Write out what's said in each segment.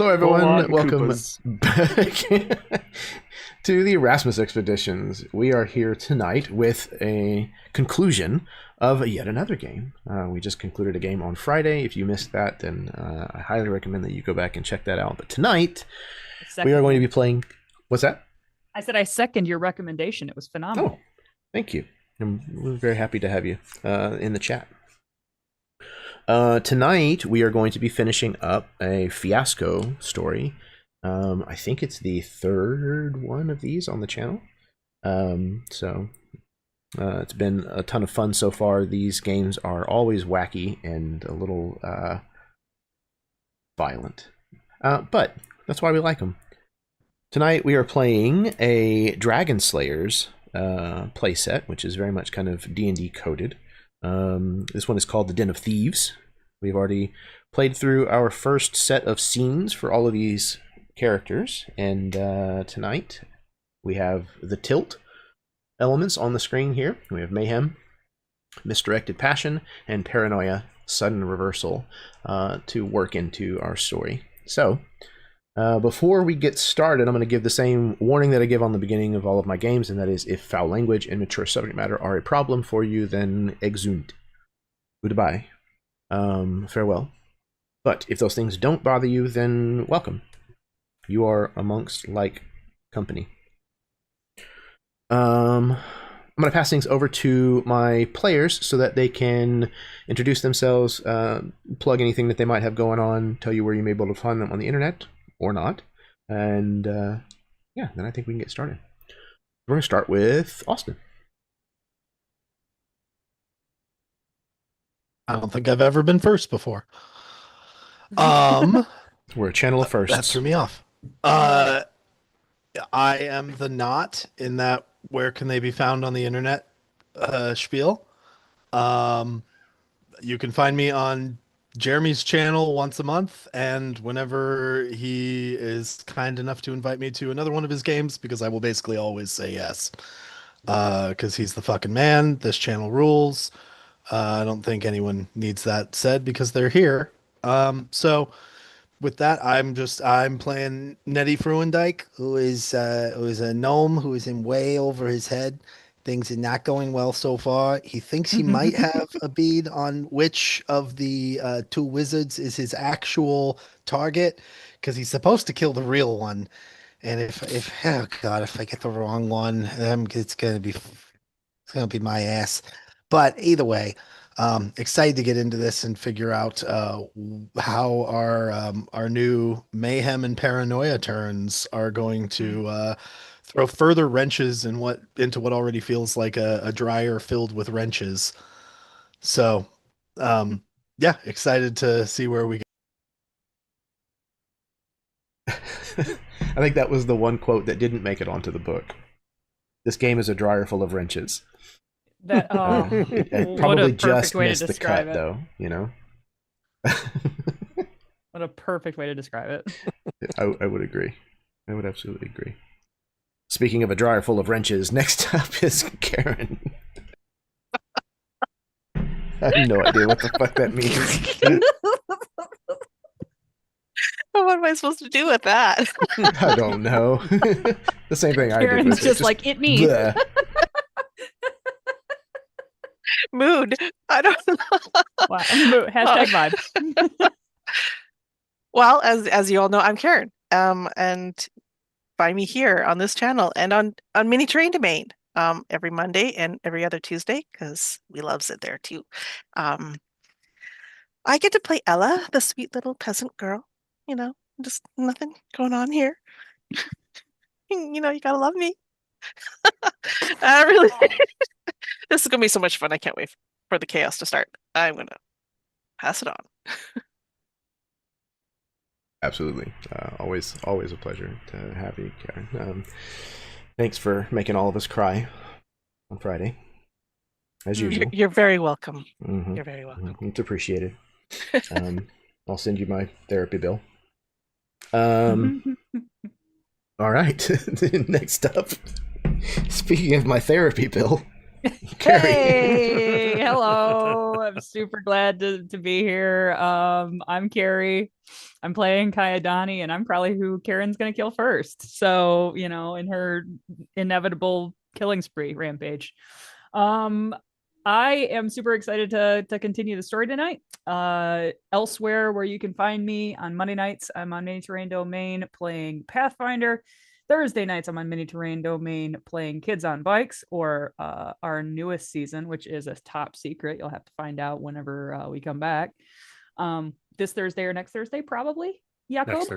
Hello, everyone. Full-on Welcome Koopas. back to the Erasmus Expeditions. We are here tonight with a conclusion of yet another game. We just concluded a game on Friday. If you missed that, then I highly recommend that you go back and check that out. But tonight, we are going to be playing... What's that? I said I second your recommendation. It was phenomenal. Oh, thank you. We're very happy to have you in the chat. Tonight, we are going to be finishing up a Fiasco story. I think it's the third one of these on the channel. It's been a ton of fun so far. These games are always wacky and a little violent. But that's why we like them. Tonight, we are playing a Dragon Slayers playset, which is very much kind of D&D coded. This one is called The Den of Thieves. We've already played through our first set of scenes for all of these characters, and tonight we have the tilt elements on the screen here. We have mayhem, misdirected passion, and paranoia, sudden reversal to work into our story. So, before we get started, I'm going to give the same warning that I give on the beginning of all of my games, and that is, if foul language and mature subject matter are a problem for you, then exeunt. Goodbye. Farewell. But if those things don't bother you, then welcome. You are amongst like company. I'm going to pass things over to my players so that they can introduce themselves, plug anything that they might have going on, tell you where you may be able to find them on the internet or not. And yeah, then I think we can get started. We're going to start with Austin. I don't think I've ever been first before. We're a channel of That firsts. threw me off. I am the not in that where can they be found on the internet spiel. You can find me on Jeremy's channel once a month, and whenever he is kind enough to invite me to another one of his games, because I will basically always say yes. Because he's the fucking man. This channel rules. I don't think anyone needs that said because they're here. So with that, I'm playing Nettie Fruendijk, who is a gnome who is in way over his head. Things are not going well so far. He thinks he might have a bead on which of the two wizards is his actual target, because he's supposed to kill the real one. And if oh god, if I get the wrong one, it's gonna be my ass. But either way, excited to get into this and figure out how our new mayhem and paranoia turns are going to throw further wrenches into what already feels like a dryer filled with wrenches. So, yeah, excited to see where we I think that was the one quote that didn't make it onto the book. This game is a dryer full of wrenches. That It what probably a perfect just way to missed the describe cut, it. though, you know? What a perfect way to describe it. I would agree. I would absolutely agree. Speaking of a dryer full of wrenches, next up is Karen. I have no idea what the fuck that means. What am I supposed to do with that? I don't know. The same thing I did. Karen's with it, just like, it me. bleh. Mood. I don't know. Wow. Hashtag vibe. Well, as you all know, I'm Karen. And find me here on this channel and on Mini Train Domain every Monday and every other Tuesday, because we loves it there too. I get to play Ella, the sweet little peasant girl. You know, just nothing going on here. You know, you gotta love me. I really this is gonna be so much fun. I can't wait for the chaos to start. I'm gonna pass it on. Absolutely. Always a pleasure to have you, Karen. Thanks for making all of us cry on Friday, as usual. You're very welcome. Mhm. You're very welcome. It's appreciated. I'll send you my therapy bill. All right. Next up, speaking of my therapy bill, Carrie. Hey, hello. I'm super glad to be here. I'm Carrie. I'm playing Kayadani, and I'm probably who Karen's gonna kill first. So, in her inevitable killing spree rampage. I am super excited to continue the story tonight. Elsewhere where you can find me on Monday nights, I'm on Mini Terrain Domain playing Pathfinder. Thursday nights, I'm on Mini Terrain Domain playing Kids on Bikes, or our newest season, which is a top secret. You'll have to find out whenever we come back. This Thursday or next Thursday, probably. Jakob?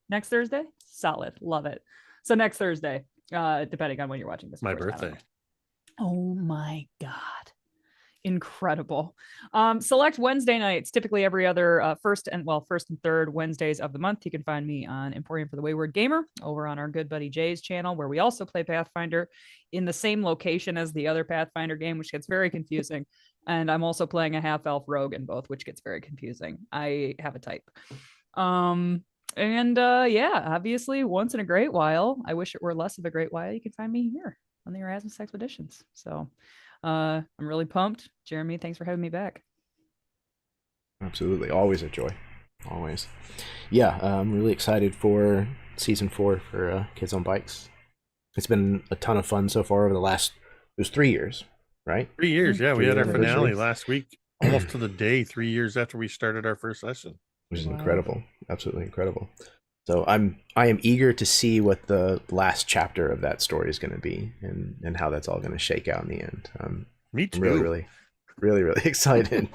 Next Thursday? Solid. Love it. So next Thursday, depending on when you're watching this. My birthday. Oh my God. Incredible. Select Wednesday nights, typically every other first and third Wednesdays of the month. You can find me on Emporium for the Wayward Gamer over on our good buddy Jay's channel, where we also play Pathfinder in the same location as the other Pathfinder game, which gets very confusing. And I'm also playing a half-elf rogue in both, which gets very confusing. I have a type. Obviously, once in a great while, I wish it were less of a great while, you can find me here on the Erasmus Expeditions. So I'm really pumped. Jeremy, thanks for having me back. Absolutely. Always a joy. Always. Yeah, I'm really excited for season 4 for Kids on Bikes. It's been a ton of fun so far over the last, it was 3 years, right? 3 years, yeah. We had our finale anniversary. last week, almost to the day, 3 years after we started our first session. Which is Wow. incredible. Absolutely incredible. So I am eager to see what the last chapter of that story is going to be, and how that's all going to shake out in the end. Me too. I'm really excited,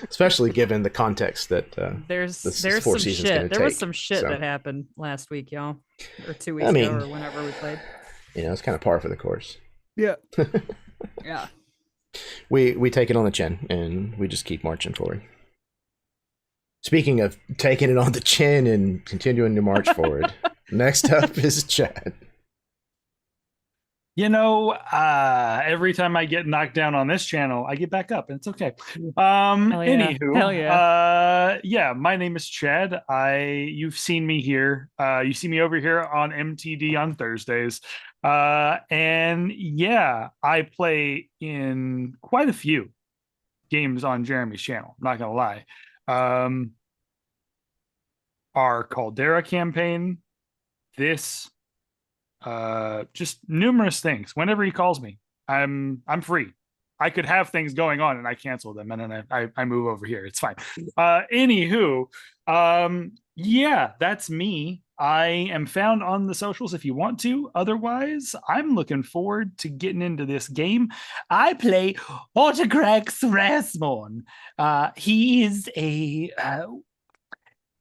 especially given the context that There's this some 4 seasons shit. gonna There was take, some shit so. that happened last week, y'all, or 2 weeks I mean, ago, or whenever we played. it's kind of par for the course. Yeah. Yeah. We take it on the chin, and we just keep marching forward. Speaking of taking it on the chin and continuing to march forward, next up is Chad. Every time I get knocked down on this channel, I get back up, and it's okay. Anywho, Hell yeah. My name is Chad. You've seen me here. You see me over here on MTD on Thursdays. I play in quite a few games on Jeremy's channel. I'm not gonna lie. Our Caldera campaign, just numerous things. Whenever he calls me, I'm free. I could have things going on and I cancel them, and then I move over here. It's fine. That's me. I am found on the socials if you want to. Otherwise, I'm looking forward to getting into this game. I play Autocrax Rasmorn. He is a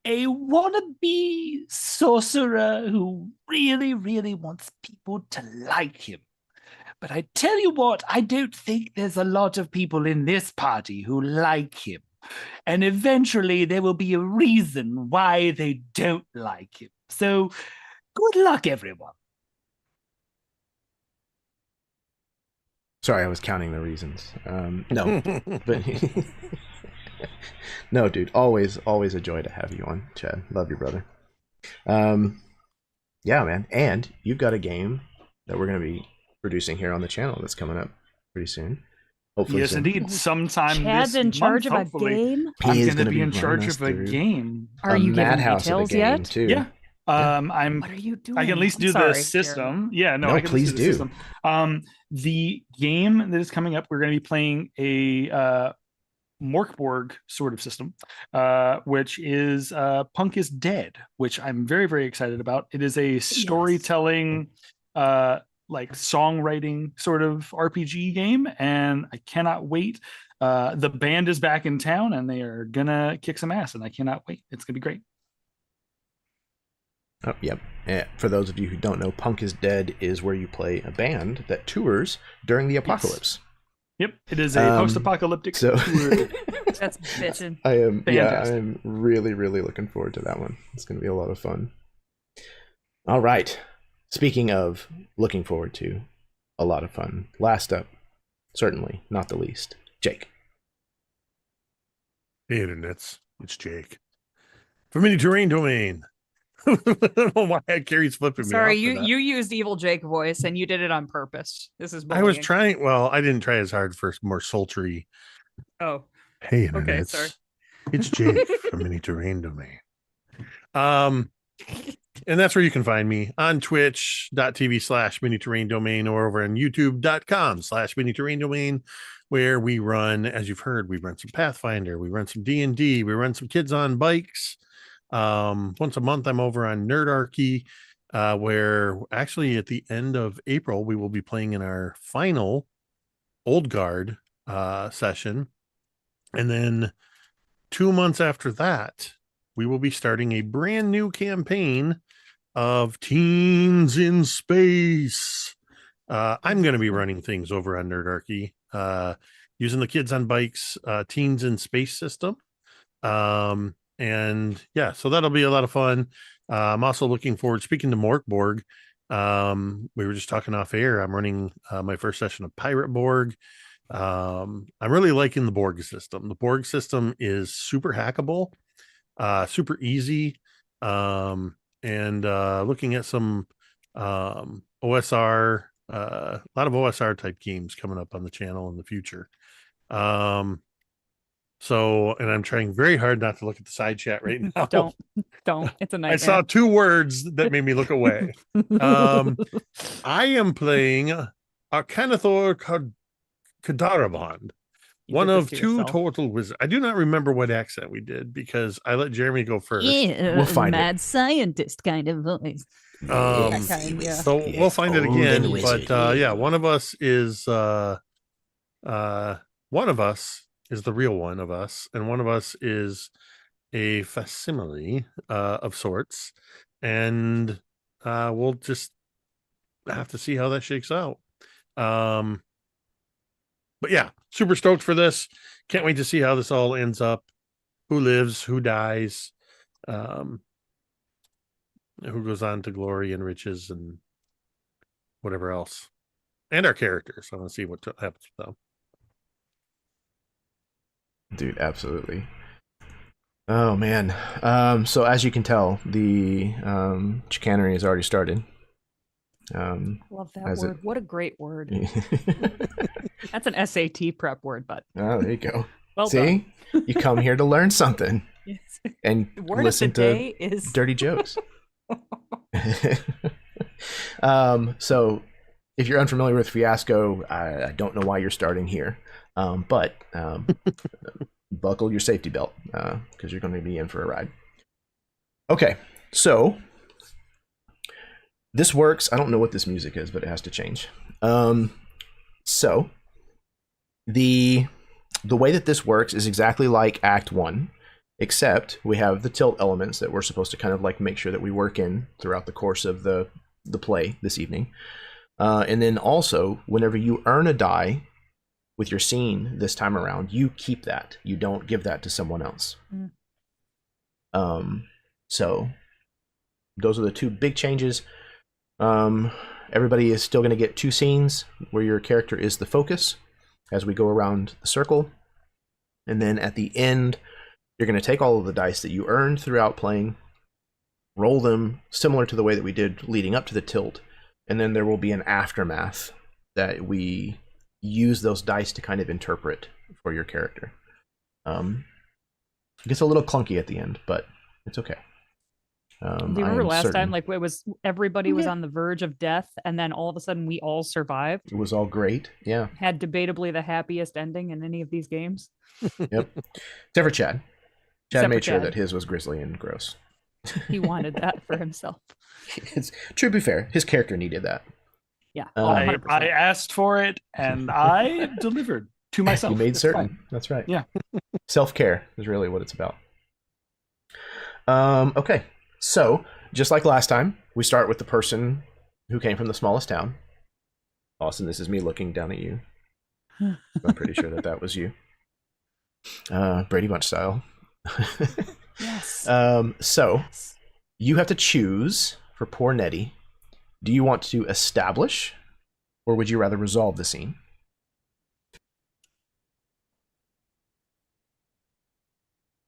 wannabe sorcerer who really, really wants people to like him. But I tell you what, I don't think there's a lot of people in this party who like him. And eventually there will be a reason why they don't like him. So good luck, everyone. Sorry, I was counting the reasons. No, but no, dude, always a joy to have you on, Chad. Love you, brother. Yeah, man, and you've got a game that we're going to be producing here on the channel that's coming up pretty soon. Hopefully, Yes, soon. indeed. Sometime Chad's this in charge month, of a game? I'm He is going to gonna be in running charge us of a through game. Are a you giving madhouse of a details game yet? too. Yeah. What are you doing? I can at least do I'm sorry, the system. Yeah, no, No, I can please at least do. the system. The game that is coming up, we're going to be playing a Morkborg sort of system, which is Punk is Dead, which I'm very, very excited about. It is a storytelling, like songwriting sort of RPG game, and I cannot wait. The band is back in town, and they are gonna kick some ass, and I cannot wait. It's gonna be great. Oh, yep. For those of you who don't know, Punk is Dead is where you play a band that tours during the apocalypse. Yep, it is a post-apocalyptic So tour. That's bitchin'. I Fantastic. am really, really looking forward to that one. It's going to be a lot of fun. All right. Speaking of looking forward to a lot of fun, last up, certainly not the least, Jake. Hey, internets. It's Jake. For Mini Terrain Domain. I don't know why Carrie's flipping me Sorry, off for that. you used evil Jake voice and you did it on purpose. This is I was bullying. trying. Well, I didn't try as hard for more sultry. Oh, Hey, Okay, internets. sorry. It's Jake from Mini Terrain Domain. And that's where you can find me on twitch.tv/mini terrain domain or over on youtube.com/mini terrain domain, where we run, as you've heard, we run some Pathfinder, we run some D&D, we run some Kids on Bikes. Once a month, I'm over on Nerdarchy, where actually at the end of April, we will be playing in our final Old Guard session. And then 2 months after that, we will be starting a brand new campaign of Teens in Space. I'm going to be running things over on Nerdarchy, using the Kids on Bikes Teens in Space system. And yeah, so that'll be a lot of fun. I'm also looking forward, speaking to Morkborg, we were just talking off air. I'm running my first session of Pirate Borg. I'm really liking the Borg system. The Borg system is super hackable, super easy, and looking at some OSR, a lot of OSR type games coming up on the channel in the future. So, and I'm trying very hard not to look at the side chat right now. Don't. It's a nightmare. I saw 2 words that made me look away. I am playing Arcanathor Kadarabond, You one did this of to 2 yourself. total wizards. I do not remember what accent we did because I let Jeremy go first. Yeah, We'll find it. mad scientist kind of voice. Yes, yeah. he was So the we'll find it golden again. wizard, But yeah, one of us is the real one of us, and one of us is a facsimile of sorts, and we'll just have to see how that shakes out. But yeah, super stoked for this. Can't wait to see how this all ends up. Who lives, who dies, who goes on to glory and riches and whatever else, and our characters. I want to see what happens with them. Dude, absolutely. Oh man. So as you can tell, the chicanery has already started. Love that As word. What a great word. That's an SAT prep word, but Oh, there you go. well See, you come here to learn something done. Yes. and The word listen of the to day is dirty jokes. So if you're unfamiliar with Fiasco, I don't know why you're starting here, but buckle your safety belt because you're going to be in for a ride. Okay, so this works. I don't know what this music is, but it has to change. So the way that this works is exactly like Act 1, except we have the tilt elements that we're supposed to kind of like make sure that we work in throughout the course of the play this evening. And then also, whenever you earn a die with your scene this time around, you keep that. You don't give that to someone else. So those are the 2 big changes. Everybody is still going to get 2 scenes where your character is the focus as we go around the circle. And then at the end, you're going to take all of the dice that you earned throughout playing, roll them similar to the way that we did leading up to the tilt, and then there will be an aftermath that we use those dice to kind of interpret for your character. It gets a little clunky at the end, but it's okay. Do you remember last certain time, like it was everybody was on the verge of death, and then all of a sudden we all survived? it was all great? Yeah. Had debatably the happiest ending in any of these games. Yep. Except for Chad. Chad Except for made sure Chad. that his was grisly and gross. He wanted that for himself. It's, to be fair, his character needed that. Yeah, I- 100%. I asked for it and I delivered to myself. You made It's certain. fine. That's right. Yeah. Self-care is really what it's about. Okay. So, just like last time, we start with the person who came from the smallest town. Austin, this is me looking down at you. I'm pretty sure that was you. Brady Bunch style. Yes. So, you have to choose for poor Nettie. Do you want to establish, or would you rather resolve the scene?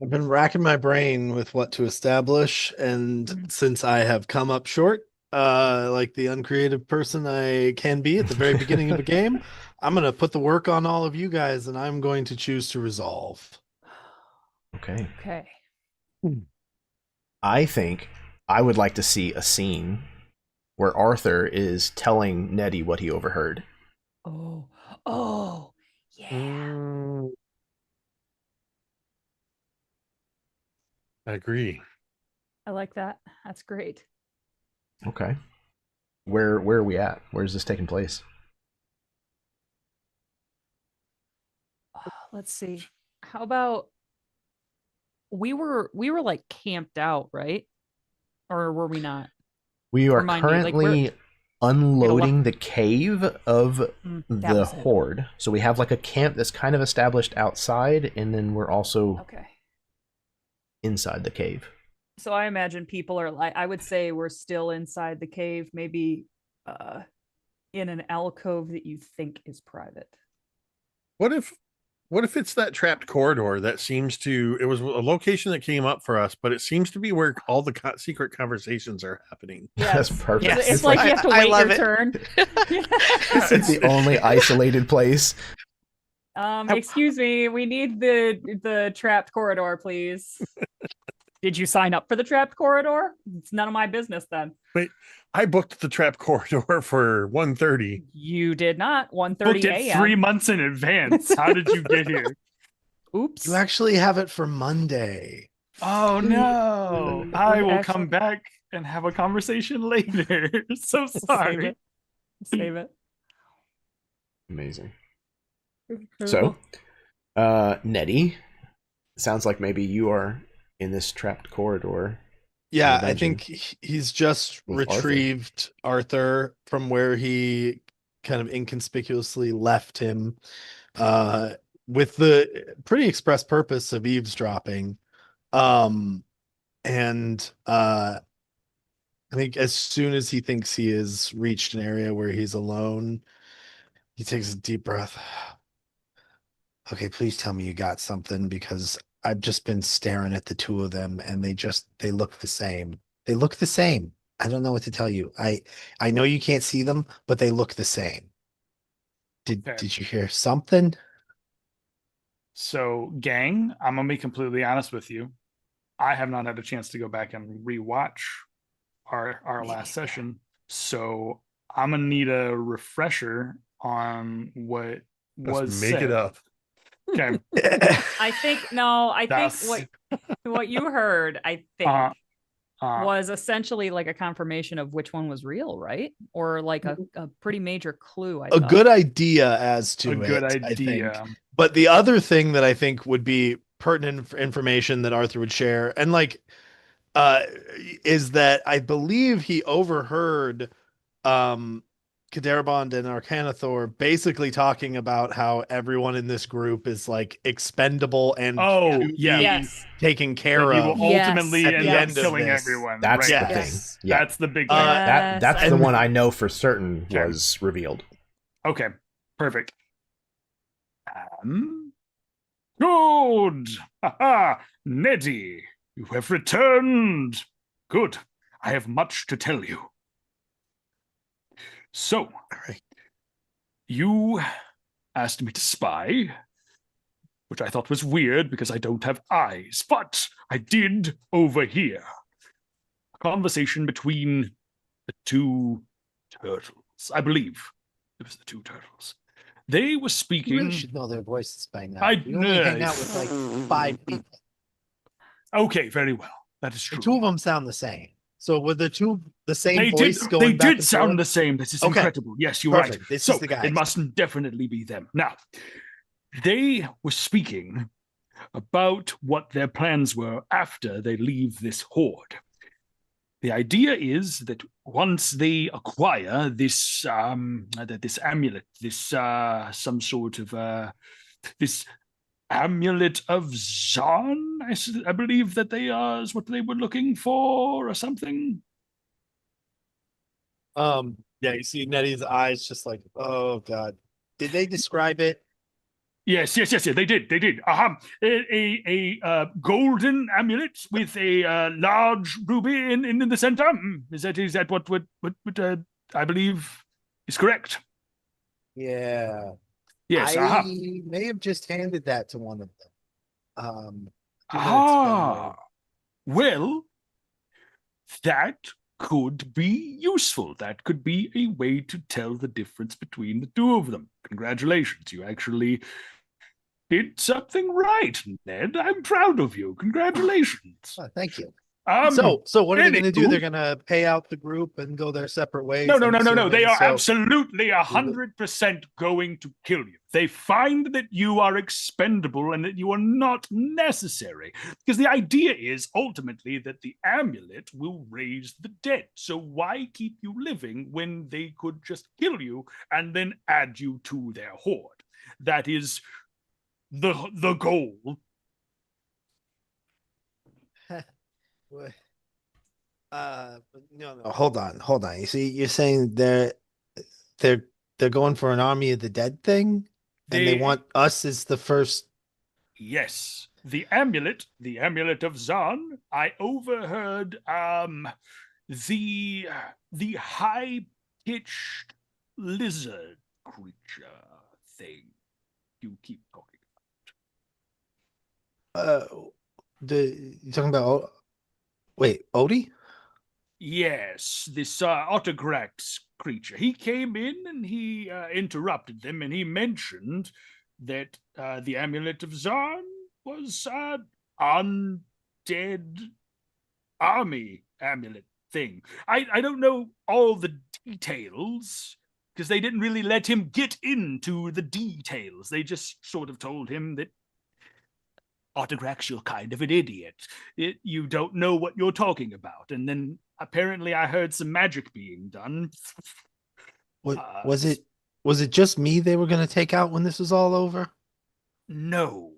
I've been racking my brain with what to establish, and since I have come up short, like the uncreative person I can be at the very beginning of a game, I'm gonna put the work on all of you guys, and I'm going to choose to resolve. Okay. Okay. I think I would like to see a scene where Arthur is telling Nettie what he overheard. Oh, yeah. I agree. I like that. That's great. Okay. Where are we at? Where's this taking place? Let's see. How about we were like camped out, right? Or were we not? We are Remind me, like, currently unloading the cave of that the was it. horde. So we have like a camp that's kind of established outside, and then we're also Okay. inside the cave. So I imagine people are like, I would say we're still inside the cave, maybe in an alcove that you think is private. What if it's that trapped corridor that seems to, it was a location that came up for us, but it seems to be where all the secret conversations are happening. That's Yes. perfect. It's like you have to I wait love your it. turn. This is the only isolated place. Excuse me, we need the trapped corridor, please. Did you sign up for the trapped corridor? It's none of my business then. Wait, I booked the trap corridor for 1:30. You did not. 1:30 Booked it a.m. 3 months in advance. How did you get here? Oops. You actually have it for Monday. Oh no! We I will actually- come back and have a conversation later. So Save sorry. it. Save it. Amazing. So, Nettie, sounds like maybe you are in this trapped corridor. Yeah, the I dungeon think he's just with Arthur. retrieved Arthur from where he kind of inconspicuously left him, with the pretty express purpose of eavesdropping. And I think as soon as he thinks he has reached an area where he's alone, he takes a deep breath. Okay, please tell me you got something, because I've just been staring at the two of them and they look the same. They look the same. I don't know what to tell you. I know you can't see them, but they look the same. Okay. Did you hear something? So, gang, I'm gonna be completely honest with you. I have not had a chance to go back and rewatch our last session, so I'm gonna need a refresher on what Let's was make said. it up. Okay. I think That's- what you heard, I think, Uh, was essentially like a confirmation of which one was real, right? Or like a pretty major clue. I A thought. good idea as to a good it, I think. idea. But the other thing that I think would be pertinent information that Arthur would share, and is that I believe he overheard Kaderabond and Arcanathor basically talking about how everyone in this group is like expendable and Oh, to yeah. be Yes. taken care That he of. will Yes. ultimately At end the up end of killing this. everyone. That's right? the thing. Yes. Yeah. That's the big thing. That's the and- one I know for certain Okay. was revealed. Okay, perfect. Good. Haha, Nettie, you have returned. Good. I have much to tell you. So, All right. you asked me to spy, which I thought was weird because I don't have eyes, but I did overhear a conversation between the two turtles. I believe it was the two turtles. They were You speaking. really should know their voices by now. I We only hang know. out with like 5 people. Okay, very well. That is The true. two of them sound the same. So were the two the same They voice did. going They back did and sound forth? the same. This is Okay. incredible. Yes, you're Perfect. right. This So is the guys. it must definitely be them. Now, they were speaking about what their plans were after they leave this horde. The idea is that once they acquire this this amulet, this some sort of this amulet of Zon, I believe that they are is what they were looking for, or something. Yeah, you see Nettie's eyes just like, oh god. Did they describe it? Yes. They did. A golden amulet with a large ruby in the center. Is that what I believe is correct? Yeah. Yes. I Aha. may have just handed that to one of them. You know, it's been Ah. Well, that could be useful. That could be a way to tell the difference between the two of them. Congratulations. You actually did something right, Ned. I'm proud of you. Congratulations. thank you. Um, So what are they going to do? anywho- They're going to pay out the group and go their separate ways. No. I'm They assuming, are so- absolutely 100% going to kill you. They find that you are expendable and that you are not necessary. Because the idea is ultimately that the amulet will raise the dead. So why keep you living when they could just kill you and then add you to their horde? That is the goal. No, hold on. You see, you're saying they're going for an army of the dead thing, and they want us as the first. Yes, the amulet of Zan. I overheard the high pitched lizard creature thing you keep talking You talking about? Wait, Odie? Yes, this Autograx creature. He came in and he interrupted them, and he mentioned that the amulet of Zarn was undead army amulet thing. I don't know all the details because they didn't really let him get into the details. They just sort of told him that Autograx, you're kind of an idiot. You don't know what you're talking about. And then apparently I heard some magic being done. Was it just me they were going to take out when this was all over? No.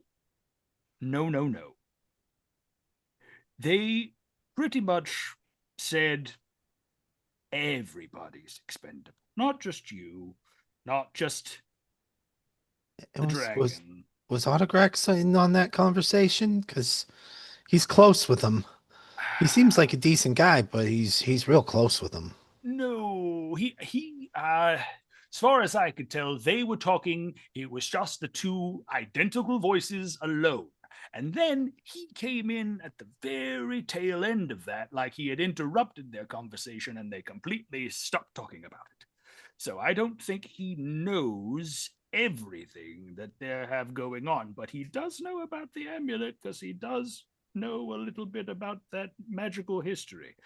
They pretty much said everybody's expendable. Not just you, not just the dragon. Was Autograx in on that conversation? Because he's close with them. He seems like a decent guy, but he's real close with them. No, he as far as I could tell, they were talking, it was just the two identical voices alone. And then he came in at the very tail end of that, like he had interrupted their conversation and they completely stopped talking about it. So I don't think he knows everything that they have going on, but he does know about the amulet because he does know a little bit about that magical history.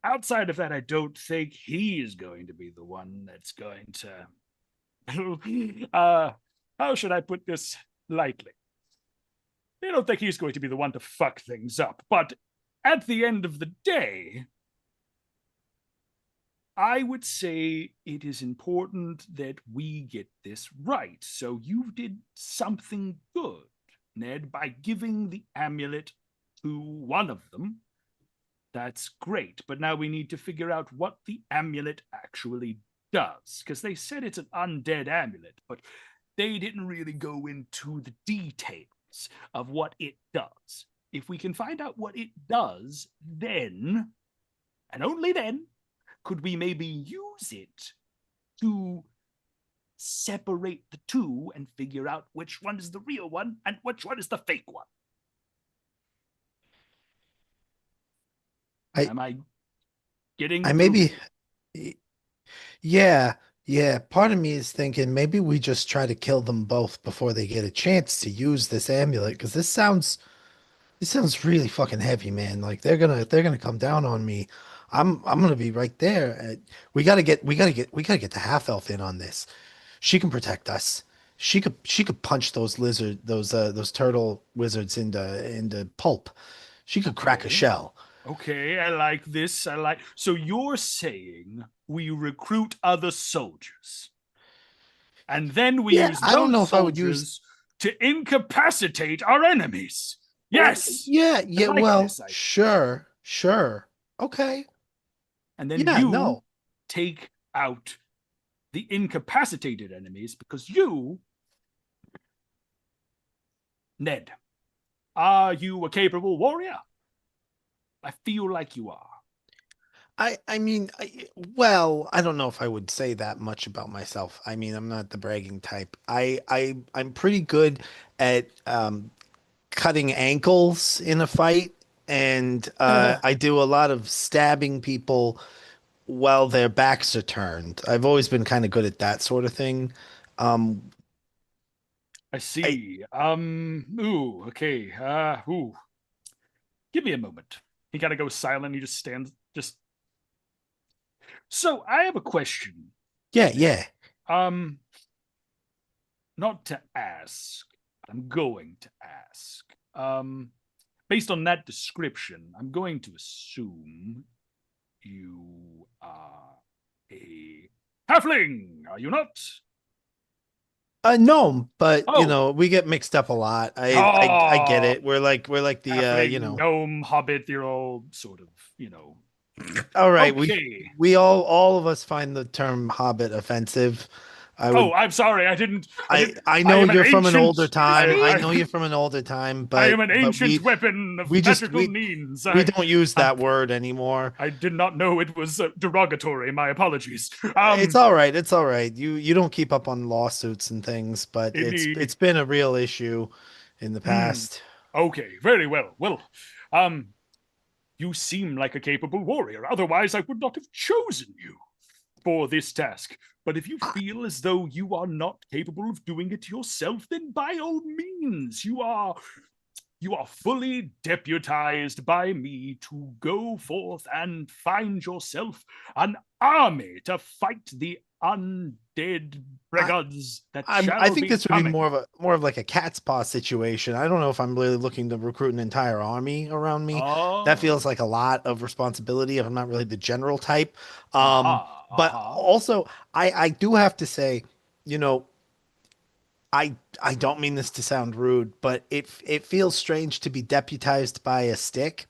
Outside of that, I don't think he is going to be the one that's going to how should I put this lightly? I don't think he's going to be the one to fuck things up, but at the end of the day, I would say it is important that we get this right. So you did something good, Ned, by giving the amulet to one of them. That's great, but now we need to figure out what the amulet actually does, because they said it's an undead amulet, but they didn't really go into the details of what it does. If we can find out what it does, then, and only then, could we maybe use it to separate the two and figure out which one is the real one and which one is the fake one. Am I getting Yeah. Part of me is thinking maybe we just try to kill them both before they get a chance to use this amulet, because this sounds really fucking heavy, man. Like they're gonna come down on me. I'm gonna be right there. We gotta get the half elf in on this. She can protect us. She could punch those turtle wizards into pulp. She could crack a shell. Okay, I like this. So you're saying we recruit other soldiers, and then we use I don't know those if I would use to incapacitate our enemies. Yes. Yeah. like Well, this idea. sure. Okay. And then you take out the incapacitated enemies because you, Ned, are you a capable warrior? I feel like you are. Well, I don't know if I would say that much about myself. I mean, I'm not the bragging type. I'm pretty good at cutting ankles in a fight, and I do a lot of stabbing people while their backs are turned. I've always been kind of good at that sort of thing. Um, I see. Ooh, okay. Ooh. Give me a moment. He kind of goes silent. He just stands. So I have a question. yeah. Um, Not to ask, but I'm going to ask. Based on that description, I'm going to assume you are a halfling, are you not? No, but Oh. we get mixed up a lot. I get Oh. it. We're like the Halfling, gnome, hobbit, you're all sort of, all right, Okay. we all of us find the term hobbit offensive. Oh, I'm sorry. I know am an you're from an ancient- older time. I know I- you're from an older time, I but am an ancient weapon of magical we means. don't use that word anymore. I did not know it was derogatory. My apologies. It's all right. It's all right. You don't keep up on lawsuits and things, but Indeed. it's been a real issue in the past. Okay, very well. Well, you seem like a capable warrior. Otherwise, I would not have chosen you for this task. But if you feel as though you are not capable of doing it yourself, then by all means, you are fully deputized by me to go forth and find yourself an army to fight the undead brigands that shall I think be this would coming. be more of like a cat's paw situation. I don't know if I'm really looking to recruit an entire army around me. That feels like a lot of responsibility if I'm not really the general type. But also I do have to say, I don't mean this to sound rude, but it feels strange to be deputized by a stick.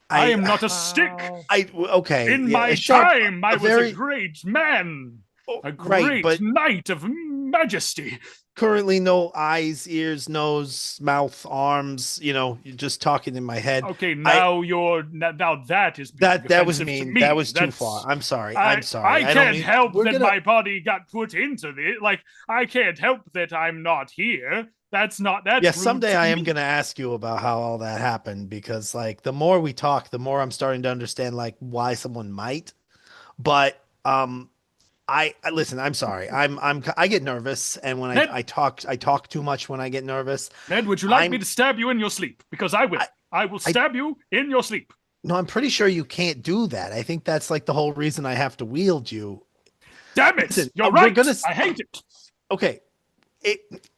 I am not a stick. Okay. In yeah, my time, I was a great man, a great knight of majesty. Currently, no eyes, ears, nose, mouth, arms. You're just talking in my head. Okay, now that is that was mean. to me. That was too far. I'm sorry. I'm sorry. I can't help that my body got put into this. Like, I can't help that I'm not here. That's yeah. Someday I am gonna ask you about how all that happened, because like the more we talk, the more I'm starting to understand like why someone might. But I listen. I'm sorry. I get nervous, and when I talk too much when I get nervous. Ned, would you like me to stab you in your sleep? Because I will. I will stab you in your sleep. No, I'm pretty sure you can't do that. I think that's like the whole reason I have to wield you. Damn it! Listen, you're right. I hate it. Okay.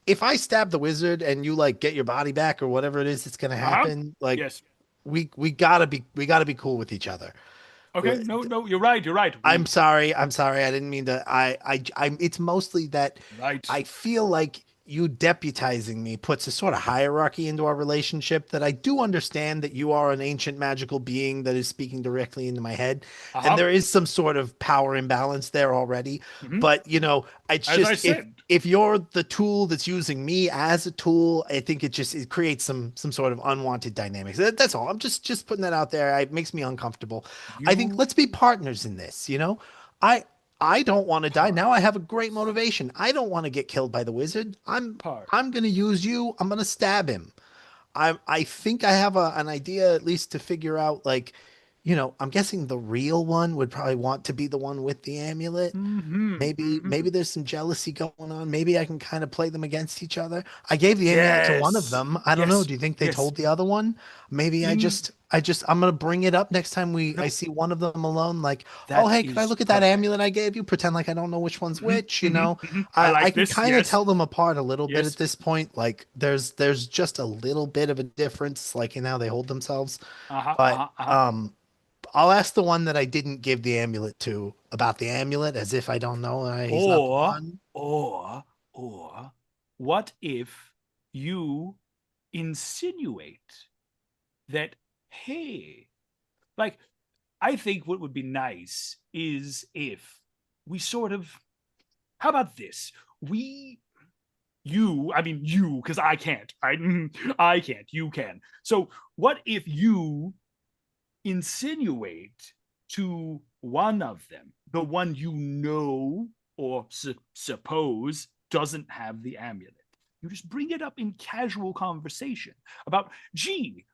If I stab the wizard and you like get your body back or whatever it is that's gonna happen, like yes. we gotta be cool with each other. Okay, no, you're right. I'm sorry. I didn't mean to. It's mostly that I feel like you deputizing me puts a sort of hierarchy into our relationship that I do understand that you are an ancient magical being that is speaking directly into my head. And there is some sort of power imbalance there already. But, it's just, if you're the tool that's using me as a tool, I think it creates some sort of unwanted dynamics. That's all. I'm just putting that out there. It makes me uncomfortable. I think let's be partners in this, I don't want to die. Now I have a great motivation. I don't want to get killed by the wizard. I'm going to use you. I'm going to stab him. I think I have an idea at least to figure out like, I'm guessing the real one would probably want to be the one with the amulet. Maybe there's some jealousy going on. Maybe I can kind of play them against each other. I gave the amulet to one of them. I don't know. Do you think they told the other one? Maybe I'm gonna bring it up next time I see one of them alone. Like, oh hey, can I look at that amulet I gave you? Pretend like I don't know which one's which. I can kind of tell them apart a little bit at this point. Like, there's just a little bit of a difference, like in how they hold themselves. I'll ask the one that I didn't give the amulet to about the amulet, as if I don't know. He's not the one. Or what if you insinuate that, hey, like, I think what would be nice is if we sort of, how about this? You, because I can't, I can't, you can. So what if you insinuate to one of them, the one you know or suppose doesn't have the amulet. You just bring it up in casual conversation about, gee,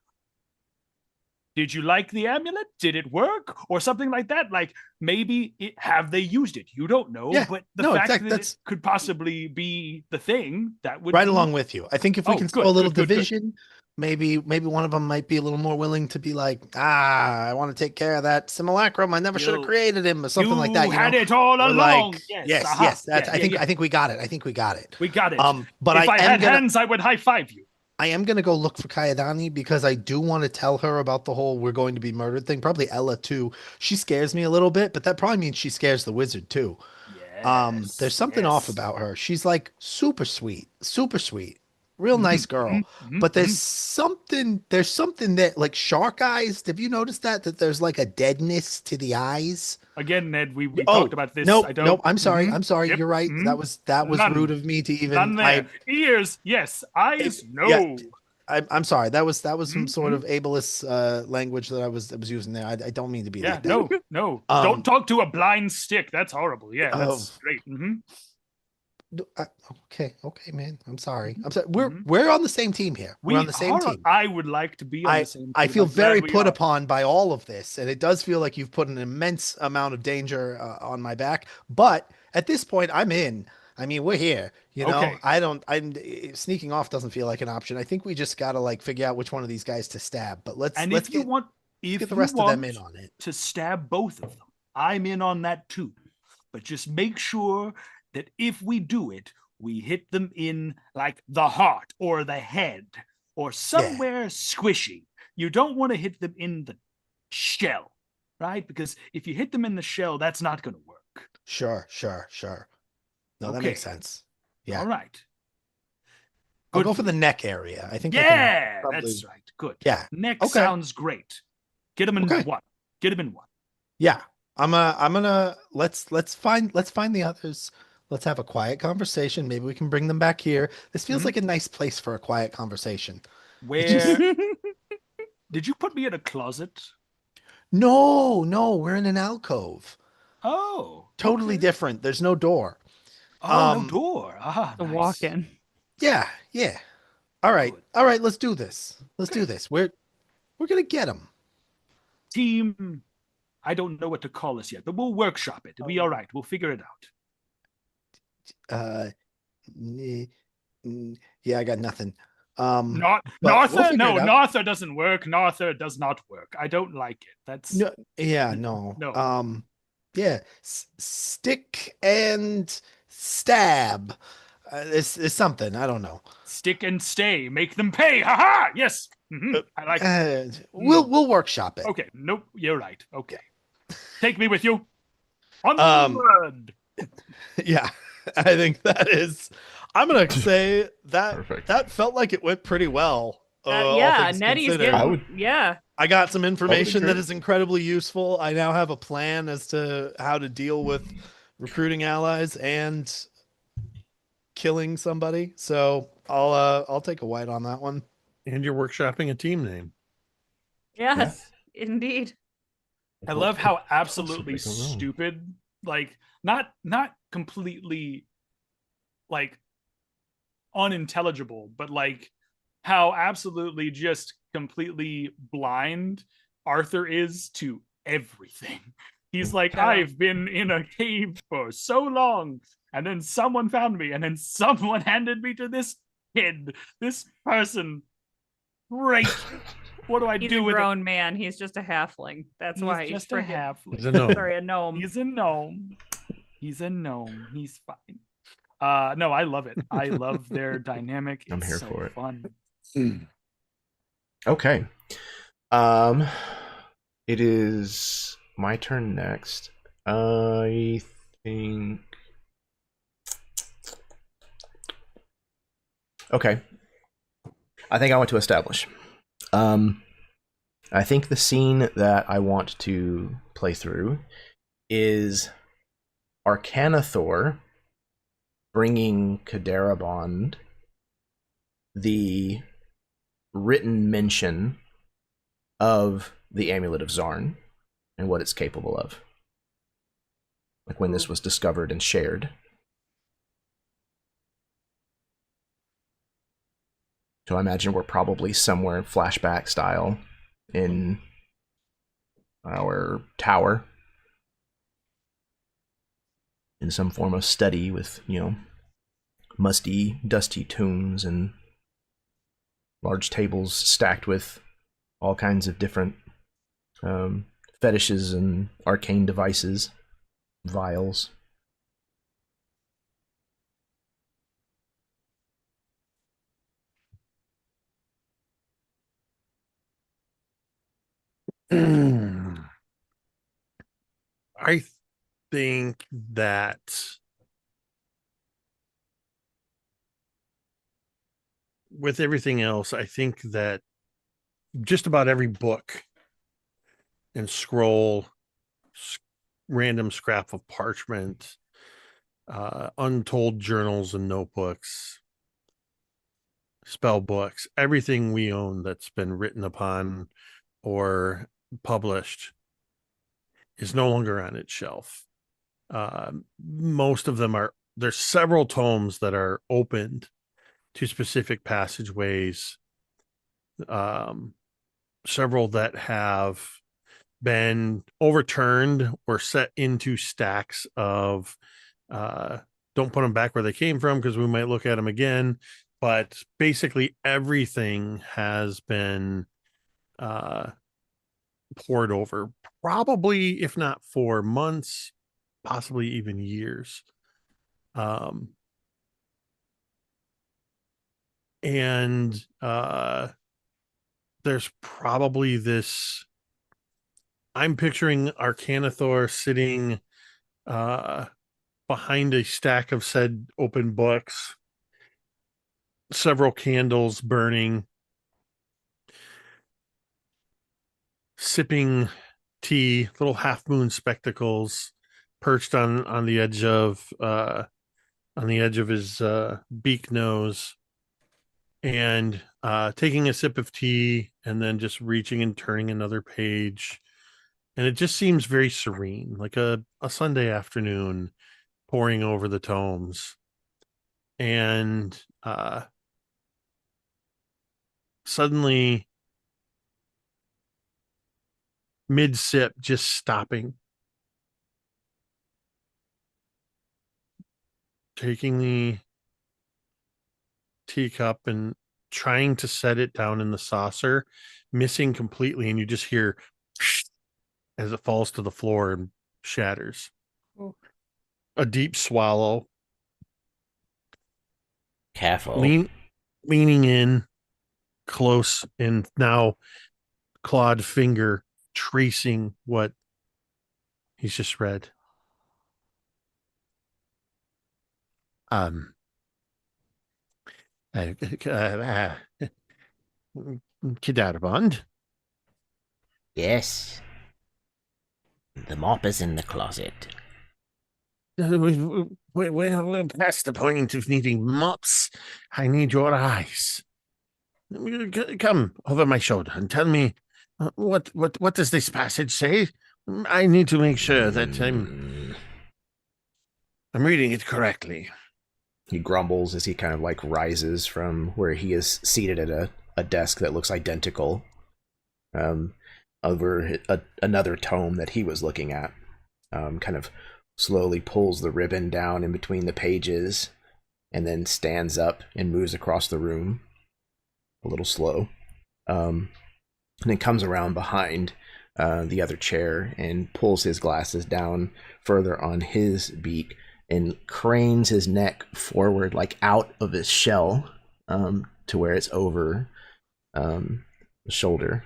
did you like the amulet? Did it work? Or something like that. Like, maybe have they used it? You don't know. Yeah. But the No, fact exactly. that That's it could possibly be the thing, that would right be... along with you. I think if we Oh, can good, throw a little good, good, good. division, maybe one of them might be a little more willing to be like, I want to take care of that simulacrum. I never should have You- created him, or something like that. You You had know? it all Or along. like, Yes. yes. That's. Yeah, I think we got it. I think we got it. we got it. But if I am had gonna. hands, I would high five you. I am going to go look for Kayadani because I do want to tell her about the whole we're going to be murdered thing. Probably Ella too. She scares me a little bit, but that probably means she scares the wizard too. Yes, There's something off about her. She's like super sweet, real nice girl. But there's something that like shark eyes. Have you noticed that there's like a deadness to the eyes? Again, Ned, we talked about this. Nope. I'm sorry. I'm sorry. Yep. You're right. That was None. rude of me to even. None there. Ears, yes. Eyes, no. Yeah. I'm sorry. That was some sort of ableist language that I was using there. I don't mean to be like that. No. Don't talk to a blind stick. That's horrible. Yeah, that's great. Okay, man. I'm sorry. We're on the same team here. We're on the same team. I would like to be on the same team. I feel I'm glad very we put are. upon by all of this, and it does feel like you've put an immense amount of danger on my back. But at this point, I'm in. I mean, we're here. You know, Okay. I'm sneaking off doesn't feel like an option. I think we just gotta like figure out which one of these guys to stab. But let's If get the rest of them in on it. to stab both of them, I'm in on that too. But just make sure that if we do it, we hit them in like the heart or the head or somewhere squishy. You don't want to hit them in the shell, right? Because if you hit them in the shell, that's not going to work. Sure. No, that makes sense. Yeah. All right. I'll go for the neck area. I think. Yeah, probably... that's right. Good. Yeah. Neck Okay. sounds great. Get them in one. Get them in one. Yeah. I'm gonna let's find the others. Let's have a quiet conversation. Maybe we can bring them back here. This feels like a nice place for a quiet conversation. Where did you put me in a closet? No, we're in an alcove. Oh, Totally different. There's no door. Oh, no door. Ah, The nice. walk-in. Yeah. All right. Let's do this. We're gonna get them. Team, I don't know what to call us yet, but we'll workshop it. It'll be all right. We'll figure it out. Yeah, I got nothing. Not but Nartha? we'll figure No, it out. Nartha doesn't work. Nartha does not work. I don't like it. That's No. Yeah. No. No. Yeah. Stick and stab. It's something. I don't know. stick and stay. Make them pay. Ha ha! Yes. I like it. We'll workshop it. Okay. Nope. You're right. Okay. Take me with you. Onward. Yeah, I think that is. I'm gonna say that Perfect. that felt like it went pretty well. all Yeah, things Nettie's considered. getting. Yeah. I got some information agree. that is incredibly useful. I now have a plan as to how to deal with recruiting allies and killing somebody. So I'll take a white on that one. And you're workshopping a team name. Yes, indeed. I love how absolutely make a room. stupid, like not completely like unintelligible, but like how absolutely just completely blind Arthur is to everything. He's like, Yeah. I've been in a cave for so long, and then someone found me, and then someone handed me to this kid, this person. Great. What do I He's do a with it? grown man. He's just a halfling. That's why He's he's just a freaking. halfling. He's a gnome. Sorry, a gnome. He's a gnome. He's a gnome. He's fine. No, I love it. I love their dynamic. I'm It's here so for it. Fun. Okay. It is my turn next. I think. Okay. I think I want to establish. I think the scene that I want to play through is Arcanathor bringing Kadarabond the written mention of the Amulet of Zarn and what it's capable of. Like when this was discovered and shared. So I imagine we're probably somewhere flashback style in our tower. In some form of study with, musty, dusty tombs and large tables stacked with all kinds of different fetishes and arcane devices, vials. I think that with everything else, I think that just about every book and scroll, random scrap of parchment, untold journals and notebooks, spell books, everything we own that's been written upon or published is no longer on its shelf. Most of them there's several tomes that are opened to specific passageways, several that have been overturned or set into stacks of don't put them back where they came from because we might look at them again, but basically everything has been poured over, probably if not for months, possibly even years. And there's probably this, I'm picturing Arcanathor sitting behind a stack of said open books, several candles burning, sipping tea, little half moon spectacles perched on the edge of his beak nose, and taking a sip of tea and then just reaching and turning another page. And it just seems very serene, like a Sunday afternoon poring over the tomes. And suddenly, mid-sip, just stopping, taking the teacup and trying to set it down in the saucer, missing completely, and you just hear as it falls to the floor and shatters. Oh. A deep swallow. Careful. Leaning in close, and now clawed finger tracing what he's just read. Kidarabond. Yes. The mop is in the closet. We're past the point of needing mops. I need your eyes. Come over my shoulder and tell me what does this passage say? I need to make sure that I'm reading it correctly. He grumbles as he kind of like rises from where he is seated at a desk that looks identical over another tome that he was looking at. Kind of slowly pulls the ribbon down in between the pages and then stands up and moves across the room a little slow. And then comes around behind the other chair and pulls his glasses down further on his beak and cranes his neck forward, like out of his shell, to where it's over the shoulder.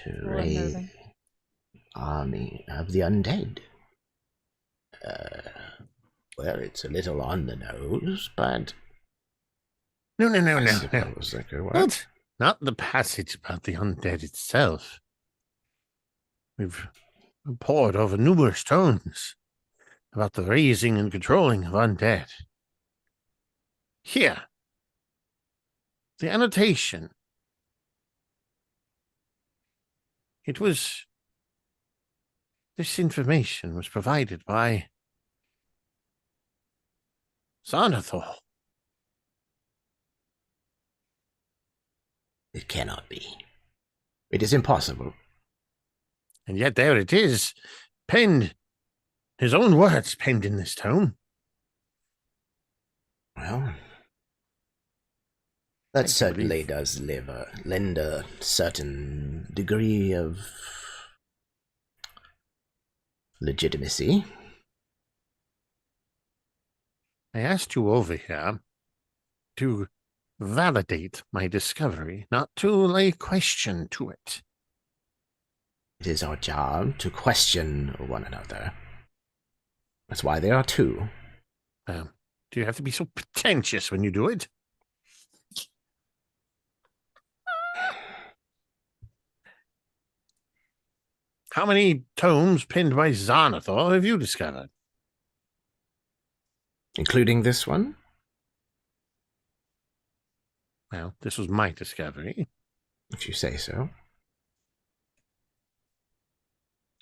To raid army of the undead. Well, it's a little on the nose, but No. I suppose that could work. Not the passage about the undead itself. We've pored over numerous tomes about the raising and controlling of undead. Here, the annotation It was... This information was provided by Xanathor. It cannot be. It is impossible. And yet there it is, penned. His own words penned in this tome. Well, I that do certainly believe- does lend a certain degree of legitimacy. I asked you over here to validate my discovery, not to lay question to it. It is our job to question one another. That's why there are two. Do you have to be so pretentious when you do it? How many tomes penned by Xanathor have you discovered? Including this one? Well, this was my discovery. If you say so.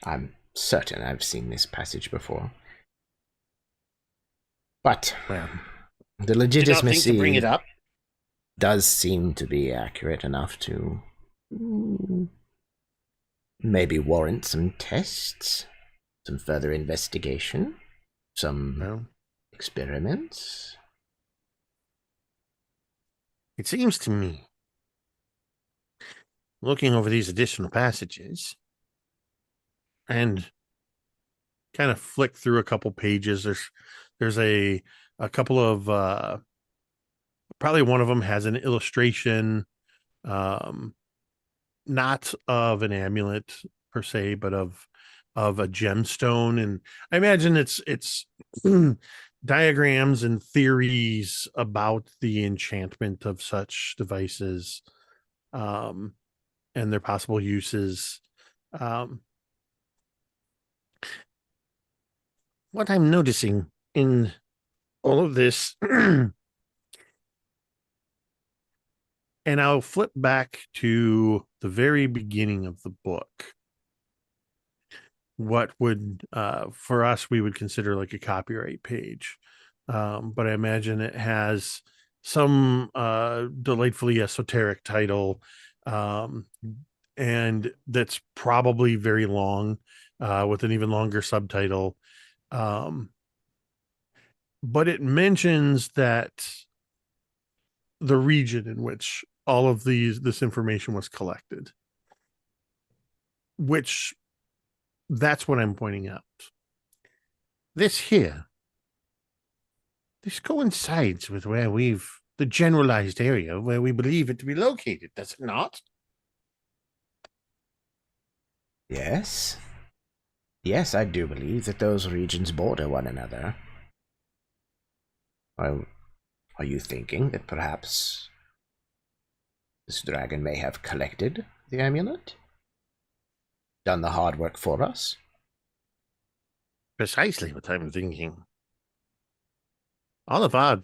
I'm certain I've seen this passage before. But Well, the did not think legitimacy to bring it up. does seem to be accurate enough to maybe warrant some tests, some further investigation, some Well, experiments. it seems to me, looking over these additional passages, and kind of flick through a couple pages, there's a couple of probably one of them has an illustration, not of an amulet per se, but of a gemstone, and I imagine it's diagrams and theories about the enchantment of such devices, and their possible uses. What I'm noticing in all of this, and I'll flip back to the very beginning of the book. What would, for us, we would consider like a copyright page. But I imagine it has some delightfully esoteric title, and that's probably very long, with an even longer subtitle. But it mentions that the region in which all of this information was collected, which that's what I'm pointing out. This coincides with where the generalized area where we believe it to be located, does it not? Yes. Yes, I do believe that those regions border one another. Are you thinking that perhaps this dragon may have collected the amulet? Done the hard work for us? Precisely what I'm thinking. All of our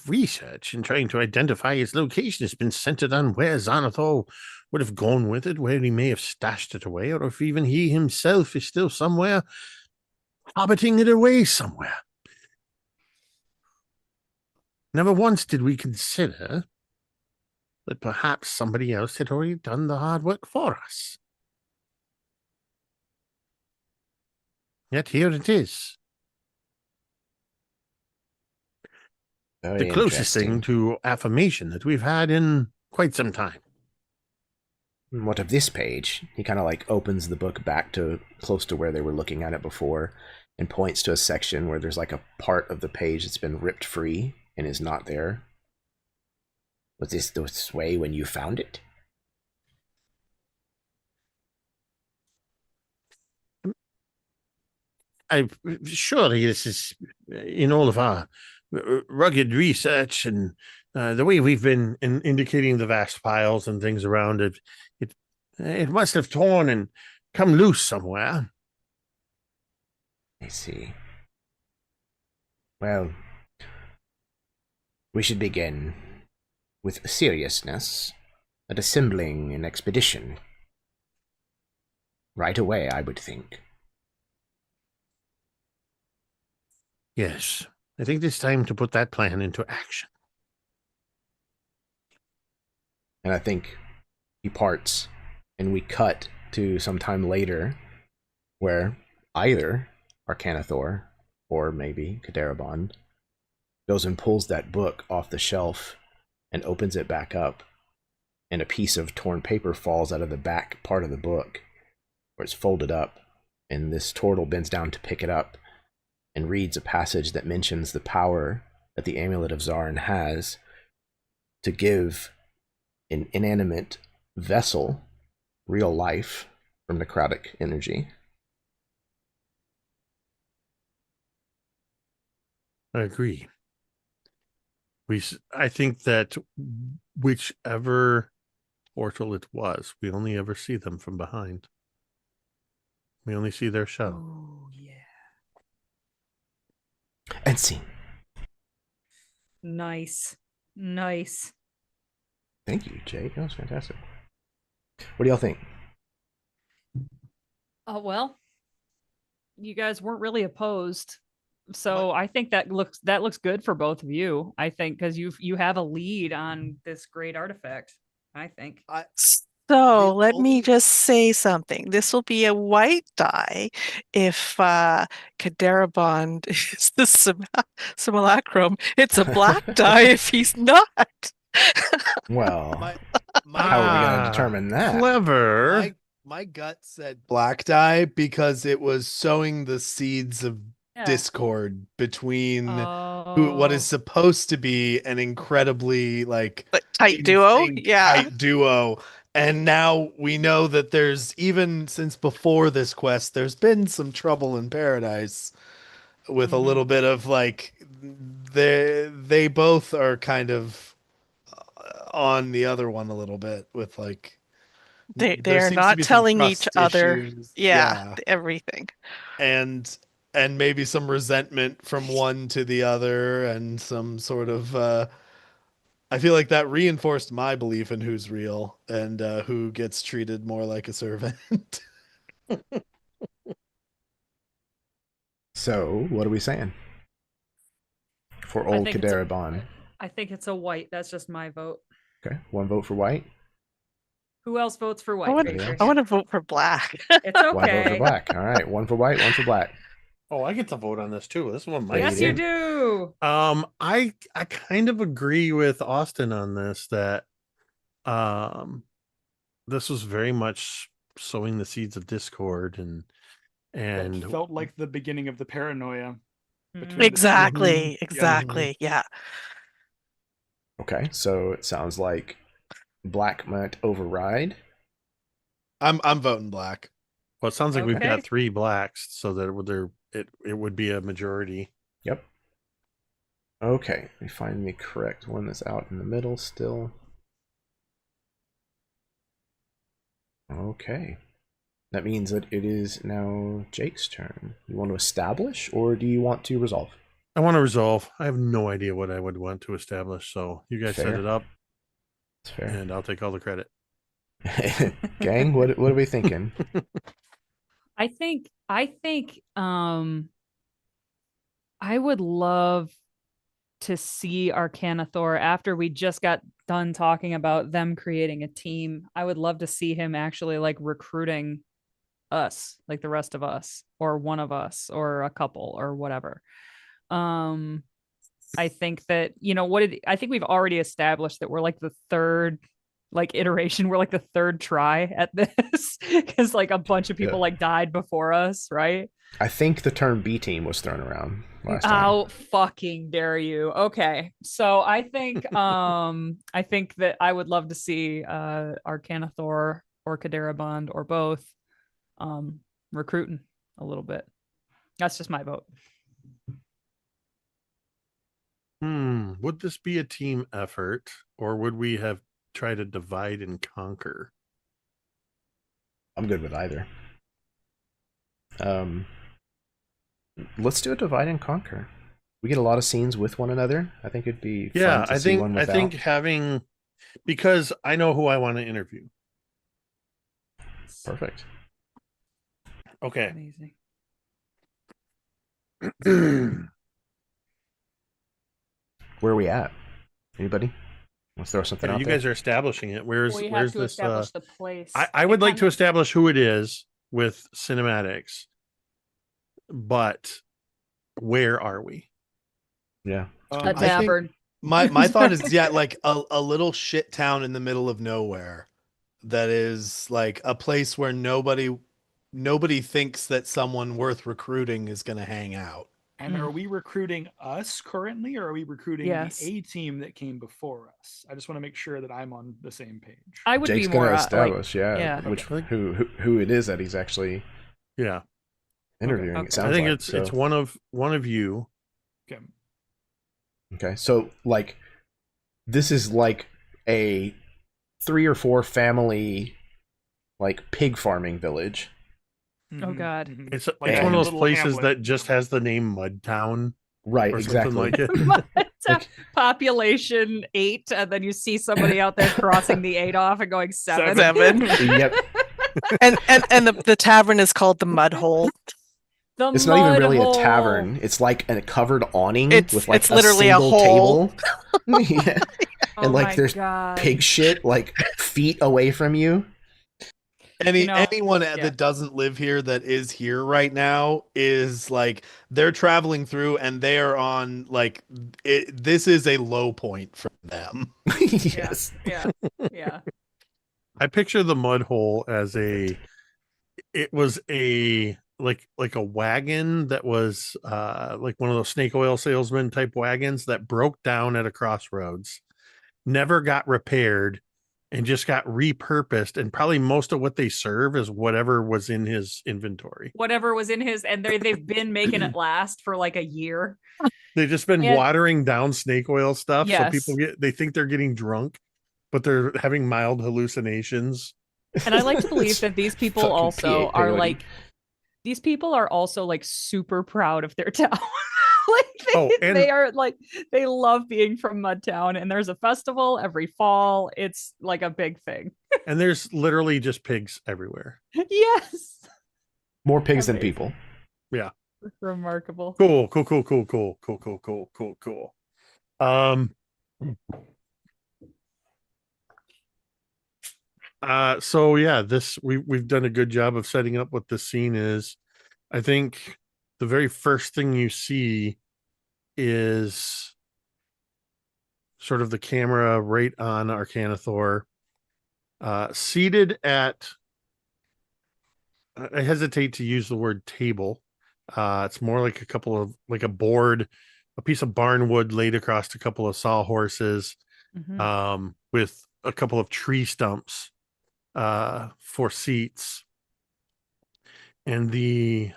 research in trying to identify its location has been centered on where Xanathor would have gone with it, where he may have stashed it away, or if even he himself is still somewhere, hobbiting it away somewhere. Never once did we consider that perhaps somebody else had already done the hard work for us. Yet here it is. Very The closest thing interesting. to affirmation that we've had in quite some time. What of this page? He kind of like opens the book back to close to where they were looking at it before and points to a section where there's like a part of the page that's been ripped free and is not there. Was this way when you found it? Surely this is in all of our rugged research and the way we've been indicating the vast piles and things around it. It must have torn and come loose somewhere. I see. Well, we should begin with seriousness at assembling an expedition. right away, I would think. Yes, I think it's time to put that plan into action. And I think he parts, and we cut to some time later where either Arcanathor or maybe Kadarabon goes and pulls that book off the shelf and opens it back up, and a piece of torn paper falls out of the back part of the book where it's folded up, and this turtle bends down to pick it up and reads a passage that mentions the power that the Amulet of Zarin has to give an inanimate vessel real life from necrotic energy. I agree. I think that whichever portal it was, we only ever see them from behind. We only see their shell. Oh, yeah. And scene. Nice. Thank you, Jake. That was fantastic. What do y'all think? Oh, well, you guys weren't really opposed. So I think that looks good for both of you. I think because you have a lead on this great artifact. I think. So let me just say something. This will be a white die if Kadarabond is the simulacrum. It's a black die if he's not. Well, My how are we going to determine that? Clever. my gut said black die because it was sowing the seeds of discord between what is supposed to be an incredibly like tight duo. Tight duo. And now we know that there's, even since before this quest, there's been some trouble in paradise with a little bit of like they both are kind of on the other one a little bit with like they're not telling each other everything, and maybe some resentment from one to the other, and some sort of I feel like that reinforced my belief in who's real and who gets treated more like a servant. So, what are we saying for old Kadarabon? I think it's a white. That's just my vote. Okay, one vote for white. Who else votes for white? I want to vote for black. It's okay. One vote for black. All right, one for white, one for black. Oh, I get to vote on this too. This is one of my. Yes, you do. I kind of agree with Austin on this, that this was very much sowing the seeds of discord, and it felt like the beginning of the paranoia. Exactly. Yeah. Okay, so it sounds like black might override. I'm voting black. Well, it sounds like we've got 3 blacks, so that it would be a majority. Yep. Okay, let me find the correct one that's out in the middle still. Okay. That means that it is now Jake's turn. You want to establish, or do you want to resolve? I want to resolve. I have no idea what I would want to establish, so you guys set it up. That's fair. And I'll take all the credit. Gang, what are we thinking? I think I would love to see Arcanathor after we just got done talking about them creating a team. I would love to see him actually like recruiting us, like the rest of us, or one of us, or a couple, or whatever. I think that, I think we've already established that we're like the third iteration. We're like the third try at this because like a bunch of people like died before us, right? I think the term B team was thrown around last time. How fucking dare you? Okay, so I think I think that I would love to see Arcanathor or Kadarabond or both recruiting a little bit. That's just my vote. Would this be a team effort, or would we have tried to divide and conquer? I'm good with either. Let's do a divide and conquer. We get a lot of scenes with one another. I think it'd be fun to see one without. I think having, because I know who I want to interview. Perfect. Okay. Amazing. Where are we at? Anybody? Let's throw something out You there. guys are establishing it. Where's We have where's to this? establish the place. I would like to establish who it is with cinematics, but where are we? Yeah. A I think tavern. my thought is like a little shit town in the middle of nowhere that is like a place where nobody thinks that someone worth recruiting is going to hang out. And are we recruiting us currently, or are we recruiting Yes. the A team that came before us? I just want to make sure that I'm on the same page. I would Jake's be more gonna like, establish, yeah. which who it is that he's actually interviewing. Okay. It sounds I think like. it's one of you. Okay. Okay, so like this is like a 3 or 4 family like pig farming village. Oh, God. Mhm. It's Like it's a one of those little places hamlet. that just has the name Mudtown Right, or exactly. something like it. Like- Population 8, and then you see somebody out there crossing the 8 off and going 7. 7. Yep. and the tavern is called the Mud Hole. The It's not even mud really hole. a tavern. It's like a covered awning It's- with like it's literally a single hole. table. Yeah. Oh And like my there's God. pig shit like feet away from you. Anyone yeah. that doesn't live here that is here right now is like they're traveling through and they are on like this is a low point for them. Yes. Yeah. I picture the mud hole as it was a like a wagon that was like one of those snake oil salesman type wagons that broke down at a crossroads, never got repaired, and just got repurposed, and probably most of what they serve is whatever was in his inventory. Whatever was in his, and they've been making it last for like a year. They've just been And- watering down snake oil stuff, Yes. so people they think they're getting drunk, but they're having mild hallucinations. And I like to believe that these people Fucking also PA are parody. like, these people are also like super proud of their town. Like and- they are like, they love being from Mudtown, and there's a festival every fall. It's like a big thing. And there's literally just pigs everywhere. Yes. More pigs than Amazing. people. Remarkable. Cool. So yeah, we've done a good job of setting up what the scene is. I think the very first thing you see is sort of the camera right on Arcanathor, seated at, I hesitate to use the word table. It's more like a board, a piece of barnwood laid across a couple of sawhorses, Mhm. with a couple of tree stumps for seats. And the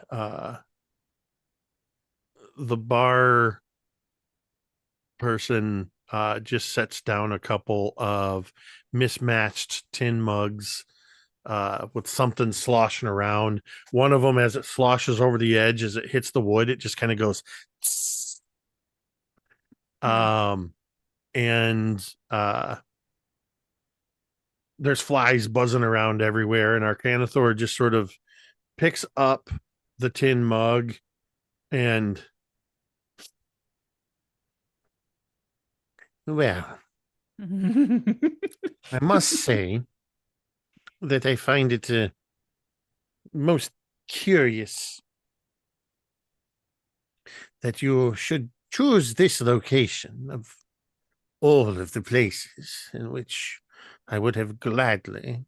bar person just sets down a couple of mismatched tin mugs with something sloshing around. One of them, as it sloshes over the edge, as it hits the wood, it just kind of goes tss. And there's flies buzzing around everywhere, and Arcanathor just sort of picks up the tin mug and, well, I must say that I find it most curious that you should choose this location of all of the places in which I would have gladly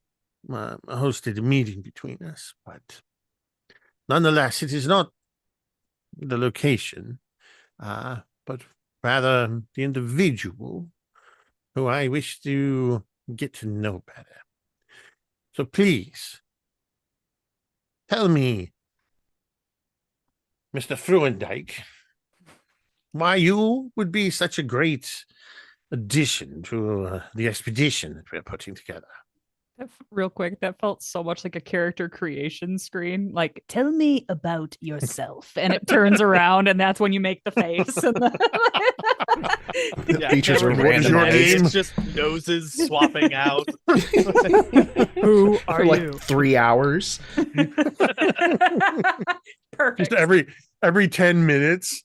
hosted a meeting between us. But nonetheless, it is not the location, but rather the individual who I wish to get to know better. So please, tell me, Mr. Fruendijk, why you would be such a great addition to the expedition that we're putting together. Real quick, that felt so much like a character creation screen. Like, tell me about yourself, and it turns around, and that's when you make the face. And Yeah, Features are never What is your randomized. name? It's just noses swapping out. Who For are like you? 3 hours. Perfect. Just every 10 minutes,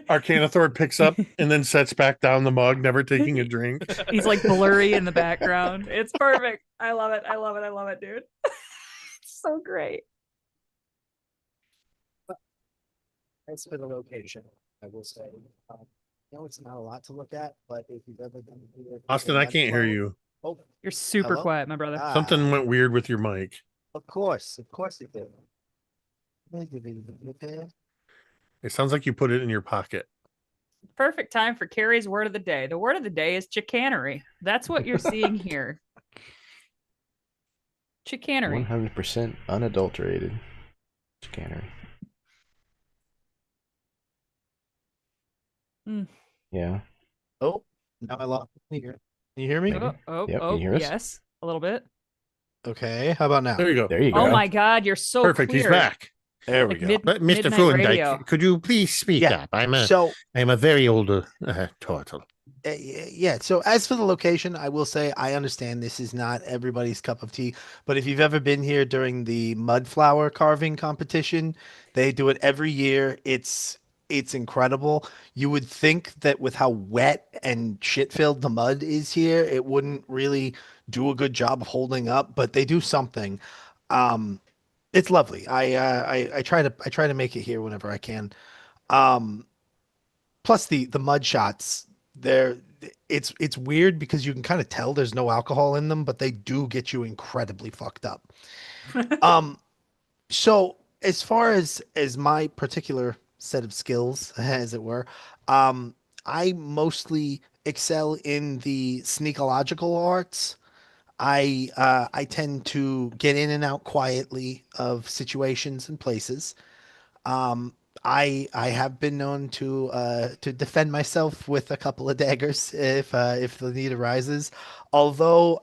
Arcanathor picks up and then sets back down the mug, never taking a drink. He's like blurry in the background. It's perfect. I love it. I love it. I love it, dude. It's so great. As for the location, I will say, no, it's not a lot to look at, but if you've ever been here, Austin, I can't hear you. Oh, You're super Hello? quiet, my brother. Something went weird with your mic. of course it did. It sounds like you put it in your pocket. Perfect time for Carrie's word of the day. The word of the day is chicanery. That's what you're seeing here. Chicanery. 100% unadulterated chicanery. Mm. Yeah. Oh, now I lost here. Can you hear me? Oh, Yep, can you hear us? yes, a little bit. Okay, how about now? There you go. There you go. Oh my God, you're so Perfect. clear. He's back. There we Like go. But Mr. midnight Thorndike, radio. could you please speak Yeah. up? I'm So a very old turtle. yeah, so as for the location, I will say I understand this is not everybody's cup of tea, but if you've ever been here during the mud flower carving competition, they do it every year. It's incredible. You would think that with how wet and shit-filled the mud is here, it wouldn't really do a good job of holding up, but they do something. It's lovely. I try to make it here whenever I can. Um, Plus the mud shots, they're it's weird because you can kind of tell there's no alcohol in them, but they do get you incredibly fucked up. Um, so as far as my particular set of skills, as it were, I mostly excel in the sneakological arts. I tend to get in and out quietly of situations and places. Um, I have been known to defend myself with a couple of daggers if the need arises. Although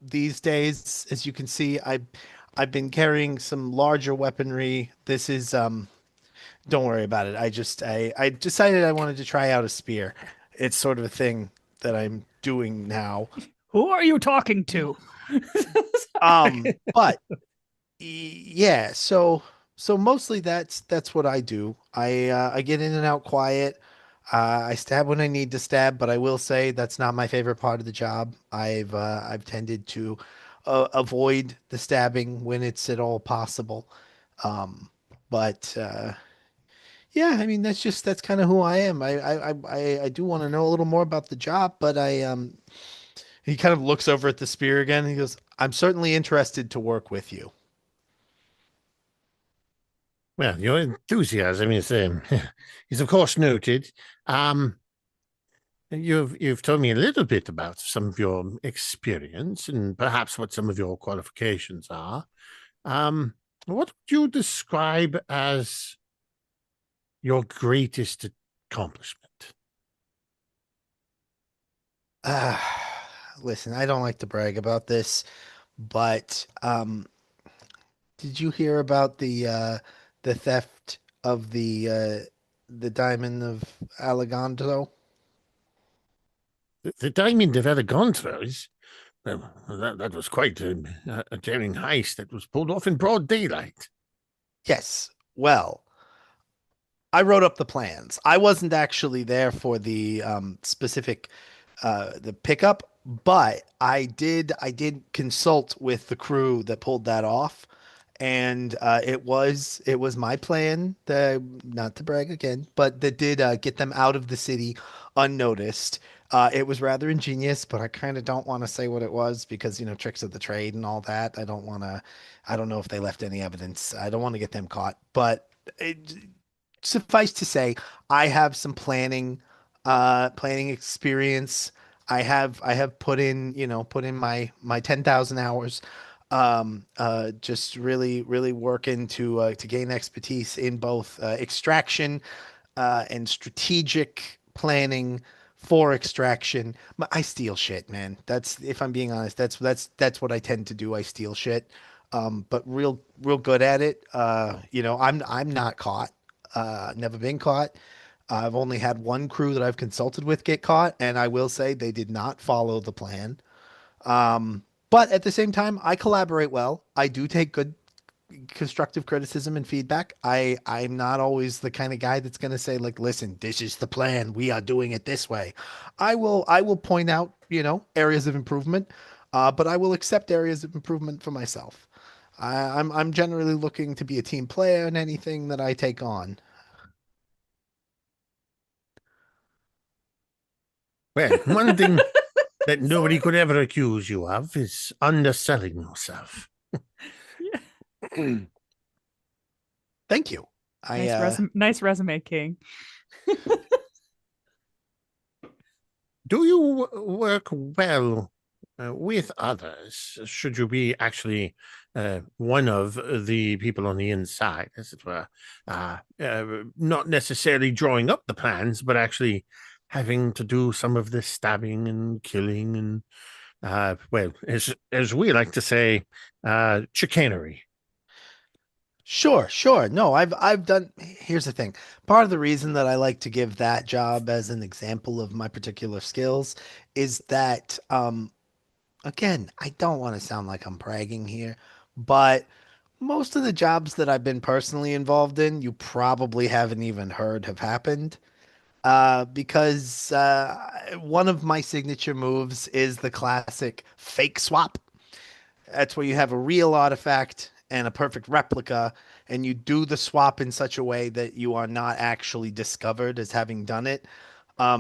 these days, as you can see, I've been carrying some larger weaponry. This is don't worry about it. I decided I wanted to try out a spear. It's sort of a thing that I'm doing now. Who are you talking to? But yeah, so mostly that's what I do. I get in and out quiet. I stab when I need to stab, but I will say that's not my favorite part of the job. I've tended to avoid the stabbing when it's at all possible. Um, but yeah, I mean that's kind of who I am. I do want to know a little more about the job, but he kind of looks over at the spear again. And he goes, "I'm certainly interested to work with you." Well, your enthusiasm is is of course noted. You've told me a little bit about some of your experience and perhaps what some of your qualifications are. What would you describe as your greatest accomplishment? Listen, I don't like to brag about this, but did you hear about the theft of the diamond of Alejandro? The Diamond of Elegantra is, well, that was quite a daring heist that was pulled off in broad daylight. Yes. Well, I wrote up the plans. I wasn't actually there for the specific the pickup, but I did consult with the crew that pulled that off, and it was my plan, that, not to brag again, but that did get them out of the city unnoticed. It was rather ingenious, but I kind of don't want to say what it was because, tricks of the trade and all that. I don't know if they left any evidence. I don't want to get them caught, but it, suffice to say, I have some planning experience. I have put in my 10,000 hours, just really working to gain expertise in both extraction and strategic planning for extraction. I steal shit, man. That's, if I'm being honest, that's what I tend to do. I steal shit, but real good at it. I'm not caught. Never been caught. I've only had one crew that I've consulted with get caught, and I will say they did not follow the plan. But at the same time, I collaborate well. I do take good constructive criticism and feedback. I'm not always the kind of guy that's going to say like, listen, this is the plan. We are doing it this way. I will point out, areas of improvement, but I will accept areas of improvement for myself. I'm generally looking to be a team player in anything that I take on. Well, one thing that nobody could ever accuse you of is underselling yourself. Thank you. Nice resume, King. Do you work well with others? Should you be actually one of the people on the inside, as it were, not necessarily drawing up the plans, but actually having to do some of the stabbing and killing and, well, as we like to say, chicanery? Sure, sure. No, I've done. Here's the thing. Part of the reason that I like to give that job as an example of my particular skills is that, again, I don't want to sound like I'm bragging here, but most of the jobs that I've been personally involved in, you probably haven't even heard have happened. Because one of my signature moves is the classic fake swap. That's where you have a real artifact and a perfect replica, and you do the swap in such a way that you are not actually discovered as having done it.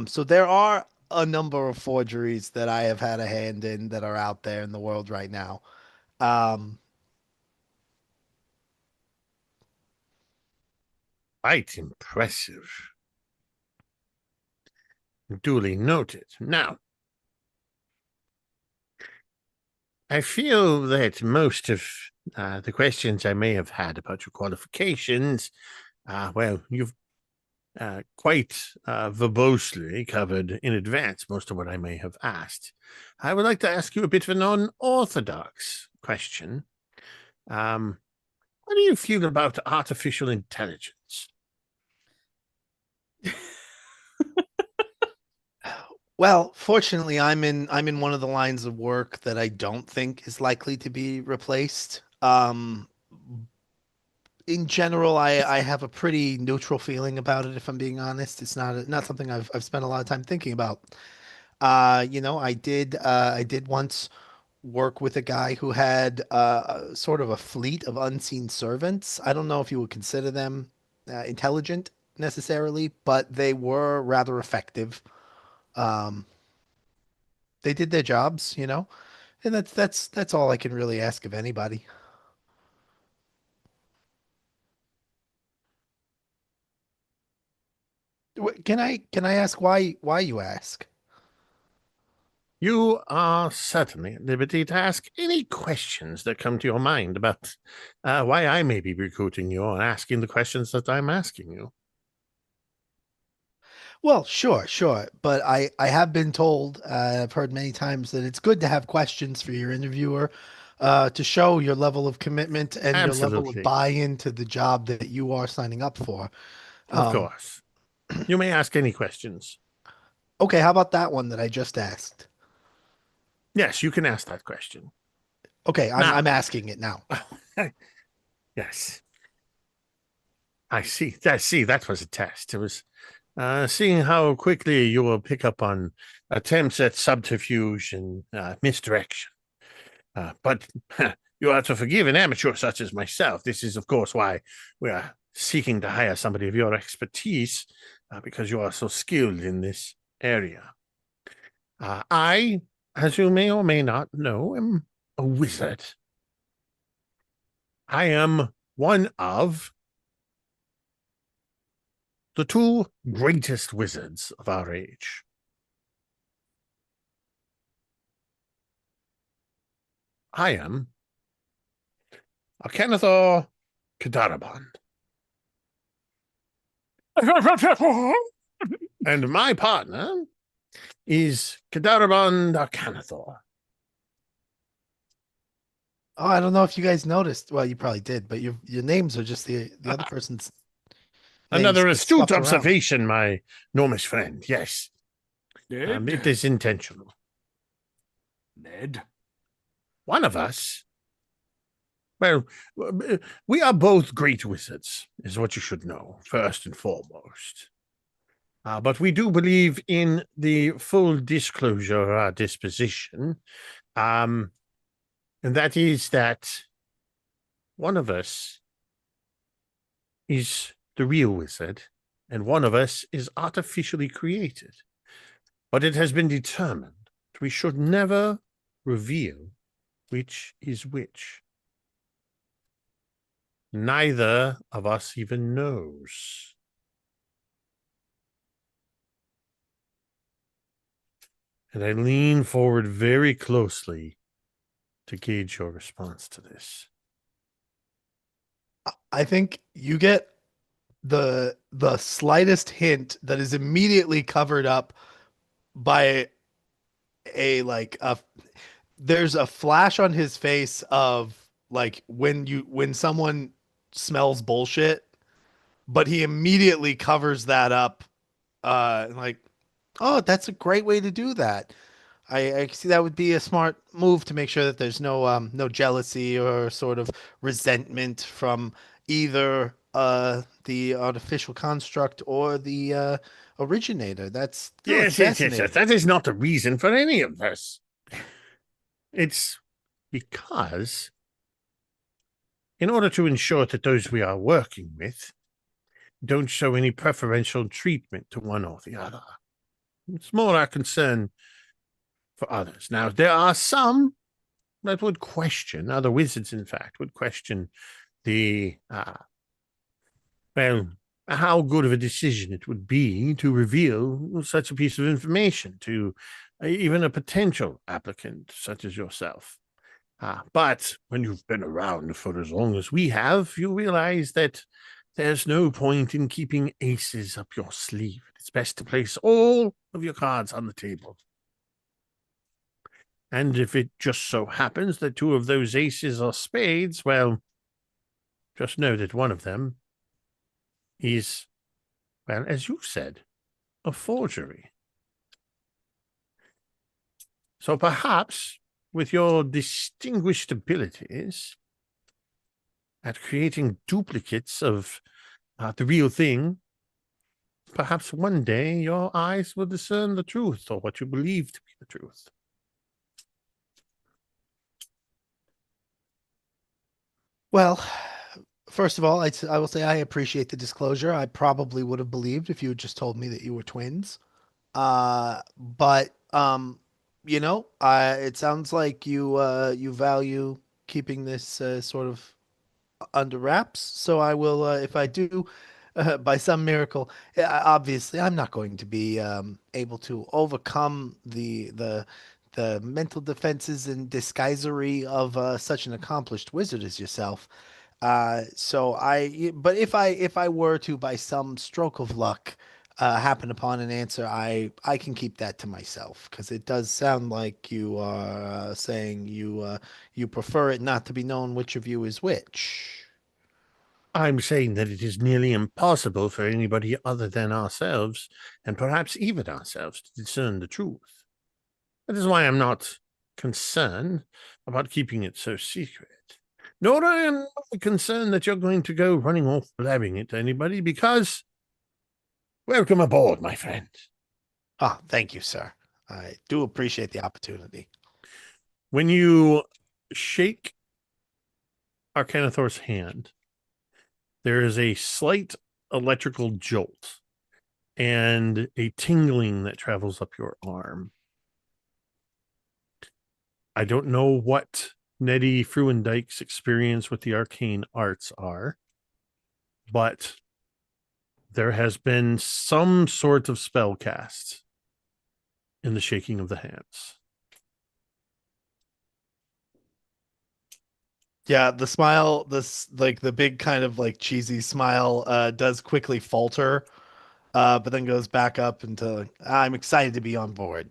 So there are a number of forgeries that I have had a hand in that are out there in the world right now. Um, Quite impressive. Duly noted. Now, I feel that most of the questions I may have had about your qualifications, well, you've quite verbosely covered in advance most of what I may have asked. I would like to ask you a bit of an unorthodox question. How do you feel about artificial intelligence? well, fortunately, I'm in one of the lines of work that I don't think is likely to be replaced. In general, I have a pretty neutral feeling about it, if I'm being honest. It's not something I've spent a lot of time thinking about. I did once work with a guy who had sort of a fleet of unseen servants. I don't know if you would consider them intelligent necessarily, but they were rather effective. Um, they did their jobs, and that's all I can really ask of anybody. Can I ask why you ask? You are certainly at liberty to ask any questions that come to your mind about why I may be recruiting you or asking the questions that I'm asking you. Well, sure, sure. But I have been told, I've heard many times that it's good to have questions for your interviewer, to show your level of commitment and your level of Absolutely. buy-in to the job that you are signing up for. Of Um, course. You may ask any questions. okay, how about that one that I just asked? Yes, you can ask that question. Okay, I'm Now. I'm asking it now. Yes. I see. That was a test. It was seeing how quickly you will pick up on attempts at subterfuge and misdirection. But you are to forgive an amateur such as myself. This is, of course, why we are seeking to hire somebody of your expertise, because you are so skilled in this area. I, as you may or may not know, am a wizard. I am one of the two greatest wizards of our age. I am Akenathor Kadaraban. And my partner is Kadaraban Darkanathor. Oh, I don't know if you guys noticed. Well, you probably did, but your names are just the other person's. Another to astute swap around. observation, my enormous friend. Yes, Ned. it is intentional. Ned. One of us. Well, we are both great wizards, is what you should know, first and foremost. But we do believe in the full disclosure of our disposition. And that is that one of us is the real wizard, and one of us is artificially created. But it has been determined that we should never reveal which is which. Neither of us even knows. And I lean forward very closely to gauge your response to this. I think you get the slightest hint that is immediately covered up by there's a flash on his face of like when someone smells bullshit, but he immediately covers that up like, oh, that's a great way to do that. I see that would be a smart move to make sure that there's no jealousy or sort of resentment from either the artificial construct or the originator. That's Yes, fascinating. that is not a reason for any of this. It's because in order to ensure that those we are working with don't show any preferential treatment to one or the other. It's more our concern for others. Now, there are some that would question, other wizards, in fact, would question the, how good of a decision it would be to reveal such a piece of information to even a potential applicant such as yourself. But when you've been around for as long as we have, you realize that there's no point in keeping aces up your sleeve. It's best to place all of your cards on the table. And if it just so happens that two of those aces are spades, well, just know that one of them is, well, as you said, a forgery. So perhaps, with your distinguished abilities at creating duplicates of the real thing, perhaps one day your eyes will discern the truth, or what you believe to be the truth. Well, first of all, I will say I appreciate the disclosure. I probably would have believed if you had just told me that you were twins. But it sounds like you value keeping this sort of under wraps. So I will, if I do, by some miracle, obviously I'm not going to be able to overcome the mental defenses and disguisery of such an accomplished wizard as yourself. But if I were to, by some stroke of luck, happen upon an answer, I can keep that to myself because it does sound like you are saying you prefer it not to be known which of you is which. I'm saying that it is nearly impossible for anybody other than ourselves, and perhaps even ourselves, to discern the truth. That is why I'm not concerned about keeping it so secret. Nor am I concerned that you're going to go running off blabbing it to anybody, because welcome aboard, my friend. Ah, thank you, sir. I do appreciate the opportunity. When you shake Arcanathor's hand, there is a slight electrical jolt and a tingling that travels up your arm. I don't know what Nettie Fruendijk's experience with the arcane arts are, but there has been some sort of spell cast in the shaking of the hands. Yeah, the smile, the big kind of like cheesy smile does quickly falter, but then goes back up into I'm excited to be on board.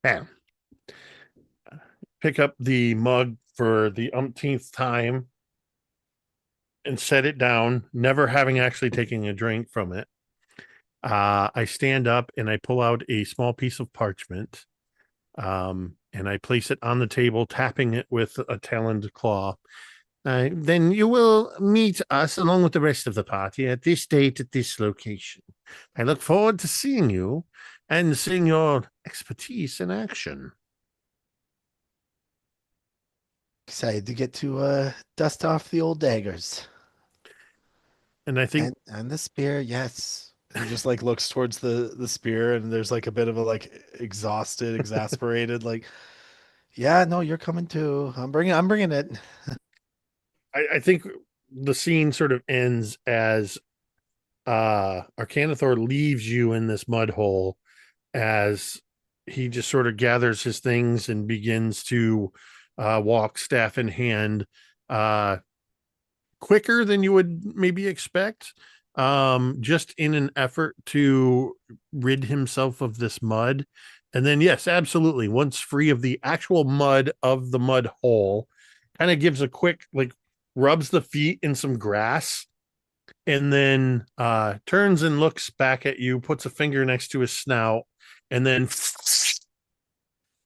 Now, pick up the mug for the umpteenth time. and set it down, never having actually taken a drink from it. I stand up and I pull out a small piece of parchment, and I place it on the table, tapping it with a taloned claw. Then you will meet us along with the rest of the party at this date at this location. I look forward to seeing you and seeing your expertise in action. Excited to get to dust off the old daggers And I think and the spear. Yes. He just like looks towards the spear, and there's like a bit of a like exhausted, exasperated, like, Yeah, no, you're coming too. I'm bringing it. I think the scene sort of ends as Arcanathor leaves you in this mud hole as he just sort of gathers his things and begins to walk staff in hand, quicker than you would maybe expect, just in an effort to rid himself of this mud. And then, yes, absolutely, once free of the actual mud of the mud hole, kind of gives a quick, like, rubs the feet in some grass, and then turns and looks back at you, puts a finger next to his snout, and then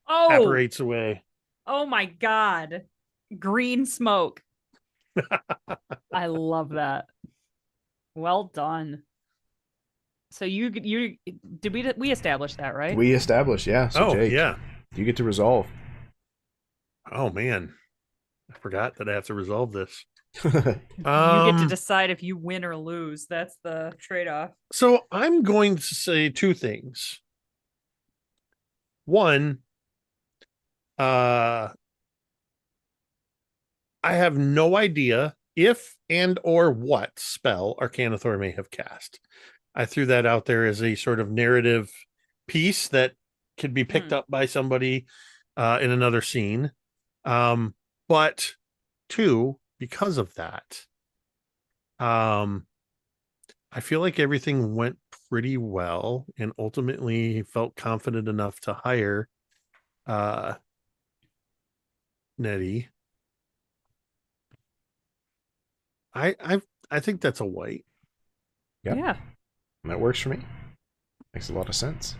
Oh, evaporates away. oh my God. Green smoke. I love that. Well done. So you did we establish that, right? We established, yeah. So Jake, yeah. you get to resolve. Oh man, I forgot that I have to resolve this. You get to decide if you win or lose. That's the trade-off. So I'm going to say two things. One, I have no idea if and or what spell Arcanathor may have cast. I threw that out there as a sort of narrative piece that could be picked up by somebody in another scene. But two, because of that, I feel like everything went pretty well and ultimately felt confident enough to hire Nettie. I think that's a white. Yep. Yeah. That works for me. Makes a lot of sense.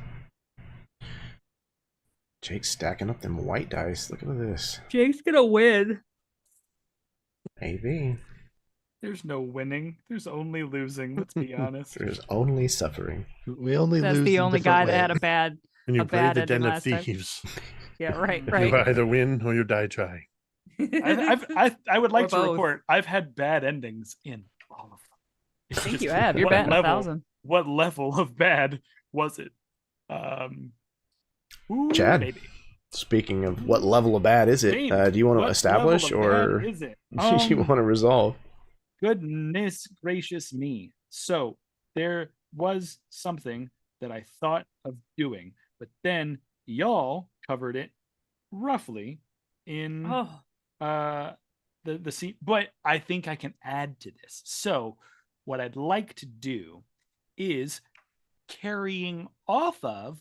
Jake's stacking up them white dice. Look at this. Jake's gonna win. Maybe. There's no winning. There's only losing. Let's be honest. There's only suffering. We only That's lose the in only different guy that had a ways. bad. When you A play bad the ending Den of last time. Thieves, Yeah, right, you right. either win or you die trying. I would like Or to both. report I've had bad endings in all of them. I think Just you have. You're what batting level- 1,000. What level of bad was it? Ooh, Chad. baby. Speaking of what level of bad is it, Baby, do you want to what establish level of or bad is it? you want to resolve? Goodness gracious me. So there was something that I thought of doing, but then y'all covered it roughly in Oh, the scene. But I think I can add to this. So what I'd like to do is carrying off of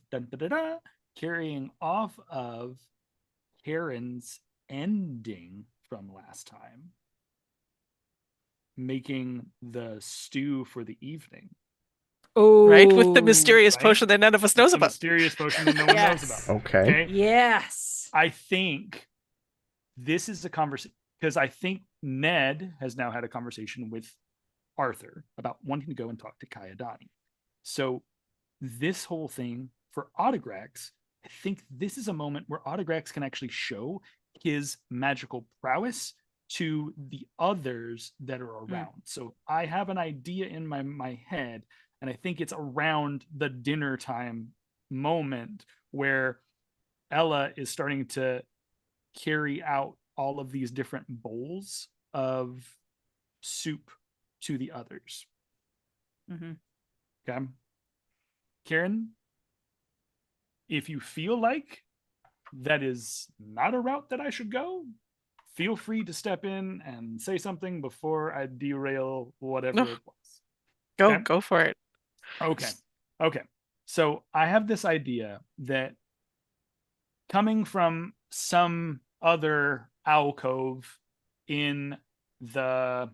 Karen's ending from last time, making the stew for the evening. oh, Right? With the mysterious right? potion that none of us knows The about. mysterious potion that no one knows Yes. about. Okay. Yes. I think this is a conversation because I think Ned has now had a conversation with Arthur about wanting to go and talk to Kayadani. So this whole thing for Autograx, I think this is a moment where Autograx can actually show his magical prowess to the others that are around. So I have an idea in my head, and I think it's around the dinner time moment where Ella is starting to carry out all of these different bowls of soup to the others. Mm-hmm. Okay. Karen, if you feel like that is not a route that I should go, feel free to step in and say something before I derail whatever No. it was. Okay. Go for it. Okay. So I have this idea that coming from some other alcove in the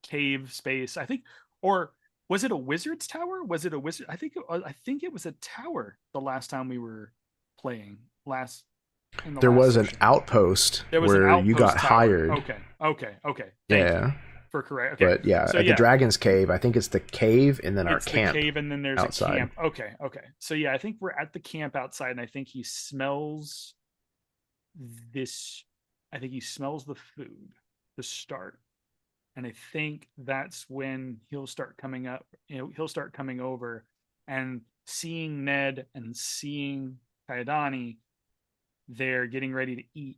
cave space. I think, or was it a wizard's tower? Was it a wizard? I think it was a tower the last time we were playing. There was session. an outpost There was where an you got outpost tower. hired. Okay. Thank Yeah. you for correct. Okay. But yeah, So, at the Dragon's Cave, I think it's the cave and then our it's camp. the cave and then there's outside. a camp. Okay. So yeah, I think we're at the camp outside, and I think he smells this. I think he smells the food to start, and I think that's when he'll start coming up. He'll start coming over and seeing Ned and seeing Kaidani. They're getting ready to eat.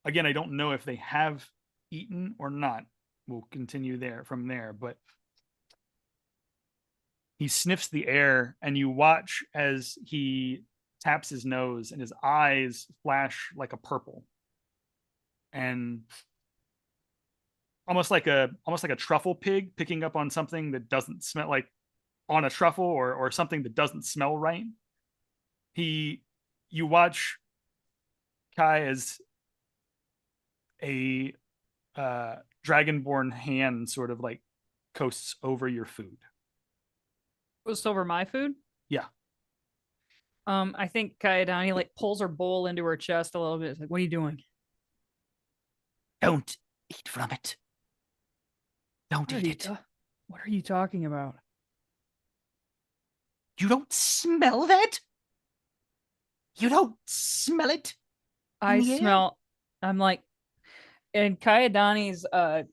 Again, I don't know if they have eaten or not. We'll continue from there, but he sniffs the air, and you watch as he taps his nose and his eyes flash like a purple, and almost like a truffle pig picking up on something that doesn't smell, like on a truffle or something that doesn't smell right. You watch Kai as a dragonborn hand sort of like coasts over your food. Coasts over my food? Yeah. I think Kaidani like pulls her bowl into her chest a little bit. It's like, what are you doing? Don't eat from it. Don't eat it. What are you talking about? You don't smell that? You don't smell it? I Yeah. smell. I'm like, and Kaidani's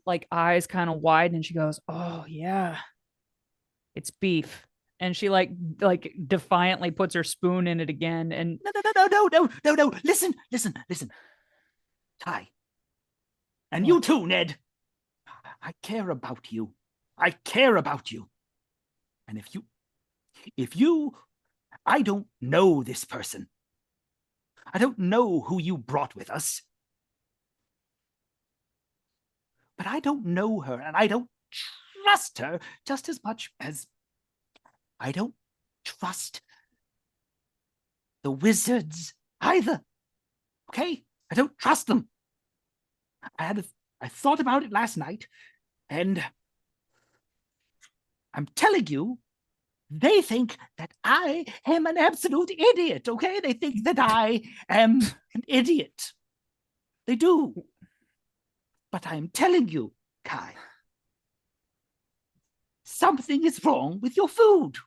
like eyes kind of widen, and she goes, "Oh yeah, it's beef." And she like defiantly puts her spoon in it again. And No. Listen. Ty. And you too, Ned. I care about you. I care about you. And if you, I don't know this person. I don't know who you brought with us. But I don't know her, and I don't trust her just as much as I don't trust the wizards either. Okay? I don't trust them. I thought about it last night, and I'm telling you, they think that I am an absolute idiot, okay? They think that I am an idiot. They do. But I'm telling you, Kai, something is wrong with your food.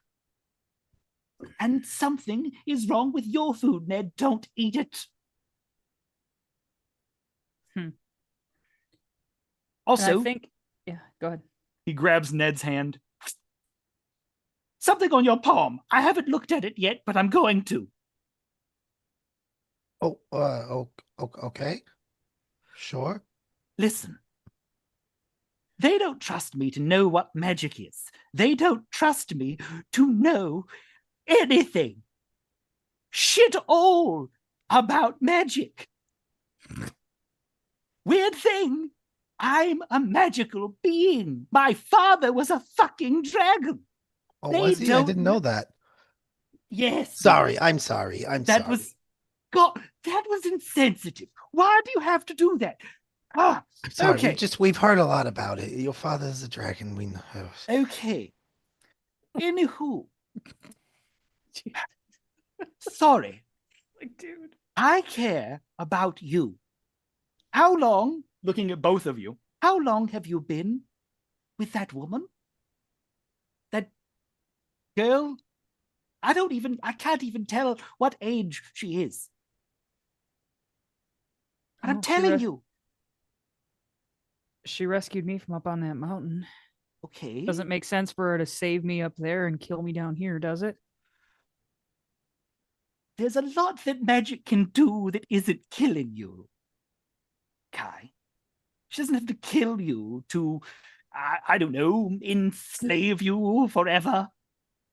And something is wrong with your food, Ned. Don't eat it. Also, I think, yeah, go ahead. He grabs Ned's hand. Something on your palm. I haven't looked at it yet, but I'm going to. Okay. Sure. Listen. They don't trust me to know what magic is. They don't trust me to know anything. Shit all about magic. Weird thing. I'm a magical being. My father was a fucking dragon. Oh, They was he? I don't didn't know that. Yes. Sorry. I'm sorry. That was insensitive. Why do you have to do that? I'm sorry. Okay. We've heard a lot about it. Your father's a dragon. We know. Okay. Anywho. Sorry. Like, dude. I care about you. How long, Looking at both of you. how long have you been with that woman? That girl? I can't even tell what age she is. And I'm Oh, telling you. She rescued me from up on that mountain. Okay. Doesn't make sense for her to save me up there and kill me down here, does it? There's a lot that magic can do that isn't killing you, Kai. She doesn't have to kill you to, I don't know, enslave you forever.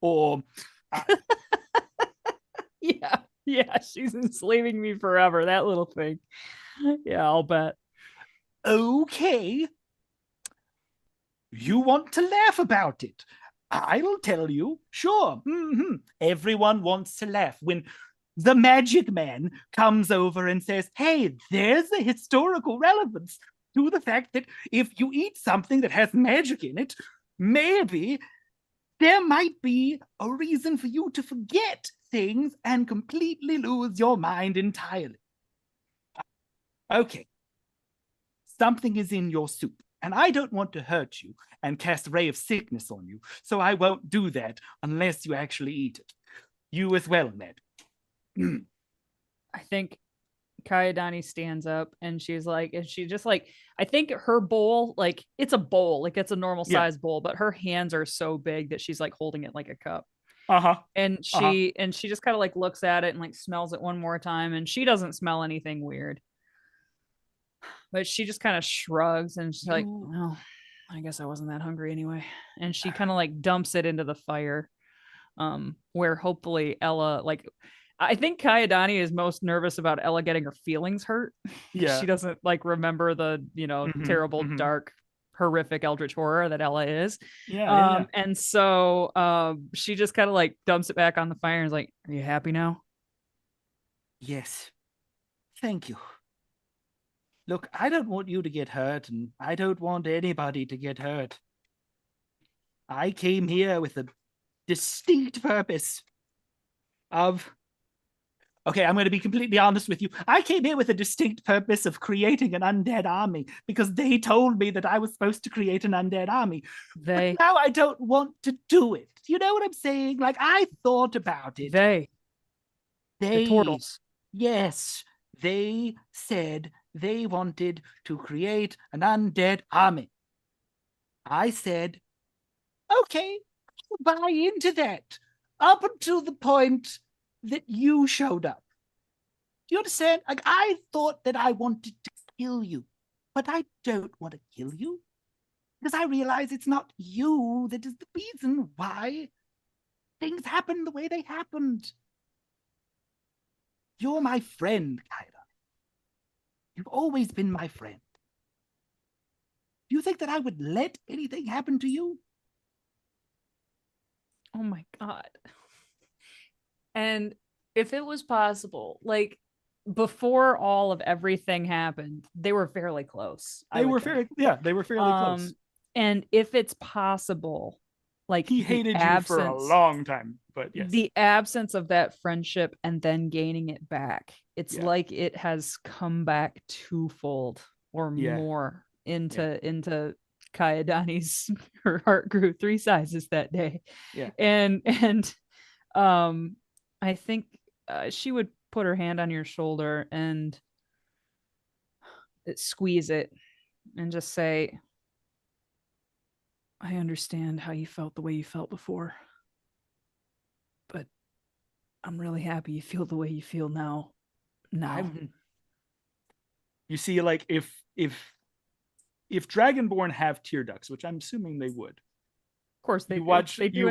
Or... Yeah, she's enslaving me forever, that little thing. Yeah, I'll bet. Okay. You want to laugh about it. I'll tell you, sure. Everyone wants to laugh when the magic man comes over and says, hey, there's a historical relevance to the fact that if you eat something that has magic in it, maybe there might be a reason for you to forget things and completely lose your mind entirely. Okay. Something is in your soup, and I don't want to hurt you and cast a ray of sickness on you, so I won't do that unless you actually eat it. You as well, Ned. I think Kayadani stands up and she's like, and she just like, I think her bowl, like it's a bowl, like it's a normal size bowl, but her hands are so big that she's like holding it like a cup. And she just kind of like looks at it and like smells it one more time, and she doesn't smell anything weird. But she just kind of shrugs and she's like, well, I guess I wasn't that hungry anyway. And she kind of like dumps it into the fire, where hopefully Ella, like, I think Kayadani is most nervous about Ella getting her feelings hurt. Yeah. She doesn't like remember the, terrible, dark, horrific eldritch horror that Ella is. And so she just kind of like dumps it back on the fire and is like, are you happy now? Yes. Thank you. Look, I don't want you to get hurt, and I don't want anybody to get hurt. I came here with a distinct purpose of... Okay, I'm going to be completely honest with you. I came here with a distinct purpose of creating an undead army because they told me that I was supposed to create an undead army. But now I don't want to do it. You know what I'm saying? Like, I thought about it. The turtles. Yes, they said they wanted to create an undead army. I said, okay, I'll buy into that. Up until the point that you showed up. Do you understand? Like, I thought that I wanted to kill you, but I don't want to kill you because I realize it's not you that is the reason why things happened the way they happened. You're my friend, Kyra. You've always been my friend. Do you think that I would let anything happen to you? Oh my God. And if it was possible, like before all of everything happened, they were fairly close. They were fairly close. And if it's possible, like he hated you for a long time, but yes. The absence of that friendship and then gaining it back, it's like it has come back twofold or more into Kayadani's. Her heart grew 3 sizes that day. And I think she would put her hand on your shoulder and squeeze it and just say, I understand how you felt the way you felt before, but I'm really happy you feel the way you feel now. You see, like if Dragonborn have tear ducts, which I'm assuming they would, of course they you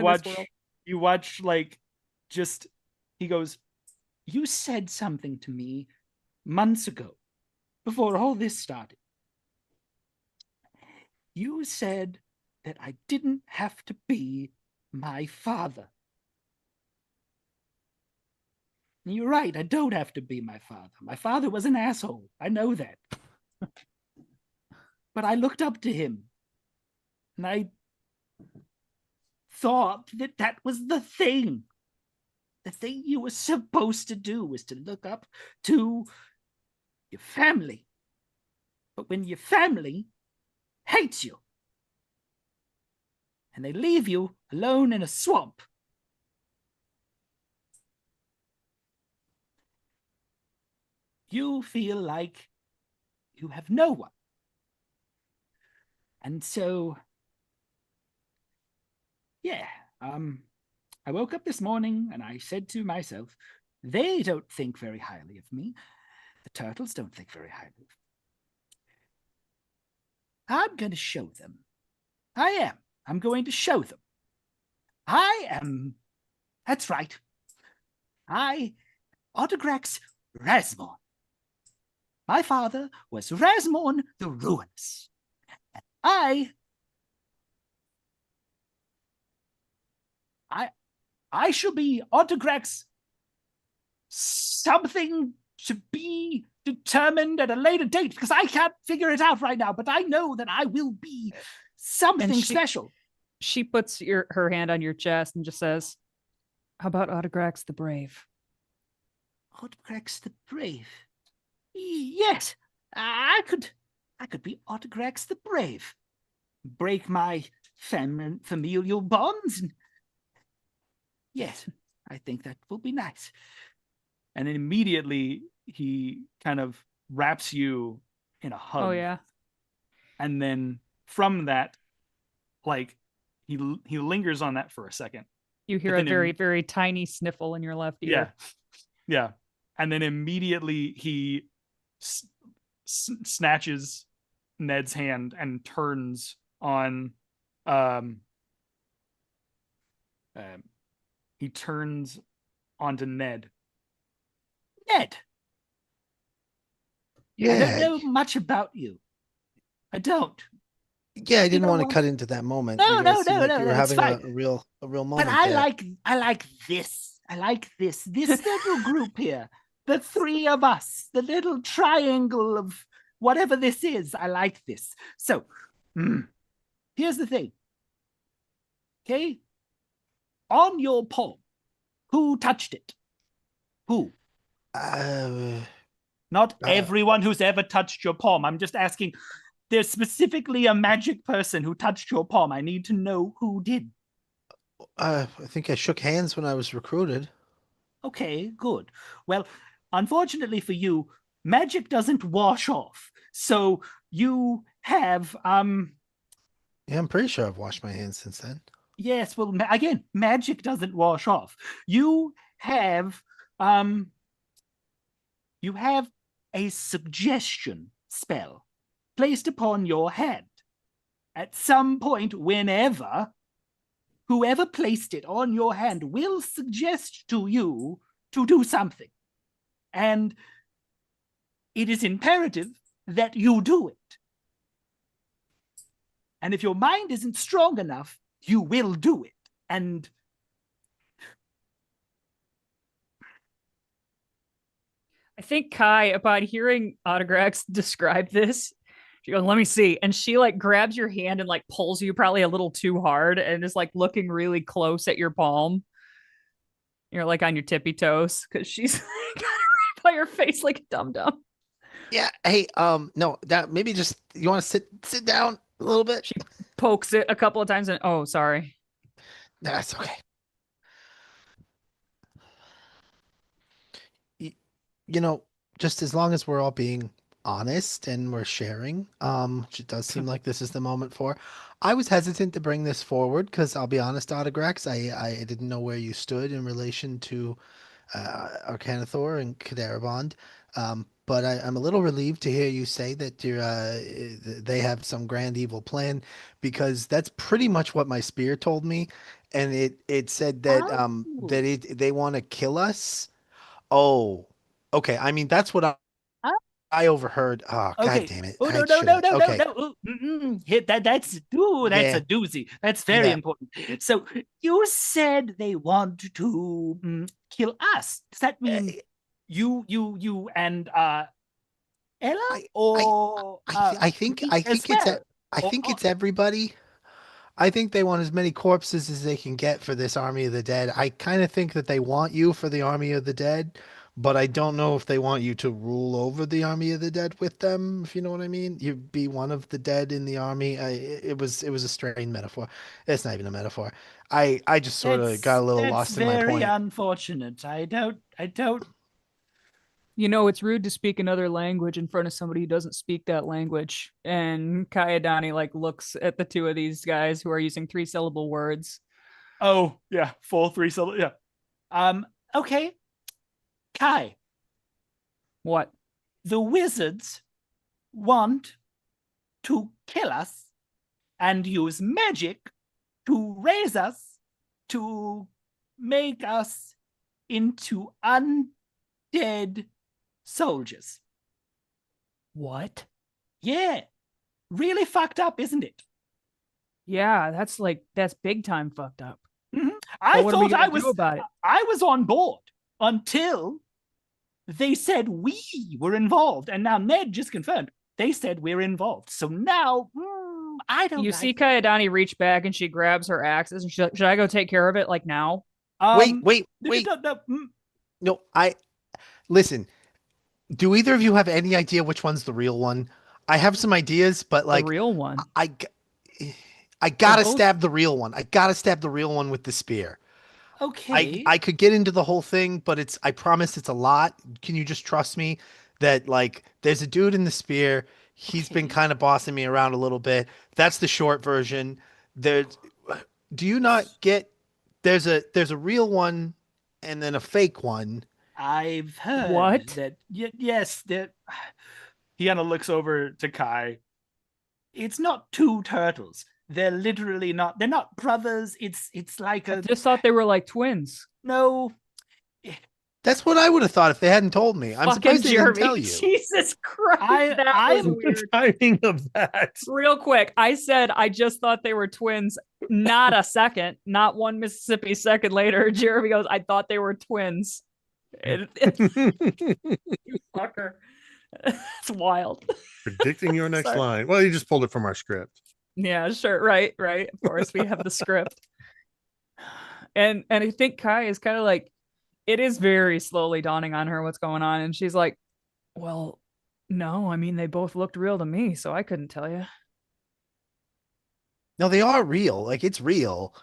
watch like just he goes, you said something to me months ago before all this started. You said that I didn't have to be my father. And you're right, I don't have to be my father. My father was an asshole. I know that. But I looked up to him. And I thought that that was the thing. The thing you were supposed to do was to look up to your family. But when your family hates you, and they leave you alone in a swamp, you feel like you have no one. And so, I woke up this morning and I said to myself, they don't think very highly of me. The turtles don't think very highly of me. I'm going to show them. I am. I'm going to show them. I am. That's right. Autograx Rasmorn. My father was Rasmorn the Ruinous. And I shall be Autograx something to be determined at a later date because I can't figure it out right now, but I know that I will be something special. She puts her hand on your chest and just says, "How about Autograx the Brave?" Autograx the Brave. Yes, I could be Autograx the Brave. Break my familial bonds. And yes, I think that will be nice. And then immediately he kind of wraps you in a hug. Oh yeah. And then from that, like he lingers on that for a second. You hear a very, very tiny sniffle in your left ear. Yeah. And then immediately he snatches Ned's hand and turns on he turns onto Ned. Ned. Yeah. I don't know much about you. I don't. Yeah, I didn't want to cut into that moment. No, You guys no, seemed no, like no, you were that's having fine. a real moment. But I there. like this. I like this little group here. The three of us, the little triangle of whatever this is. I like this. So, here's the thing. Okay? On your palm, who touched it? Who? Not everyone who's ever touched your palm. I'm just asking. There's specifically a magic person who touched your palm. I need to know who did. I think I shook hands when I was recruited. Okay, good. Well, unfortunately for you, magic doesn't wash off. So you have Yeah, I'm pretty sure I've washed my hands since then. Yes, well, again, magic doesn't wash off. You have a suggestion spell placed upon your hand. At some point, whoever placed it on your hand will suggest to you to do something. And it is imperative that you do it. And if your mind isn't strong enough, you will do it. And I think Kai, upon hearing Autograx describe this, she goes, "Let me see." And she like grabs your hand and like pulls you probably a little too hard and is like looking really close at your palm. You're like on your tippy toes because she's like, got it right by your face like a dum-dum. Yeah. Hey, no, that maybe just you want to sit down a little bit? She pokes it a couple of times and oh, sorry. That's okay. You know, just as long as we're all being honest and we're sharing, which it does seem like this is the moment for. I was hesitant to bring this forward because I'll be honest, Autograx, I didn't know where you stood in relation to Arcanathor and Kadarabond. But I'm a little relieved to hear you say that they have some grand evil plan, because that's pretty much what my spear told me, and it said that they want to kill us. Oh, okay. I mean, that's what I overheard. Oh, okay. God damn it. Oh, no. That's a doozy. That's very important. So you said they want to kill us. Does that mean you and Ella? I think it's everybody. I think they want as many corpses as they can get for this army of the dead. I kind of think that they want you for the army of the dead, but I don't know if they want you to rule over the army of the dead with them, if you know what I mean. You'd be one of the dead in the army. It was a strained metaphor. It's not even a metaphor. I just sort of got a little lost in my point. That's very unfortunate. I don't. You know, it's rude to speak another language in front of somebody who doesn't speak that language. And Kayadani like looks at the two of these guys who are using 3-syllable words. Oh, yeah, full 3-syllable. Yeah. Okay. Kai. What? The wizards want to kill us and use magic to raise us to make us into undead soldiers. What? Yeah. Really fucked up, isn't it? Yeah, that's big time fucked up. Mm-hmm. I thought do about it? I was on board until they said we were involved, and now Ned just confirmed they said we're involved. So now I don't. You see Kayadani reach back and she grabs her axes. And should I go take care of it like now? Wait. No, listen. Do either of you have any idea which one's the real one? I have some ideas, but like the real one. I gotta stab the real one. I gotta stab the real one with the spear. Okay. I could get into the whole thing, but I promise it's a lot. Can you just trust me that like there's a dude in the spear. He's been kind of bossing me around a little bit. That's the short version. Do you not get there's a real one and then a fake one. I've heard what? That yes, that he kind of looks over to Kai. It's not two turtles. They're literally not. They're not brothers. It's like I just thought they were like twins. No. That's what I would have thought if they hadn't told me. I'm surprised they didn't tell you. Jesus Christ. I'm the timing of that. Real quick, I said I just thought they were twins. Not a second. Not one Mississippi second later. Jeremy goes, I thought they were twins. You fucker. It's wild. Predicting your next line. Well, you just pulled it from our script. Yeah, sure. Right. Of course, we have the script. And I think Kai is kind of like, it is very slowly dawning on her what's going on. And she's like, well, no, I mean, they both looked real to me, so I couldn't tell you. No, they are real. Like, it's real.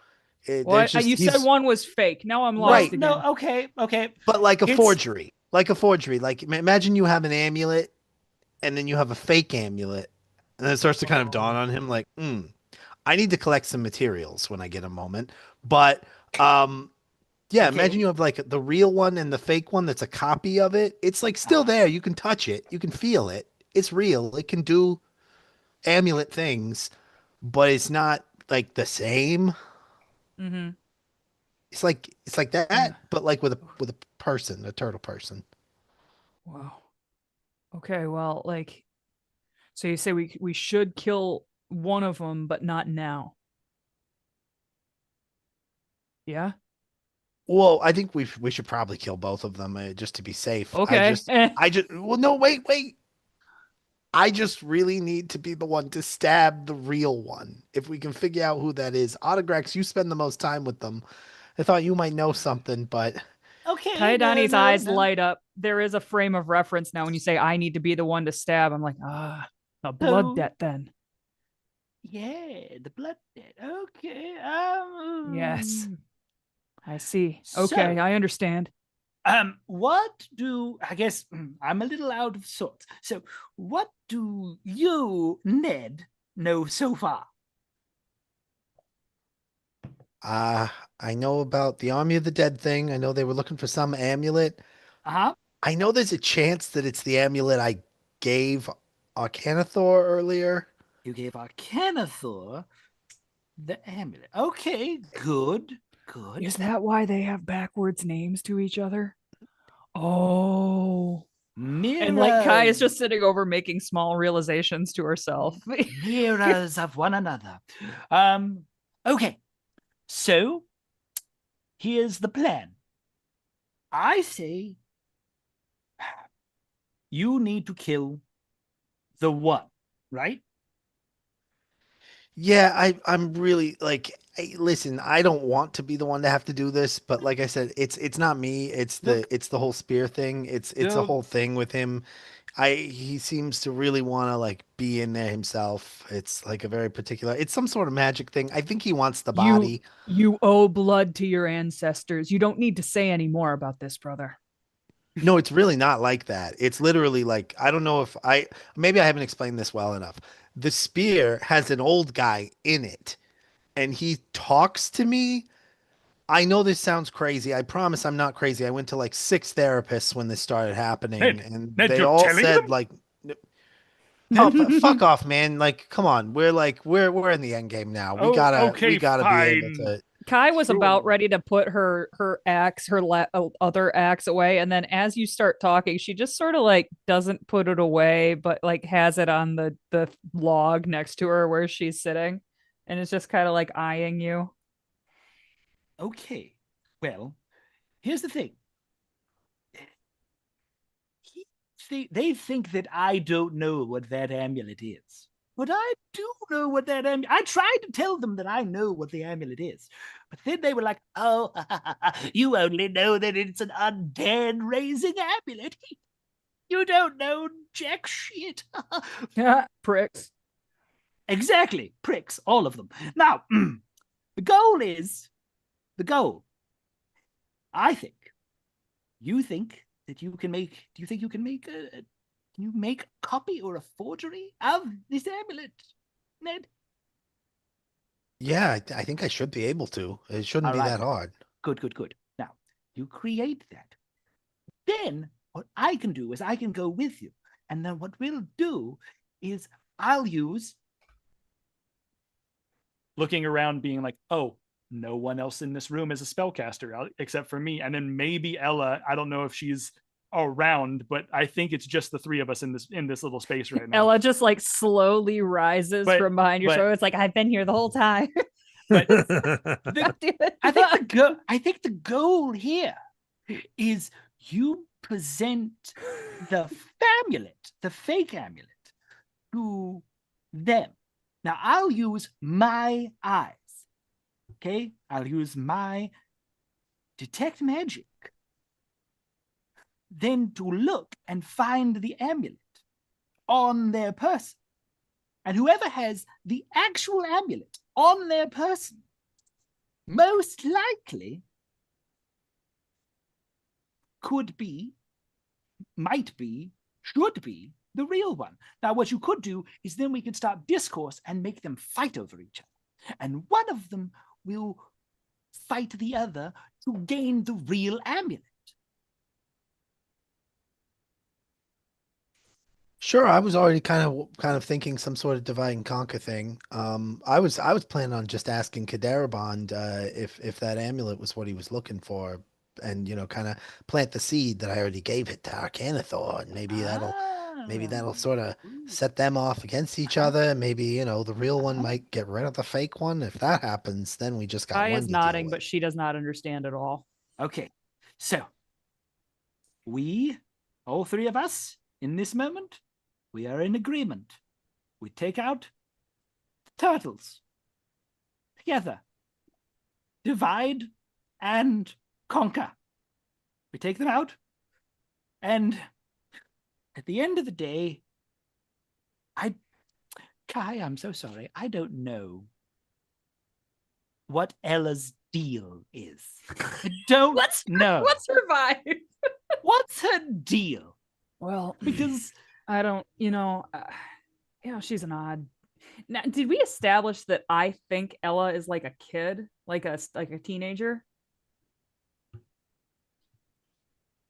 Well, you said one was fake. Now I'm lost right. again. No, okay. But like a forgery. Like a forgery. Like, imagine you have an amulet, and then you have a fake amulet. And then it starts to kind of dawn on him, like, I need to collect some materials when I get a moment. But, yeah, imagine you have like the real one and the fake one that's a copy of it. It's like still there. You can touch it. You can feel it. It's real. It can do amulet things, but it's not like the same. Mm-hmm. It's like that, but like with a person, a turtle person. Wow. Okay, well, like, so you say we should kill one of them, but not now. Yeah. Well, I think we should probably kill both of them just to be safe. Okay. Well, no, wait. I just really need to be the one to stab the real one. If we can figure out who that is. Autograx, you spend the most time with them. I thought you might know something, but... Okay. Kaidani's eyes light up. There is a frame of reference now when you say, I need to be the one to stab. I'm like, a blood debt then. Yeah, the blood debt. Okay. Yes. I see. Okay, I understand. What do I guess I'm a little out of sorts. So, what do you, Ned, know so far? I know about the Army of the Dead thing. I know they were looking for some amulet. Uh-huh. I know there's a chance that it's the amulet I gave Arcanathor earlier. You gave Arcanathor the amulet. Okay, good. Is that why they have backwards names to each other? Oh. Mirrors. And like Kai is just sitting over making small realizations to herself. Mirrors of one another. Okay. So, here's the plan. I say you need to kill the one, right? Yeah, I'm really like, listen, I don't want to be the one to have to do this, but like I said, it's not me. It's the whole spear thing. It's a whole thing with him. He seems to really want to like be in there himself. It's like a very particular, it's some sort of magic thing. I think he wants the body. You owe blood to your ancestors. You don't need to say any more about this, brother. No, it's really not like that. It's literally like, I don't know if maybe I haven't explained this well enough. The spear has an old guy in it and he talks to me. I know this sounds crazy. I promise I'm not crazy. I went to like 6 therapists when this started happening, and they all said like, "Oh, fuck off, man! Like, come on, we're in the end game now. We gotta be able to." Kai was about ready to put her other axe away, and then as you start talking, she just sort of like doesn't put it away, but like has it on the log next to her where she's sitting, and it's just kind of like eyeing you. Okay, well, here's the thing. they think that I don't know what that amulet is. But I do know what that amulet. I tried to tell them that I know what the amulet is, but then they were like, "Oh, you only know that it's an undead raising amulet. You don't know jack shit." Pricks. Exactly, pricks, all of them. Now, the goal is the goal. I think. You think that you can make? Do you think you can make a? Can you make a copy or a forgery of this amulet, Ned? Yeah, I think I should be able to. It shouldn't be All that right. hard. Good, good, good. Now, you create that. Then what I can do is I can go with you. And then what we'll do is I'll use. Looking around, being like, "Oh, no one else in this room is a spellcaster except for me." And then maybe Ella. I don't know if she's around, but I think it's just the three of us in this little space right now. Ella just like slowly rises But- from behind your but- shoulder. It's like, I've been here the whole time. But God damn it. I think the goal here is you present the amulet, the fake amulet, to them. Now I'll use my eyes. Okay? I'll use my detect magic. Then to look and find the amulet on their person. And whoever has the actual amulet on their person, most likely could be, might be, should be the real one. Now, what you could do is then we could start discourse and make them fight over each other. And one of them will fight the other to gain the real amulet. Sure, I was already kind of thinking some sort of divide and conquer thing. I was planning on just asking Kadarabond if that amulet was what he was looking for, and kind of plant the seed that I already gave it to Arcanathor, and maybe that'll sort of set them off against each other. Maybe the real one might get rid of the fake one. If that happens, then we just got Kai one is to deal nodding, with. but she does not understand at all. Okay, so we, all three of us, in this moment, we are in agreement. We take out the turtles together. Divide and conquer. We take them out, and at the end of the day, Kai, I'm so sorry. I don't know what Ella's deal is. I don't know. Let's revive. What's her deal? Well, Because I don't, she's an odd. Now, did we establish that I think Ella is like a kid, like a teenager?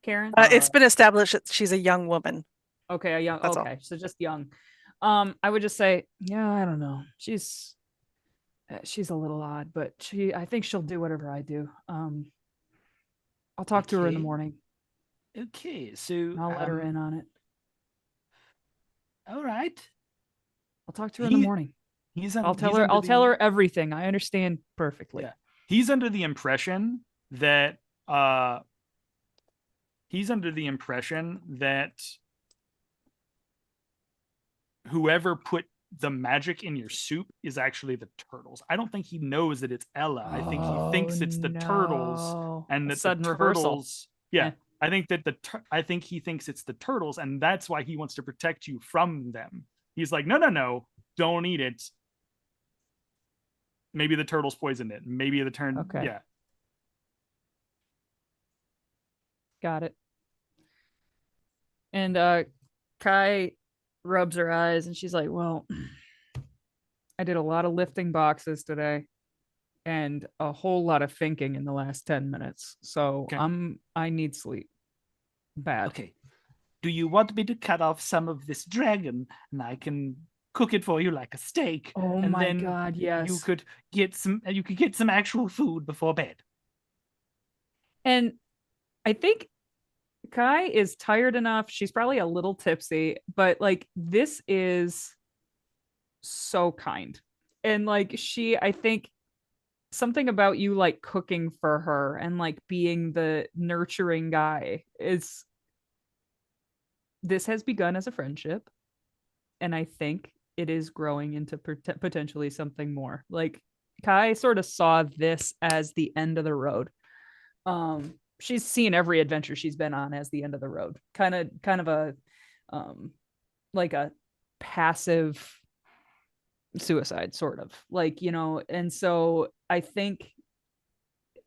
Karen? It's been established that she's a young woman. Okay, a young. That's all. Okay, so just young. I would just say, yeah, I don't know. She's a little odd, but I think she'll do whatever I do. I'll talk to her in the Okay. morning. Okay, so I'll let her in on it. All right. I'll talk to her in the morning. I'll tell her everything. I understand perfectly. Yeah. He's under the impression that whoever put the magic in your soup is actually the turtles. I don't think he knows that it's Ella. I think he thinks it's the turtles, and that sudden the reversal. turtles. Yeah, Eh. I think that I think he thinks it's the turtles, and that's why he wants to protect you from them. He's like, no, don't eat it. Maybe the turtles poisoned it. Maybe the turn. Okay. Yeah. Got it. And Kai rubs her eyes and she's like, well, I did a lot of lifting boxes today and a whole lot of thinking in the last 10 minutes. So Okay. I need sleep. Bad. Okay. Do you want me to cut off some of this dragon and I can cook it for you like a steak? Oh and my then God, yes. You could get some actual food before bed. And I think Kai is tired enough. She's probably a little tipsy, but like this is so kind. And like I think something about you like cooking for her and like being the nurturing guy is this has begun as a friendship, and I think it is growing into potentially something more. Like Kai sort of saw this as the end of the road. She's seen every adventure she's been on as the end of the road. Kind of a like a passive suicide, sort of, like, you know. And so I think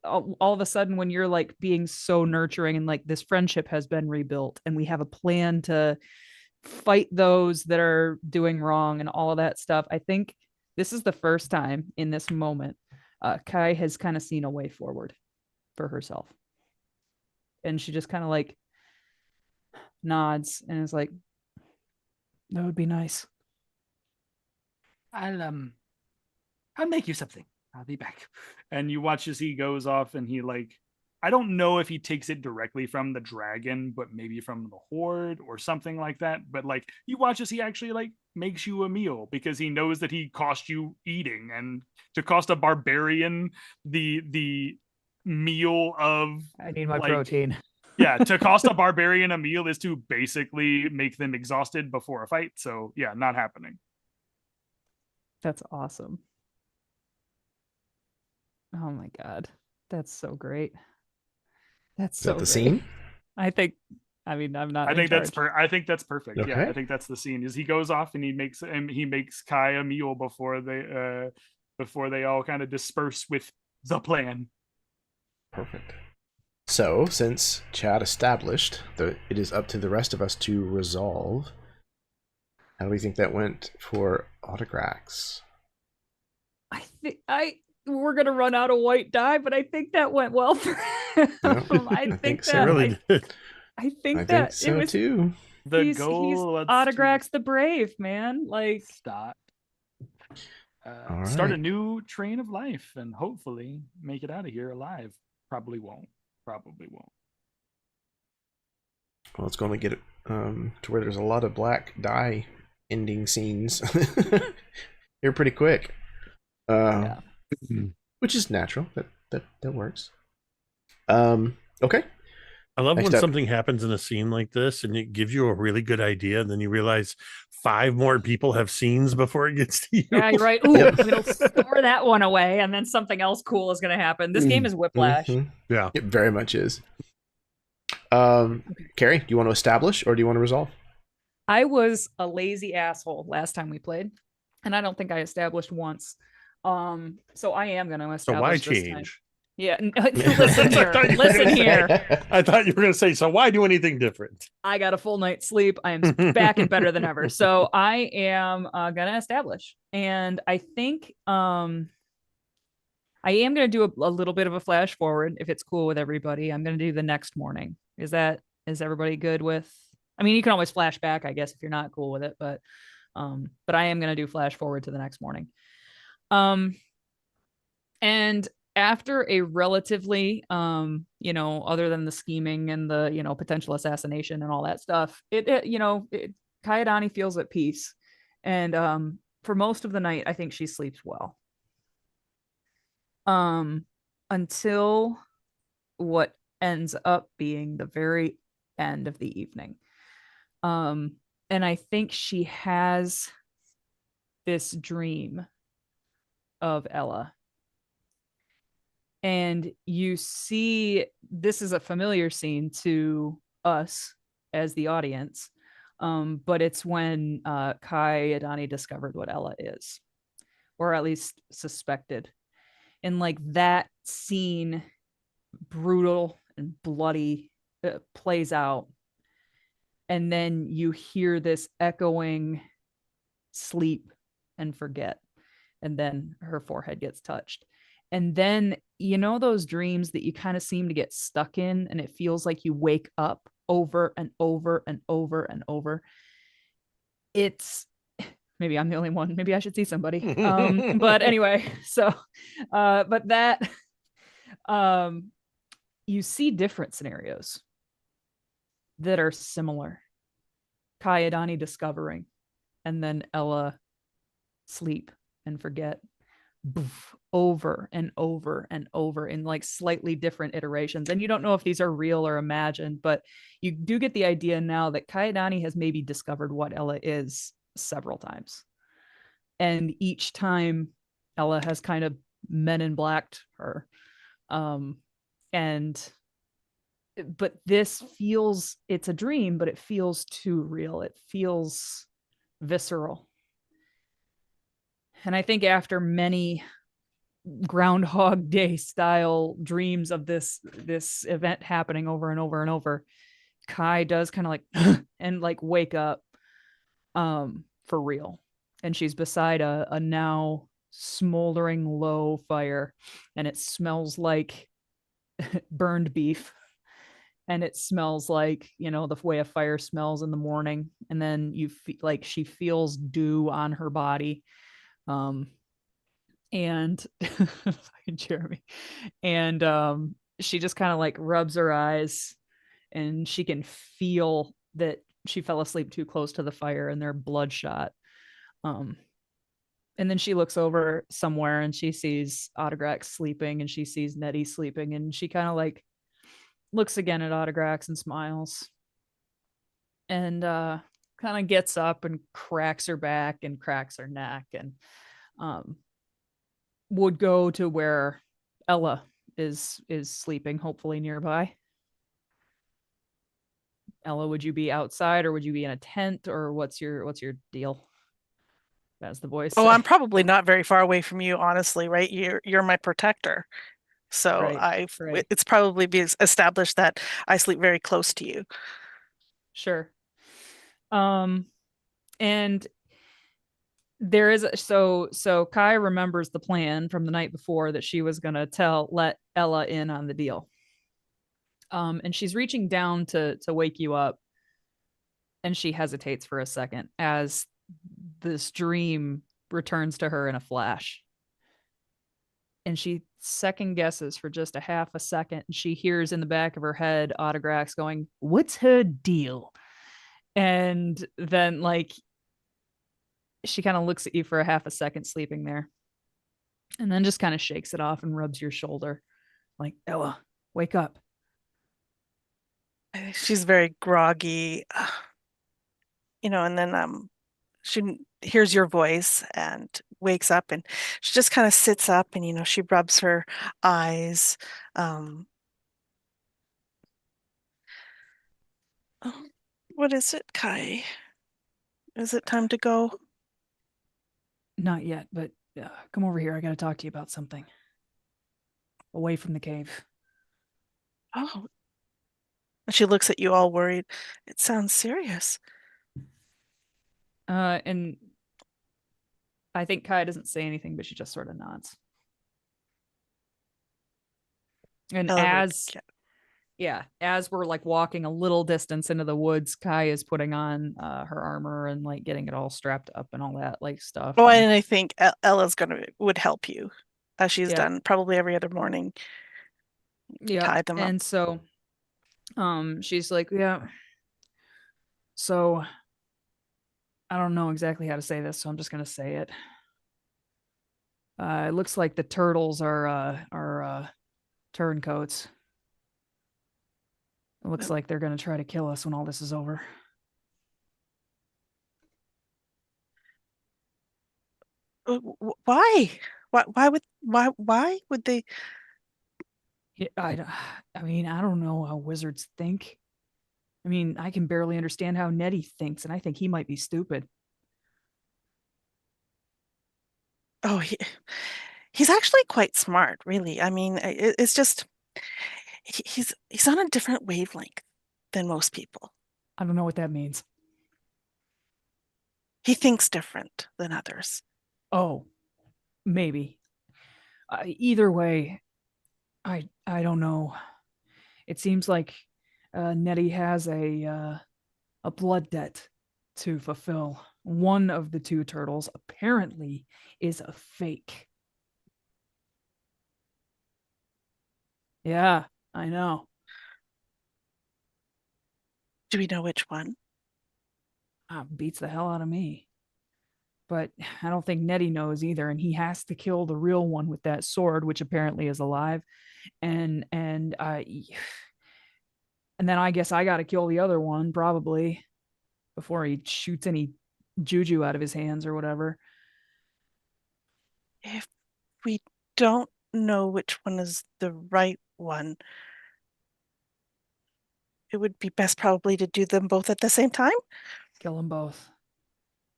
all of a sudden, when you're like being so nurturing and like this friendship has been rebuilt and we have a plan to fight those that are doing wrong and all of that stuff, I think this is the first time in this moment Kai has kind of seen a way forward for herself. And she just kind of like nods and is like, that would be nice. I'll make you something. I'll be back. And you watch as he goes off, and he, like, I don't know if he takes it directly from the dragon, but maybe from the horde or something like that. But like, you watch as he actually like makes you a meal, because he knows that he cost you eating, and to cost a barbarian the meal of, I need my like, protein. yeah, to cost a barbarian a meal is to basically make them exhausted before a fight. So yeah, not happening. That's awesome. Oh my god, that's so great. That's Is so that the great. scene? I think. I mean, I'm not. I in think that's charge. I think that's perfect. Yeah, Okay. I think that's the scene. Is he goes off and he makes Kai a meal before they all kind of disperse with the plan. Perfect. So, since Chad established that it is up to the rest of us to resolve, how do we think that went for Autograx? I think we're gonna run out of white die, but I think that went well for him. I think so. that Really did. I think I that think so it was too. The he's goal was Autograx the Brave, man. Like, start All start a right. new train of life and hopefully make it out of here alive. Probably won't. Well, it's going to get to where there's a lot of black die ending scenes here pretty quick. yeah. Which is natural. That works. Okay. I love Next when up. something happens in a scene like this and it gives you a really good idea, and then you realize 5 more people have scenes before it gets to you. Yeah, you're right. Ooh, we'll store that one away, and then something else cool is going to happen. This game is Whiplash. Mhm. Yeah. It very much is. Carrie, do you want to establish or do you want to resolve? I was a lazy asshole last time we played, and I don't think I established once. So I am going to establish. So why this time. change? Yeah, listen here. Listen here. I thought you were going to say, so why do anything different? I got a full night's sleep. I am back and better than ever. So I am gonna establish, and I think I am gonna do a little bit of a flash forward if it's cool with everybody. I'm gonna do the next morning. Is everybody good with? I mean, you can always flash back, I guess, if you're not cool with it, but I am gonna do flash forward to the next morning. And after a relatively, other than the scheming and the, potential assassination and all that stuff, Kayadani feels at peace. And for most of the night, I think she sleeps well. Until what ends up being the very end of the evening. And I think she has this dream of Ella. And you see, this is a familiar scene to us as the audience, but it's when Kai Adani discovered what Ella is, or at least suspected. And like that scene, brutal and bloody, plays out. And then you hear this echoing sleep and forget. And then her forehead gets touched. And then, those dreams that you kind of seem to get stuck in, and it feels like you wake up over and over and over and over. It's maybe I'm the only one. Maybe I should see somebody. But anyway, so, but that, you see different scenarios that are similar. Kayadani discovering, and then Ella sleep and forget. boof, over and over and over in like slightly different iterations. And you don't know if these are real or imagined, but you do get the idea now that Kaidani has maybe discovered what Ella is several times. And each time Ella has kind of men in blacked her. But this feels, it's a dream, but it feels too real. It feels visceral. And I think after many Groundhog Day style dreams of this event happening over and over and over, Kai does kind of like and like wake up for real. And she's beside a now smoldering low fire, and it smells like burned beef, and it smells like, you know, the way a fire smells in the morning. And then you feel like she feels dew on her body, and Jeremy, and she just kind of like rubs her eyes, and she can feel that she fell asleep too close to the fire and they're bloodshot. And then she looks over somewhere and she sees Autograx sleeping, and she sees Nettie sleeping, and she kind of like looks again at Autograx and smiles, and kind of gets up and cracks her back and cracks her neck, and would go to where Ella is sleeping, hopefully nearby. Ella, would you be outside, or would you be in a tent, or what's your deal? As the boys say. Oh, I'm probably not very far away from you, honestly, right? You're my protector. So right. it's probably be established that I sleep very close to you. Sure. And there is so Kai remembers the plan from the night before that she was gonna let Ella in on the deal. And she's reaching down to wake you up, and she hesitates for a second as this dream returns to her in a flash. And she second guesses for just a half a second, and she hears in the back of her head Autograx going, "What's her deal?" And then like she kind of looks at you for a half a second sleeping there, and then just kind of shakes it off and rubs your shoulder like, "Ella, wake up." She's very groggy, and then she hears your voice and wakes up, and she just kind of sits up, and she rubs her eyes. Oh, what is it, Kai? Is it time to go? Not yet, but come over here. I got to talk to you about something. Away from the cave. Oh. And she looks at you all worried. It sounds serious. And I think Kai doesn't say anything, but she just sort of nods. And as we're like walking a little distance into the woods, Kai is putting on her armor and like getting it all strapped up and all that like stuff. Oh, and I think Ella's would help you, as she's Yeah. done probably every other morning. Yeah. Tie them up. And so she's like, "Yeah. So I don't know exactly how to say this, so I'm just gonna say it. It looks like the turtles are turncoats. It looks like they're gonna try to kill us when all this is over." Why? Why would they? Yeah, I mean, I don't know how wizards think. I mean, I can barely understand how Nettie thinks, and I think he might be stupid. Oh, he's actually quite smart, really. I mean, it's just he's on a different wavelength than most people. I don't know what that means. He thinks different than others. Oh, maybe. Either way, I don't know. It seems like Nettie has a blood debt to fulfill. One of the two turtles apparently is a fake. Yeah, I know. Do we know which one? Beats the hell out of me. But I don't think Nettie knows either, and he has to kill the real one with that sword, which apparently is alive. And then I guess I got to kill the other one probably before he shoots any juju out of his hands or whatever. If we don't know which one is the right one, it would be best probably to do them both at the same time. Kill them both.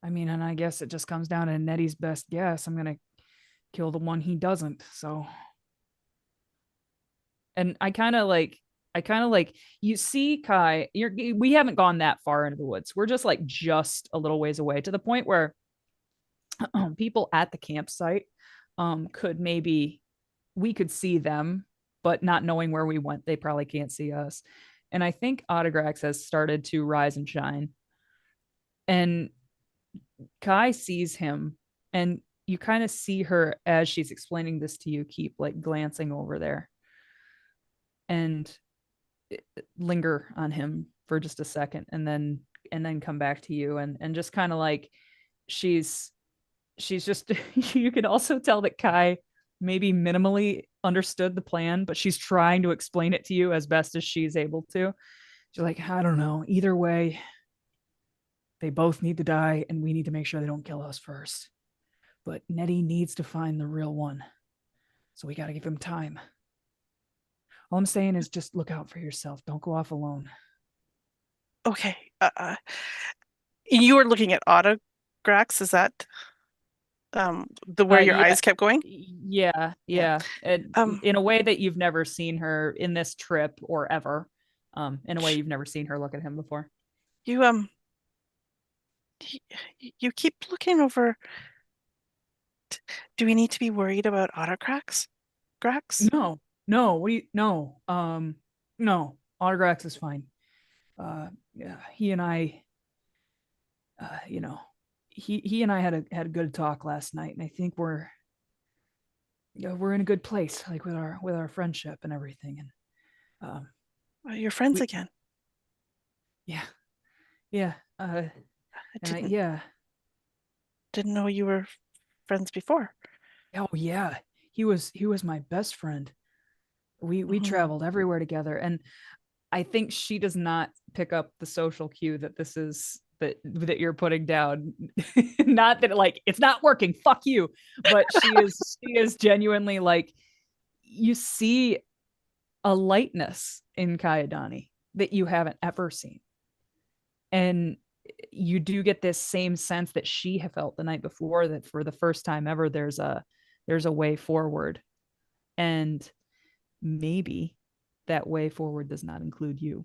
I mean, and I guess it just comes down to Nettie's best guess. I'm gonna kill the one he doesn't. So, and I kind of like you see Kai. We haven't gone that far into the woods. We're just like just a little ways away to the point where people at the campsite could maybe we could see them, but not knowing where we went, they probably can't see us. And I think Autograx has started to rise and shine. And Kai sees him, and you kind of see her as she's explaining this to you, keep like glancing over there and linger on him for just a second, and then come back to you, and just kind of like she's just you can also tell that Kai maybe minimally understood the plan, but she's trying to explain it to you as best as she's able to. She's like, I don't know, either way they both need to die, and we need to make sure they don't kill us first. But Nettie needs to find the real one. So we got to give him time. All I'm saying is just look out for yourself. Don't go off alone. Okay. You were looking at Autograx, is that the where your eyes kept going? Yeah. In a way that you've never seen her in this trip or ever. In a way you've never seen her look at him before. You keep looking over. Do we need to be worried about Autograx? No. No. Autograx is fine. Yeah, he and I, he and I had a good talk last night, and I think we're in a good place, like with our friendship and everything. And you're friends again. Yeah. I didn't know you were friends before. Oh yeah, he was my best friend. We traveled everywhere together, and I think she does not pick up the social cue that this is that you're putting down. Not that like it's not working, fuck you, but she is genuinely like, you see a lightness in Kayadani that you haven't ever seen, and you do get this same sense that she had felt the night before, that for the first time ever there's a way forward, and maybe that way forward does not include you.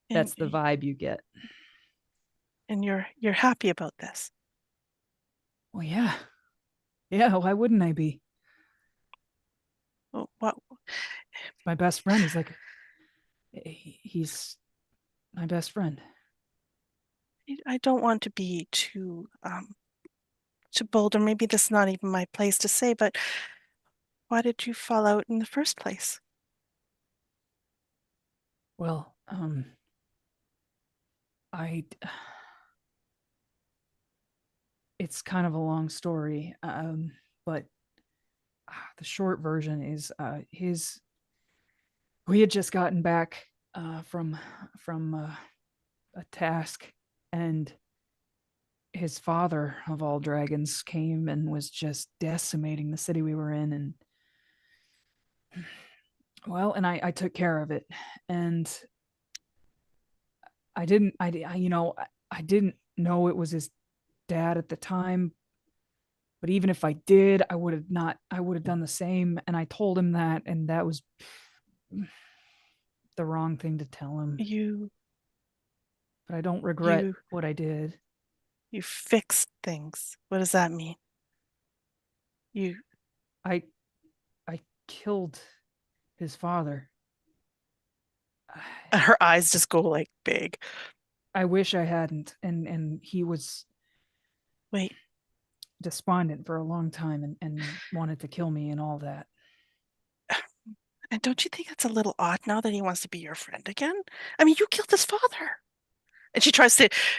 That's the vibe you get. And you're happy about this? Well, yeah, why wouldn't I be? Oh, what? My best friend. He's my best friend. I don't want to be too bold, or maybe this is not even my place to say, but why did you fall out in the first place? Well, it's kind of a long story, but the short version is we had just gotten back from a task, and his father of all dragons came and was just decimating the city we were in, and I took care of it, and I didn't know it was his dad at the time, but even if I did, I would have done the same, and I told him that, and that was the wrong thing to tell him. But I don't regret what I did. You fixed things. What does that mean? I killed his father. Her eyes just go like big. I wish I hadn't, and he was despondent for a long time, and wanted to kill me and all that. And don't you think it's a little odd now that he wants to be your friend again? I mean, you killed his father. And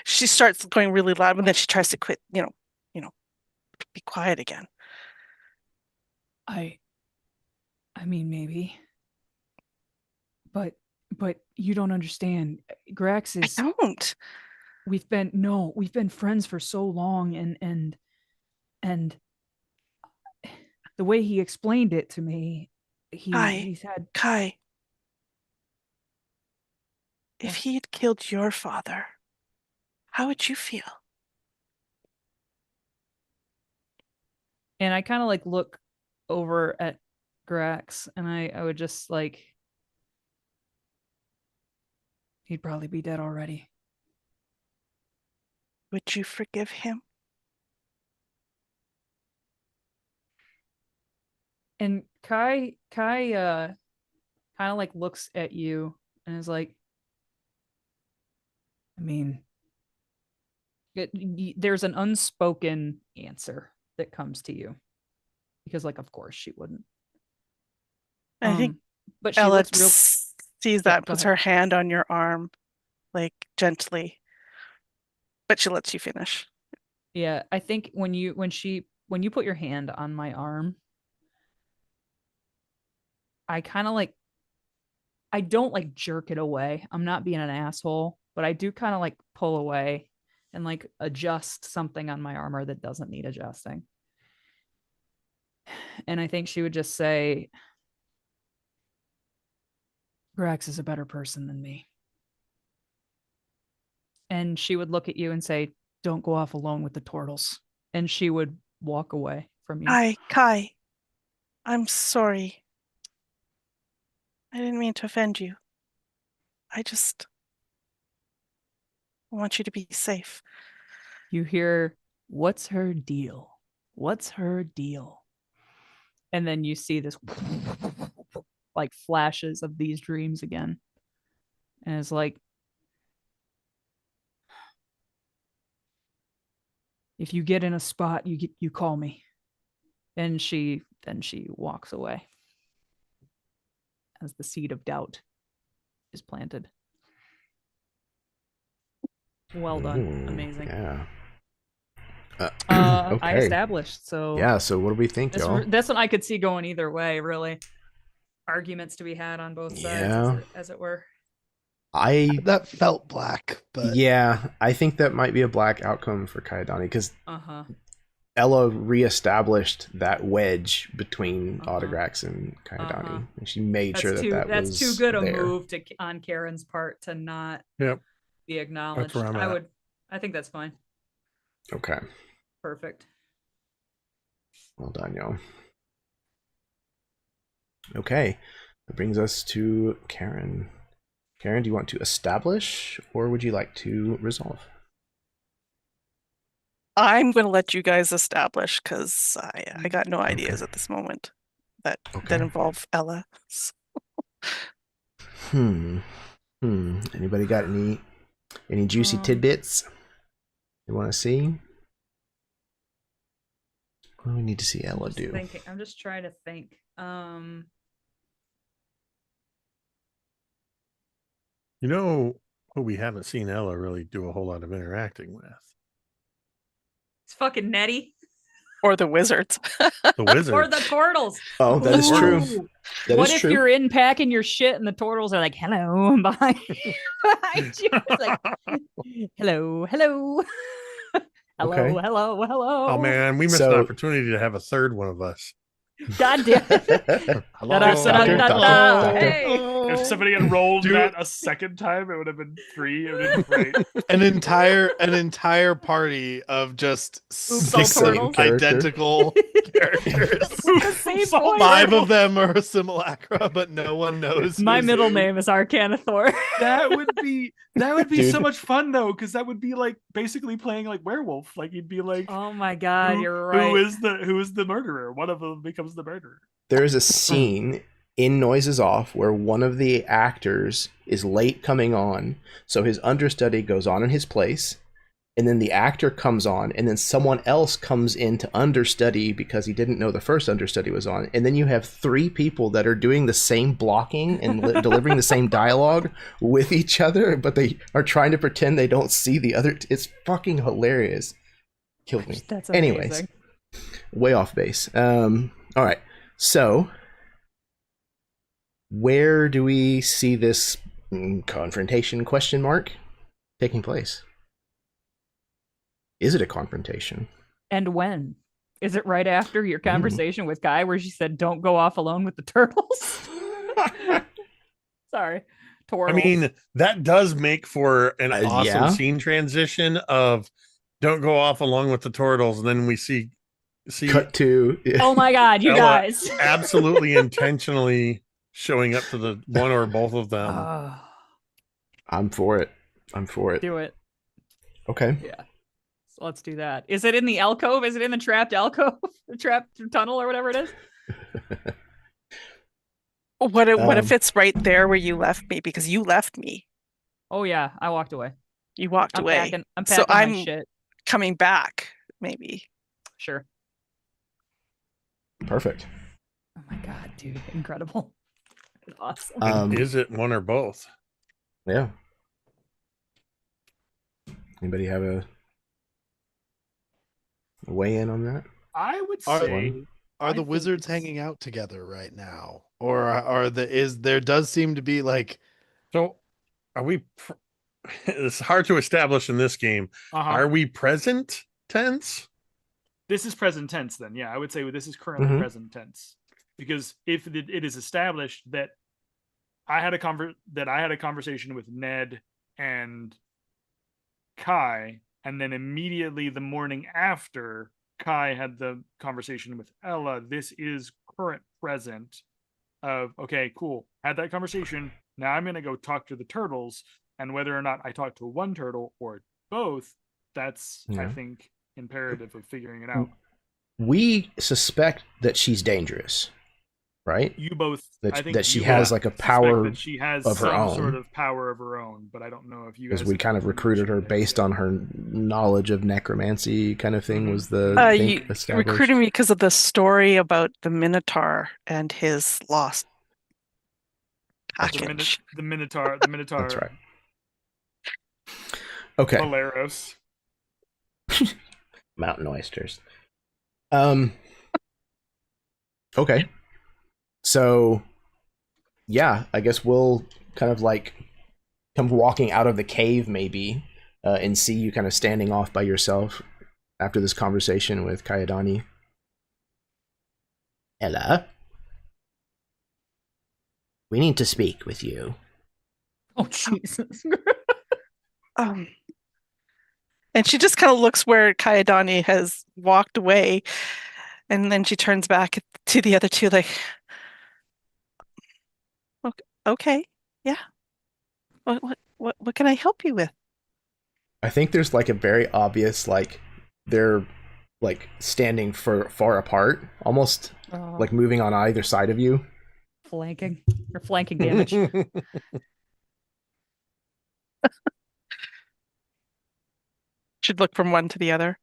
she starts going really loud, and then she tries to quit, be quiet again. I mean, maybe. But you don't understand. Grax is. I don't. We've been friends for so long, and the way he explained it to me, he's had. Kai, if he had killed your father, how would you feel? And I kind of like look over at Grax, and I would just like, he'd probably be dead already. Would you forgive him? And Kai kind of like looks at you and is like, I mean, there's an unspoken answer that comes to you, because like, of course she wouldn't. I think but she Ella looks real. sees that, puts her hand on your arm, like gently, but she lets you finish. Yeah, I think when you put your hand on my arm, I kind of like, I don't like jerk it away. I'm not being an asshole, but I do kind of like pull away and like adjust something on my armor that doesn't need adjusting. And I think she would just say, Grax is a better person than me. And she would look at you and say, don't go off alone with the turtles. And she would walk away from you. Kai, I'm sorry. I didn't mean to offend you. I just want you to be safe. You hear, what's her deal? What's her deal? And then you see this like flashes of these dreams again. And it's like, if you get in a spot, you call me. And she walks away as the seed of doubt is planted. Well done. Amazing. Yeah. I Okay. established. So Yeah. So what do we think, y'all? this one I could see going either way. Really, arguments to be had on both sides, as it were. That felt black, but Yeah, I think that might be a black outcome for Kaidani, because Uh-huh. Ella reestablished that wedge between Autograx and Kaidani, and she made sure that that's was too good a there. move on Karen's part to not be acknowledged. where I'm at. I think that's fine. Okay. Perfect. Well done, y'all. Okay. That brings us to Karen. Karen, do you want to establish, or would you like to resolve? I'm going to let you guys establish, because I got no ideas at this moment that involve Ella. Anybody got any juicy tidbits you want to see? What do we need to see Ella do? I'm just trying to think. You know who we haven't seen Ella really do a whole lot of interacting with? It's fucking Nettie. Or the wizards. The wizards. Or the turtles. Oh, that is true. That what is if true. you're in packing your shit and the turtles are like, hello, behind you? It's like, hello, hello. Hello, Okay. hello, hello. Oh man, we missed an opportunity to have a third one of us. God damn it. Hello. Hey. If somebody had rolled that a second time, it would have been 3. It would have been great. An entire party of just turtles. identical characters. The same voice. 5 of them are simulacra, but no one knows. My who's middle who. name is Arcanathor. That would be Dude. so much fun though, because that would be like basically playing like werewolf. Like you'd be like, oh my god, you're right. Who is the murderer? One of them becomes the murderer. There is a scene in Noises Off where one of the actors is late coming on, so his understudy goes on in his place, and then the actor comes on, and then someone else comes in to understudy because he didn't know the first understudy was on, and then you have 3 people that are doing the same blocking and delivering the same dialogue with each other, but they are trying to pretend they don't see the other. It's fucking hilarious. Killed me. That's Anyways, amazing. way off base. All right, so where do we see this confrontation question mark taking place? Is it a confrontation? And when? Is it right after your conversation with Kai where she said, don't go off alone with the turtles? Sorry. Turtles. I mean, that does make for an awesome yeah. scene transition of don't go off along with the turtles, and then we see Cut to oh my God, you Ella guys. absolutely intentionally showing up to the one or both of them. I'm for it. Do it. Okay. Yeah. So let's do that. Is it in the alcove? Is it in the trapped alcove? The trapped tunnel or whatever it is? What if it's right there where you left me? Because you left me. Oh yeah, I walked away. You walked away. I'm packing so my I'm shit. coming back, maybe. Sure. Perfect. Oh my God, dude. Incredible. Awesome. And is it one or both? Yeah. Anybody have a weigh in on that? I would Are- say Are I the think wizards it's- hanging out together right now, or there does seem to be like So are we it's hard to establish in this game. Uh-huh. Are we present tense? This is present tense then. Yeah, I would say this is currently Mhm. present tense. Because if it is established that I had a conversation with Ned and Kai, and then immediately the morning after Kai had the conversation with Ella, this is current present of, okay, cool, had that conversation. Now I'm going to go talk to the turtles, and whether or not I talk to one turtle or both, that's, I Yeah. think, imperative of figuring it out. We suspect that she's dangerous, right? You both, That- I think that she you has, both like, a suspect power that she has of her some own. sort of power of her own, but I don't know if you guys Because we kind of recruited her based on her knowledge of necromancy, kind of thing. Mhm. Was the You established? recruited me because of the story about the Minotaur and his lost That's the, right. package. Minotaur, That's right. Okay. Valeros. Mountain oysters. Okay. So, yeah, I guess we'll kind of like come walking out of the cave maybe and see you kind of standing off by yourself after this conversation with Kayadani. Ella, we need to speak with you. Oh Jesus. And she just kind of looks where Kayadani has walked away, and then she turns back to the other two like, okay, yeah. What can I help you with? I think there's like a very obvious, like, they're like standing far apart, almost like moving on either side of you. Flanking damage. Should look from one to the other.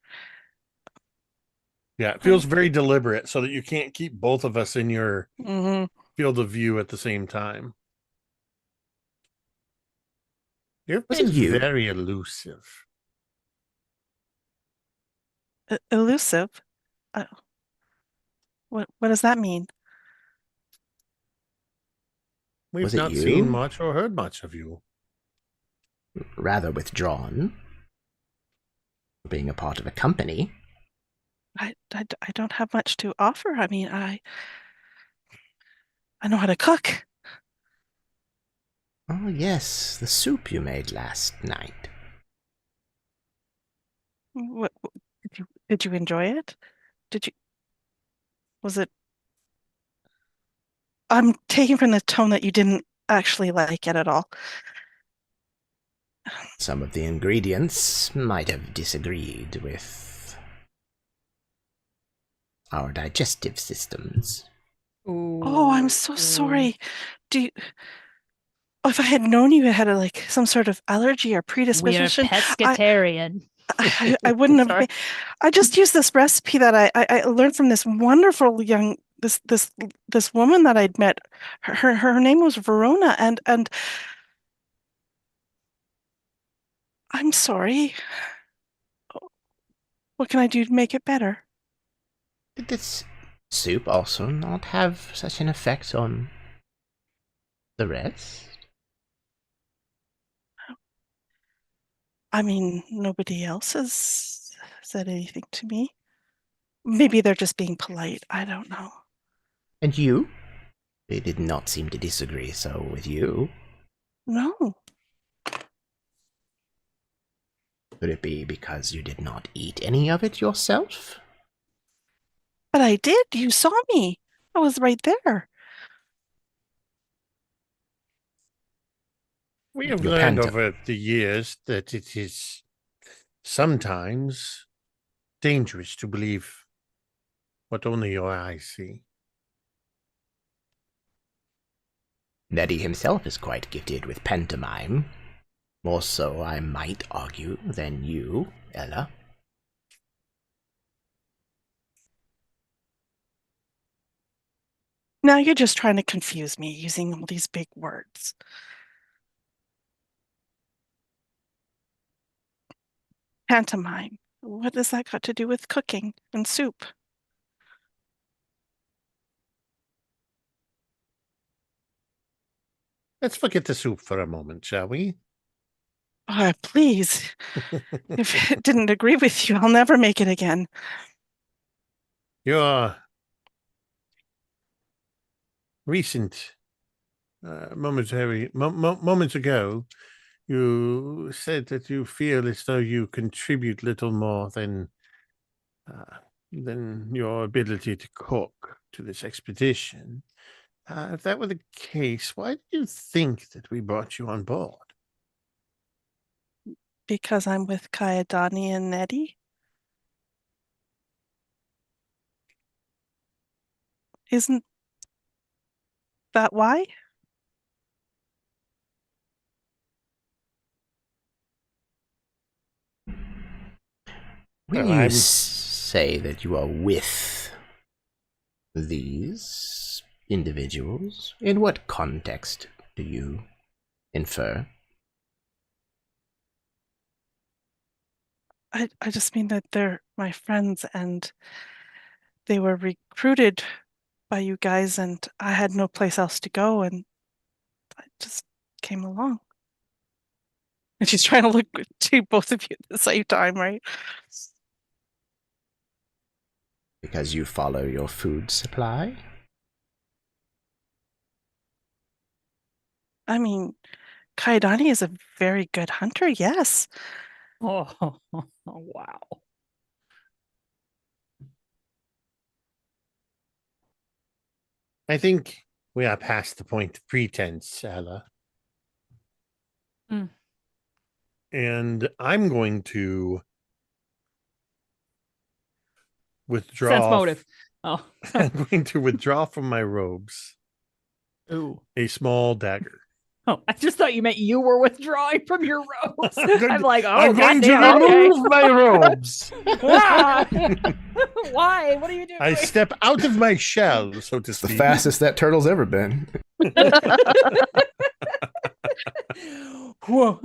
Yeah, it feels very deliberate so that you can't keep both of us in your Mm-hmm. field of view at the same time. You're Was it you? very elusive. Elusive. What does that mean? We've Was it not you? seen much or heard much of you. Rather withdrawn. Being a part of a company. I don't have much to offer. I mean, I know how to cook. Oh, yes, the soup you made last night. What did you enjoy it? Was it? I'm taking from the tone that you didn't actually like it at all. Some of the ingredients might have disagreed with our digestive systems. Oh, I'm so sorry. If I had known you had some sort of allergy or We are predisposition, pescatarian. I wouldn't have. Sorry. I just used this recipe that I learned from this wonderful young this woman that I'd met. Her name was Verona, and I'm sorry. What can I do to make it better? Did this soup also not have such an effect on the rest? I mean, nobody else has said anything to me. Maybe they're just being polite. I don't know. And you? They did not seem to disagree so with you. No. Could it be because you did not eat any of it yourself? But I did. You saw me. I was right there. We have Your learned panta- over the years that it is sometimes dangerous to believe what only your eyes see. Neddy himself is quite gifted with pantomime. More so, I might argue, than you, Ella. Now you're just trying to confuse me using all these big words. Pantomime. What does that got to do with cooking and soup? Let's forget the soup for a moment, shall we? Please. If it didn't agree with you, I'll never make it again. Your recent moments ago, you said that you feel as though you contribute little more than your ability to cook to this expedition. If that were the case, why do you think that we brought you on board? Because I'm with Kayadani and Nettie? Isn't that why? When Well, you say that you are with these individuals, in what context do you infer? I just mean that they're my friends and they were recruited by you guys and I had no place else to go and I just came along. And she's trying to look to both of you at the same time, right? Because you follow your food supply? I mean, Kaidani is a very good hunter, yes. Oh, wow. I think we are past the point of pretense, Ella. Mm. And I'm going to withdraw. Sense motive. Oh, I'm going to withdraw from my robes ooh. a small dagger. Oh, I just thought you meant you were withdrawing from your robes. going I'm like, oh, I'm going to goddamn, okay. remove my robes. Ah! Why? What are you doing? I step out of my shell, so to It's the speak. fastest that turtle's ever been. Whoa.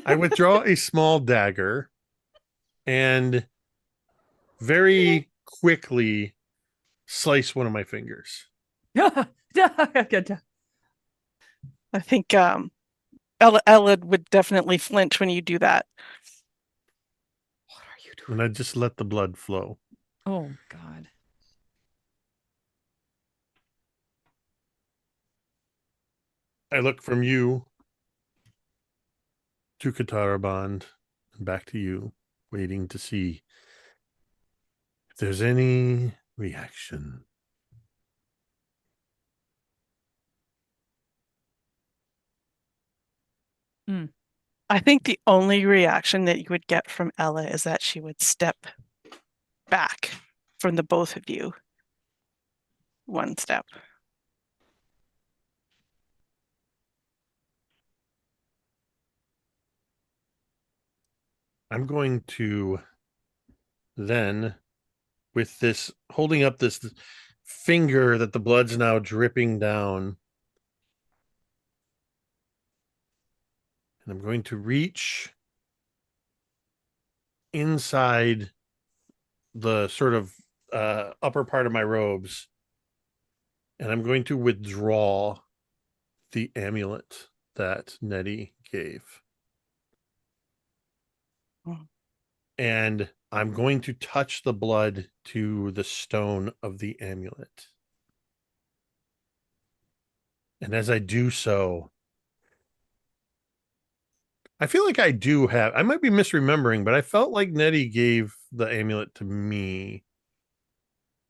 I withdraw a small dagger and very quickly slice one of my fingers. I think Ella would definitely flinch when you do that. What are you doing? And I just let the blood flow. Oh, God. I look from you to Kataraband and back to you, waiting to see if there's any reaction. I think the only reaction that you would get from Ella is that she would step back from the both of you. One step. I'm going to then, with this, holding up this finger that the blood's now dripping down, and I'm going to reach inside the sort of upper part of my robes, and I'm going to withdraw the amulet that Nettie gave. And I'm going to touch the blood to the stone of the amulet. And as I do so, I feel like I might be misremembering, but I felt like Nettie gave the amulet to me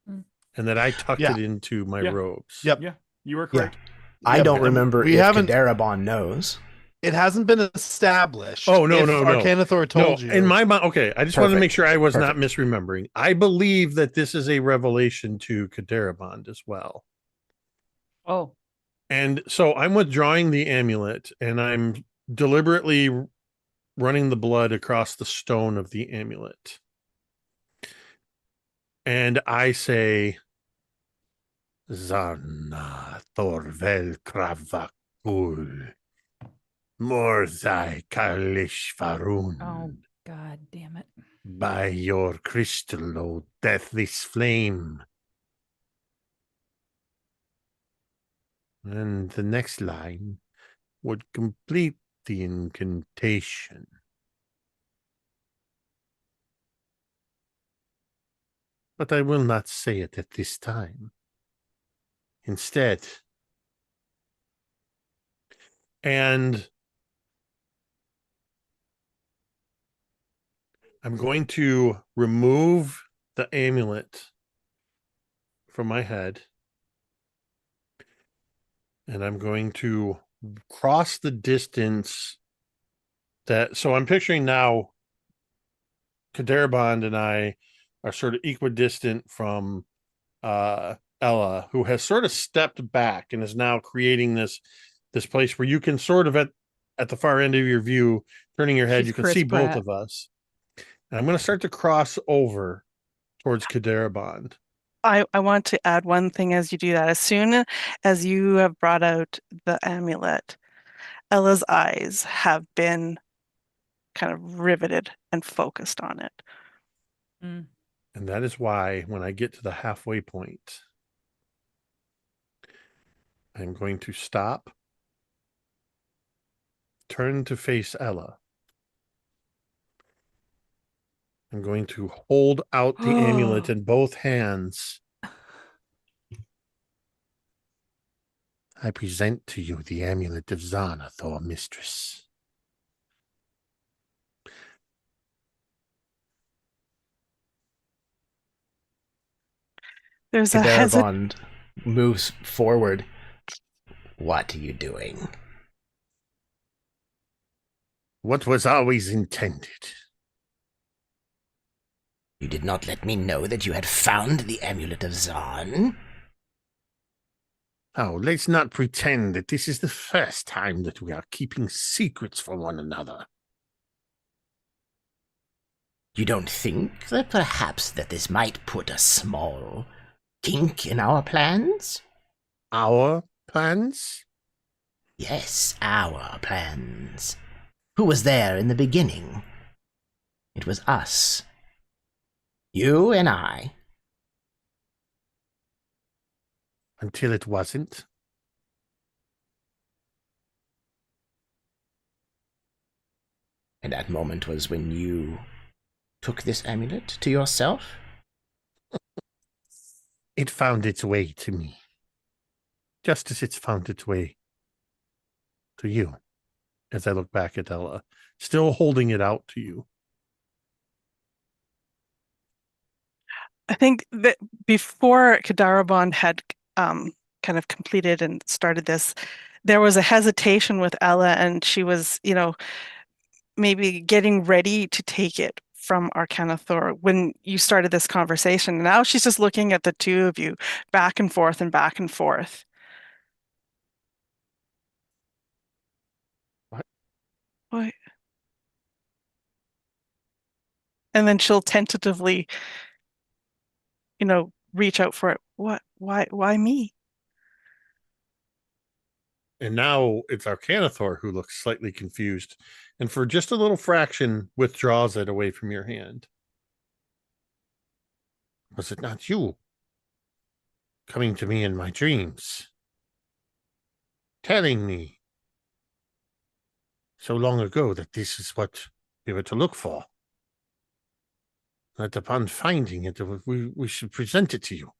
and that I tucked it into my robes. Yep. Yeah, you were correct. I don't remember we if haven't- Kadarabon knows. It hasn't been established. Oh, no, if no. Arcanathor told you. In my mind, okay, I just wanted to make sure I was not Perfect. misremembering. I believe that this is a revelation to Kadarabon as well. Oh. And so I'm withdrawing the amulet and I'm deliberately running the blood across the stone of the amulet. And I say, Zarna Thorvel Kravakul Morzai Kalish Farun. Oh, God damn it. By your crystal, O deathless flame. And the next line would complete the incantation. But I will not say it at this time. Instead, and I'm going to remove the amulet from my head. And I'm going to cross the distance so I'm picturing now Kadarabond and I are sort of equidistant from Ella, who has sort of stepped back and is now creating this place where you can sort of at the far end of your view, turning your head, She's you can Chris see Pratt. both of us. And I'm going to start to cross over towards Kadarabond. I want to add one thing as you do that. As soon as you have brought out the amulet, Ella's eyes have been kind of riveted and focused on it. Mm. And that is why when I get to the halfway point, I'm going to stop, turn to face Ella. I'm going to hold out the amulet in both hands. I present to you the amulet of Xanathor, mistress. There's a hesitation. Kadarabon moves forward. What are you doing? What was always intended. You did not let me know that you had found the amulet of Zan. Oh, let's not pretend that this is the first time that we are keeping secrets from one another. You don't think that perhaps that this might put a small kink in our plans? Our plans? Yes, our plans. Who was there in the beginning? It was us. You and I. Until it wasn't. And that moment was when you took this amulet to yourself? It found its way to me. Just as it's found its way to you. As I look back at Ella, still holding it out to you. I think that before Kadarabon had kind of completed and started this, there was a hesitation with Ella, and she was, maybe getting ready to take it from Arcanathor when you started this conversation. Now she's just looking at the two of you back and forth and back and forth. What? What? And then she'll tentatively, reach out for it. What? Why me? And now it's Arcanathor who looks slightly confused, and for just a little fraction withdraws it away from your hand. Was it not you coming to me in my dreams, telling me so long ago that this is what we were to look for? That upon finding it, we should present it to you.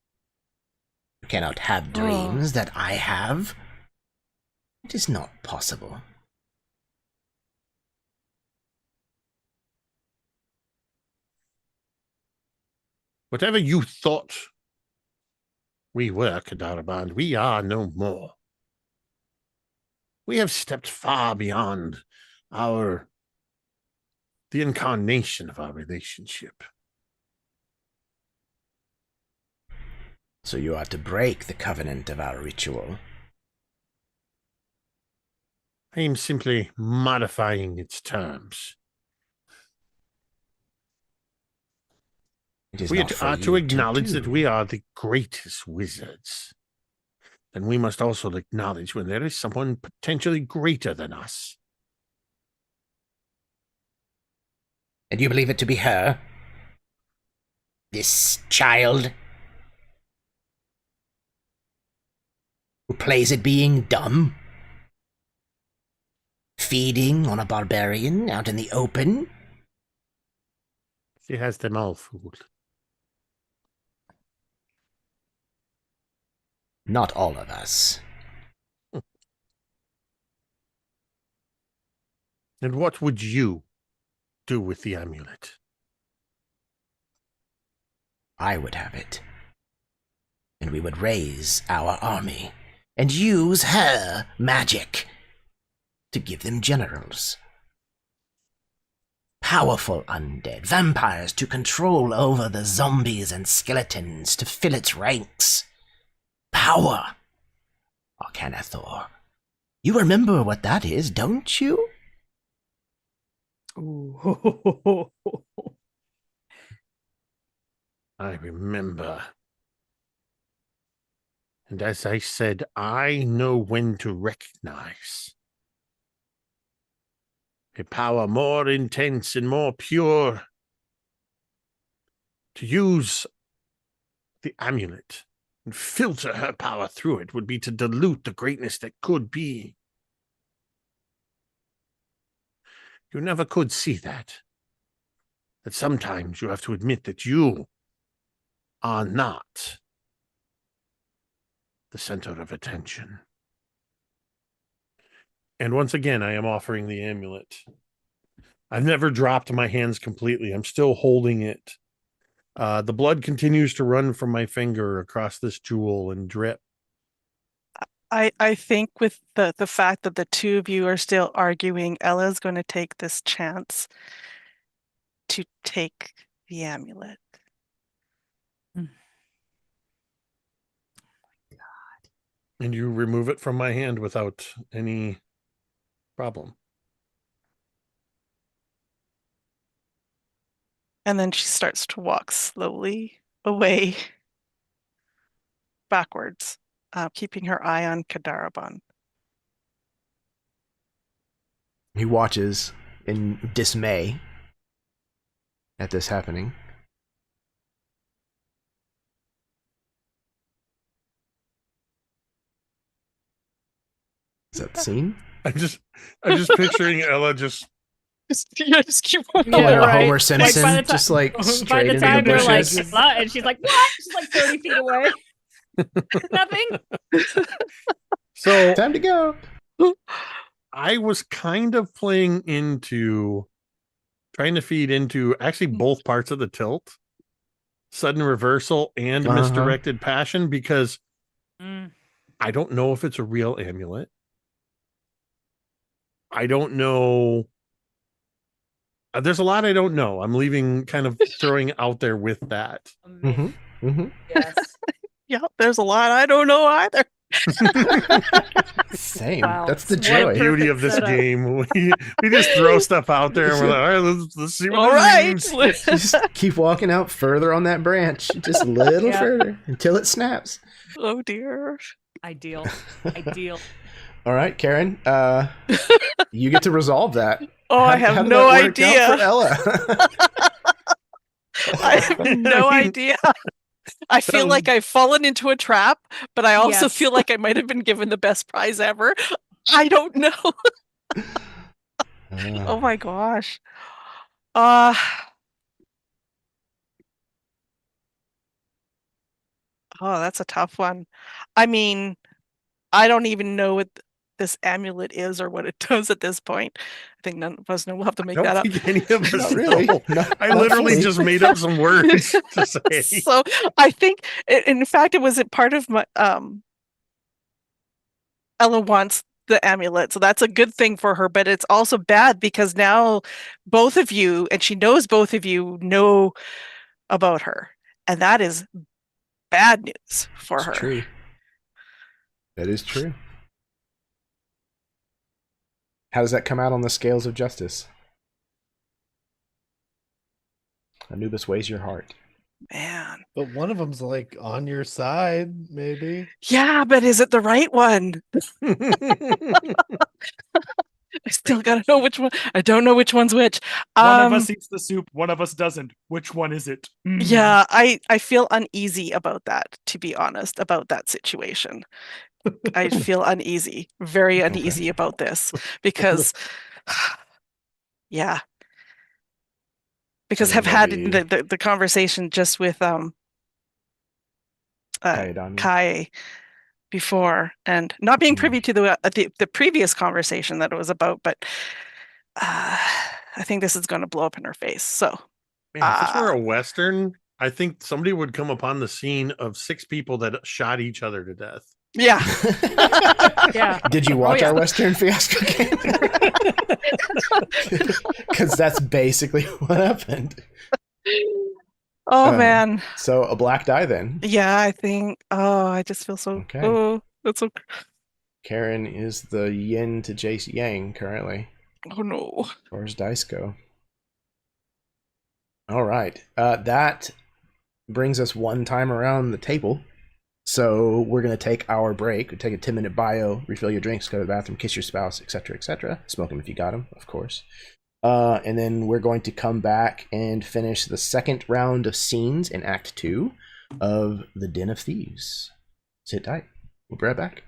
You cannot have dreams that I have. It is not possible. Whatever you thought we were, Kadaraband, we are no more. We have stepped far beyond the incarnation of our relationship. So you are to break the covenant of our ritual. I am simply modifying its terms. It is We not for are you to acknowledge that do. we are the greatest wizards. Then we must also acknowledge when there is someone potentially greater than us. And you believe it to be her? This child? Who plays at being dumb? Feeding on a barbarian out in the open? She has them all fooled. Not all of us. And what would you do with the amulet? I would have it. And we would raise our army and use her magic to give them generals. Powerful undead, vampires to control over the zombies and skeletons to fill its ranks. Power! Arcanathor. You remember what that is, don't you? Ooh. I remember. And as I said, I know when to recognize a power more intense and more pure. To use the amulet and filter her power through it would be to dilute the greatness that could be. You never could see that. That sometimes you have to admit that you are not the center of attention. And once again, I am offering the amulet. I've never dropped my hands completely. I'm still holding it. The blood continues to run from my finger across this jewel and drip. I think with the fact that the two of you are still arguing, Ella's going to take this chance to take the amulet. And you remove it from my hand without any problem. And then she starts to walk slowly away backwards, keeping her eye on Kadaraban. He watches in dismay at this happening. Is that the scene? I'm just picturing Ella just Just keep Pulling Yeah, a right. Homer Like, Simpson, by the ti- just like By straight the into time the they're like, bushes. "What?" And she's like, what? She's like 30 feet away. Nothing. so Time to go. I was kind of trying to feed into actually both parts of the tilt, sudden reversal and misdirected passion, because I don't know if it's a real amulet. I don't know. There's a lot I don't know. I'm leaving kind of throwing out there with that. Mm-hmm. Mm-hmm. Yes. Yeah, there's a lot I don't know either. Same. Wow. That's the What a joy. perfect Beauty of this setup. game. We just throw stuff out there and we're like, all right, let's see what All this right. means. Just keep walking out further on that branch, just a little Yeah. further until it snaps. Oh dear. Ideal. Ideal. All right, Karen, you get to resolve that. Oh, I How have did no that work out idea. for Ella? I have no idea. I feel like I've fallen into a trap, but I also Yes. feel like I might have been given the best prize ever. I don't know. Oh my gosh. Uh oh, that's a tough one. I mean, I don't even know what this amulet is or what it does at this point. I think none of us know. We'll have to I make don't that up. think any of us Not really. know. Not- I not literally fully. just made up some words to say. So I think, in fact, it was a part of my Ella wants the amulet, so that's a good thing for her, but it's also bad because now both of you, and she knows both of you know about her, and that is bad news for It's her. true. That is true. How does that come out on the scales of justice? Anubis weighs your heart. Man. But one of them's like on your side, maybe. Yeah, but is it the right one? I still gotta know which one. I don't know which one's which. One of us eats the soup, one of us doesn't. Which one is it? Yeah, I feel uneasy about that, to be honest, about that situation. I feel uneasy, very uneasy about this because, yeah, because So I've had maybe- the conversation just with Kaidani. Kai before, and not being privy to the previous conversation that it was about, but I think this is going to blow up in her face. So, Man, if this were a Western, I think somebody would come upon the scene of 6 people that shot each other to death. yeah. Yeah. Did you watch yeah. our Western Fiasco game? Because that's basically what happened. Oh man. So a black die then. Yeah, I think. Oh, I just feel so. Okay. Oh, that's so. Karen is the yin to Jace Yang currently, Oh no. as far as dice go. All right. That brings us one time around the table. So we're going to take our break. We take a 10-minute bio, refill your drinks, go to the bathroom, kiss your spouse, etc., etc. Smoke them if you got them, of course. And then we're going to come back and finish the second round of scenes in Act 2 of The Den of Thieves. Sit tight. We'll be right back.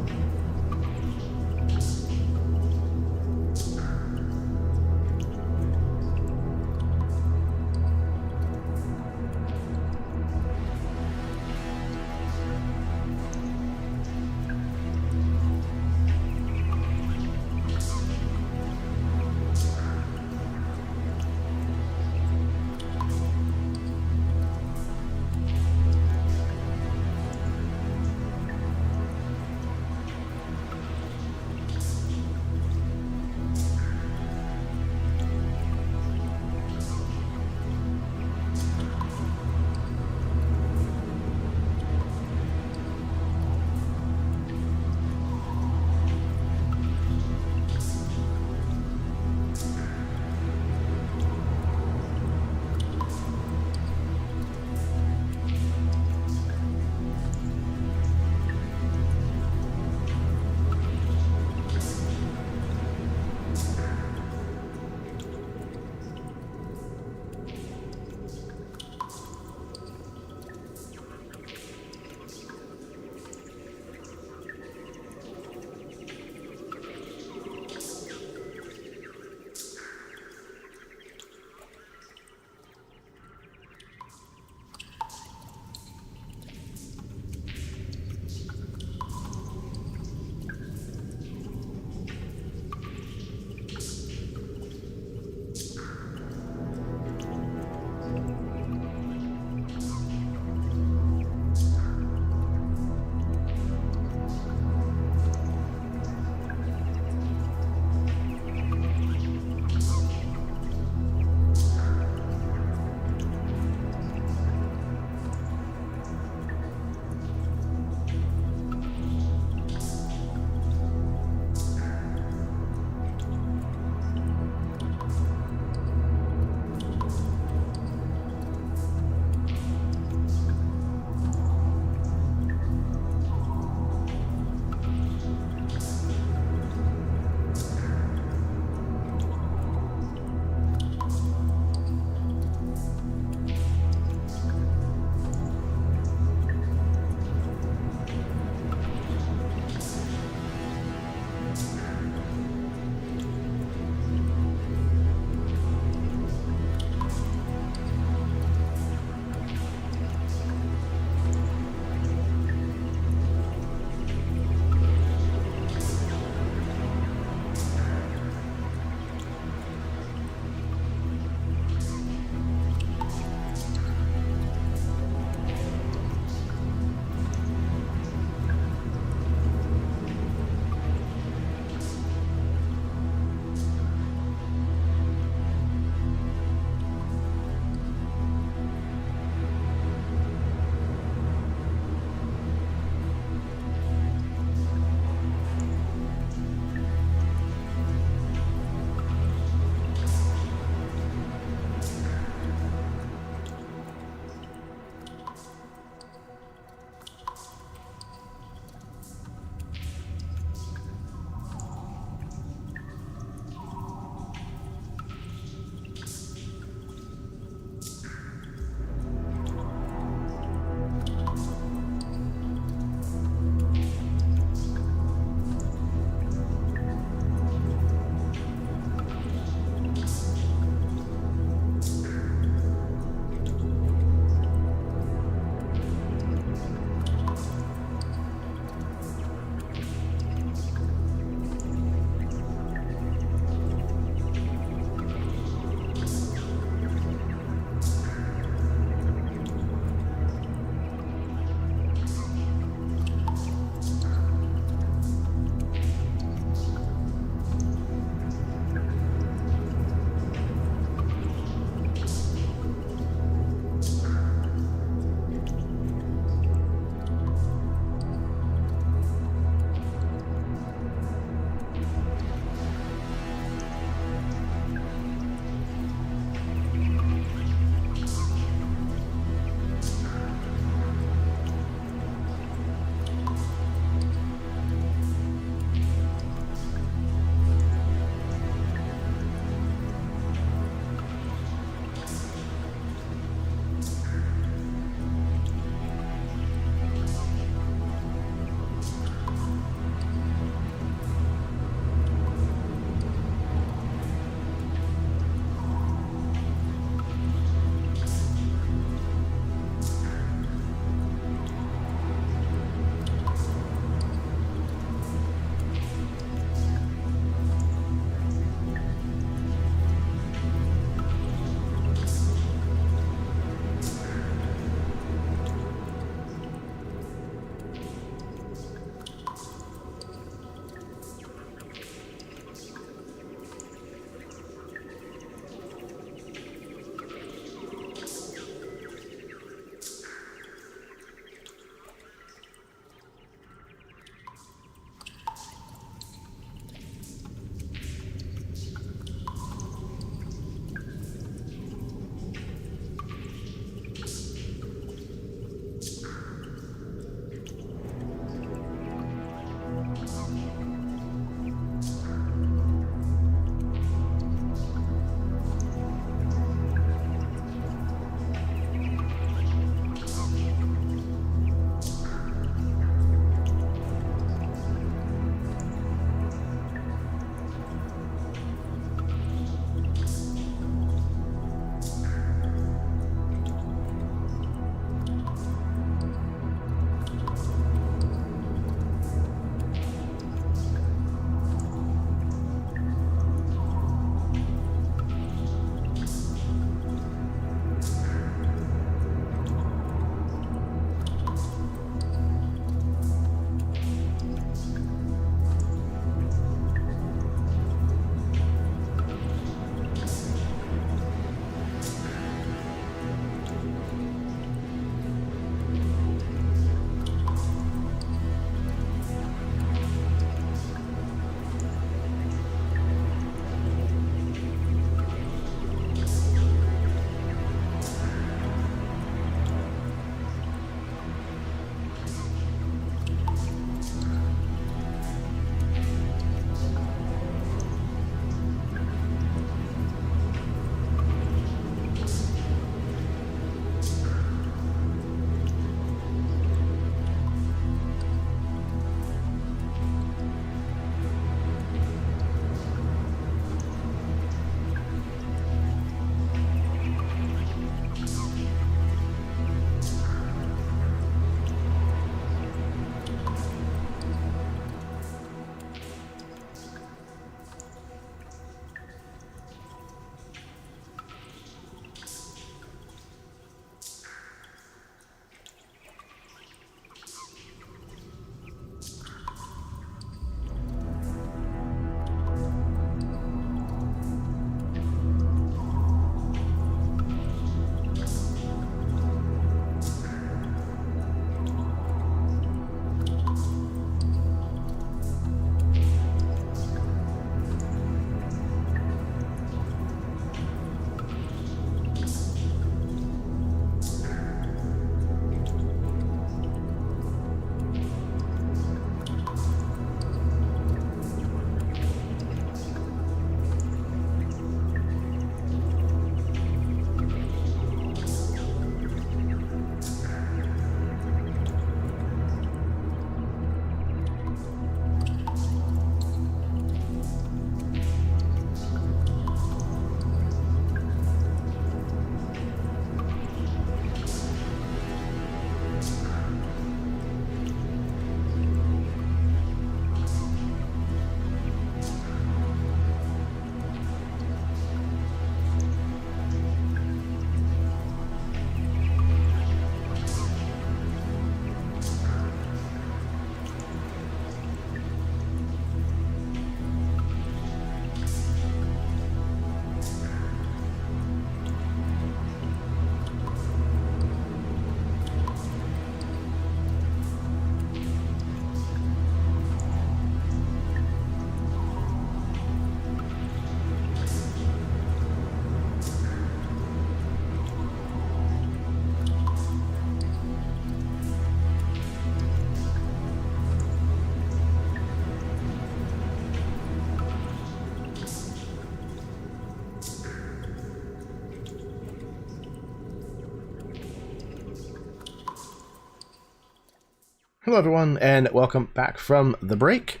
Hello, everyone, and welcome back from the break.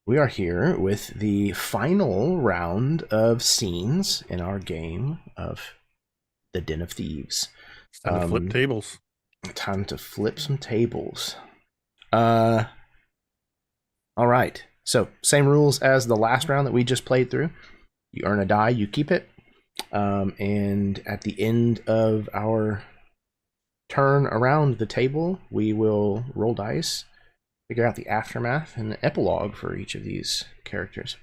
We are here with the final round of scenes in our game of The Den of Thieves. Time to flip tables. Time to flip some tables. All right. So, same rules as the last round that we just played through. You earn a die, you keep it. And at the end of our turn around the table, we will roll dice, figure out the aftermath and the epilogue for each of these characters.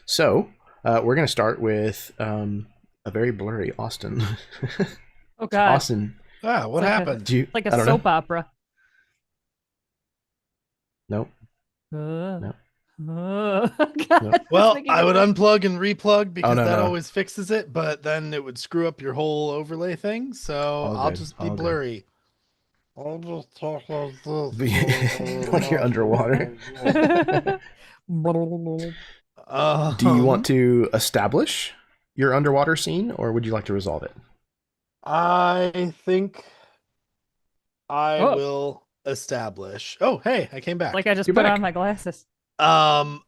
So, we're going to start with a very blurry Austin. Oh God! Austin. Ah, what It's like happened? Like I a don't soap know. opera. Nope. No. Nope. Well, I would unplug and replug because no, that no. always fixes it, but then it would screw up your whole overlay thing. So All I'll good, just be all good. blurry. I'll just talk like this. Like you're underwater. Do you want to establish your underwater scene, or would you like to resolve it? I think I Oh. will establish. Oh, hey, I came back. Like I just You're put back. on my glasses. I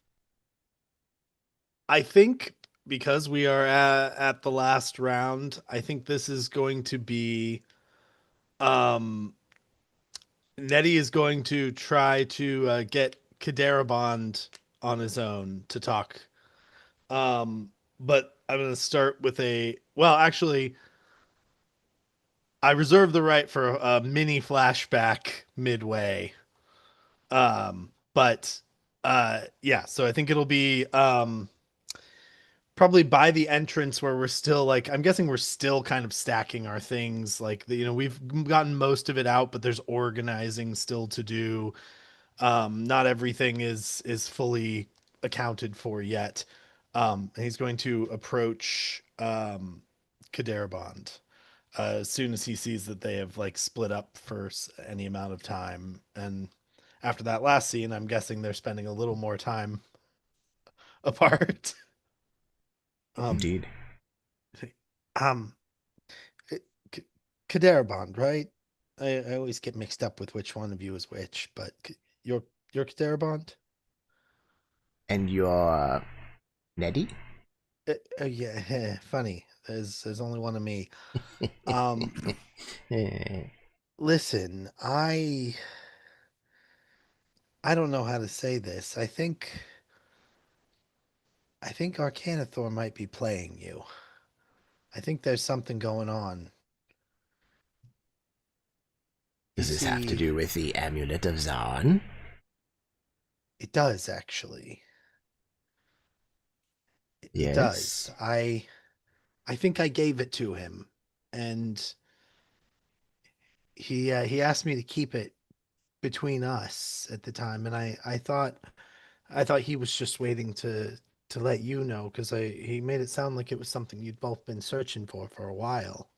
think because we are at the last round, I think this is going to be Nettie is going to try to get Kadarabond on his own to talk. But I'm going to start with actually, I reserve the right for a mini flashback midway. But yeah, so I think it'll be probably by the entrance where we're still like, I'm guessing we're still kind of stacking our things. Like, we've gotten most of it out, but there's organizing still to do. Not everything is fully accounted for yet. And he's going to approach Kadarabond as soon as he sees that they have like split up for any amount of time. And after that last scene, I'm guessing they're spending a little more time apart. Indeed. Kadarabond, right? I always get mixed up with which one of you is which, but you're Kadarabond? And you're Nettie? Yeah, funny. There's only one of me. Listen, I don't know how to say this. I think Arcanathor might be playing you. I think there's something going on. Does this have to do with the amulet of Zarn? It does, actually. Yes. It does. I think I gave it to him, and he asked me to keep it between us at the time, and I thought he was just waiting to let you know, because he made it sound like it was something you'd both been searching for a while.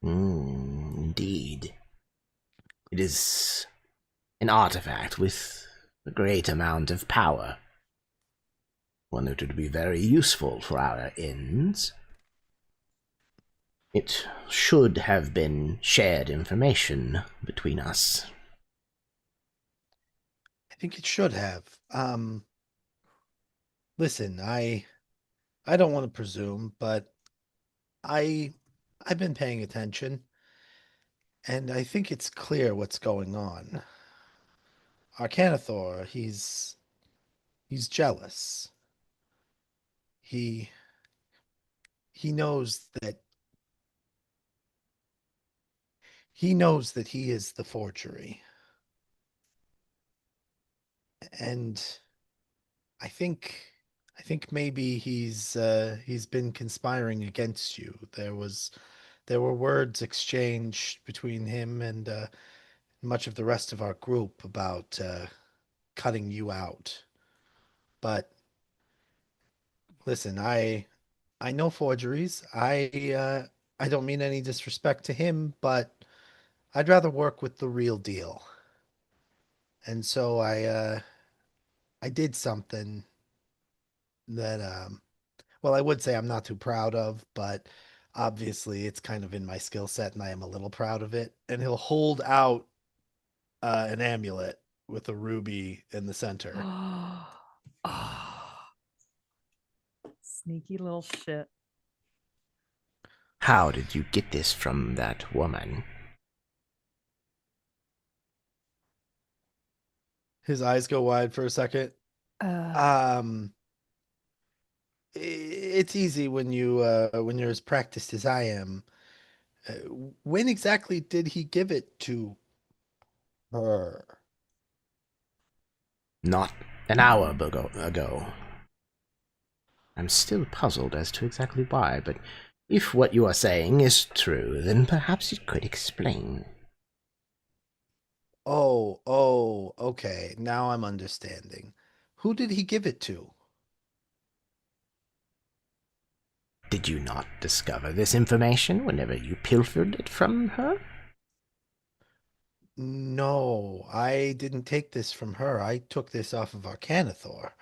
Indeed. It is an artifact with a great amount of power. One that would be very useful for our ends. It should have been shared information between us. I think it should have. Listen, I don't want to presume, but I've been paying attention, and I think it's clear what's going on. Arcanathor, he's jealous. He knows that he is the forgery. And I think maybe he's been conspiring against you. There were words exchanged between him and much of the rest of our group about cutting you out. But listen, I know forgeries. I don't mean any disrespect to him, but I'd rather work with the real deal. And so I did something that well, I would say I'm not too proud of, but obviously it's kind of in my skill set and I am a little proud of it. And he'll hold out an amulet with a ruby in the center. Sneaky little shit. How did you get this from that woman? His eyes go wide for a second. It's easy when you're as practiced as I am. When exactly did he give it to her? Not an hour ago. I'm still puzzled as to exactly why, but if what you are saying is true, then perhaps you could explain. Oh, okay. Now I'm understanding. Who did he give it to? Did you not discover this information whenever you pilfered it from her? No, I didn't take this from her. I took this off of Arcanathor.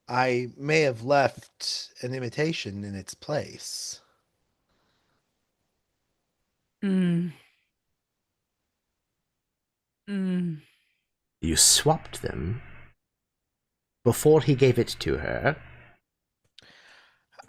I may have left an imitation in its place. Mm. You swapped them before he gave it to her?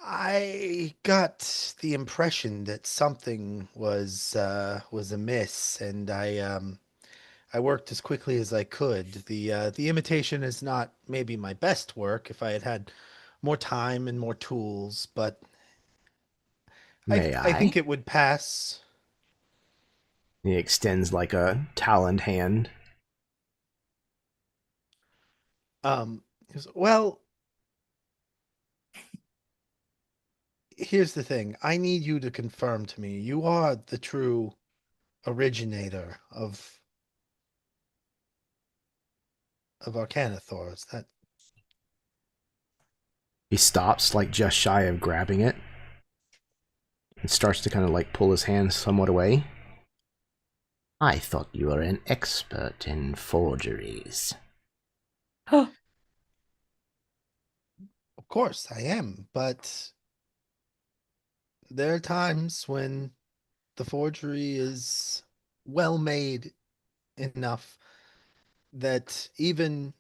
I got the impression that something was amiss, and I worked as quickly as I could. The imitation is not maybe my best work. If I had had more time and more tools, but May I think I? it would pass. He extends like a taloned hand. Well, here's the thing. I need you to confirm to me you are the true originator of Arcanathor. Is that He stops, like just shy of grabbing it, and starts to kind of like pull his hand somewhat away. I thought you were an expert in forgeries. Of course I am, but there are times when the forgery is well made enough that even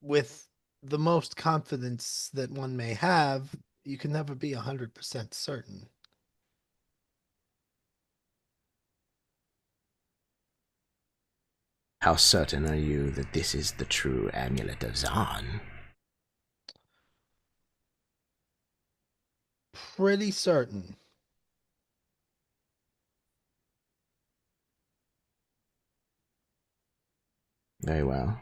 with the most confidence that one may have, you can never be 100% certain. How certain are you that this is the true amulet of Zahn? Pretty certain. Very well.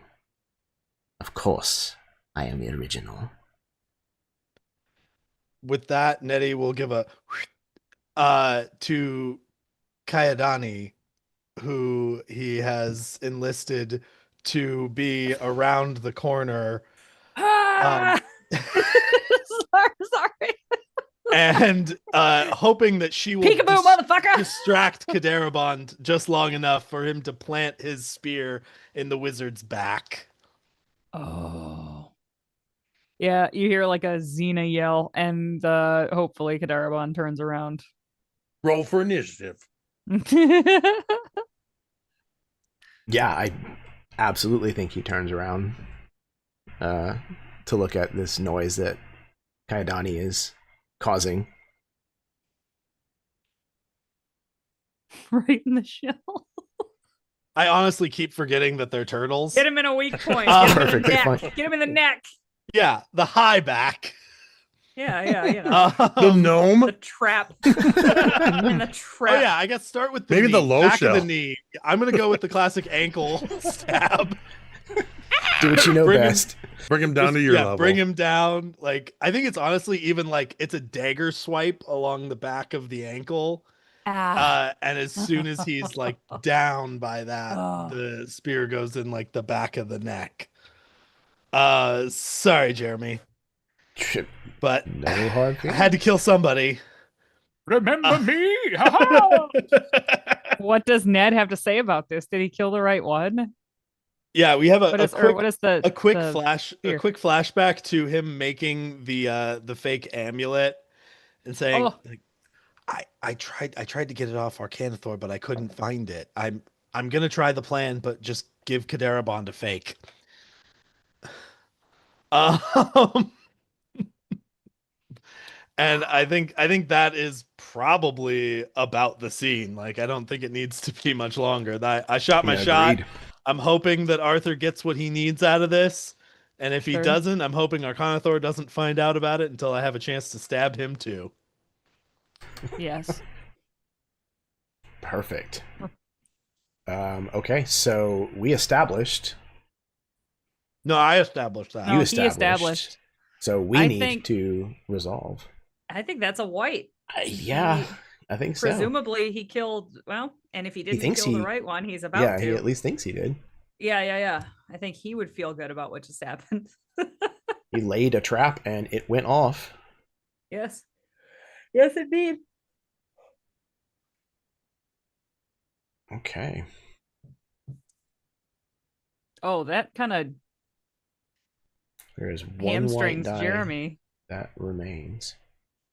Of course, I am the original. With that, Nettie will give a to Kayadani, who he has enlisted to be around the corner. Sorry. And hoping that she will Peekaboo, motherfucker! distract Kadarabond just long enough for him to plant his spear in the wizard's back. Oh. Yeah, you hear like a Xena yell, and hopefully Kadarabon turns around. Roll for initiative. Yeah, I absolutely think he turns around to look at this noise that Kaidani is causing. Right in the shell. I honestly keep forgetting that they're turtles. Get him in a weak point. Get him in the Perfectly neck. fine. Get him in the neck. Yeah, the high back. Yeah, you know. The gnome? The trap. In the trap. Oh yeah, I guess start with the Maybe knee. the low back shell. of the knee. I'm gonna go with the classic ankle stab. Do what you know Bring him- best. Bring him down to your level. Bring him down. Like I think it's honestly even like it's a dagger swipe along the back of the ankle. And as soon as he's like down by that, the spear goes in like the back of the neck. Sorry, Jeremy, but No hard I feelings. had to kill somebody. Remember me? Ha-ha! What does Ned have to say about this? Did he kill the right one? Yeah, we have What is the quick the a quick flashback to him making the fake amulet and saying like, I tried to get it off Arcanathor, but I couldn't find it. I'm gonna try the plan, but just give Kadarabond a fake. Um, and I think that is probably about the scene. Like, I don't think it needs to be much longer. I shot my Yeah, shot. agreed. I'm hoping that Arthur gets what he needs out of this. And if he Sure. doesn't, I'm hoping Arcanathor doesn't find out about it until I have a chance to stab him too. Yes. Perfect. Okay, so we established. No, I established that. No, You he established. established. So we I need think- to resolve. I think that's a white. Yeah, He- I think so. Presumably he killed, well, and if he didn't thinks kill the he- right one, he's about Yeah, to. he at least thinks he did. Yeah. I think he would feel good about what just happened. He laid a trap and it went off. Yes. Yes, indeed. Okay. Oh, that kind of There is one hamstrings white die Jeremy. that remains.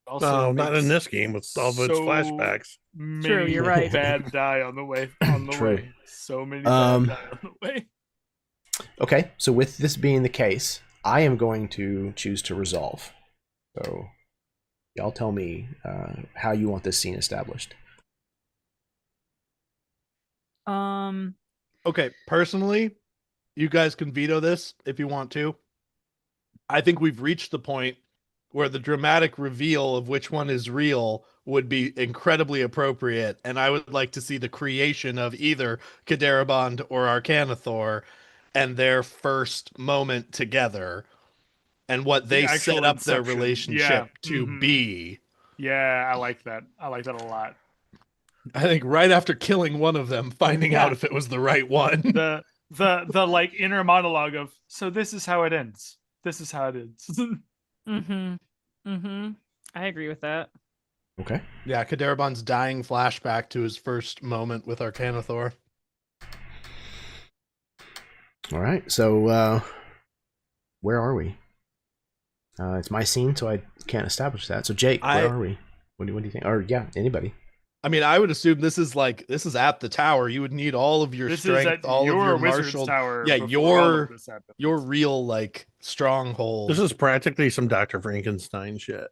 Also No, not in makes this game with all of its so flashbacks. many you're right. bad die on the way. True. So many Um, bad die on the way. Okay, so with this being the case, I am going to choose to resolve. So, y'all tell me how you want this scene established. Okay, personally, you guys can veto this if you want to. I think we've reached the point where the dramatic reveal of which one is real would be incredibly appropriate, and I would like to see the creation of either Kadarabond or Arcanathor and their first moment together and what they actual set up their inception. relationship Yeah. to Mhm. be. Yeah, I like that. I like that a lot. I think right after killing one of them, finding out if it was the right one. The like inner monologue of, so this is how it ends. This is how it ends. I agree with that. Okay. Yeah, Kadarabond's dying flashback to his first moment with Arcanathor. All right, so where are we? It's my scene, so I can't establish that. So Jake, where are we? What do you think? Or yeah, anybody. I mean, I would assume this is at the tower. You would need all of your This strength, is at all of your wizard's martial. tower. Yeah, before all of this happens. your real like stronghold. This is practically some Dr. Frankenstein shit.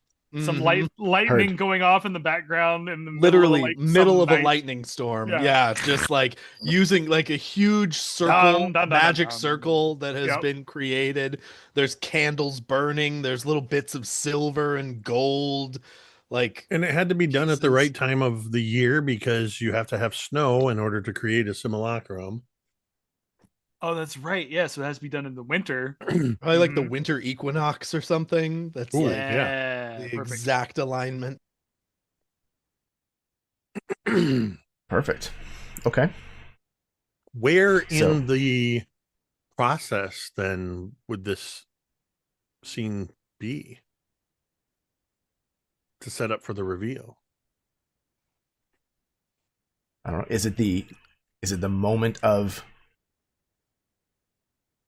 Some Mhm. lightning Heard. going off in the background in the Literally middle of a night. lightning storm. Yeah. Yeah, just like using like a huge circle, Dun, dun, dun, magic dun, dun. circle that has Yep. been created. There's candles burning. There's little bits of silver and gold. Like, And it had to be done at the pieces. right time of the year because you have to have snow in order to create a simulacrum. Oh, that's right. Yeah, so it has to be done in the winter. probably like the Mhm. winter equinox or something. That's Ooh, like yeah, the perfect. exact alignment. Perfect. Okay. Where So- in the process then would this scene be to set up for the reveal? I don't know. Is it the moment of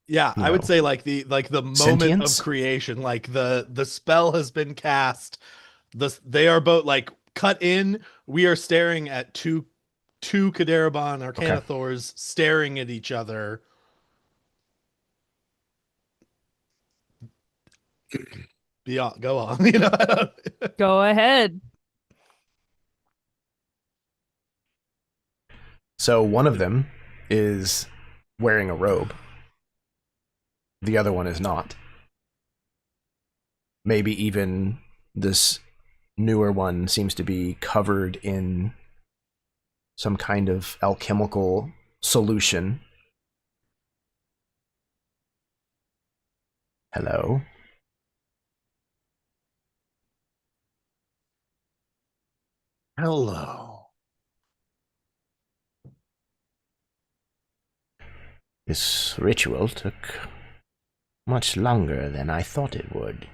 Yeah, I would No. say like the moment Sentience? of creation, like the spell has been cast. They are both like cut in. We are staring at two Kadarabon Arcanathors staring at each other. Beyond, go on. You know, I don't- Go ahead. So one of them is wearing a robe. The other one is not. Maybe even this newer one seems to be covered in some kind of alchemical solution. Hello? Hello. This ritual took much longer than I thought it would.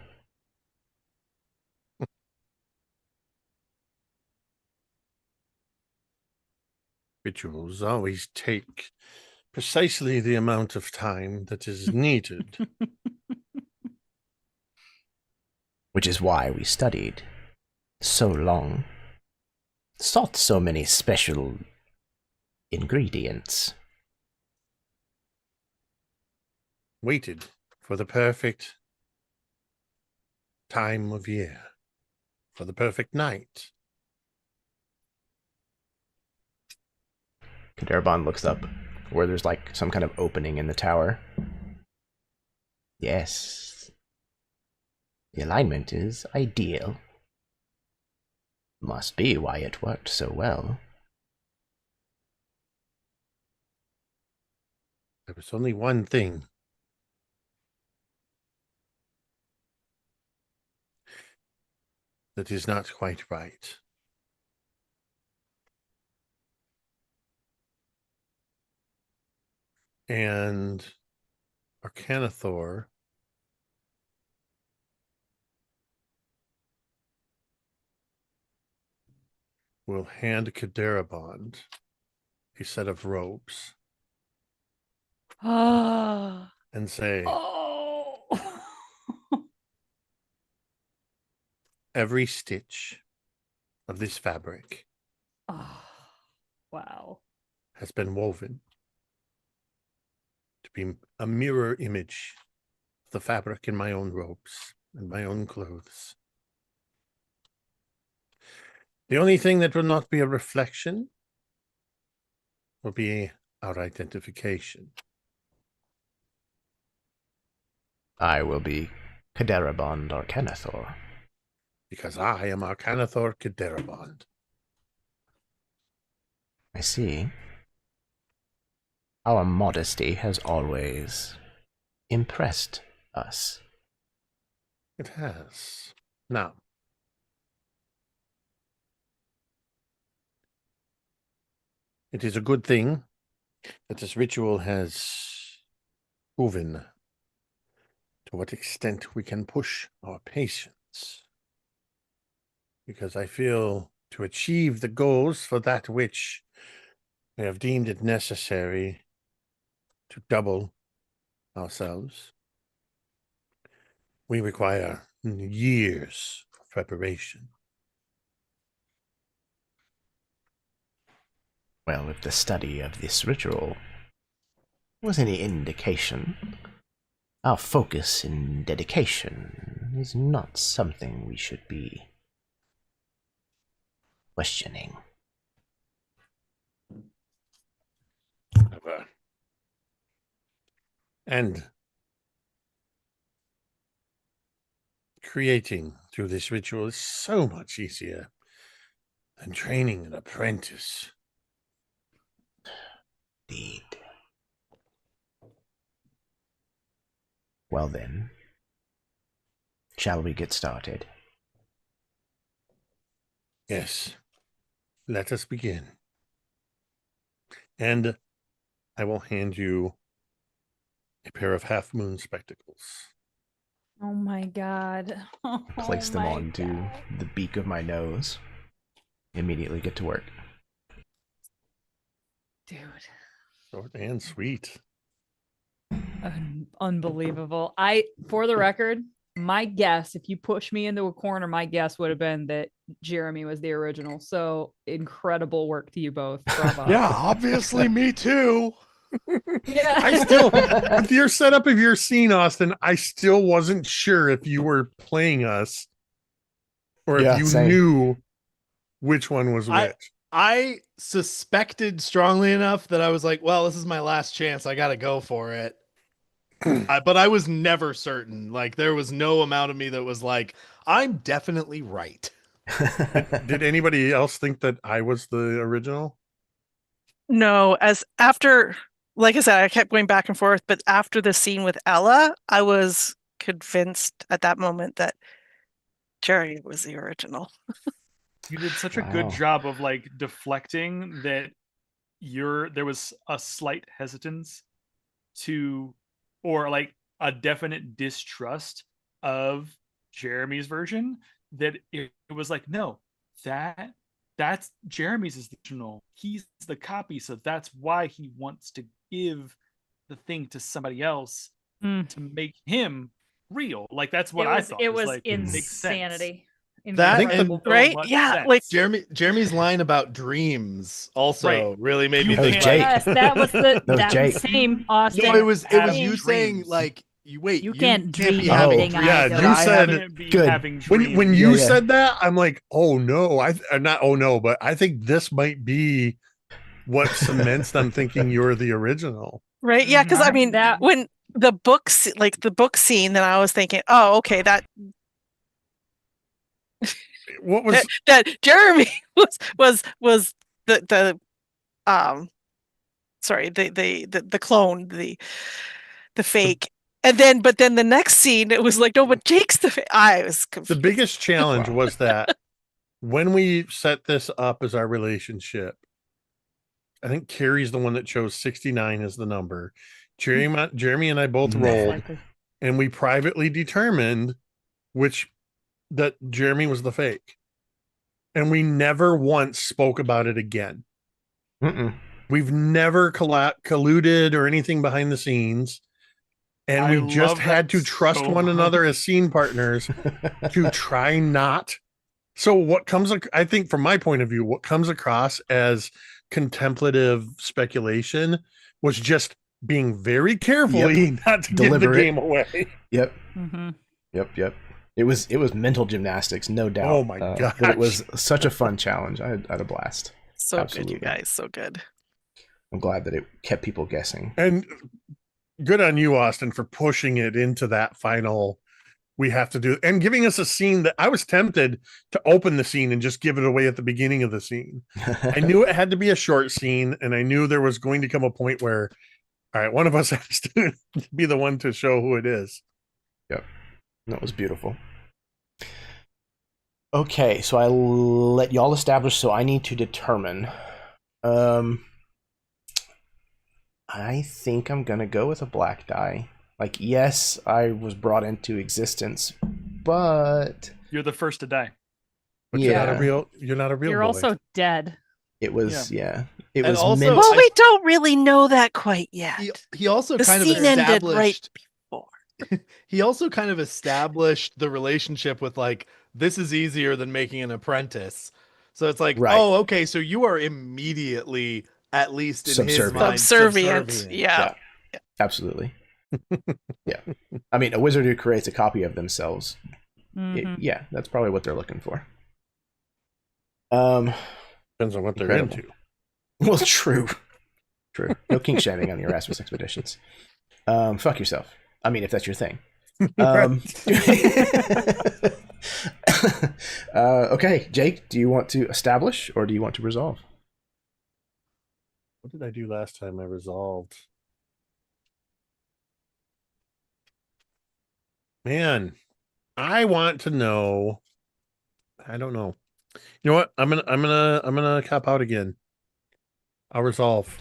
Rituals always take precisely the amount of time that is needed. Which is why we studied so long. Sought so many special ingredients. waited for the perfect time of year, for the perfect night. Kadarabon looks up where there's like some kind of opening in the tower. Yes. The alignment is ideal. Must be why it worked so well. There was only one thing. That is not quite right. And Arcanathor will hand Kadarabond a set of robes Ah. and say, Oh. every stitch of this fabric Oh. Wow. has been woven to be a mirror image of the fabric in my own robes and my own clothes. The only thing that will not be a reflection will be our identification. I will be Kadarabond Arcanathor. Because I am Arcanathor Kadarabond. I see. Our modesty has always impressed us. It has. Now, it is a good thing that this ritual has proven to what extent we can push our patience. Because I feel to achieve the goals for that which we have deemed it necessary to double ourselves, we require years of preparation. Well, if the study of this ritual was any indication, our focus and dedication is not something we should be questioning. And creating through this ritual is so much easier than training an apprentice. Indeed. Well then, shall we get started? Yes, let us begin. And I will hand you a pair of half-moon spectacles. Oh my god. Place Oh them my onto God. the beak of my nose. Immediately get to work. Dude. Short and sweet. Unbelievable. For the record, my guess, if you push me into a corner, my guess would have been that Jeremy was the original. So incredible work to you both. Bravo. Yeah, obviously me too. Yeah. I still, with your setup of your scene, Austin, I still wasn't sure if you were playing us or Yeah, if you same. knew which one was which. I suspected strongly enough that I was like, well, this is my last chance. I got to go for it. But I was never certain. Like, there was no amount of me that was like, I'm definitely right. Did anybody else think that I was the original? No, as after, like I said, I kept going back and forth, but after the scene with Ella, I was convinced at that moment that Jerry was the original. You did such a good Wow. job of like deflecting that there was a slight hesitance to, or like a definite distrust of Jeremy's version, that it was like, no, that's Jeremy's is the original. He's the copy, so that's why he wants to give the thing to somebody else Mm. to make him real. Like that's what I thought. It was like, makes sense. insanity. in That incredible and- Right? villain Yeah, sense. like- Jeremy's line about dreams also really made me You That was think. Jake. Yes, that was the That was Jake. same Austin. No, it was Have you dreams. saying like you wait. You can't dream be Oh. having anything. dreams. Yeah, I you said Can't be good. having when dreams. you Yeah. said that, I'm like, oh no, not oh no, but I think this might be what cements them thinking you're the original. Right? Yeah, because I mean, That- when the books, like the book scene, then I was thinking, oh, okay, that What was that Jeremy was the sorry, the clone, the fake. And then but then the next scene it was like, no, but Jake's the fake. I was the confused. biggest challenge Wow. was that when we set this up as our relationship, I think Carrie's the one that chose 69 as the number. Jeremy and I both Most rolled, likely. and we privately determined that Jeremy was the fake. And we never once spoke about it again. Mm-mm. We've never colluded or anything behind the scenes. And I we just love had that to trust so one much. another as scene partners to try not. So what comes, I think from my point of view, what comes across as contemplative speculation was just being very carefully not to give Deliberate. the game away. Yep. Mhm. Yep. It was mental gymnastics, no doubt. Oh my But it was gosh. such a fun challenge. I had a blast. So good, Absolutely. you guys, so good. I'm glad that it kept people guessing. And good on you, Austin, for pushing it into that final. We have to do and giving us a scene that I was tempted to open the scene and just give it away at the beginning of the scene. I knew it had to be a short scene, and I knew there was going to come a point where, all right, one of us has to be the one to show who it is. That was beautiful. Okay, so I let y'all establish, so I need to determine. I think I'm gonna go with a black die. Like, yes, I was brought into existence, but You're the first to die. But yeah, you're not a real You're boy. also dead. it was it And was also- meant. Well, we don't really know that quite yet. He also The kind of scene ended right established. before. He also kind of established the relationship with like this is easier than making an apprentice. So it's like, Right. oh, okay, so you are immediately at least in his Subservient. mind Subservient. Yeah. Absolutely. Yeah, I mean, a wizard who creates a copy of themselves. Mhm. Yeah, that's probably what they're looking for. Depends on what they're Incredible. into. Well, true. No kink shaming on the Erasmus expeditions. Fuck yourself. I mean, if that's your thing. Okay, Jake, do you want to establish or do you want to resolve? What did I do last time I resolved? Man, I want to know. I don't know. You know what? I'm gonna cop out again. I'll resolve.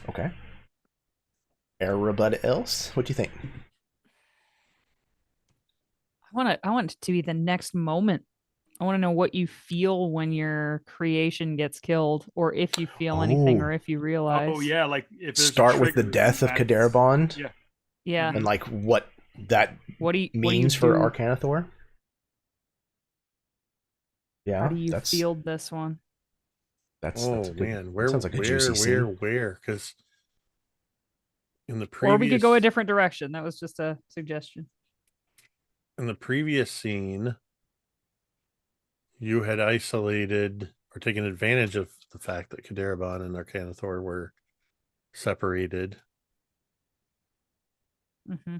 Okay. Everybody else, what do you think? I want it to be the next moment. I want to know what you feel when your creation gets killed, or if you feel anything, Oh. or if you realize. Oh yeah, like if there's a Start with the trigger, death of that's- Kaderabond Yeah. Yeah. and like what that What do you means what do you for do? Arcanathor. Yeah, How do you that's field this one? that's Oh a good, man, where sounds like a juicy scene. where? Because in the previous Or we could go a different direction. That was just a suggestion. in the previous scene, you had isolated or taken advantage of the fact that Kaderabon and Arcanathor were separated. Hmm.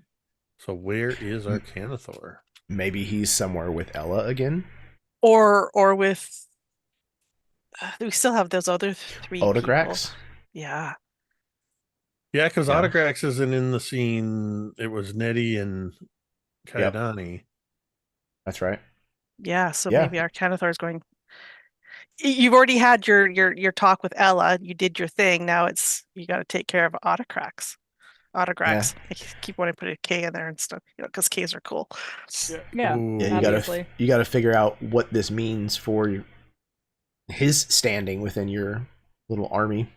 So where is Arcanathor? Maybe he's somewhere with Ella again. Or with we still have those other three people. Odograx. Yeah. Yeah, because Yeah. Autograx isn't in the scene. It was Nettie and Yep. Kaidani. That's right. Yeah. So Yeah. maybe Arcanathor is going. You've already had your talk with Ella. You did your thing. Now it's you got to take care of Autograx. Autograx. I keep wanting to put a K in there and stuff, because K's are cool. Yeah. Ooh. Yeah, Obviously. you gotta figure out what this means for his standing within your little army.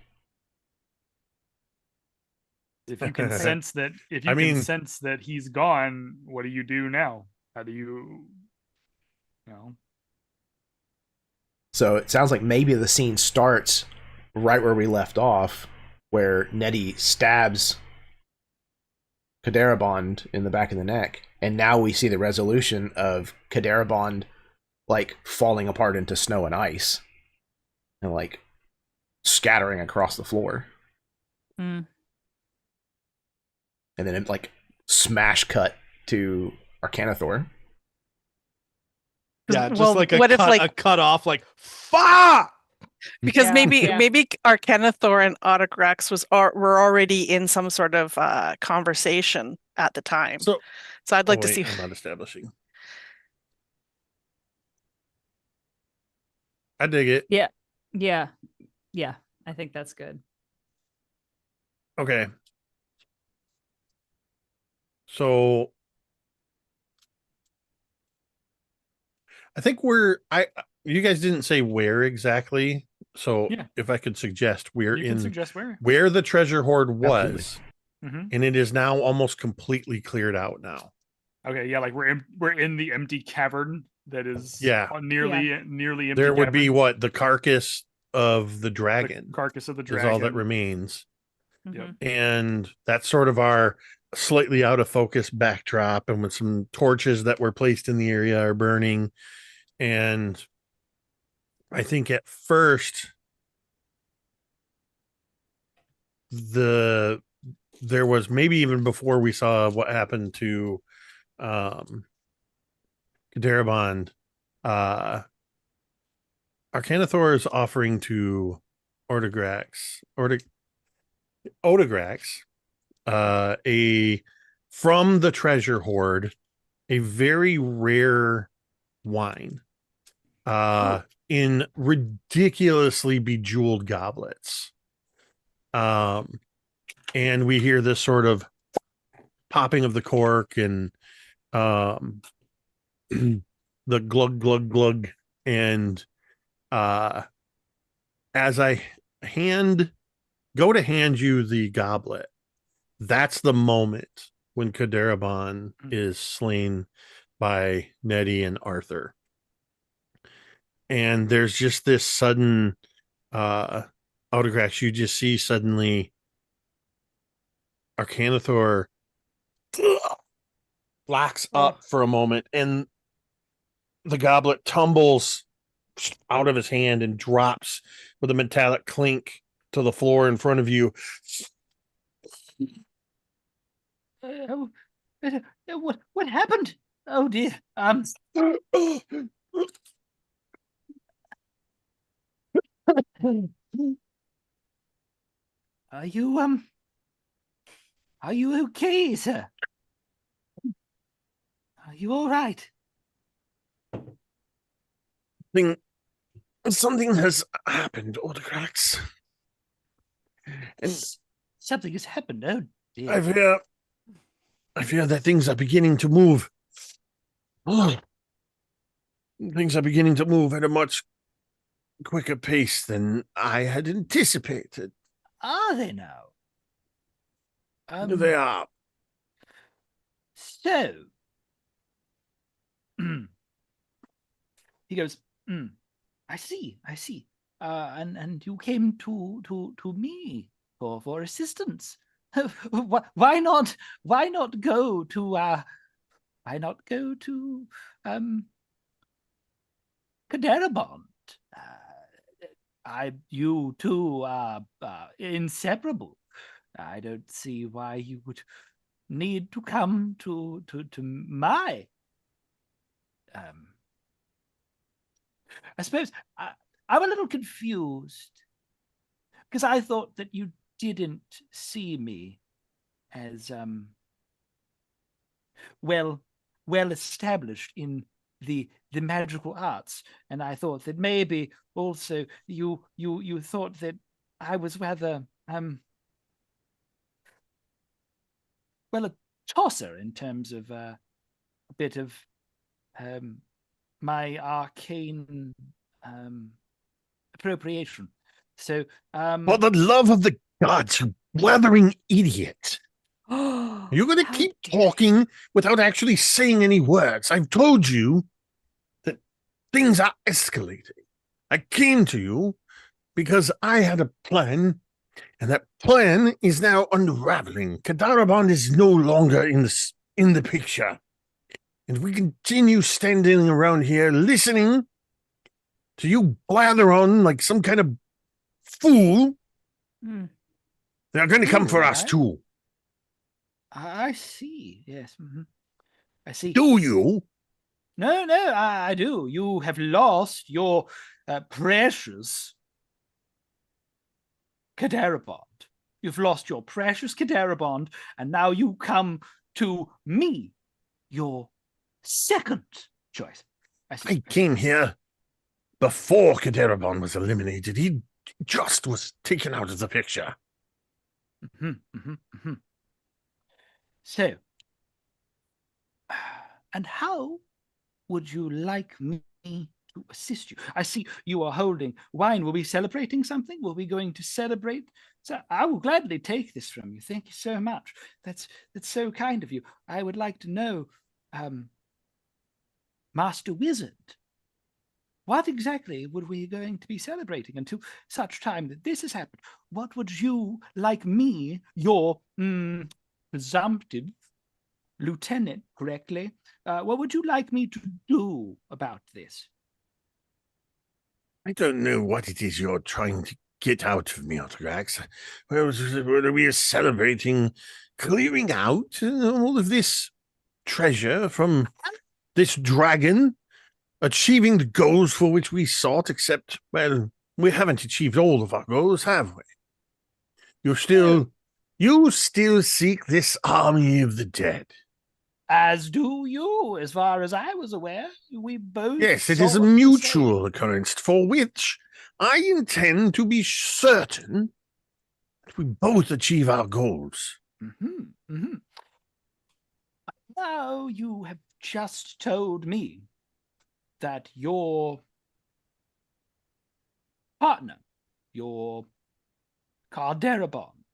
If you can sense that, if you I can mean- sense that he's gone, what do you do now? How do you, So it sounds like maybe the scene starts right where we left off, where Nettie stabs Kadarabond in the back of the neck, and now we see the resolution of Kadarabond like falling apart into snow and ice and like scattering across the floor. Mm. And then it like smash cut to Arcanathor. Yeah, just well, like a what if, cut, like- a cut off, like fuck. Because Yeah, maybe yeah. maybe Arcanathor and Autograx were already in some sort of conversation at the time. So I'd like to wait, see. I'm not establishing. I dig it. Yeah. Yeah. Yeah. I think that's good. Okay. So I think you guys didn't say where exactly. So Yeah. if I could suggest, we're You can in suggest where. where the treasure hoard was, Absolutely. and it is now almost completely cleared out now. Okay, yeah, like we're in the empty cavern that is nearly empty. There would be cavern. what the carcass of the The dragon carcass of the is dragon. all that remains. Mhm. And that's sort of our slightly out of focus backdrop, and with some torches that were placed in the area are burning. And I think at first there was, maybe even before we saw what happened to Kadarabond, Arcanathor is offering to Odegrax from the treasure hoard, a very rare wine in ridiculously bejeweled goblets. And we hear this sort of popping of the cork and the glug glug glug, and as I go to hand you the goblet, that's the moment when Kadarabon is slain by Nettie and Arthur. And there's just this sudden autographs. You just see suddenly Arcanathor locks up for a moment, and the goblet tumbles out of his hand and drops with a metallic clink to the floor in front of you. What happened? Oh dear. Are you okay, sir? Are you all right? Something has happened, Odegrax. And Something has happened. Oh dear. I fear that things are beginning to move. Oh, things are beginning to move at a much quicker pace than I had anticipated. Are they now? They are. So he goes, I see. And you came to me for assistance. Why not go to Kadarabond? You two are inseparable. I don't see why you would need to come to my. I suppose I'm a little confused because I thought that you didn't see me as well established in the magical arts, and I thought that maybe also you thought that I was rather a tosser in terms of a bit of my arcane appropriation. So For the love of the gods, you blathering idiot. You're going to keep talking without actually saying any words. I've told you that things are escalating. I came to you because I had a plan, and that plan is now unraveling. Kadarabond is no longer in the picture. And we continue standing around here listening to you blather on like some kind of fool. They're going to come for us, too. I see. Yes. I see. Do you? No, I do. You have lost your precious Kadarabond. You've lost your precious Kadarabond, and now you come to me, your second choice. I came here before Kadarabond was eliminated. He just was taken out of the picture. So, and how would you like me to assist you? I see you are holding wine. Will we be celebrating something? Will we be going to celebrate? So I will gladly take this from you. Thank you so much. That's so kind of you. I would like to know, Master Wizard, what exactly would we going to be celebrating until such time that this has happened? What would you like me, your presumptive lieutenant, correctly? What would you like me to do about this? I don't know what it is you're trying to get out of me, Otograx. Whether we are celebrating clearing out all of this treasure from this dragon, achieving the goals for which we sought, except, well, we haven't achieved all of our goals, have we? You still seek this army of the dead. As do you, as far as I was aware. We both. Yes, it is a mutual occurrence for which I intend to be certain that we both achieve our goals. Now you have just told me that your partner, your Kadarabond,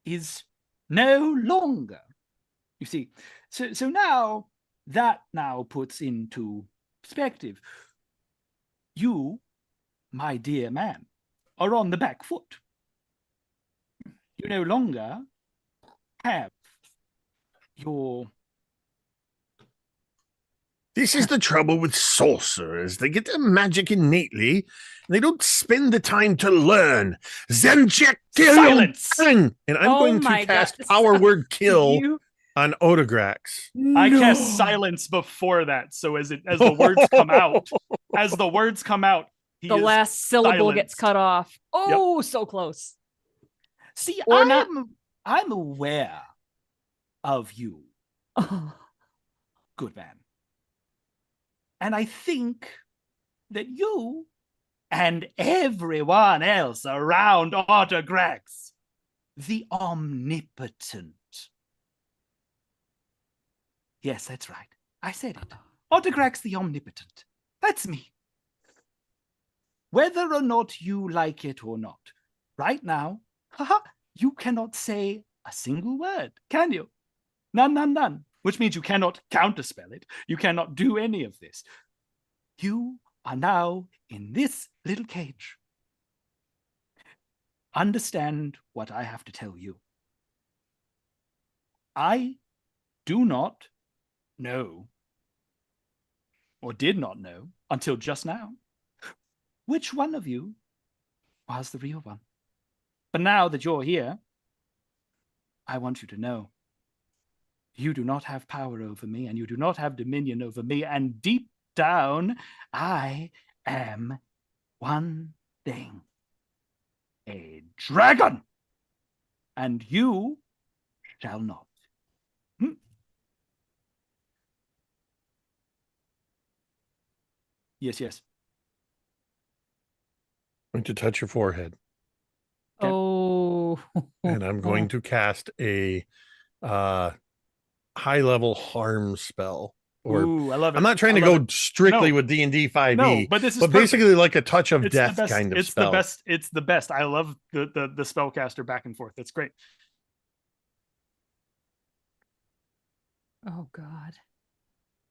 is no longer. You see, so now that puts into perspective. You, my dear man, are on the back foot. You no longer have your. This is the trouble with sorcerers. They get their magic innately, and they don't spend the time to learn. Silence! And I'm going to cast Power Word Kill on Otograx. I cast silence before that, so as the words come out, the last syllable gets cut off. Oh, yep. So close. See, I'm aware of you, good man. And I think that you and everyone else around Otograx, the omnipotent. Yes, that's right. I said it. Otograx the omnipotent. That's me. Whether or not you like it or not, right now, you cannot say a single word, can you? None. Which means you cannot counterspell it. You cannot do any of this. You are now in this little cage. Understand what I have to tell you. I do not know, or did not know until just now, which one of you was the real one. But now that you're here, I want you to know you do not have power over me, and you do not have dominion over me, and deep down, I am one thing: a dragon, and you shall not. Yes. I'm going to touch your forehead. Okay. Oh. And I'm going to cast a high-level harm spell. Ooh, I love it. I'm not trying to go strictly with D&D 5e, no, but this is basically like a touch of death kind of spell. It's the best. I love the spellcaster back and forth. That's great. Oh God.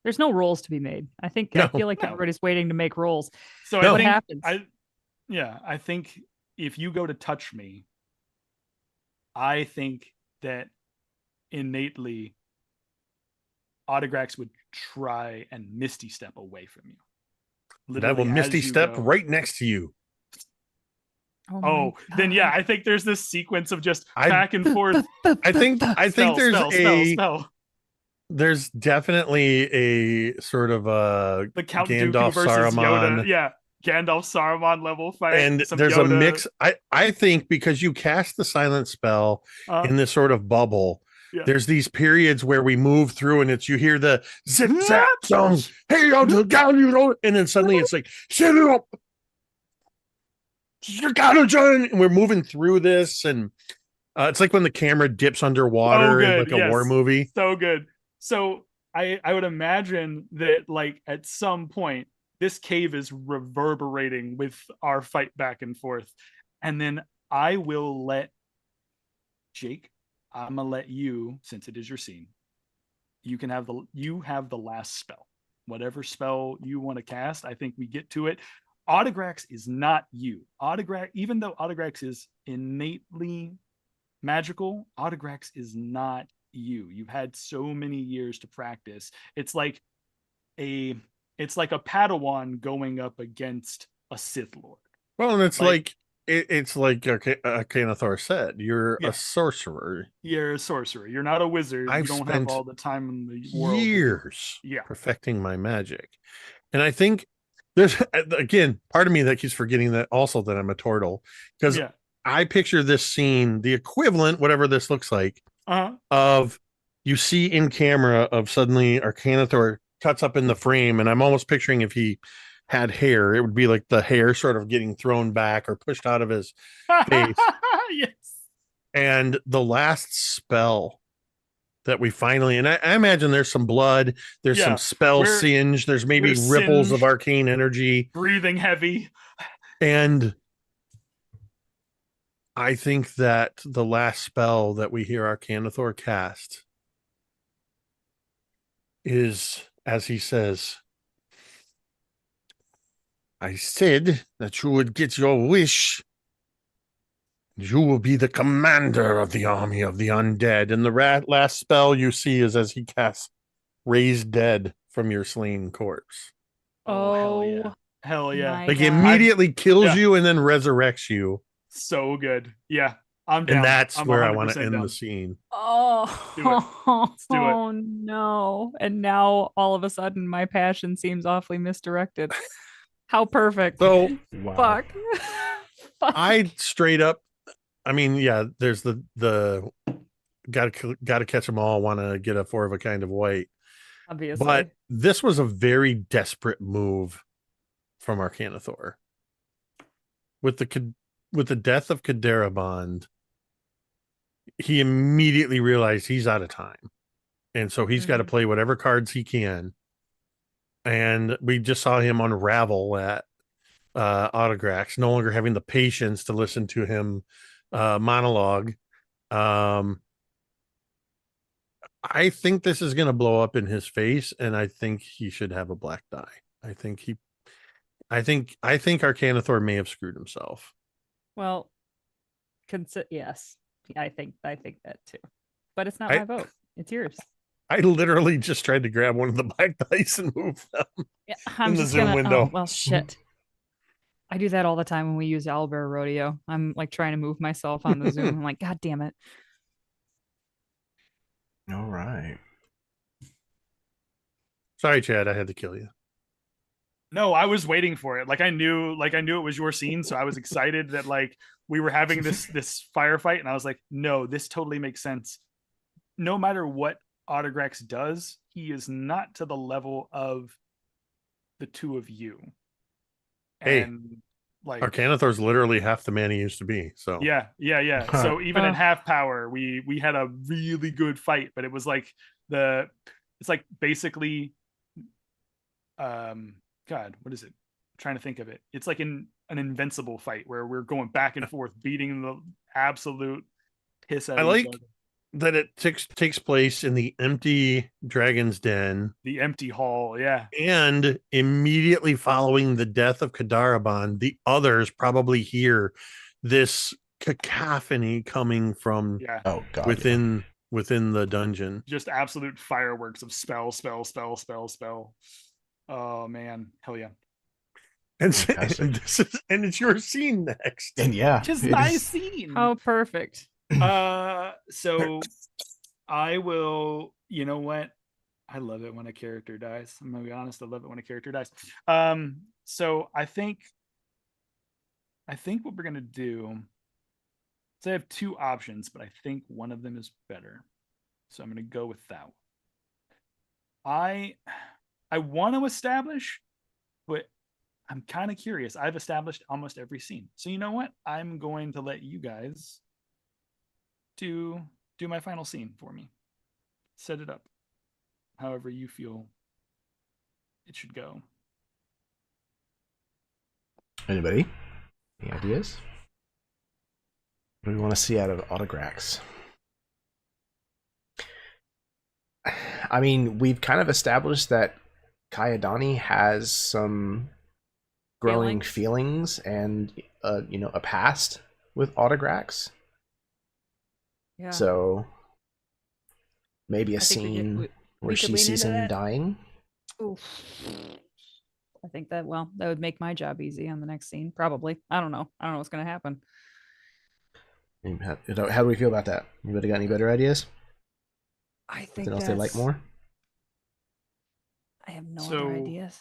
There's no rules to be made. I No. feel like everybody's waiting to make rules. So No. What I think happens? I think if you go to touch me, I think that innately Autograx would try and misty step away from you. That will Literally misty as you step go. right next to you. Oh, then yeah, I think there's this sequence of just back and forth. I think Spell. there's definitely a sort of a The Count Gandalf Dooku versus Saruman. Yoda. Yeah, Gandalf Saruman level fight. And some there's Yoda. a mix. I think because you cast the silent spell in this sort of bubble, Yeah. there's these periods where we move through and you hear the zip zap song, hey, on down, you know, and then suddenly it's like, shut up. You gotta join. And we're moving through this, and it's like when the camera dips underwater in like a war movie. So good. So I would imagine that like at some point this cave is reverberating with our fight back and forth. And then I will let Jake, I'm gonna let you, since it is your scene, you have the last spell. Whatever spell you want to cast, I think we get to it. Autograx is not you. Even though Autograx is innately magical, Autograx is not you. You've had so many years to practice. It's like a Padawan going up against a Sith Lord. Well, and it's like Arcanathor said, you're a sorcerer. You're a sorcerer. You're not a wizard. I've you don't spent have all the time in the world. Years Yeah. perfecting my magic. And I think there's, again, part of me that keeps forgetting that also that I'm a turtle, because I picture this scene, the equivalent, whatever this looks like, of you see in camera of suddenly Arcanathor cuts up in the frame, and I'm almost picturing if he had hair, it would be like the hair sort of getting thrown back or pushed out of his face. Yes. And the last spell that we finally, and I imagine there's some blood, there's some spell singe, there's maybe ripples of arcane energy, breathing heavy. And I think that the last spell that we hear Arcanathor cast is, as he says, I said that you would get your wish. You will be the commander of the army of the undead. And the last spell you see is as he casts Raise Dead from your slain corpse. Oh, hell yeah. Hell yeah. Like he immediately kills you and then resurrects you. So good. Yeah. I'm down. And that's I'm where I want to 100% end down. the scene. Oh, do it. Oh no. And now all of a sudden my passion seems awfully misdirected. How perfect. So Fuck. Fuck. I straight up, I mean, yeah, there's the gotta catch them all, want to get a 4 of a kind of white. Obviously. But this was a very desperate move from Arcanathor. With the death of Kadarabond, he immediately realized he's out of time. And so he's got to play whatever cards he can. And we just saw him unravel at Autograx, no longer having the patience to listen to him monologue. I think this is going to blow up in his face, and I think he should have a black die. I think Arcanathor may have screwed himself. Well, yes. I think that too. But it's not my vote. It's yours. I literally just tried to grab one of the black dice and move them I'm in the just Zoom gonna, window. Oh, well, shit. I do that all the time when we use Owlbear Rodeo. I'm like trying to move myself on the Zoom. I'm like, God damn it. All right. Sorry, Chad, I had to kill you. No, I was waiting for it. I knew it was your scene, so I was excited that like we were having this firefight, and I was like, no, this totally makes sense. No matter what Autograx does, he is not to the level of the two of you. And like Arcanathor's literally half the man he used to be. So yeah. So even in half power, we had a really good fight, but it was like it's like basically God, what is it? I'm trying to think of it. It's like an invincible fight where we're going back and forth, beating the absolute piss out of each other. that it takes place in the empty dragon's den, The empty hall, yeah. and immediately following the death of Kadaraban, the others probably hear this cacophony coming from Yeah. Oh god. within the dungeon. Just absolute fireworks of spell. Oh man, hell yeah. And, Fantastic. and it's your scene next. And yeah. Just it nice is- scene. How perfect. So I will, you know what? I love it when a character dies. I'm gonna be honest, I love it when a character dies. So I think what we're gonna do. So I have two options, but I think one of them is better. So I'm gonna go with that one. I want to establish, but I'm kind of curious. I've established almost every scene. So you know what? I'm going to let you guys do my final scene for me. Set it up however you feel it should go. Anybody? Any ideas? What do we want to see out of Autograx? I mean, we've kind of established that Kayadani has some growing feelings and a past with Autograx. Yeah. So maybe a I think scene we where could she lean sees into him that. dying. Oof. I think that would make my job easy on the next scene. Probably. I don't know what's gonna happen. How do we feel about that? Anybody got any better ideas? I think Something else they like more? I have no So- other ideas.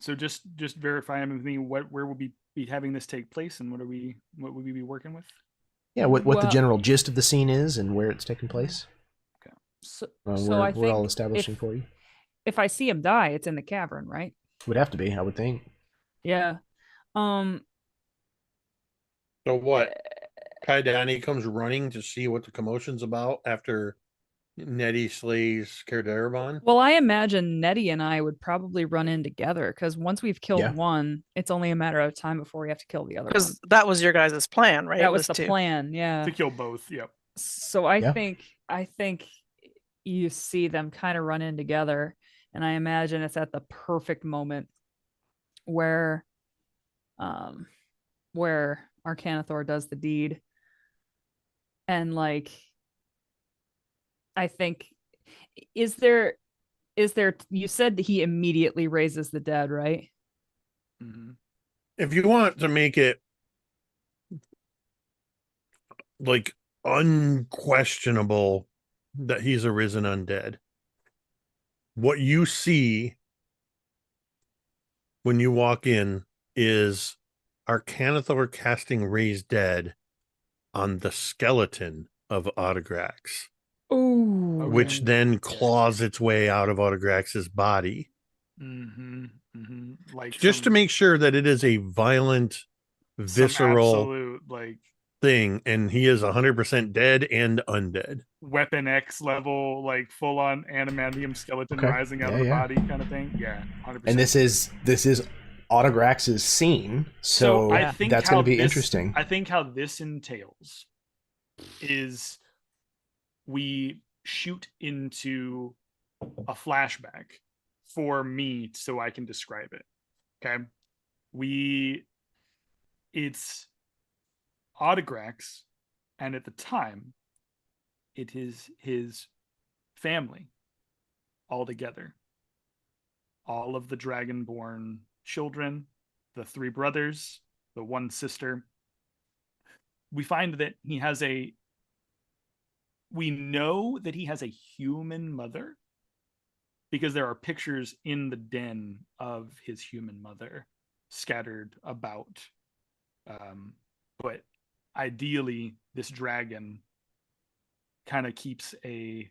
So just verifying with me where we'll be having this take place and what would we be working with? Yeah, what the Well- general gist of the scene is and where it's taking place. So, We're I think all establishing for you. if I see him die, it's in the cavern, right? Would have to be, I would think. Yeah. So what? Kaidani comes running to see what the commotion's about after Nettie slays Kerdaraban. Well, I imagine Nettie and I would probably run in together because once we've killed Yeah. one, it's only a matter of time before we have to kill the other one. Because that was your guys' plan, right? That was the to- plan, yeah. To kill both. Yep. So I Yeah. think you see them kind of run in together, and I imagine it's at the perfect moment where Arcanathor does the deed. And like I think is there you said that he immediately raises the dead, right? Mm-hmm. If you want to make it like unquestionable that he's a risen undead, what you see when you walk in is Arcanathor casting Raise Dead on the skeleton of Autograx, Ooh. which then claws its way out of Autograx's body. Mm-hmm. Mm-hmm. Like Just to make sure that it is a violent, some visceral absolute like thing, and he is 100% dead and undead. Weapon X level, like full on animantium skeleton Okay. rising out Yeah, of the yeah. body kind of thing. Yeah, 100%. And this is Autograx's scene, so I think that's how going to be this- interesting. I think how this entails is we shoot into a flashback for me so I can describe it. Okay. It's Autograx, and at the time, it is his family all together. All of the dragonborn children, the 3 brothers, the 1 sister. We find that we know that he has a human mother because there are pictures in the den of his human mother scattered about. But ideally, this dragon kind of keeps a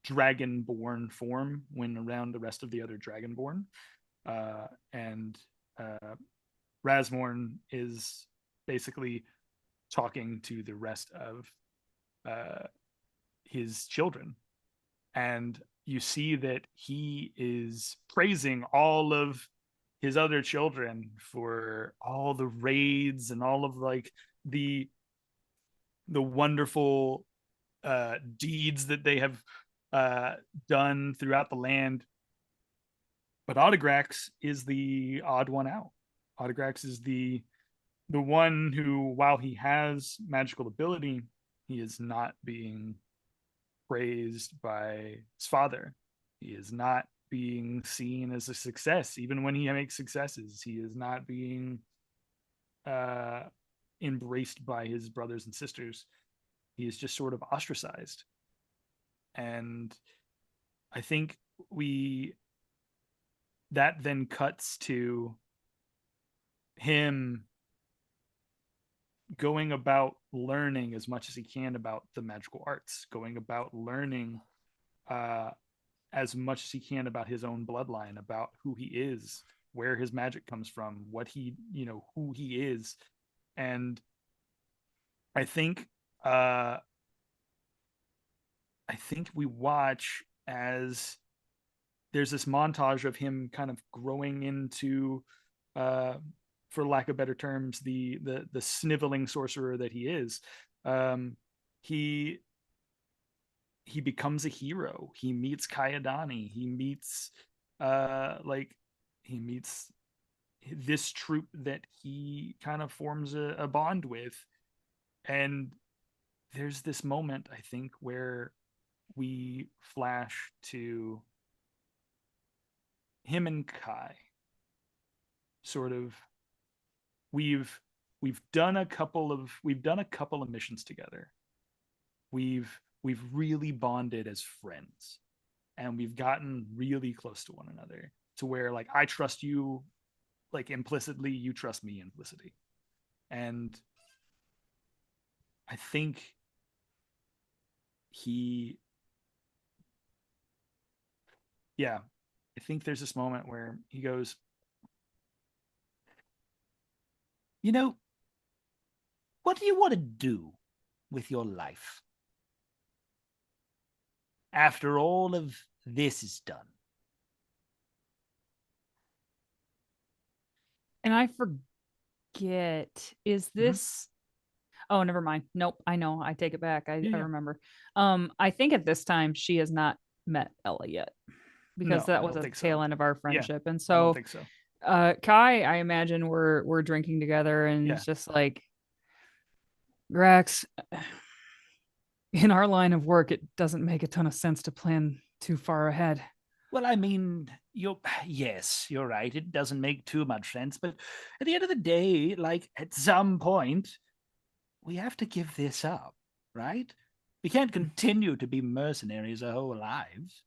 dragonborn form when around the rest of the other dragonborn. And Razmorn is basically talking to the rest of his children. And you see that he is praising all of his other children for all the raids and all of like the wonderful deeds that they have done throughout the land. But Autograx is the odd one out. Autograx is the one who, while he has magical ability, he is not being praised by his father. He is not being seen as a success. Even when he makes successes, he is not being embraced by his brothers and sisters. He is just sort of ostracized. And I think that then cuts to him going about learning as much as he can about the magical arts, going about learning as much as he can about his own bloodline, about who he is, where his magic comes from, what he, who he is. And I think we watch as there's this montage of him kind of growing into, for lack of better terms, the sniveling sorcerer that he is. He becomes a hero. He meets Kayadani. He meets this troop that he kind of forms a bond with. And there's this moment, I think, where we flash to him and Kai. Sort of, we've done a couple of missions together. We've really bonded as friends, and we've gotten really close to one another, to where like I trust you like implicitly, you trust me implicitly. And I think I think there's this moment where he goes, what do you want to do with your life after all of this is done? And I forget, is this oh, never mind. Nope, I know. I take it back. I remember. I think at this time she has not met Ella yet, because that was a tail end of our friendship. And so I don't think so. Kai, I imagine we're drinking together, and it's just like, Grax, in our line of work, it doesn't make a ton of sense to plan too far ahead. Well, I mean, yes, you're right. It doesn't make too much sense. But at the end of the day, like, at some point, we have to give this up, right? We can't continue to be mercenaries our whole lives.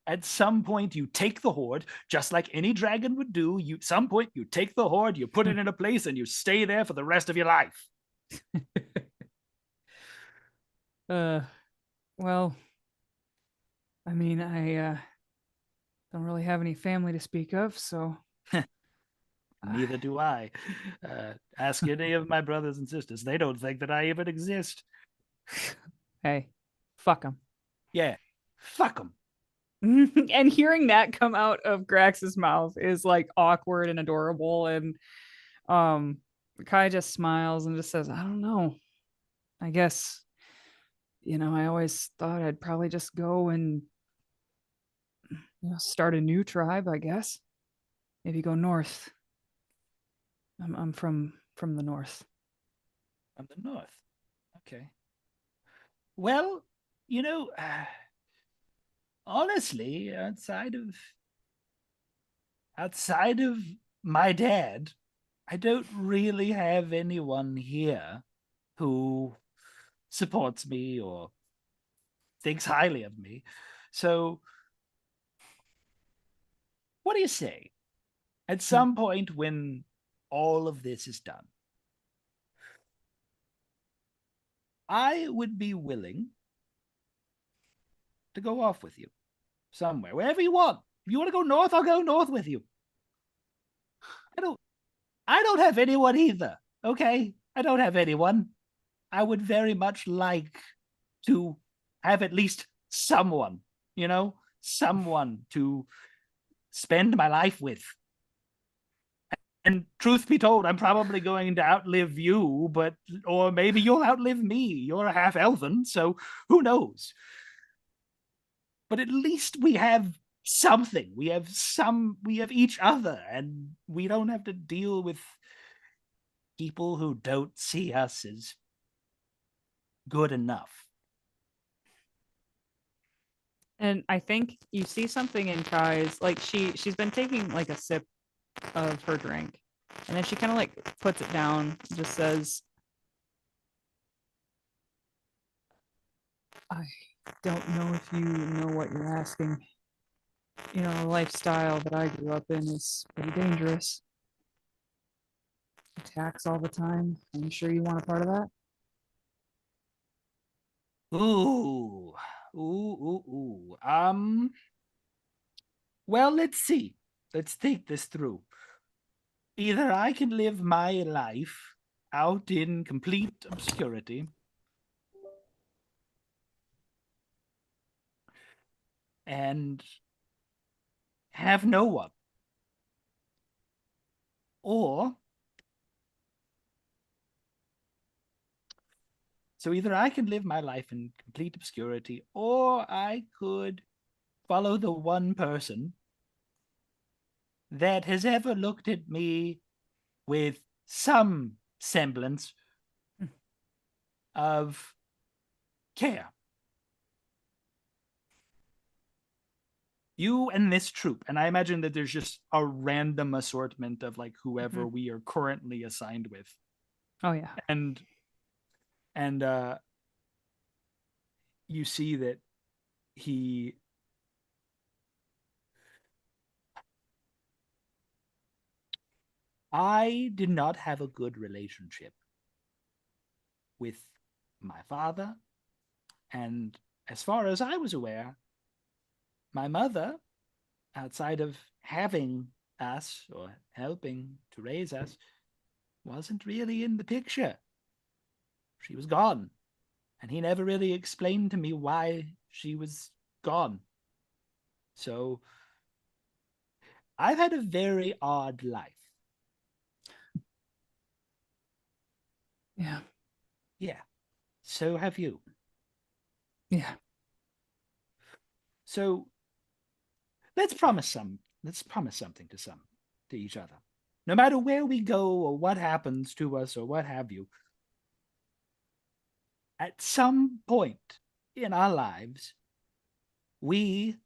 At some point, you take the horde, just like any dragon would do. At some point, you take the horde, you put it in a place, and you stay there for the rest of your life. Well, I mean, I don't really have any family to speak of, so. Neither do I. Ask any of my brothers and sisters. They don't think that I even exist. Hey, fuck them. Yeah, fuck them. And hearing that come out of Grax's mouth is like awkward and adorable. And Kai just smiles and just says, I don't know. I guess, I always thought I'd probably just go and start a new tribe, I guess. Maybe go north. I'm from the north. From the north. Okay. Well, honestly, outside of my dad, I don't really have anyone here who supports me or thinks highly of me. So what do you say? At some point when all of this is done, I would be willing to go off with you somewhere, wherever you want. If you want to go north, I'll go north with you. I don't have anyone either. Okay? I don't have anyone. I would very much like to have at least someone, someone to spend my life with. And truth be told, I'm probably going to outlive you, or maybe you'll outlive me. You're a half elven, so who knows? But at least we have something. We have each other, and we don't have to deal with people who don't see us as good enough. And I think you see something in Kai's, like she's been taking like a sip of her drink, and then she kind of like puts it down, just says, I don't know if you know what you're asking. You know, the lifestyle that I grew up in is pretty dangerous. Attacks all the time. Are you sure you want a part of that? Ooh. Ooh. Well, let's see. Let's think this through. Either I can live my life out in complete obscurity, and have no one. So either I can live my life in complete obscurity, or I could follow the one person that has ever looked at me with some semblance of care. You and this troop, and I imagine that there's just a random assortment of like whoever we are currently assigned with. Oh yeah. And you see that I did not have a good relationship with my father, and as far as I was aware, my mother, outside of having us or helping to raise us, wasn't really in the picture. She was gone, and he never really explained to me why she was gone. So I've had a very odd life. Yeah. Yeah. So have you. Yeah. So let's promise something to each other. No matter where we go or what happens to us or what have you, at some point in our lives, we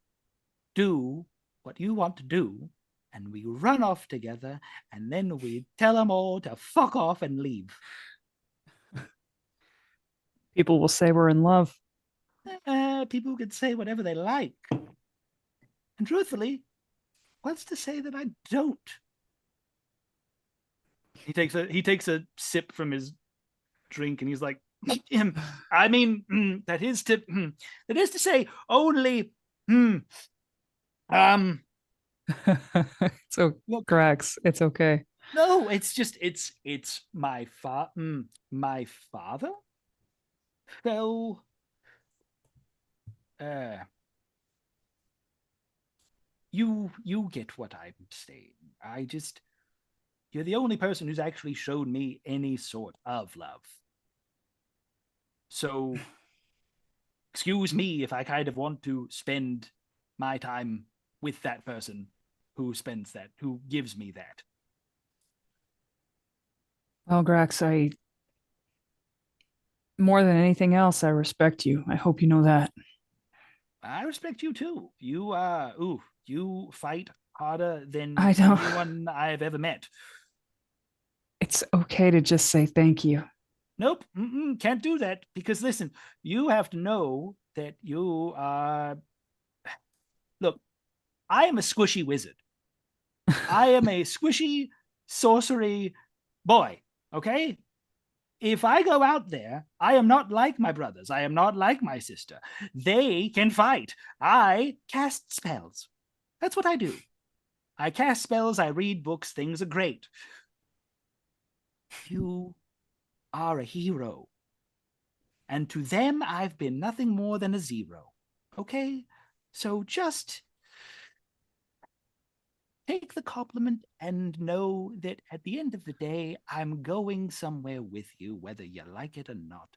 do what you want to do, and we run off together, and then we tell them all to fuck off and leave. People will say we're in love. People could say whatever they like. And truthfully, what's to say that I don't? He takes a sip from his drink, and he's like, I mean, that is to say only, So Grax, it's okay. no, it's just it's my father fell you get what I'm saying. You're the only person who's actually showed me any sort of love. So excuse me if I kind of want to spend my time with that person who gives me that. Well, Grax, more than anything else, I respect you. I hope you know that. I respect you too. You fight harder than I don't- anyone I've ever met. It's okay to just say thank you. Nope, can't do that, because listen, you have to know that you are. Look, I am a squishy wizard. I am a squishy sorcery boy, okay? If I go out there, I am not like my brothers. I am not like my sister. They can fight. I cast spells. That's what I do. I cast spells, I read books, things are great. You are a hero. And to them, I've been nothing more than a zero. Okay? So just take the compliment and know that at the end of the day, I'm going somewhere with you, whether you like it or not.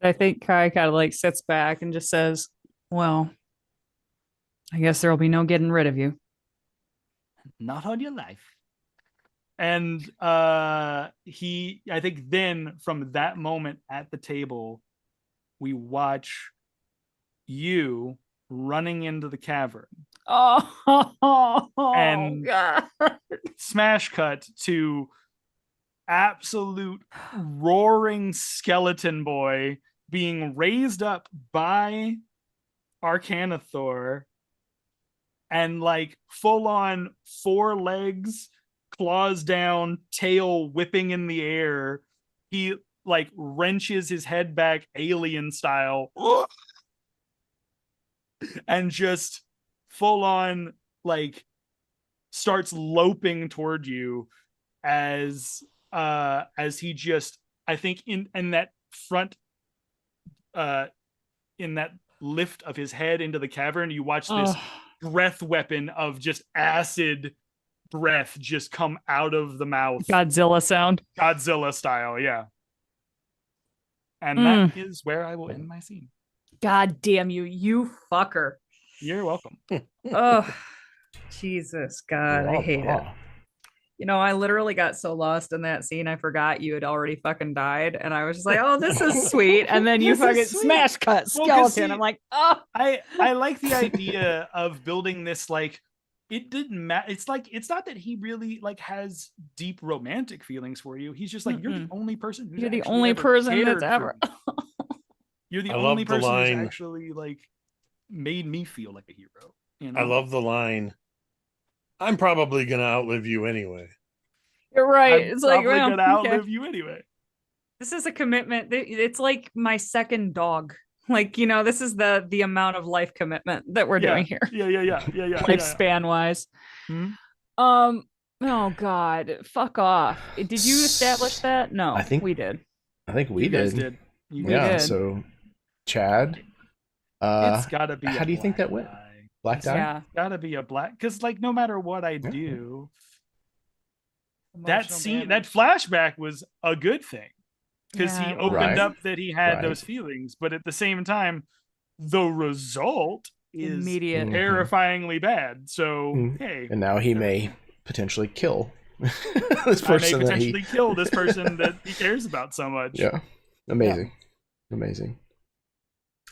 I think Kai kind of like sits back and just says, well, I guess there'll be no getting rid of you. Not on your life. And he, I think then from that moment at the table, we watch you running into the cavern. Oh, And God. Smash cut to absolute roaring skeleton boy being raised up by Arcanathor and like full on 4 legs, claws down, tail whipping in the air. He like wrenches his head back alien style and just full on like starts loping toward you as he just, I think in that front in that lift of his head into the cavern, you watch this breath weapon of just acid breath just come out of the mouth. Godzilla sound. Godzilla style, yeah. And that is where I will end my scene. God damn you, you fucker. You're welcome. Oh, Jesus, God, I hate it. You know, I literally got so lost in that scene, I forgot you had already fucking died. And I was just like, oh, this is sweet. And then you fucking smash cut skeleton. I'm like, oh. I like the idea of building this, like, it didn't matter. It's like, it's not that he really like has deep romantic feelings for you. He's just like, you're the only person who's You're the actually only ever person cared that's for ever. me. You're the I only love the person who's line. actually like made me feel like a hero. You know? I love the line. I'm probably gonna outlive you anyway. You're right. I'm It's like, probably well, gonna outlive you anyway. This is a commitment. It's like my second dog. Like, you know, this is the amount of life commitment that we're doing here. Yeah. Lifespan wise. Oh God, fuck off. Did you establish that? No, I think we did. I think we You guys did. did. You Yeah. did. So, Chad, It's gotta be. how do you think that went? Black die? Yeah. Gotta be a black, because like no matter what I do, that scene, that flashback was a good thing because he opened up that he had those feelings, but at the same time, the result is immediate, terrifyingly bad. So hey, and now he may potentially kill this person. Kill this person that he cares about so much. Yeah, amazing, amazing,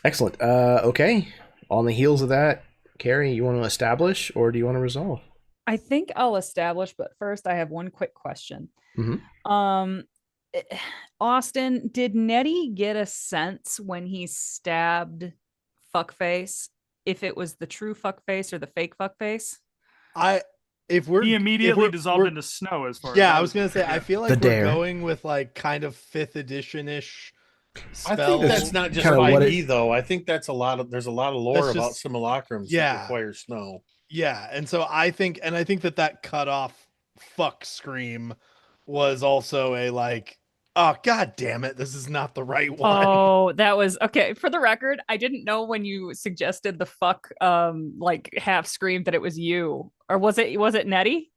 excellent. Okay, on the heels of that, Carrie, you want to establish or do you want to resolve? I think I'll establish, but first I have one quick question. Austin, did Nettie get a sense when he stabbed Fuckface if it was the true Fuckface or the fake Fuckface? He immediately dissolved into snow as far as I was gonna say, I feel like The we're dare. going with like kind of 5th edition-ish spells. I think that's not just Kinda what 5e though. I think that's there's a lot of lore That's about just- simulacrums that require snow. Yeah, and so I think that cut off fuck scream was also a like, oh god damn it, this is not the right one. Oh, that was okay. For the record, I didn't know when you suggested the fuck like half scream that it was you. Or was it Nettie?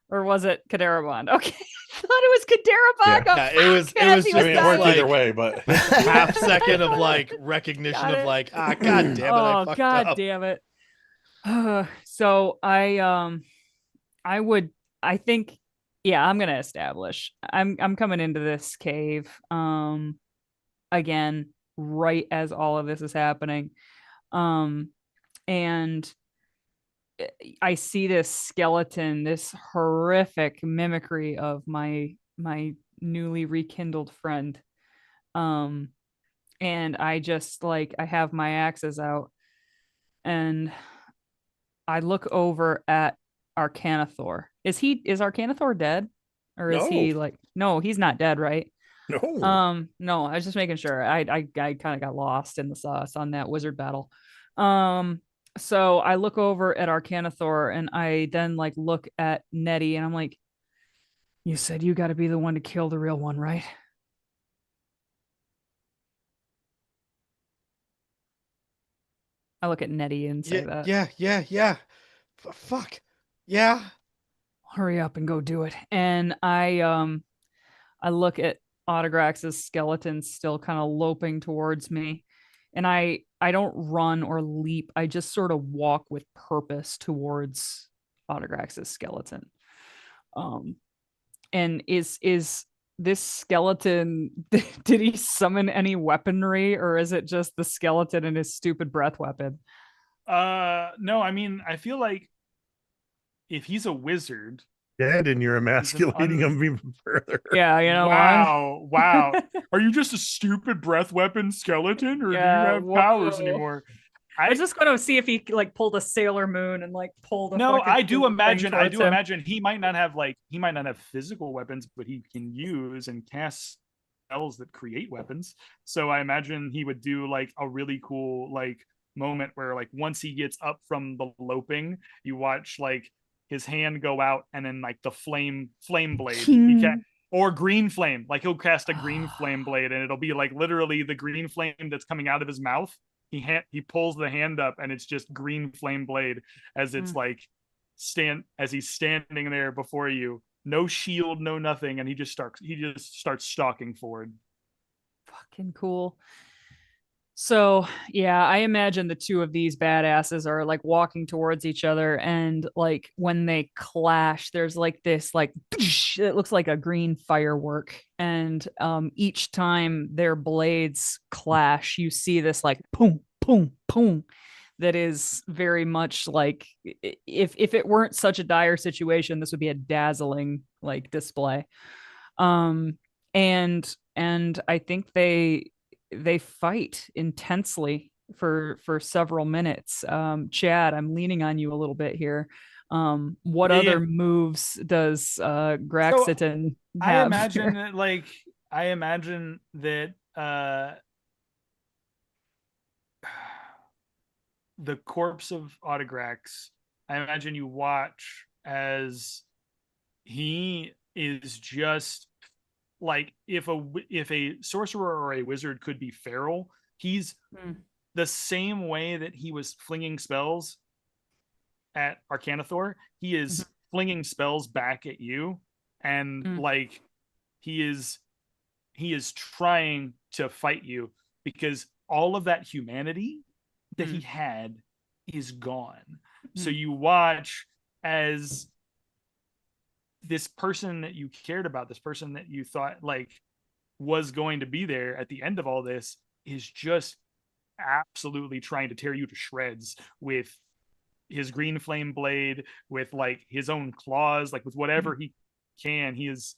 Or was it Kadarabond? Okay. I thought it was Kadarabond. Yeah. It was just It worked like, either way, but half second of like recognition of like, god damn it, I fucked up. Damn it. So I think I'm gonna establish. I'm coming into this cave again right as all of this is happening. And I see this skeleton, this horrific mimicry of my newly rekindled friend. And I just like I have my axes out and I look over at Arcanathor. Is Arcanathor dead? Or is he like no, he's not dead, right? no. No, I was just making sure. I kind of got lost in the sauce on that wizard battle. So I look over at Arcanathor and I then like look at Nettie and I'm like, you said you got to be the one to kill the real one, right? I look at Nettie and say that. Yeah. Fuck. Yeah. Hurry up and go do it. And I look at Autograx's skeleton still kind of loping towards me. And I don't run or leap. I just sort of walk with purpose towards Autograx's skeleton. And is this skeleton, did he summon any weaponry, or is it just the skeleton and his stupid breath weapon? No, I mean, I feel like if he's a wizard, Dead, and you're emasculating him even further. Yeah, you know. Wow. Are you just a stupid breath weapon skeleton, or Yeah, do you have powers whoa. anymore? I was just going to see if he like pulled a Sailor Moon and like pulled a No, fucking I do thing imagine towards him. he might not have physical weapons, but he can use and cast spells that create weapons. So I imagine he would do like a really cool like moment where like once he gets up from the loping, you watch like his hand go out and then like the flame blade or green flame, like he'll cast a green flame blade and it'll be like literally the green flame that's coming out of his mouth. He pulls the hand up and it's just green flame blade as it's like as he's standing there before you, no shield, no nothing, and he just starts stalking forward. Fucking cool. So yeah, I imagine the two of these badasses are like walking towards each other, and like when they clash, there's like this like it looks like a green firework, and each time their blades clash, you see this like boom, boom, boom. That is very much like if it weren't such a dire situation, this would be a dazzling like display. And I think they fight intensely for several minutes. Chad, I'm leaning on you a little bit here. What other moves does Graxiton have? I imagine that the corpse of Autograx, I imagine you watch as he is just like if a sorcerer or a wizard could be feral, he's the same way that he was flinging spells at Arcanathor, he is flinging spells back at you, and like he is trying to fight you because all of that humanity that he had is gone. So you watch as this person that you cared about, this person that you thought like was going to be there at the end of all this, is just absolutely trying to tear you to shreds with his green flame blade, with like his own claws, like with whatever he can. He is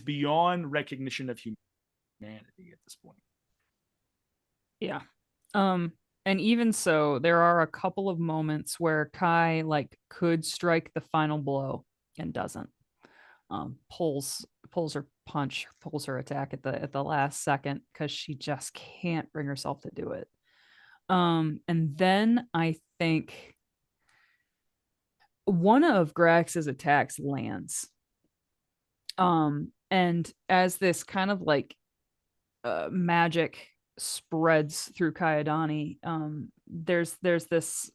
beyond recognition of humanity at this point. Yeah. And even so, there are a couple of moments where Kai like could strike the final blow and doesn't. Pulls her punch, pulls her attack at the last second because she just can't bring herself to do it. And then I think one of Grax's attacks lands. And as this kind of like magic spreads through Kayadani, there's this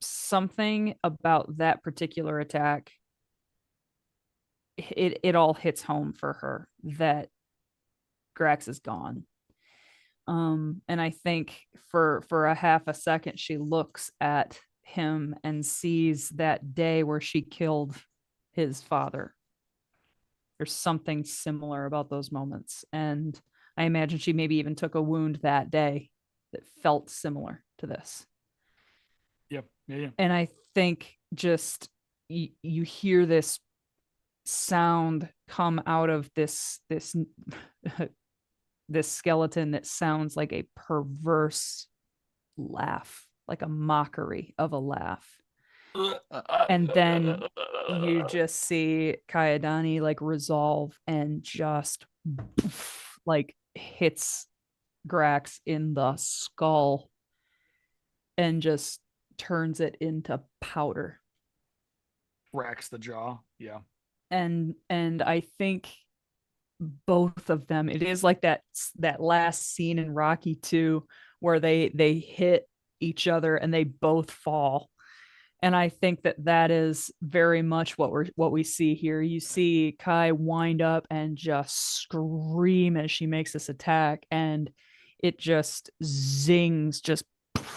something about that particular attack. It all hits home for her that Grax is gone. And I think for a half a second she looks at him and sees that day where she killed his father. There's something similar about those moments, and I imagine she maybe even took a wound that day that felt similar to this. Yep. Yeah. And I think just you hear this sound come out of this this skeleton that sounds like a perverse laugh, like a mockery of a laugh. And then you just see Kayadani like resolve and just like hits Grax in the skull and just turns it into powder. Racks the jaw. Yeah. And I think both of them, it is like that last scene in Rocky 2 where they hit each other and they both fall. And I think that is very much what we see here. You see Kai wind up and just scream as she makes this attack, and it just zings, just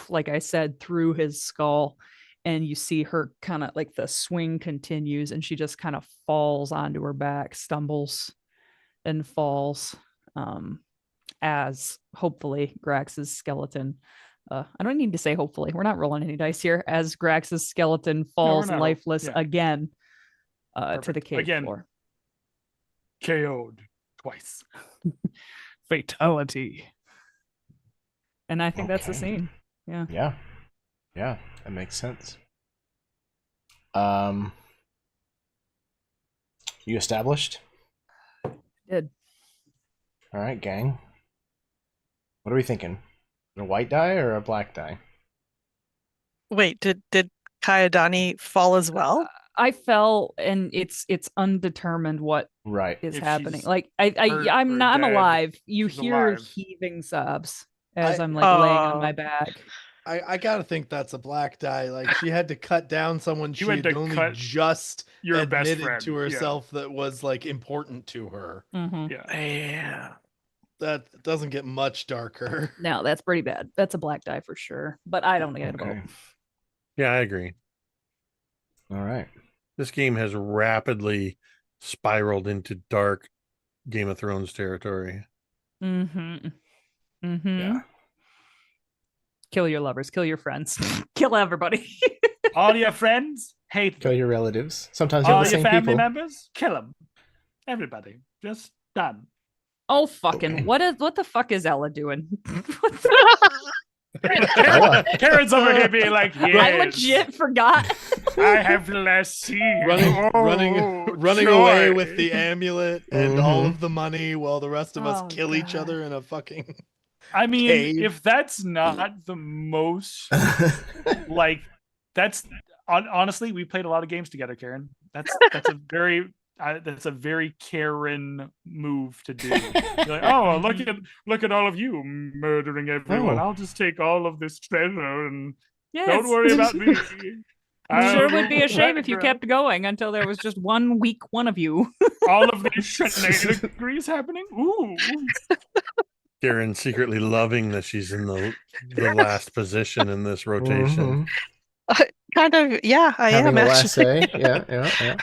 like I said, through his skull. And you see her kind of like the swing continues, and she just kind of falls onto her back, stumbles and falls, as hopefully Grax's skeleton. I don't need to say hopefully. We're not rolling any dice here. As Grax's skeleton falls not. lifeless Yeah. again to the Perfect. cave Again. floor. KO'd twice. Fatality. And I think that's the Okay. scene. Yeah. Yeah, that makes sense. You established? Did. All right, gang. What are we thinking? A white die or a black die? Wait, did Kayadani fall as well? I fell, and it's undetermined what Right. is If happening. she's Like hurt I'm or not. I'm dead, alive. You she's hear alive. heaving sobs as I- I'm like laying on my Oh. back. I gotta think that's a black die. Like she had to cut down someone she You had had to only cut just your best admitted friend, to yeah. herself that was like important to her. Mhm. Yeah. Yeah. That doesn't get much darker. No, that's pretty bad. That's a black die for sure. But I don't get a vote. Okay. Yeah, I agree. All right. This game has rapidly spiraled into dark Game of Thrones territory. Mm-hmm. Mm-hmm. Yeah. Kill your lovers. Kill your friends. Kill everybody. All your friends, hate Kill them. your relatives. Sometimes you're All the your same family people. members, kill them. Everybody, just done. Oh fucking! What the fuck is Ella doing? Ella. Karen's over here being like, yes, I legit forgot. I have less seen. running away with the amulet and all Mhm. of the money while the rest of us Oh, kill each God. other in a fucking I mean, cave. if that's not the most like, that's honestly, we played a lot of games together, Karen. That's a very Karen move to do. You're like, oh, look at all of you murdering everyone. Oh. I'll just take all of this treasure and Yes. don't worry about me. Sure would be a I'll shame if you background. kept going until there was just one weak one of you. All of these shenanigans happening. Ooh. Karen secretly loving that she's in the last position in this rotation. Mhm. Kind of, yeah, I Having am the last actually. say. Yeah.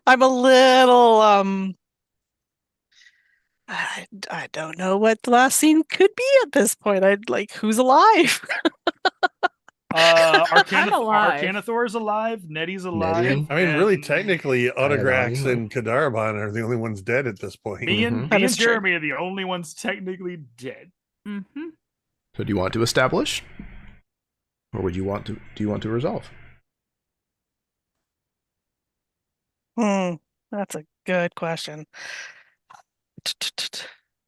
I'm a little I don't know what the last scene could be at this point. I'd like who's alive? I'm alive. Arcanathor's alive. Nettie's alive. Nettie. I mean, really, and technically, Autograx Kayadani, and Kadaraban are the only ones dead at this point. Me and, Mhm. That me is and true. Jeremy are the only ones technically dead. Mm-hmm. So do you want to establish? Or do you want to resolve? That's a good question.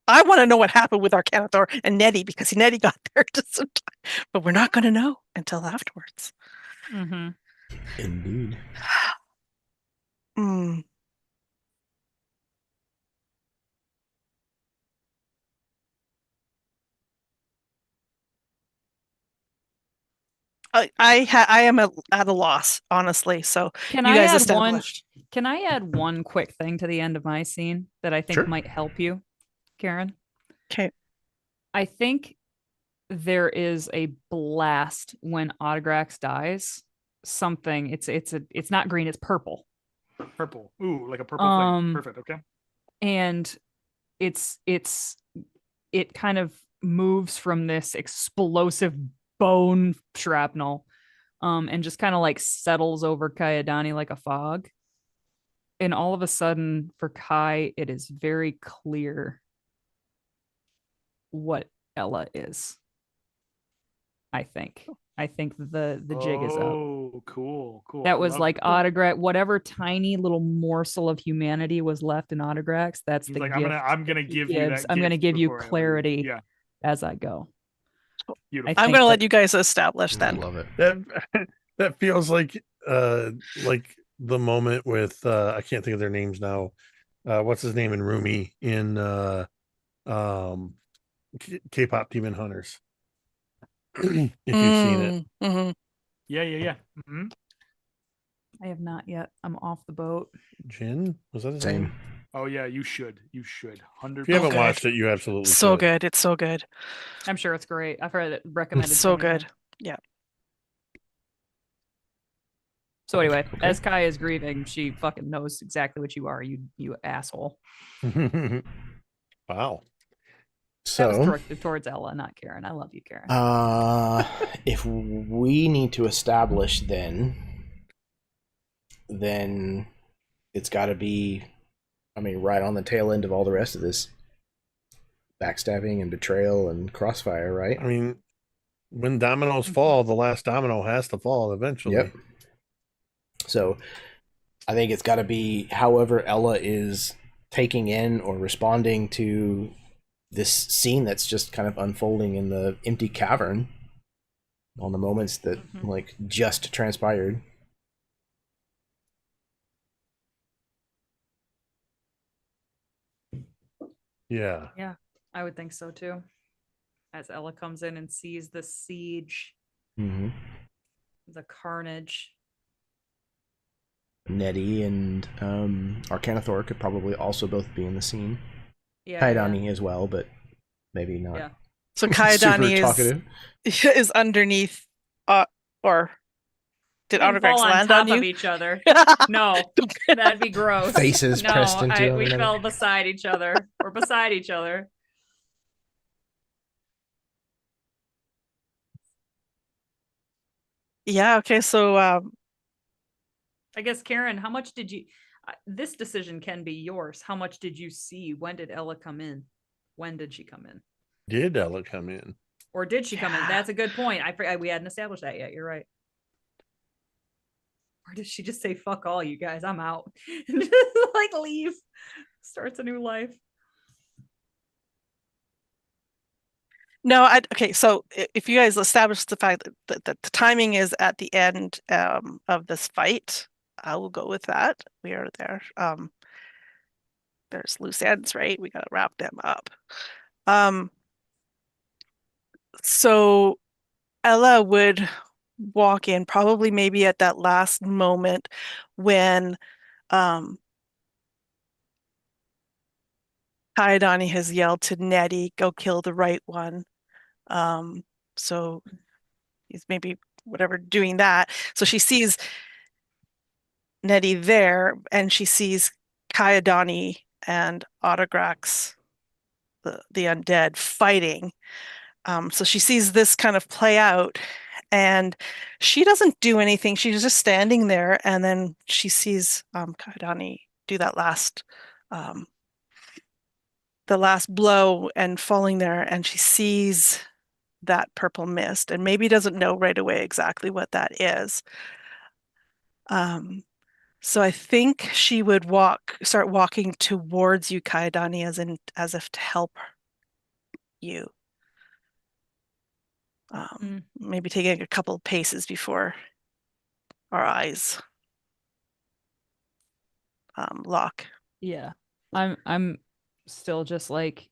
I want to know what happened with Arcanathor and Nettie because Nettie got there just some time, but we're not going to know until afterwards. Mm-hmm. Indeed. Hmm. I am at a loss, honestly. So Can you I guys add established. Can I add one quick thing to the end of my scene that I think Sure. might help you, Karen? Okay. I think there is a blast when Autograx dies. Something. It's not green. It's purple. Purple. Ooh, like a purple flame. Um, Perfect. Okay. And it kind of moves from this explosive bone shrapnel and just kind of like settles over Kayadani like a fog. And all of a sudden for Kai, it is very clear what Ella is. I think the jig is up. Oh, cool. That was Love like it. Autograx, whatever tiny little morsel of humanity was left in Autograx. That's He's the like, gift. I'm gonna he give you gives. that. I'm gonna gift give you before I leave. clarity Yeah. as I go. Beautiful. I'm think going to let that- you guys establish I then. love it. That feels like the moment with I can't think of their names now. What's his name in Rumi in K-pop Demon Hunters? if you've seen it. Mm-hmm. Yeah. I have not yet. I'm off the boat. Jin? Was that his Same. name? Oh yeah, you should. You should. 100%. If you haven't good. watched it, you absolutely So should. good. It's so good. I'm sure it's great. I've heard it recommended So many good. times. Yeah. So anyway, Okay. as Kai is grieving, she fucking knows exactly what you are, you asshole. Wow. That was So, directed towards Ella, not Karen. I love you, Karen. if we need to establish then it's got to be, I mean, right on the tail end of all the rest of this backstabbing and betrayal and crossfire, right? I mean, when dominoes fall, the last domino has to fall eventually. Yep. So I think it's got to be however Ella is taking in or responding to this scene that's just kind of unfolding in the empty cavern on the moments that like just transpired. Yeah. Yeah, I would think so too. As Ella comes in and sees the siege, Mm-hmm. the carnage. Nettie and Arcanathor could probably also both be in the scene. Yeah, Kaidani as well, but maybe not. Yeah. So super Kaidani talkative. is underneath, or did We didn't fall autographs on land top on you? of each other. No, that'd be gross. Faces no, pressed into one we another. fell beside each other or beside each other. Yeah. Okay. So I guess Karen, how much did you? This decision can be yours. How much did you see? When did Ella come in? When did she come in? Did Ella come in? Or did she come in? Yeah. That's a good point. I forgot we hadn't established that yet. You're right. Or did she just say "fuck all you guys"? I'm out. And just like leave. Starts a new life. no. Okay. So if you guys establish the fact that the timing is at the end of this fight, I will go with that. We are there. There's loose ends, right? We got to wrap them up. So Ella would walk in probably maybe at that last moment when Kaidani has yelled to Nettie, go kill the right one. So he's maybe whatever doing that. So she sees Nettie there and she sees Kaidani and Autograx, the undead, fighting. So she sees this kind of play out and she doesn't do anything. She's just standing there and then she sees Kaidani do that the last blow and falling there and she sees that purple mist and maybe doesn't know right away exactly what that is. So I think she would start walking towards you, Kaidani, as if to help you. Maybe taking a couple of paces before our eyes lock. Yeah. I'm still just like,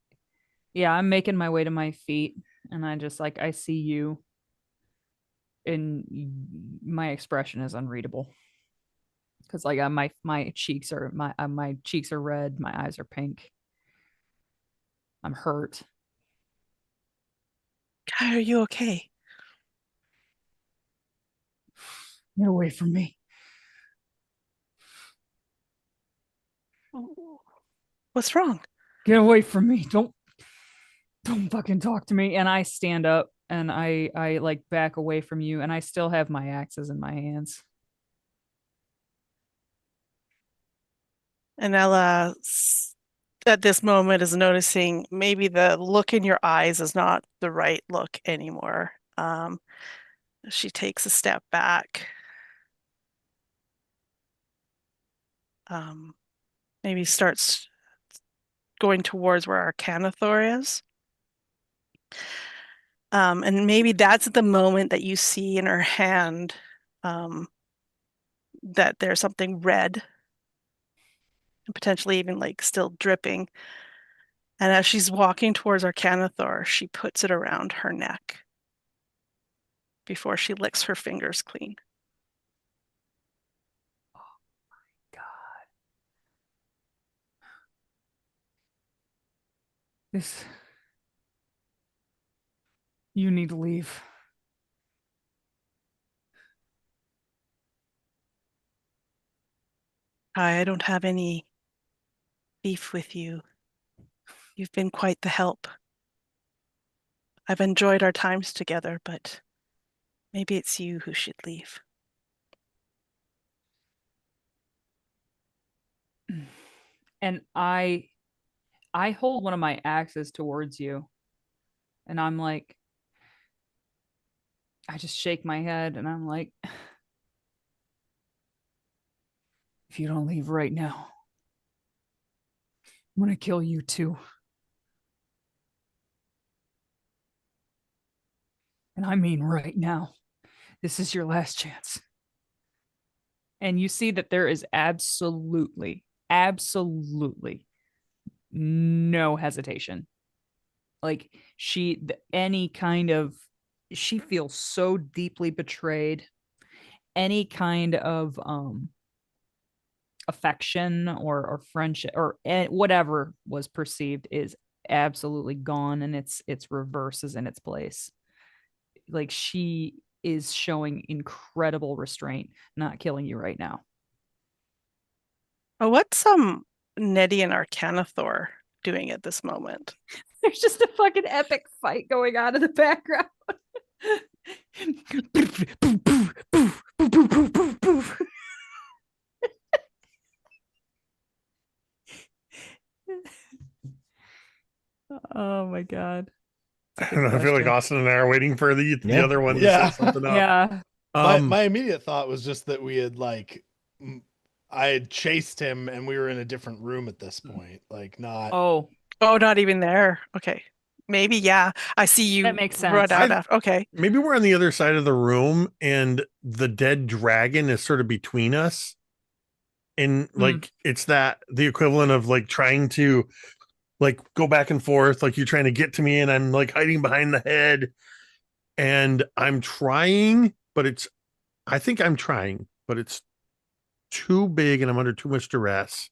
yeah, I'm making my way to my feet and I just like I see you and my expression is unreadable. Cuz like my cheeks are my cheeks are red, my eyes are pink. I'm hurt. Kai, are you okay? Get away from me. What's wrong? Get away from me. Don't fucking talk to me. And I stand up and I like back away from you and I still have my axes in my hands. And Ella at this moment is noticing maybe the look in your eyes is not the right look anymore. She takes a step back. Maybe starts going towards where Arcanathor is. And maybe that's the moment that you see in her hand that there's something red and potentially even like still dripping. And as she's walking towards Arcanathor, she puts it around her neck. before she licks her fingers clean. God. This. You need to leave. I don't have any beef with you. You've been quite the help. I've enjoyed our times together, but maybe it's you who should leave. And I hold one of my axes towards you. And I'm like, I just shake my head and I'm like, if you don't leave right now, I'm going to kill you too. And I mean right now. This is your last chance. And you see that there is absolutely no hesitation. Like she feels so deeply betrayed. Any kind of affection or friendship or whatever was perceived is absolutely gone, and its reverse is in its place. Like she is showing incredible restraint, not killing you right now. Oh, what's Nettie and Arcanathor doing at this moment? There's just a fucking epic fight going on in the background. Oh my god. I feel like Austin and I are waiting for the Yeah. other one to Yeah. set something up. Yeah. My immediate thought was just that we had I had chased him and we were in a different room at this point. Like not. Oh, not even there. Okay. Maybe, yeah. I see you that makes run sense. out after. Okay. Maybe we're on the other side of the room and the dead dragon is sort of between us. And like it's the equivalent of like trying to like go back and forth, like you're trying to get to me and I'm like hiding behind the head. And I'm trying, but I think I'm trying, but it's too big and I'm under too much duress.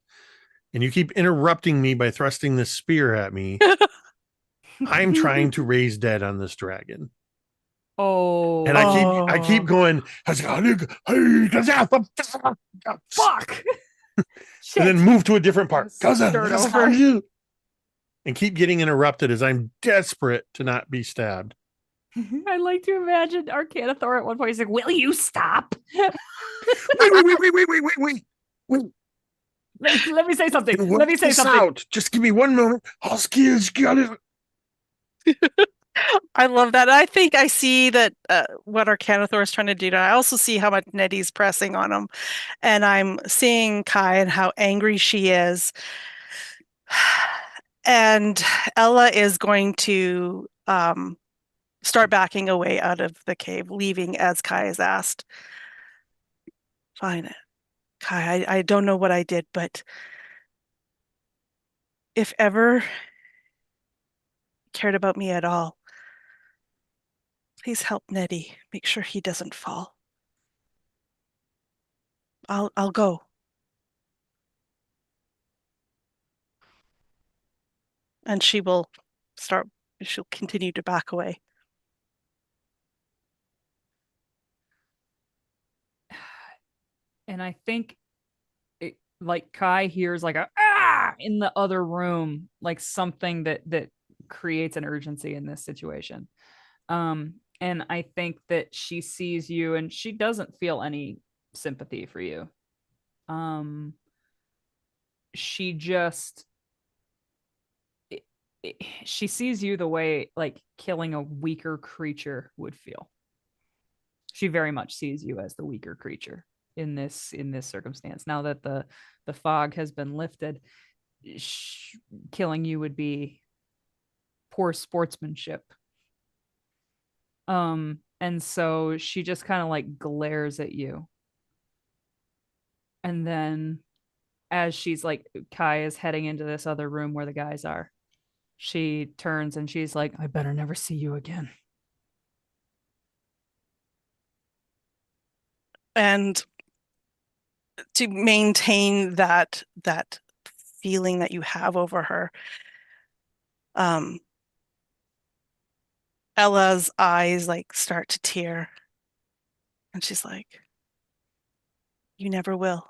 And you keep interrupting me by thrusting this spear at me. I'm trying to raise dead on this dragon. Oh. And I keep going, Fuck. and then move to a different part. Start over. And keep getting interrupted as I'm desperate to not be stabbed. I like to imagine Arcanathor at one point. He's like, "Will you stop? Wait. Let me say something. Let me say something." Out. Just give me one moment. I'll got it. I love that. I think I see that what Arcanathor is trying to do. I also see how much Nettie's pressing on him. And I'm seeing Kai and how angry she is. And Ella is going to start backing away out of the cave, leaving as Kai is asked. Fine. Kai, I don't know what I did, but if ever you cared about me at all, please help Nettie. Make sure he doesn't fall. I'll go. And she'll continue to back away. And I think like Kai hears like a in the other room, like something that creates an urgency in this situation. And I think that she sees you and she doesn't feel any sympathy for you. She just she sees you the way like killing a weaker creature would feel. She very much sees you as the weaker creature in this circumstance. Now that the fog has been lifted, killing you would be poor sportsmanship. And so she just kind of like glares at you. And then as she's like, Kai is heading into this other room where the guys are, she turns and she's like, I better never see you again. And to maintain that feeling that you have over her, Ella's eyes like start to tear, and she's like, "You never will."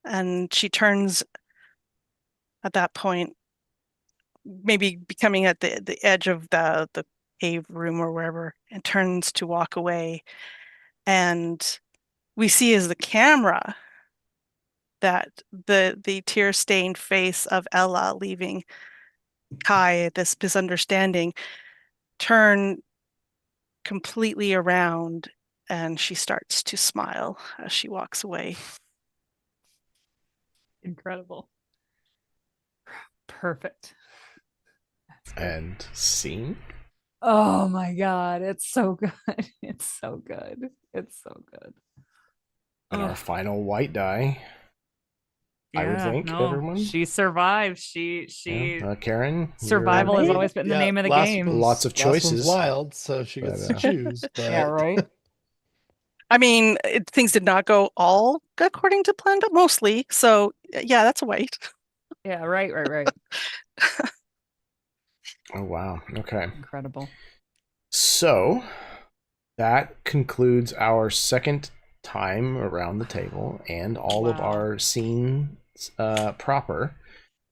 And she turns at that point, maybe becoming at the edge of the cave room or wherever, and turns to walk away. And we see as the camera that the tear-stained face of Ella leaving Kai, this misunderstanding, turn completely around, and she starts to smile as she walks away. Incredible. Perfect. And scene. Oh my god, it's so good. It's so good. It's so good. And our Ugh. final white die. I would think, no, everyone. she survived. She Yeah. Karen, survival has Right? always been the Yeah, name of the last game. one's- Lots of last one's choices. wild, so she gets to But, choose. But Yeah, right. I mean, things did not go all according to plan, but mostly. So yeah, that's a white. Yeah, right. oh wow. Okay. Incredible. So that concludes our second time around the table and all of Wow. our scenes proper.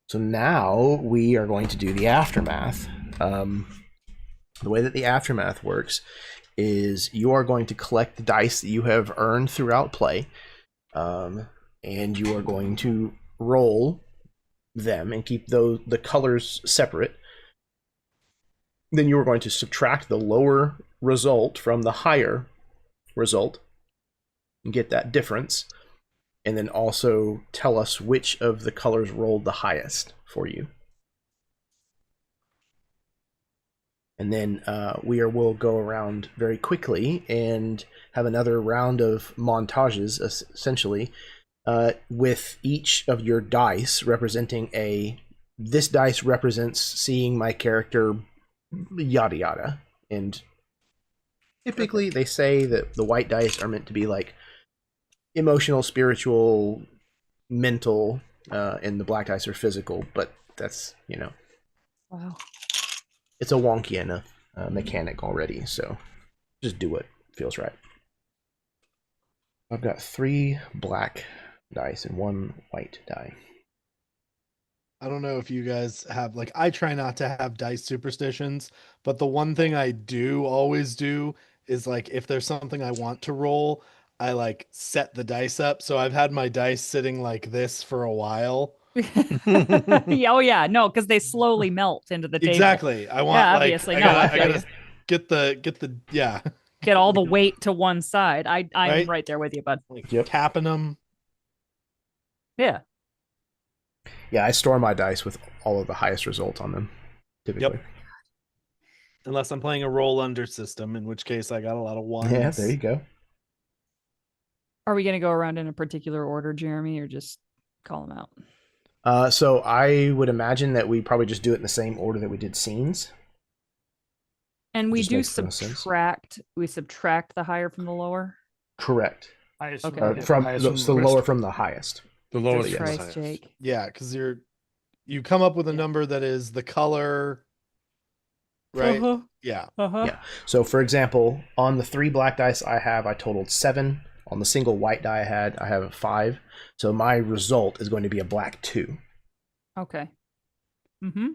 So now we are going to do the aftermath. The way that the aftermath works is you are going to collect the dice that you have earned throughout play, and you are going to roll them and keep the colors separate. Then you are going to subtract the lower result from the higher result and get that difference, and then also tell us which of the colors rolled the highest for you. And then we'll go around very quickly and have another round of montages, essentially, with each of your dice representing this dice represents seeing my character, yada yada. And typically they say that the white dice are meant to be like emotional, spiritual, mental, and the black dice are physical, but that's, Wow. it's a wonky enough mechanic already, so just do what feels right. I've got 3 black dice and 1 white die. I don't know if you guys have, like, I try not to have dice superstitions, but the one thing I do always do is, like, if there's something I want to roll, I like set the dice up. So I've had my dice sitting like this for a while. Yeah, oh yeah, no, because they slowly melt into the table. Exactly. I want obviously. I No, I gotta feel get the yeah. get all the weight to one side. I'm Right? right there with you, bud. Like Yep. capping them. Yeah. Yeah, I store my dice with all of the highest results on them, typically. Yep. Unless I'm playing a roll under system, in which case I got a lot of ones. Yeah, there you go. Are we gonna go around in a particular order, Jeremy, or just call them out? So I would imagine that we probably just do it in the same order that we did scenes. And we Just do makes the most sense. subtract. We subtract the higher from the lower. Correct. Highest Okay. from From highest the, from so the lowest. lower from the highest. The lowest. yes. from the Christ, highest. Jake. Yeah, because you come up with a number that is the color, right? Uh-huh. Yeah. Uh-huh. Yeah. So for example, on the 3 black dice I totaled 7. On the single white die I have a 5. So my result is going to be a black 2. Okay. Mm-hmm.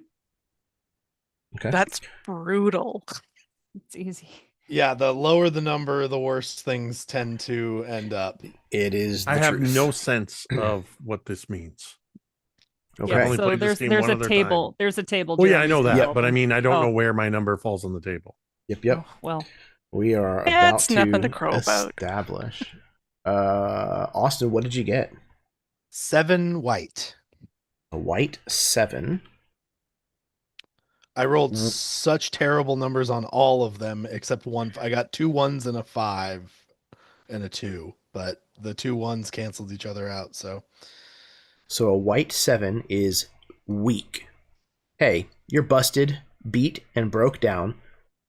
Okay. That's brutal. It's easy. Yeah, the lower the number, the worse things tend to end up. It is the I have truth. no sense of what this means. Okay. I've Yeah, only so played this game there's one a other table. time. There's a table. Oh yeah, I know Jeremy's that, gonna but I open. mean, I don't know Oh. where my number falls on the table. Yep. Oh, well, We are Yeah, about it's nothing to to crow about. establish. Austin, what did you get? 7 white. A white 7. I rolled Mm. such terrible numbers on all of them except one. I got 2 1s and a 5 and a 2, but the 2 1s canceled each other out. So So a white 7 is weak. Hey, you're busted, beat, and broke down.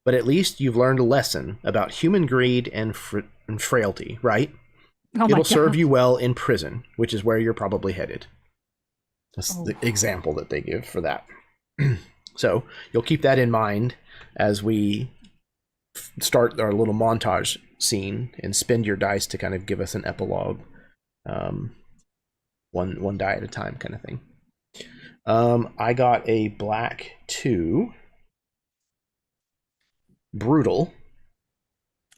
but at least you've learned a lesson about human greed and frailty, right? Oh my It'll serve God. you well in prison, which is where you're probably headed. That's the example that they give for that. So you'll keep that in mind as we start our little montage scene and spend your dice to kind of give us an epilogue. One die at a time kind of thing. I got a black 2. Brutal.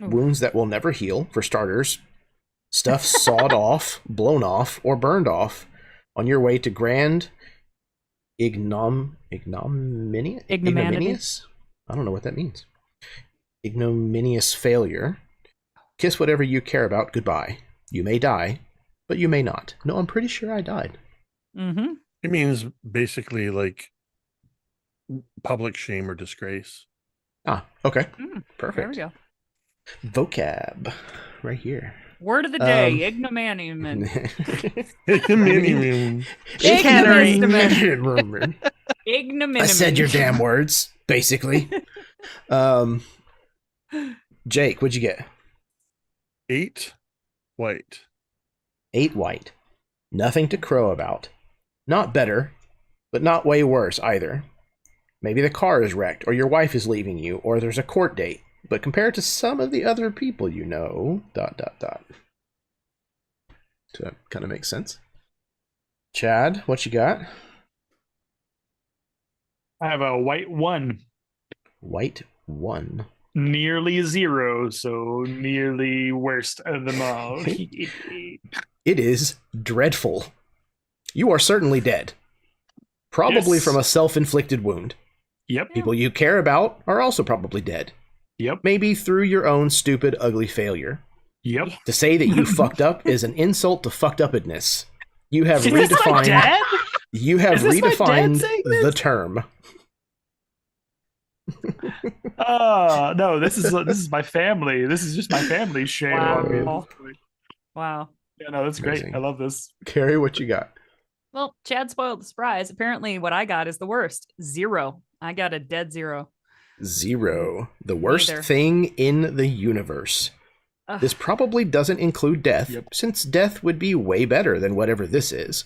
Ooh. Wounds that will never heal, for starters. Stuff sawed off, blown off, or burned off on your way to grand ignominious? I don't know what that means. Ignominious failure. Kiss whatever you care about goodbye. You may die, but you may not. No, I'm pretty sure I died. Mm-hmm. It means basically like public shame or disgrace. Ah, okay. There Perfect. we go. Vocab. Right here. Word of the day, ignominium. Ignominium. I said your damn words, basically. Jake, what'd you get? 8 white. 8 white. Nothing to crow about. Not better, but not way worse either. Maybe the car is wrecked, or your wife is leaving you, or there's a court date. But compared to some of the other people you know, ... So that kind of makes sense. Chad, what you got? I have a white 1. White 1. Nearly 0, so nearly worst of them all. It is dreadful. You are certainly dead. Probably Yes. from a self-inflicted wound. Yep. People you care about are also probably dead. Yep. Maybe through your own stupid, ugly failure. Yep. To say that you fucked up is an insult to fucked upness. You have Is this my redefined. dad? You have Is this my dad redefined saying the this? term. No, this is my family. This is just my family's shame on me. Wow. Wow. Yeah, no, that's great. Amazing. I love this. Carrie, what you got? Well, Chad spoiled the surprise. Apparently, what I got is the worst. 0. I got a dead 0. 0. The worst Neither. thing in the universe. Ugh. This probably doesn't include death, Yep. since death would be way better than whatever this is.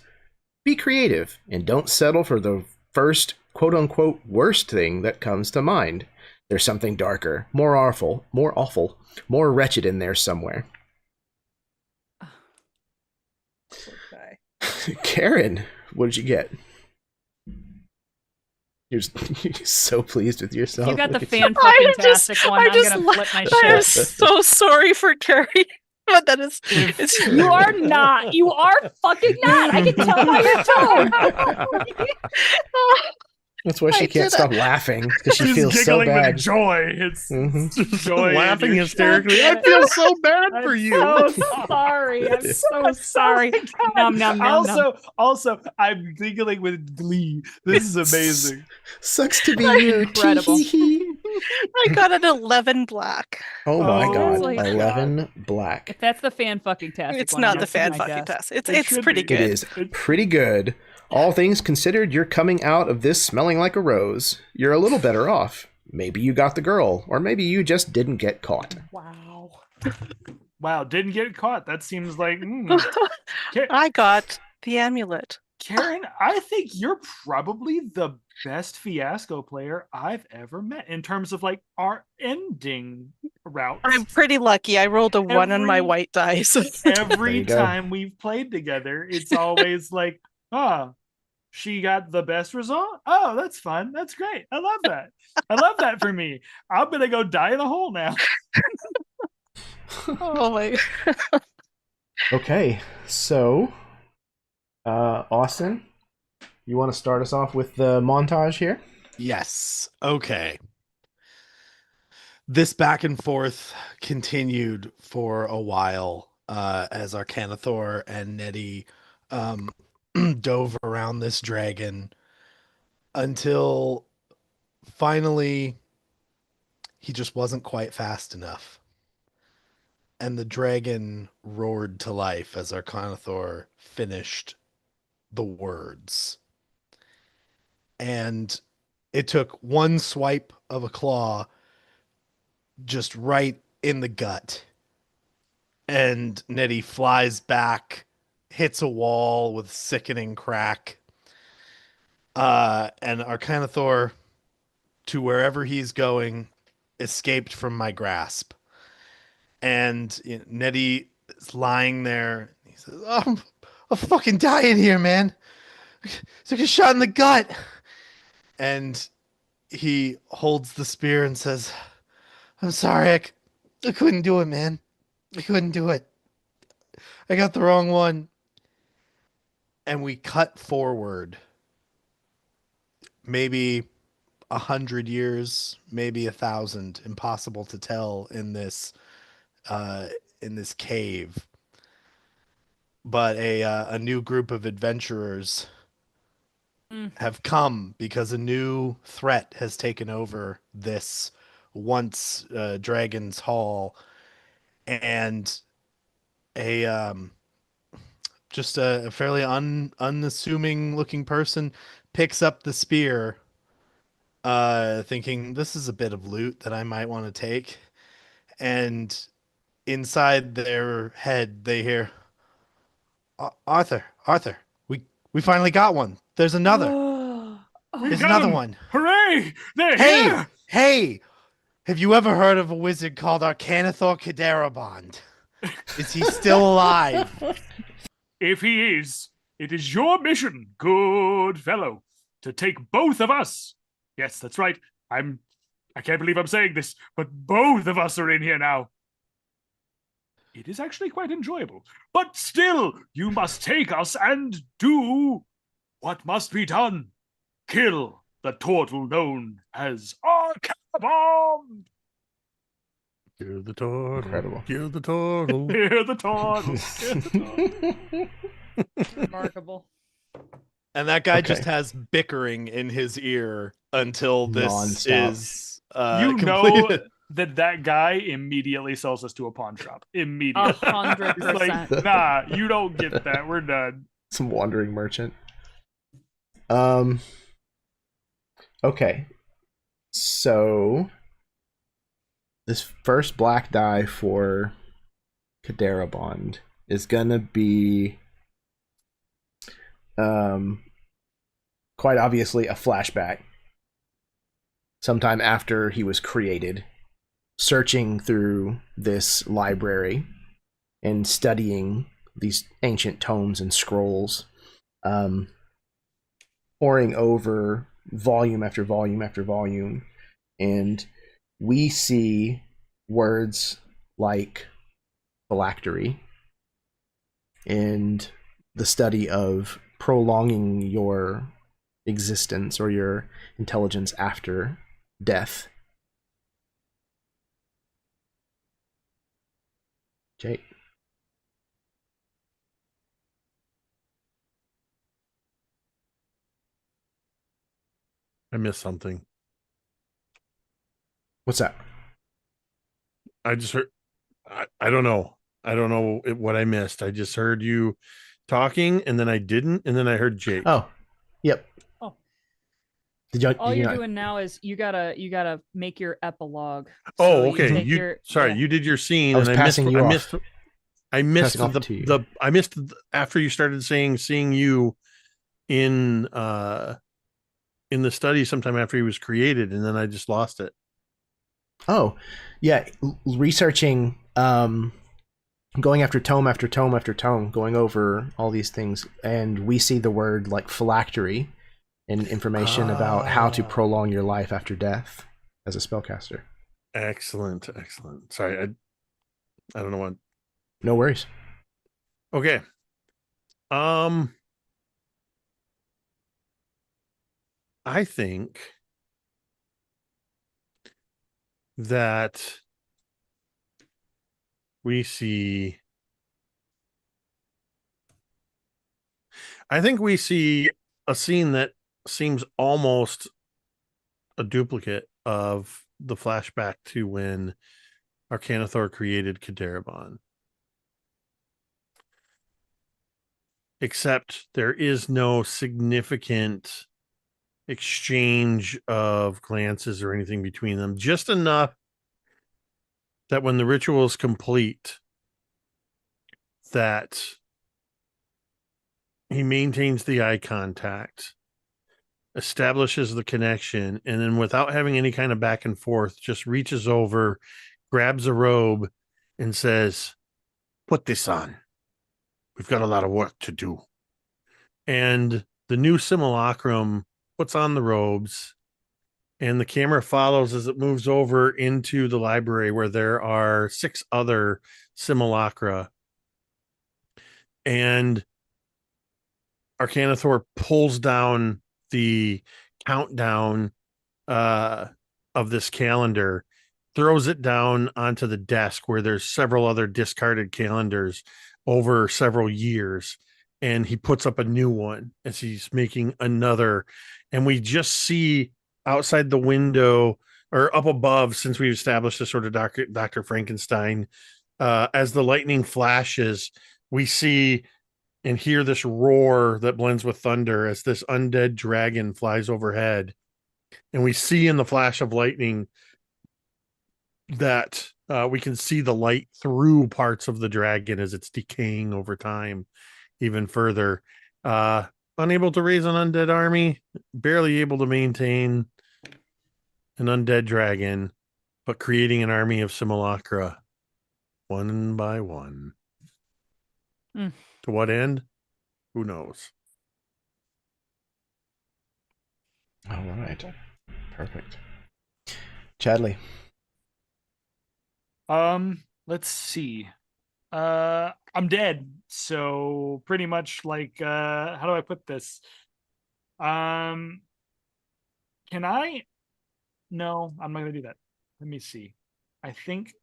Be creative, and don't settle for the first quote-unquote worst thing that comes to mind. There's something darker, more awful, more wretched in there somewhere. Karen, what did you get? You're so pleased with yourself. You got the Look at you. fan fucking tastic one. I'm just gonna flip my I am shit. so sorry for Carrie, but that is it's You are not. You are fucking not. I can tell by your tone. That's why she I can't did stop laughing, because she She's feels so giggling with bad. joy. It's Mhm. joy. Laughing in your hysterically. shit. I feel so bad for I'm you. so sorry. I'm so sorry. Nom, nom, nom, nom. Also, I'm giggling with glee. This is amazing. Sucks to be you. Incredible. I got an 11 black. Oh my Oh god. my 11 black. If that's the fan fucking tastic It's one, not I'm the gonna fan flip my fucking desk. test. It's It should pretty be. It good. is pretty good. All things considered, you're coming out of this smelling like a rose. You're a little better off. Maybe you got the girl, or maybe you just didn't get caught. Wow. Wow, didn't get caught. That seems like I got the amulet. Karen, I think you're probably the best Fiasco player I've ever met in terms of like our ending routes. I'm pretty lucky. I rolled a 1 on my Every- white dice. There Every you go. time we've played together, it's always like, she got the best result. Oh, that's fun. That's great. I love that. I love that for me. I'm gonna go die in a hole now. Oh my. Okay, so, Austin, you want to start us off with the montage here? Yes. Okay. This back and forth continued for a while as Arcanathor and Nettie dove around this dragon until finally he just wasn't quite fast enough. And the dragon roared to life as Arcanathor finished the words. And it took one swipe of a claw just right in the gut. And Nettie flies back, hits a wall with sickening crack. And Arcanathor, to wherever he's going, escaped from my grasp. And Nettie is lying there. He says, "Oh, I'm fucking dying here, man. Took a shot in the gut." And he holds the spear and says, "I'm sorry, I couldn't do it, man. I couldn't do it. I got the wrong one." And we cut forward maybe 100 years, maybe 1,000, impossible to tell in this cave. But a new group of adventurers have come because a new threat has taken over this once Dragon's Hall, and a just a fairly unassuming looking person picks up the spear, thinking this is a bit of loot that I might want to take, and inside their head they hear, Arthur, we finally got one. There's another. There's another one. Hooray! They're Hey, here! hey, have you ever heard of a wizard called Arcanathor Kadarabond? Is he still alive? If he is, it is your mission, good fellow, to take both of us. Yes, that's right. I can't believe I'm saying this, but both of us are in here now. It is actually quite enjoyable. But still, you must take us and do what must be done. Kill the turtle known as Arcanabond. Kill the turtle. Incredible. Kill the turtle. Kill the turtle. Kill the turtle. Remarkable. And that guy Okay. just has bickering in his ear until this Non-stop. is You know completed. that guy immediately sells us to a pawn shop. Immediately. 100%. He's like, nah, you don't get that. We're done. Some wandering merchant. Okay. So this first black die for Kadarabond is gonna be quite obviously a flashback. Sometime after he was created, searching through this library and studying these ancient tomes and scrolls, poring over volume after volume after volume, and we see words like phylactery and the study of prolonging your existence or your intelligence after death. Jake. I missed something. What's that? I just heard. I don't know. I don't know what I missed. I just heard you talking, and then I didn't, and then I heard Jake. Oh, yep. Oh. Did you? All did you you're not- doing now is you gotta make your epilogue. Oh, So okay. take You your- sorry, yeah. you did your scene, I was and I missed. passing you I off. missed. I missed Passing off to you. the. I missed after you started saying seeing you in the study sometime after he was created, and then I just lost it. Oh, yeah. Researching, going after tome after tome after tome, going over all these things, and we see the word like phylactery and information about how to prolong your life after death as a spellcaster. Excellent. Sorry, I don't know what. No worries. Okay. I think that we see. I think we see a scene that seems almost a duplicate of the flashback to when Arcanathor created Kadarabon. Except there is no significant exchange of glances or anything between them. Just enough that when the ritual is complete, that he maintains the eye contact, establishes the connection, and then without having any kind of back and forth, just reaches over, grabs a robe, and says, "Put this on. We've got a lot of work to do." And the new simulacrum puts on the robes, and the camera follows as it moves over into the library where there are 6 other simulacra. And Arcanathor pulls down the countdown of this calendar, throws it down onto the desk where there's several other discarded calendars over several years, and he puts up a new one as he's making another. And we just see outside the window, or up above, since we've established this sort of Dr. Frankenstein, as the lightning flashes, we see and hear this roar that blends with thunder as this undead dragon flies overhead. And we see in the flash of lightning that we can see the light through parts of the dragon as it's decaying over time even further. Unable to raise an undead army, barely able to maintain an undead dragon, but creating an army of simulacra one by one. To what end? Who knows? All right. Perfect. Chadley. Let's see. I'm dead, so pretty much like how do I put this? Can I? No, I'm not gonna do that. Let me see. I think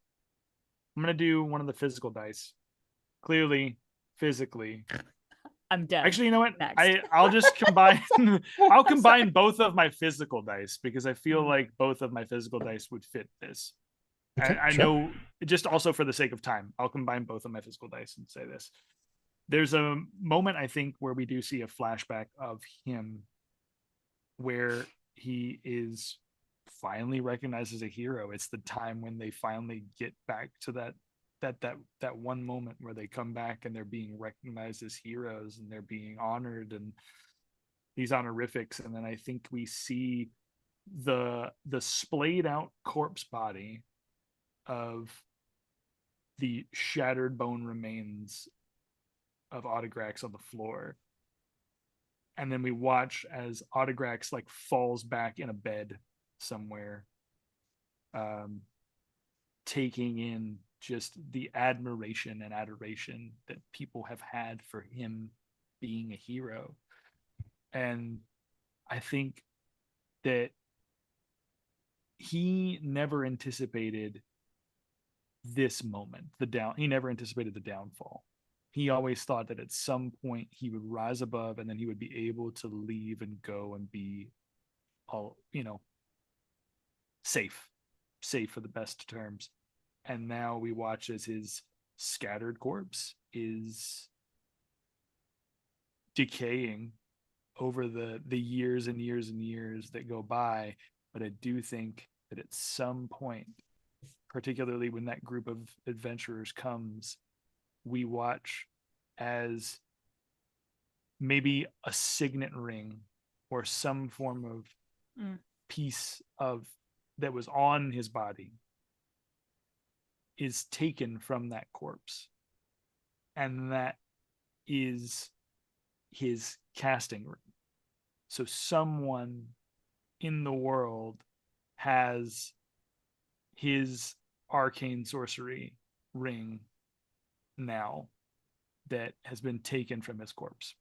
I'm gonna do one of the physical dice. Clearly, physically. I'm dead. Actually, you know what? Next. I'll just combine. I'll combine both of my physical dice because I feel like both of my physical dice would fit this. Okay, I sure. know, just also for the sake of time, I'll combine both of my physical dice and say this. There's a moment, I think, where we do see a flashback of him where he is finally recognized as a hero. It's the time when they finally get back to that one moment where they come back and they're being recognized as heroes and they're being honored and these honorifics. And then I think we see the splayed out corpse body of the shattered bone remains of Autograx on the floor. And then we watch as Autograx like falls back in a bed somewhere, taking in just the admiration and adoration that people have had for him being a hero. And I think that he never anticipated this moment, he never anticipated the downfall. He always thought that at some point he would rise above and then he would be able to leave and go and be all, safe for the best terms. And now we watch as his scattered corpse is decaying over the years and years and years that go by. But I do think that at some point, particularly when that group of adventurers comes, we watch as maybe a signet ring or some form of piece of that was on his body is taken from that corpse, and that is his casting ring. So someone in the world has his arcane sorcery ring now that has been taken from his corpse.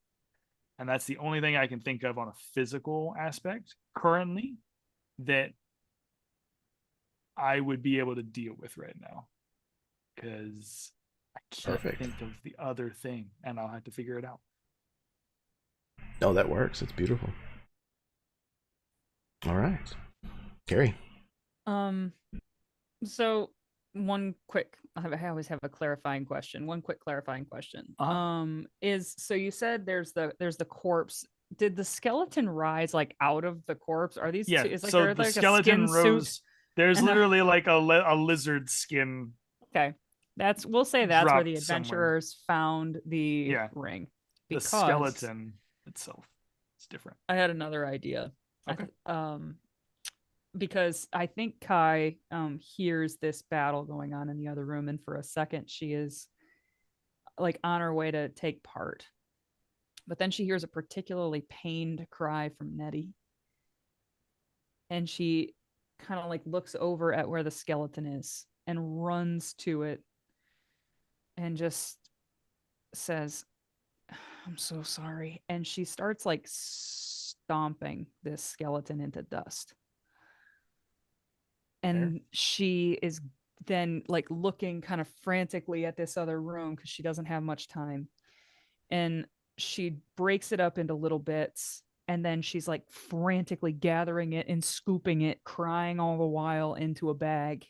And that's the only thing I can think of on a physical aspect currently that I would be able to deal with right now, because I can't think of the other thing and I'll have to figure it out. No, that works. It's beautiful. All right. Carrie. So one quick, I always have a clarifying question. One quick clarifying question. Is, so you said there's the corpse. Did the skeleton rise like out of the corpse? Are these Yeah, two, is like, so there the like skeleton a skin rose. suit? There's And literally like a lizard skin. okay, we'll say that's where the Dropped somewhere. adventurers found the Yeah. ring. The Because skeleton itself is different. I had another idea. Okay. Because I think Kai hears this battle going on in the other room, and for a second she is like on her way to take part. But then she hears a particularly pained cry from Nettie. And she kind of like looks over at where the skeleton is and runs to it and just says, "I'm so sorry." And she starts like stomping this skeleton into dust. And she is then like looking kind of frantically at this other room because she doesn't have much time. And she breaks it up into little bits. And then she's like frantically gathering it and scooping it, crying all the while into a bag.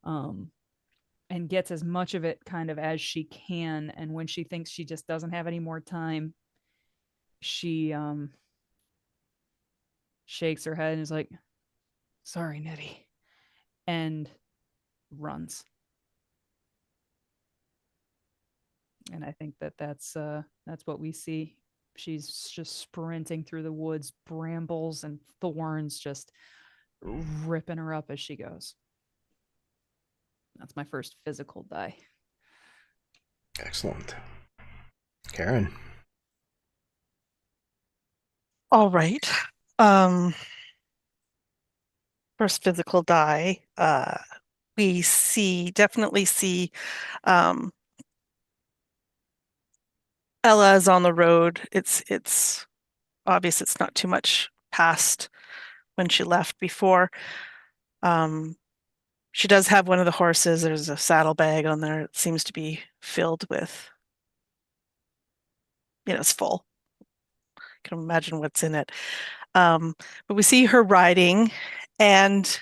And gets as much of it kind of as she can. And when she thinks she just doesn't have any more time, she shakes her head and is like, "Sorry, Nettie," and runs. And I think that's what we see. She's just sprinting through the woods, brambles and thorns just ripping her up as she goes. That's my first physical die. Excellent. Karen. All right. First physical die. We definitely see Ella is on the road. It's obvious it's not too much past when she left before. She does have one of the horses. There's a saddlebag on there. It seems to be filled with, it's full. I can imagine what's in it. But we see her riding, and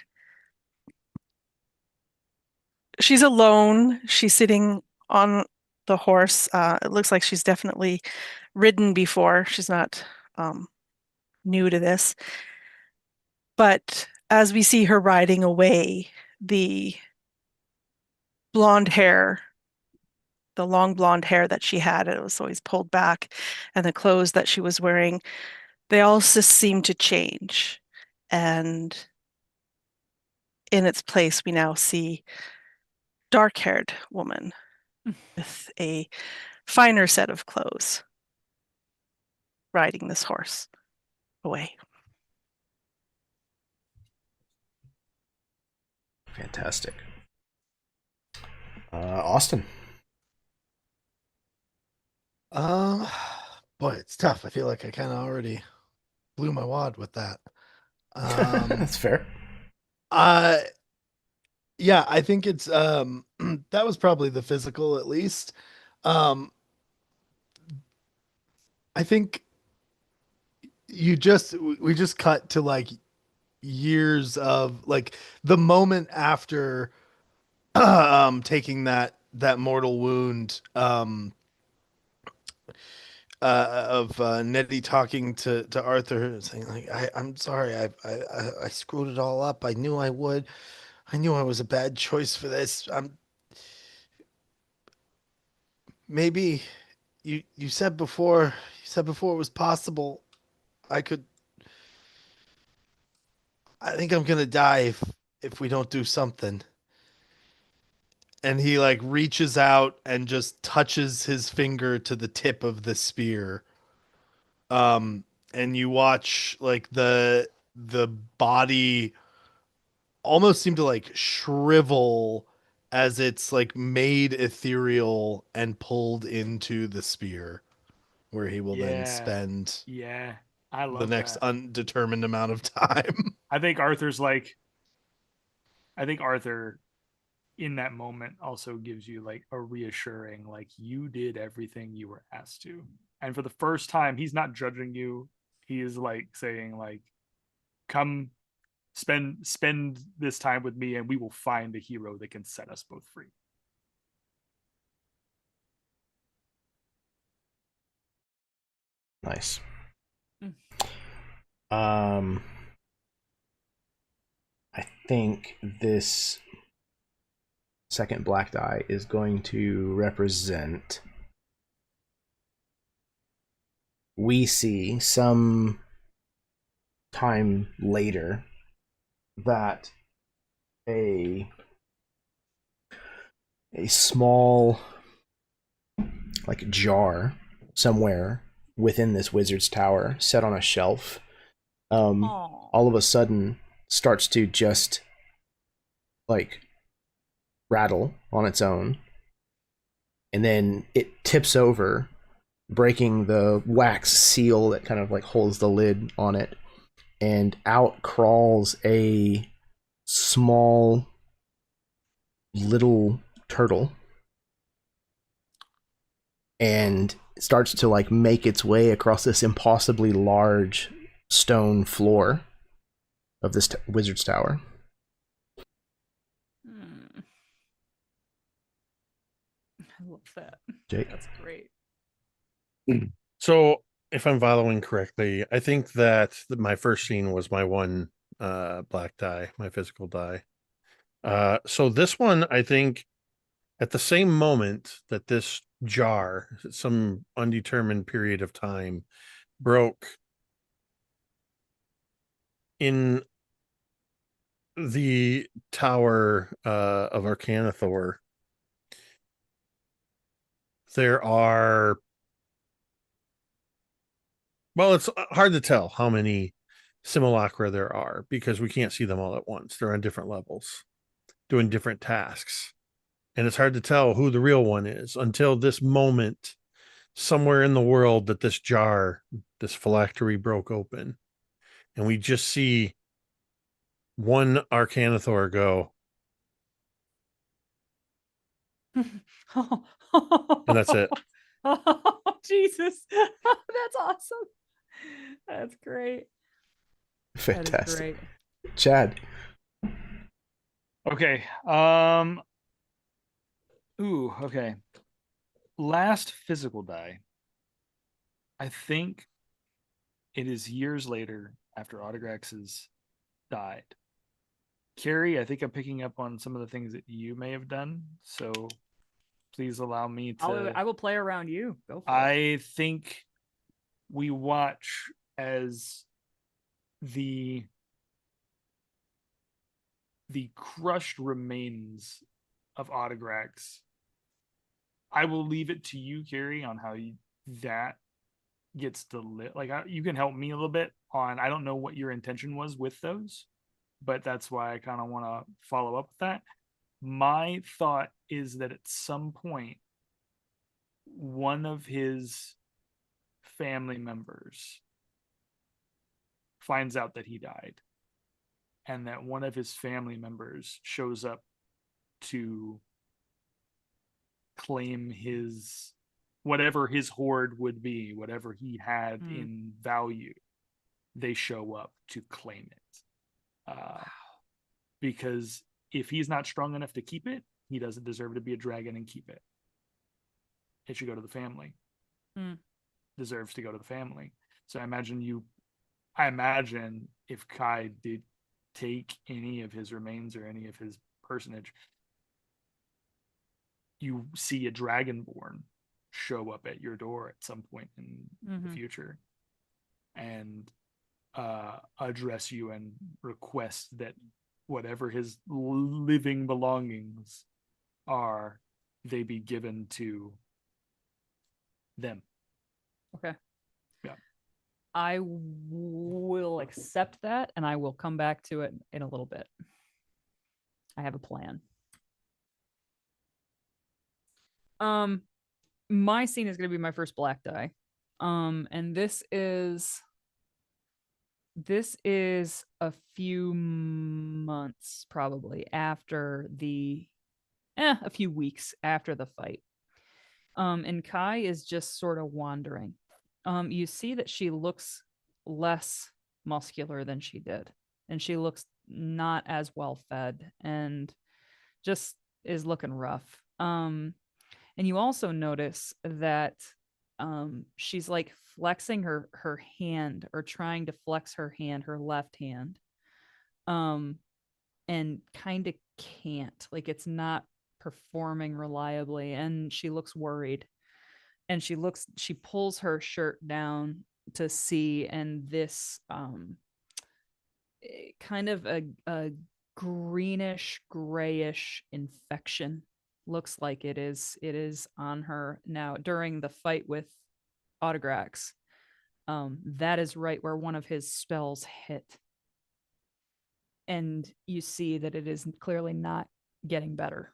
she's alone. She's sitting on the horse. It looks like she's definitely ridden before. She's not new to this. But as we see her riding away, the blonde hair, the long blonde hair that she had, it was always pulled back, and the clothes that she was wearing, they all just seem to change. And in its place, we now see dark-haired woman with a finer set of clothes riding this horse away. Fantastic. Austin. Boy, it's tough. I feel like I kind of already blew my wad with that. That's fair. Yeah, I think it's that was probably the physical at least. I think we just cut to like years of like the moment after taking that mortal wound of Nettie talking to Arthur saying like I'm sorry, I screwed it all up. I knew I would. I knew I was a bad choice for this. Maybe you said before it was possible. I think I'm gonna die if we don't do something. And he like reaches out and just touches his finger to the tip of the spear. And you watch like the body almost seem to like shrivel as it's like made ethereal and pulled into the spear, where he will then spend I love the next that. undetermined amount of time. I think Arthur in that moment also gives you like a reassuring, like you did everything you were asked to. And for the first time, he's not judging you. He is like saying like, come spend this time with me and we will find a hero that can set us both free. Nice. I think this second black die is going to represent, we see some time later that a small like jar somewhere within this wizard's tower, set on a shelf, all of a sudden starts to just like rattle on its own, and then it tips over, breaking the wax seal that kind of like holds the lid on it, and out crawls a small little turtle and starts to like make its way across this impossibly large stone floor of this wizard's tower. I love that. Jake? That's great. So, if I'm following correctly, I think that my first scene was my one black die, my physical die. So this one, I think, at the same moment that this jar, some undetermined period of time, broke in the tower of Arcanathor, there are, well, it's hard to tell how many simulacra there are because we can't see them all at once. They're on different levels, doing different tasks. And it's hard to tell who the real one is until this moment somewhere in the world that this jar, this phylactery broke open. And we just see one Arcanathor go. And that's it. Oh, Jesus. That's awesome. That's great. Fantastic. That is great. Chad. Okay. Okay. Last physical die. I think it is years later after Autograx has died. Carrie, I think I'm picking up on some of the things that you may have done. So please allow me to. I will play around you. Go for it. I think we watch as the crushed remains of Autograx. I will leave it to you, Carrie, on how that gets to live. Like, you can help me a little bit on, I don't know what your intention was with those, but that's why I kind of want to follow up with that. My thought is that at some point, one of his family members finds out that he died, and that one of his family members shows up to claim his, whatever his hoard would be, whatever he had in value, they show up to claim it. Because if he's not strong enough to keep it, he doesn't deserve to be a dragon and keep it. It should go to the family. Deserves to go to the family. So I imagine if Kai did take any of his remains or any of his personage, you see a dragonborn show up at your door at some point in the future and address you and request that whatever his living belongings are, they be given to them. Okay. Yeah. I will accept that, and I will come back to it in a little bit. I have a plan. My scene is going to be my first black die. And this is a few months probably after a few weeks after the fight. And Kai is just sort of wandering. You see that she looks less muscular than she did, and she looks not as well fed and just is looking rough. And you also notice that she's like flexing her hand, or trying to flex her hand, her left hand. And and kind of can't. Like it's not performing reliably, and she looks worried. And she pulls her shirt down to see, and this kind of a greenish grayish infection looks like it is on her now during the fight with Autograx. That is right where one of his spells hit, and you see that it is clearly not getting better.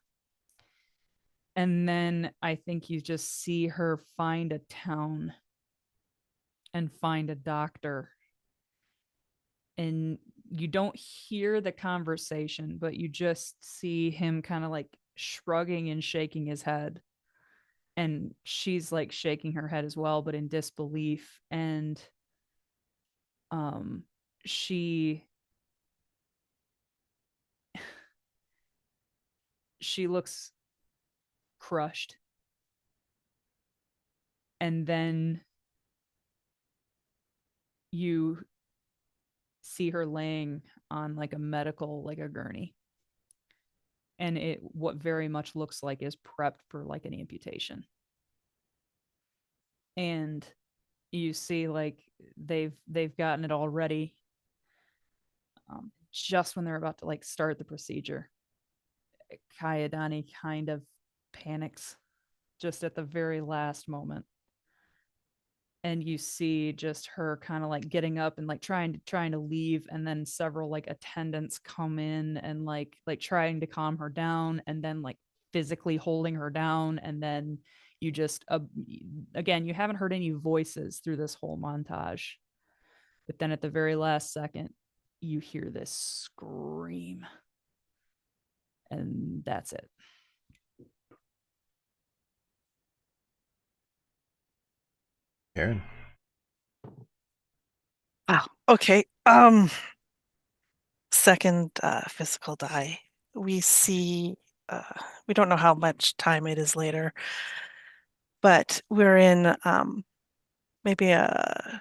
And then I think you just see her find a town and find a doctor. And you don't hear the conversation, but you just see him kind of like shrugging and shaking his head. And she's like shaking her head as well, but in disbelief. And she looks crushed. And then you see her laying on like a gurney. And it what very much looks like is prepped for like an amputation. And you see like they've gotten it all ready. Just when they're about to like start the procedure, Kayadani kind of panics just at the very last moment. And you see just her kind of like getting up and like trying to leave, and then several like attendants come in and like trying to calm her down, and then like physically holding her down. And then you just again, you haven't heard any voices through this whole montage, but then at the very last second you hear this scream, and that's it. Karen. Wow. Okay. Second physical die. We see we don't know how much time it is later, but we're in maybe a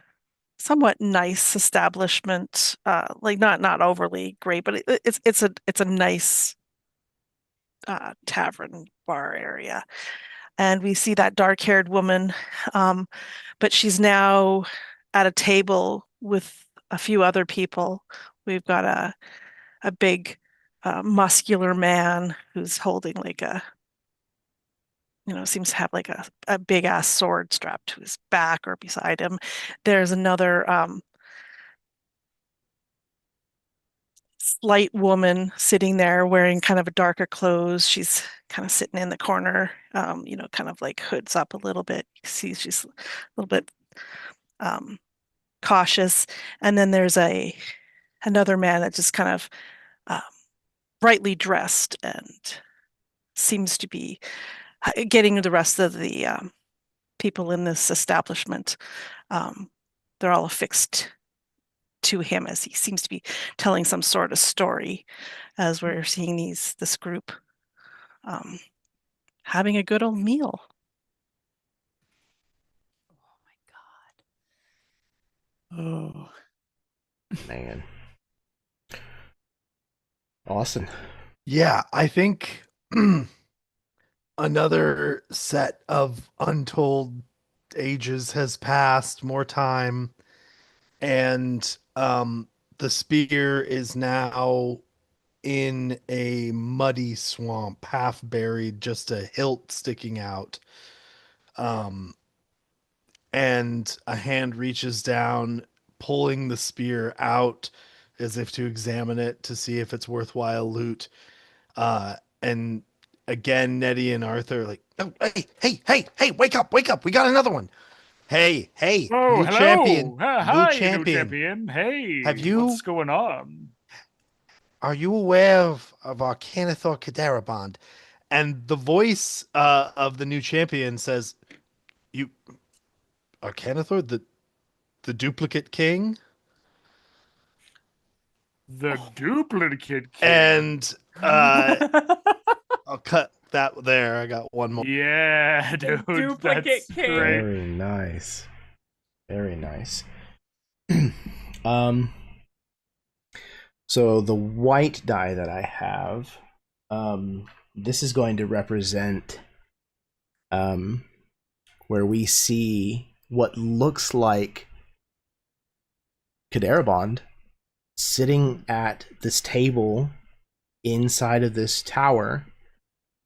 somewhat nice establishment, like not overly great, but it's a nice tavern bar area. And we see that dark-haired woman, but she's now at a table with a few other people. We've got a big muscular man who's holding like seems to have like a big ass sword strapped to his back or beside him. There's another slight woman sitting there wearing kind of a darker clothes. She's kind of sitting in the corner, kind of like hoods up a little bit. You see she's a little bit cautious. And then there's another man that just kind of brightly dressed and seems to be getting the rest of the people in this establishment. They're all affixed to him as he seems to be telling some sort of story, as we're seeing this group having a good old meal. Oh my god. Oh man. Austin. Yeah, I think another set of untold ages has passed, more time, and the spear is now in a muddy swamp, half buried, just a hilt sticking out. And a hand reaches down, pulling the spear out as if to examine it to see if it's worthwhile loot. And again, Nettie and Arthur are like, oh, hey, wake up, we got another one. Hey, Oh, new hello. champion, Hi, new champion. new champion. Hey, Have you- what's going on? Are you aware of our Canathor Kadarabond? And the voice of the new champion says, you are Canathor, the duplicate king? The duplicate king. And I'll cut that there. I got one more. Yeah, dude. duplicate That's king. great. Very nice. Very nice. So the white die that I have, this is going to represent where we see what looks like Kadarabond sitting at this table inside of this tower.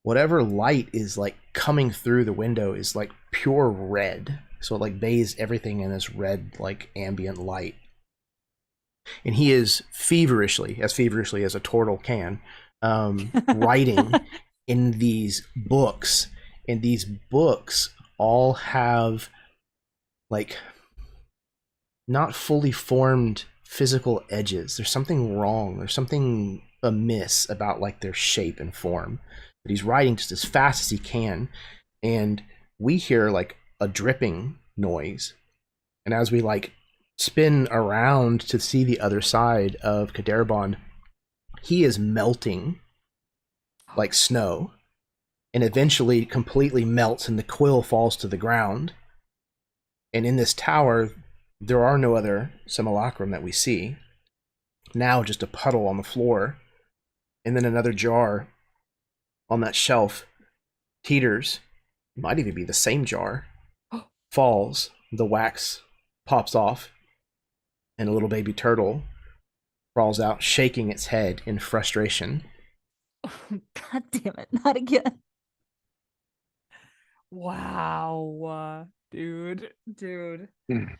Whatever light is like coming through the window is like pure red. So it like bathes everything in this red like ambient light. And he is feverishly as a turtle can, writing in these books. And these books all have like not fully formed physical edges. There's something wrong. There's something amiss about like their shape and form. But he's writing just as fast as he can, and we hear like a dripping noise. And as we like spin around to see the other side of Kadarabond, he is melting like snow, and eventually completely melts, and the quill falls to the ground. And in this tower, there are no other simulacrum that we see. Now just a puddle on the floor, and then another jar on that shelf teeters. It might even be the same jar. Falls, the wax pops off, and a little baby turtle crawls out, shaking its head in frustration. God damn it, not again. Wow. Dude. Mm.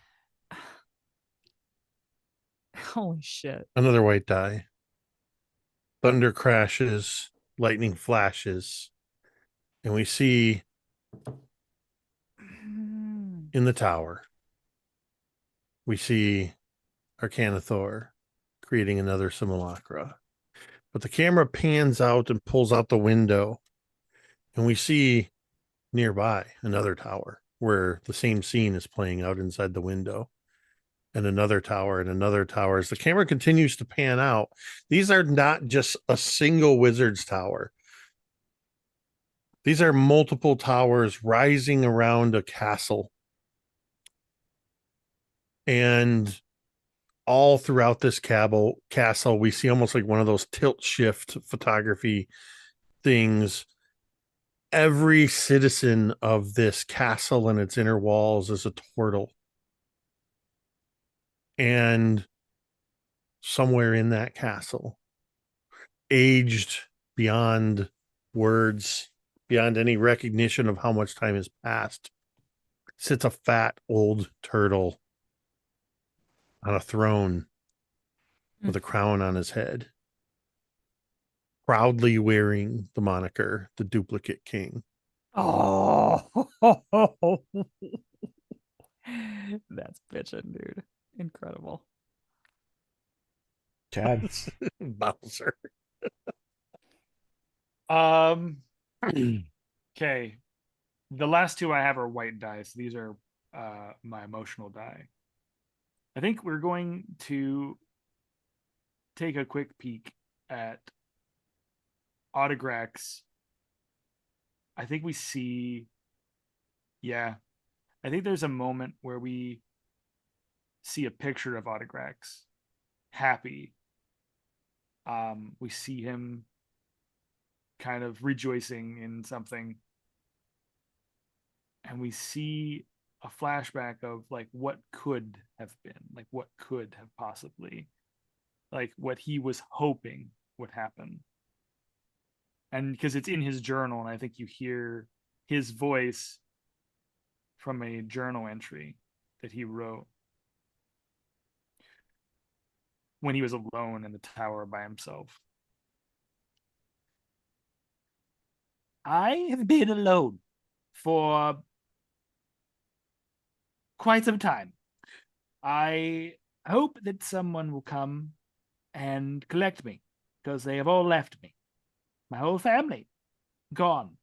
Holy shit. Another white die. Thunder crashes, lightning flashes, and we see in the tower, we see Arcanathor creating another simulacra. But the camera pans out and pulls out the window, and we see nearby another tower where the same scene is playing out inside the window, and another tower and another tower. As the camera continues to pan out, these are not just a single wizard's tower. These are multiple towers rising around a castle. And all throughout this castle, we see almost like one of those tilt shift photography things. Every citizen of this castle and its inner walls is a turtle. And somewhere in that castle, aged beyond words, beyond any recognition of how much time has passed, sits a fat old turtle on a throne with a crown on his head, proudly wearing the moniker, the Duplicate King. Oh. That's bitchin', dude. Incredible. Chad. Bowser. Okay. The last two I have are white dice. These are my emotional die. I think we're going to take a quick peek at Autograx. I think we see, I think there's a moment where we see a picture of Autograx happy. We see him kind of rejoicing in something, and we see a flashback of like what could have been, like what could have possibly, like what he was hoping would happen. And because it's in his journal, and I think you hear his voice from a journal entry that he wrote when he was alone in the tower by himself. I have been alone for quite some time. I hope that someone will come and collect me, because they have all left me. My whole family gone.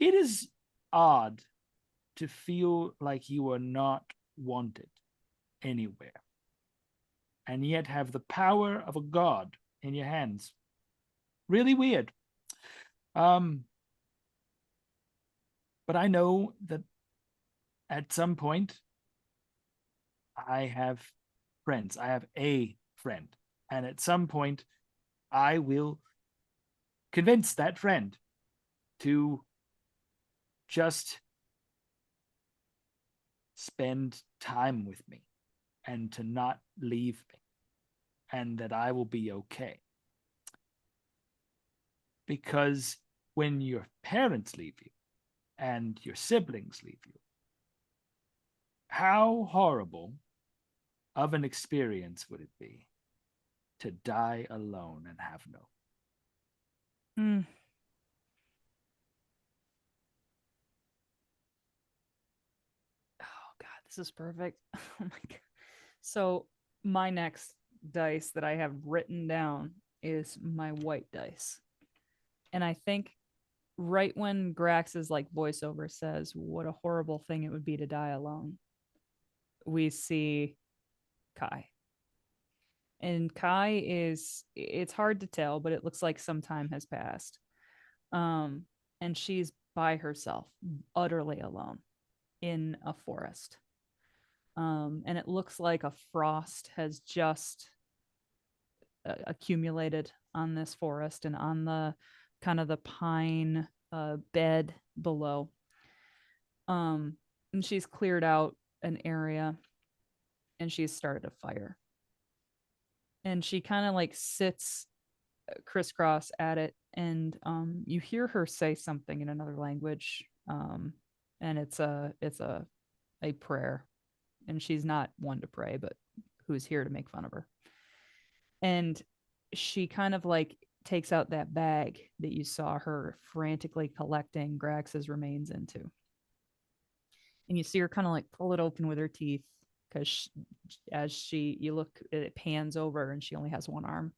It is odd to feel like you are not wanted anywhere, and yet have the power of a god in your hands. Really weird. But I know that at some point I have friends. I have a friend. And at some point, I will convince that friend to just spend time with me and to not leave me, and that I will be okay. Because when your parents leave you and your siblings leave you, how horrible of an experience would it be to die alone and have no? Mm. Oh God, this is perfect. Oh my God. So my next dice that I have written down is my white dice. And I think right when Grax's like voiceover says what a horrible thing it would be to die alone, we see Kai. And Kai is, it's hard to tell, but it looks like some time has passed. And she's by herself, utterly alone in a forest. And it looks like a frost has just accumulated on this forest and on the kind of the pine bed below. And she's cleared out an area and she's started a fire. And she kind of like sits crisscross at it, and you hear her say something in another language, and it's a prayer, and she's not one to pray, but who's here to make fun of her. And she kind of like takes out that bag that you saw her frantically collecting Grax's remains into, and you see her kind of like pull it open with her teeth, because you look, it pans over and she only has one arm.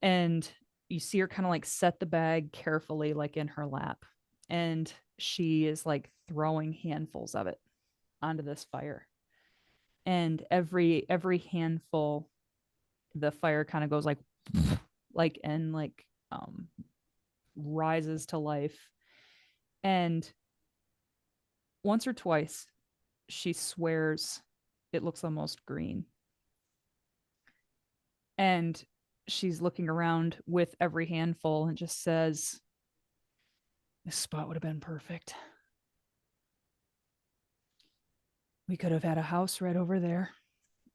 And you see her kind of like set the bag carefully, like in her lap. And she is like throwing handfuls of it onto this fire. And every handful, the fire kind of goes like and like rises to life. And once or twice, she swears it looks almost green. And she's looking around with every handful and just says, this spot would have been perfect. We could have had a house right over there.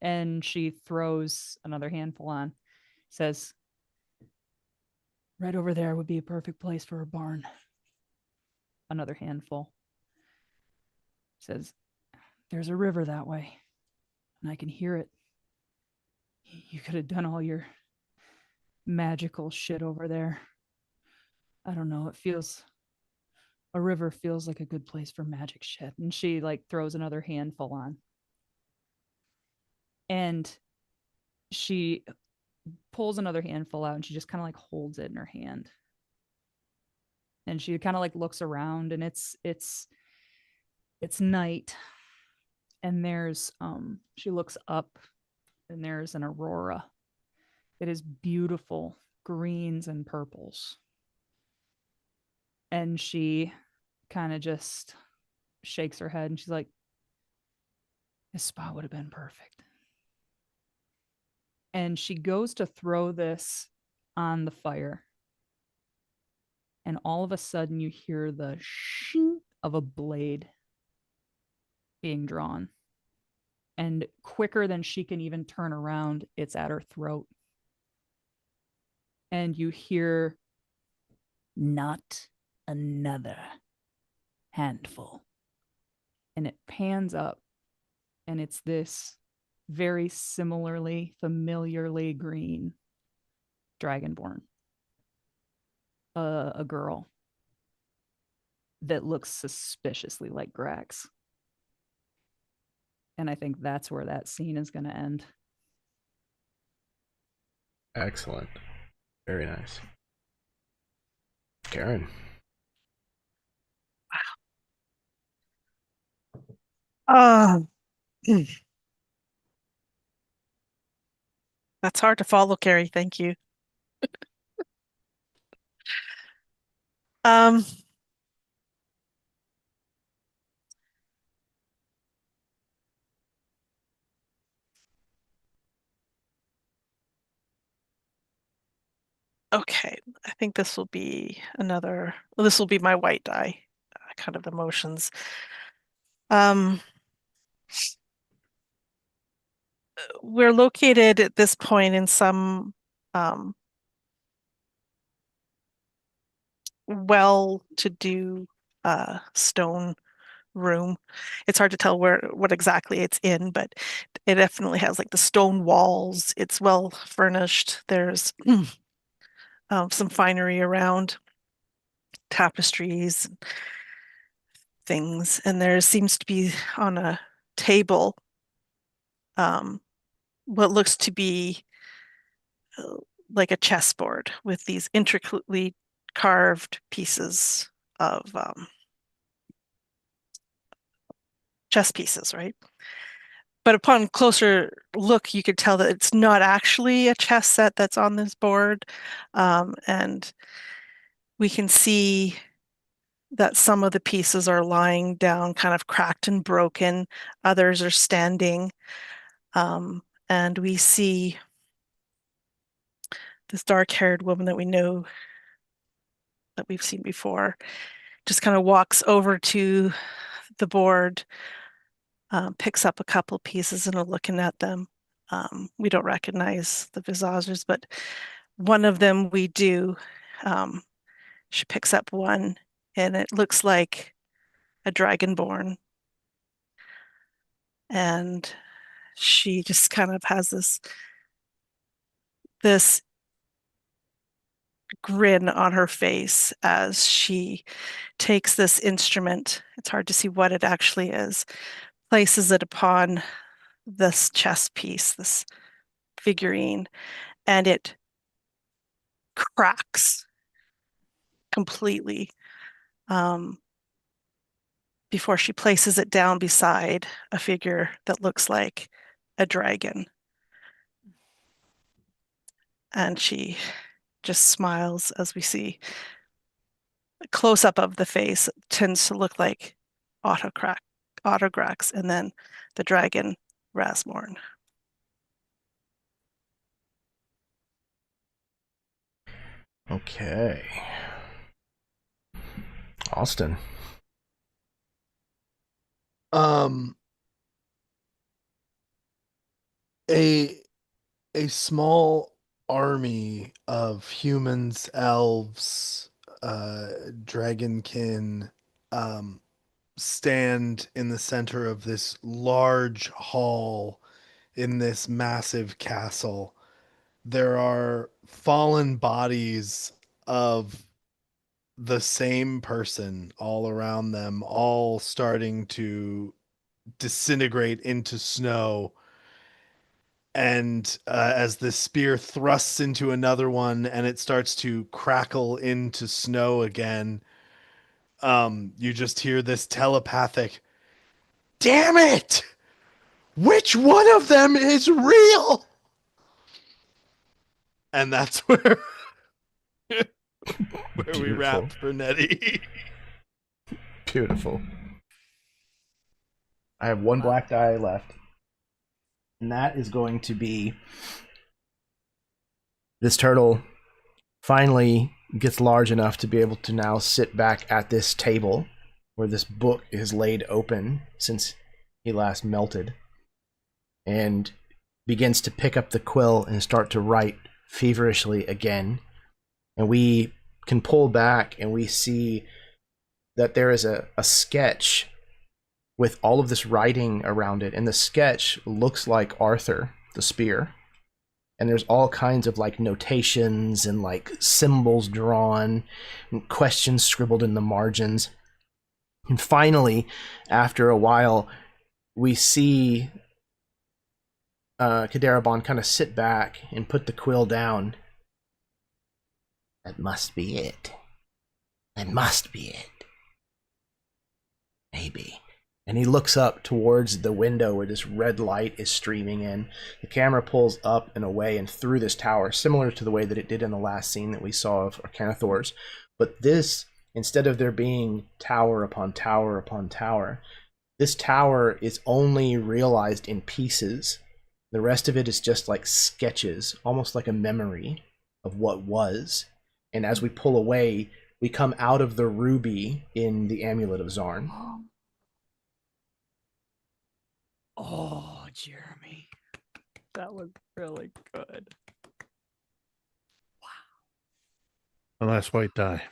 And she throws another handful on, says, right over there would be a perfect place for a barn. Another handful. Says, there's a river that way, and I can hear it. You could have done all your magical shit over there. I don't know. A river feels like a good place for magic shit. And she like throws another handful on. And she pulls another handful out and she just kind of like holds it in her hand. And she kind of like looks around, and it's night. And there's she looks up and there's an aurora. It is beautiful greens and purples. And she kind of just shakes her head and she's like, this spot would have been perfect. And she goes to throw this on the fire. And all of a sudden you hear the shing of a blade being drawn. And quicker than she can even turn around, it's at her throat. And you hear, not another handful. And it pans up, and it's this very familiarly green dragonborn. A girl that looks suspiciously like Grax. And I think that's where that scene is going to end. Excellent. Very nice. Karen. That's hard to follow, Carrie. Thank you. Um, Okay, I think this will be another. Well, this will be my white die, kind of emotions. We're located at this point in some well-to-do stone room. It's hard to tell what exactly it's in, but it definitely has like the stone walls. It's well furnished. There's some finery around, tapestries, things, and there seems to be on a table what looks to be like a chessboard with these intricately carved pieces of chess pieces, right? But upon closer look, you could tell that it's not actually a chess set that's on this board. And we can see that some of the pieces are lying down, kind of cracked and broken. Others are standing. And we see this dark-haired woman that we know, that we've seen before, just kind of walks over to the board, picks up a couple pieces and are looking at them. We don't recognize the visages, but one of them we do. She picks up one, and it looks like a dragonborn. And she just kind of has this grin on her face as she takes this instrument. It's hard to see what it actually is, places it upon this chess piece, this figurine, and it cracks completely before she places it down beside a figure that looks like a dragon. And she just smiles as we see a close-up of the face. It tends to look like Autograx, and then the dragon Rasmorn. Okay. Austin. A small army of humans, elves, dragonkin, stand in the center of this large hall in this massive castle. There are fallen bodies of the same person all around them, all starting to disintegrate into snow. And as the spear thrusts into another one and it starts to crackle into snow again, you just hear this telepathic, "Damn it! Which one of them is real?" And that's where we wrap for Nettie. Beautiful. I have one black die left. And that is going to be this turtle finally gets large enough to be able to now sit back at this table where this book is laid open since he last melted, and begins to pick up the quill and start to write feverishly again. And we can pull back and we see that there is a sketch with all of this writing around it, and the sketch looks like Arthur the spear, and there's all kinds of like notations and like symbols drawn and questions scribbled in the margins. And finally, after a while, we see Kadarabon kind of sit back and put the quill down. That must be it. That must be it. Maybe. And he looks up towards the window where this red light is streaming in. The camera pulls up and away and through this tower, similar to the way that it did in the last scene that we saw of Arcanathor's. But this, instead of there being tower upon tower upon tower, this tower is only realized in pieces. The rest of it is just like sketches, almost like a memory. of what was. And as we pull away, we come out of the ruby in the amulet of Zarn. Oh, Jeremy. That was really good. The last white die.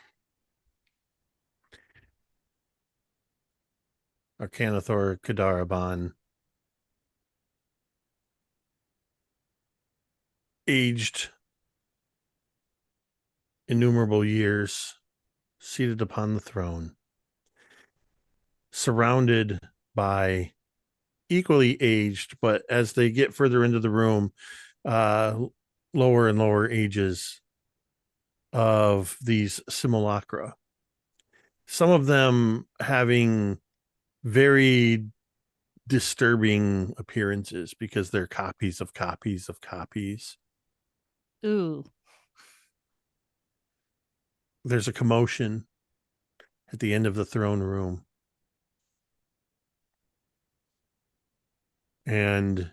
Arcanathor Kadaraban. Aged innumerable years, seated upon the throne, surrounded by equally aged, but as they get further into the room, lower and lower ages of these simulacra. Some of them having very disturbing appearances because they're copies of copies of copies. Ooh. There's a commotion at the end of the throne room. And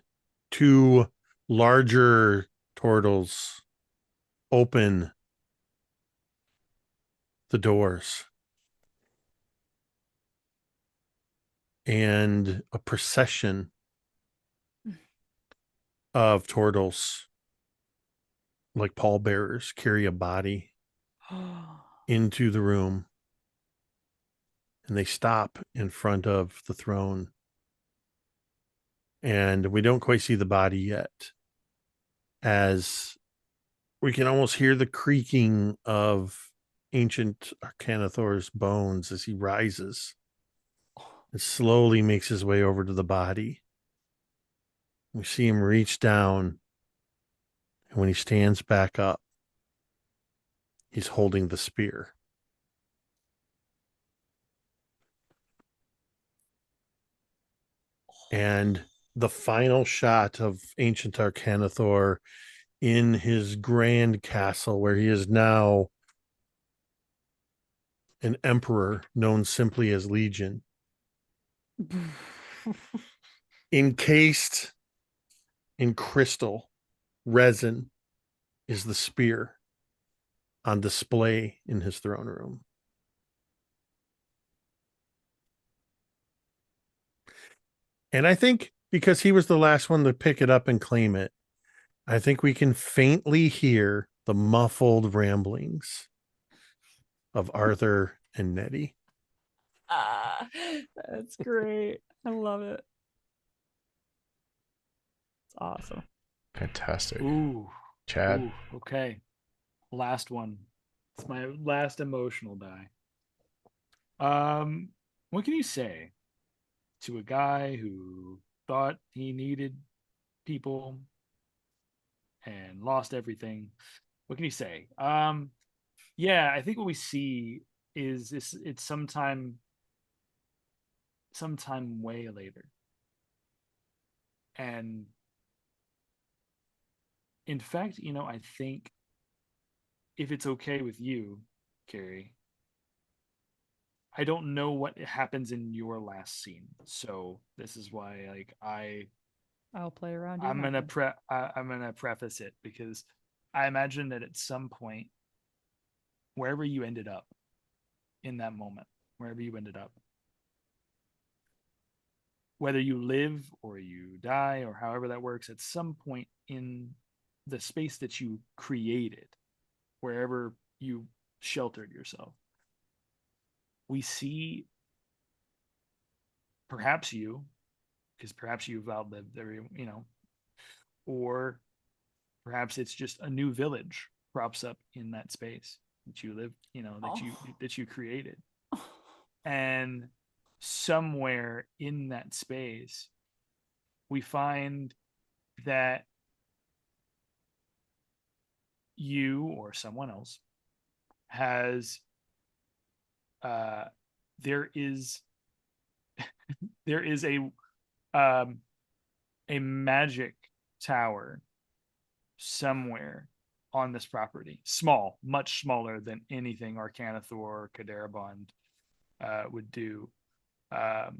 two larger turtles open the doors. And a procession of turtles, like pallbearers, carry a body into the room. And they stop in front of the throne. And we don't quite see the body yet, as we can almost hear the creaking of ancient Arcanathor's bones as he rises and slowly makes his way over to the body. We see him reach down, and when he stands back up, he's holding the spear. And the final shot of ancient Arcanathor in his grand castle, where he is now an emperor known simply as Legion, encased in crystal resin, is the spear on display in his throne room. And I think because he was the last one to pick it up and claim it, I think we can faintly hear the muffled ramblings of Arthur and Nettie. Ah, that's great. I love it. It's awesome. Fantastic. Ooh. Chad? Ooh, okay. Last one. It's my last emotional die. What can you say to a guy who thought he needed people and lost everything? What can you say? Yeah, I think what we see is it's sometime way later. And in fact, I think if it's okay with you, Carrie, I don't know what happens in your last scene. So this is why I'll play around. I'm gonna preface it, because I imagine that at some point, wherever you ended up in that moment, wherever you ended up, whether you live or you die or however that works, at some point in the space that you created, wherever you sheltered yourself, we see perhaps you, because perhaps you've outlived every, or perhaps it's just a new village props up in that space that you live, that you created. And somewhere in that space, we find that you or someone else has there is a magic tower somewhere on this property, small, much smaller than anything Arcanathor or Kadarabond would do, but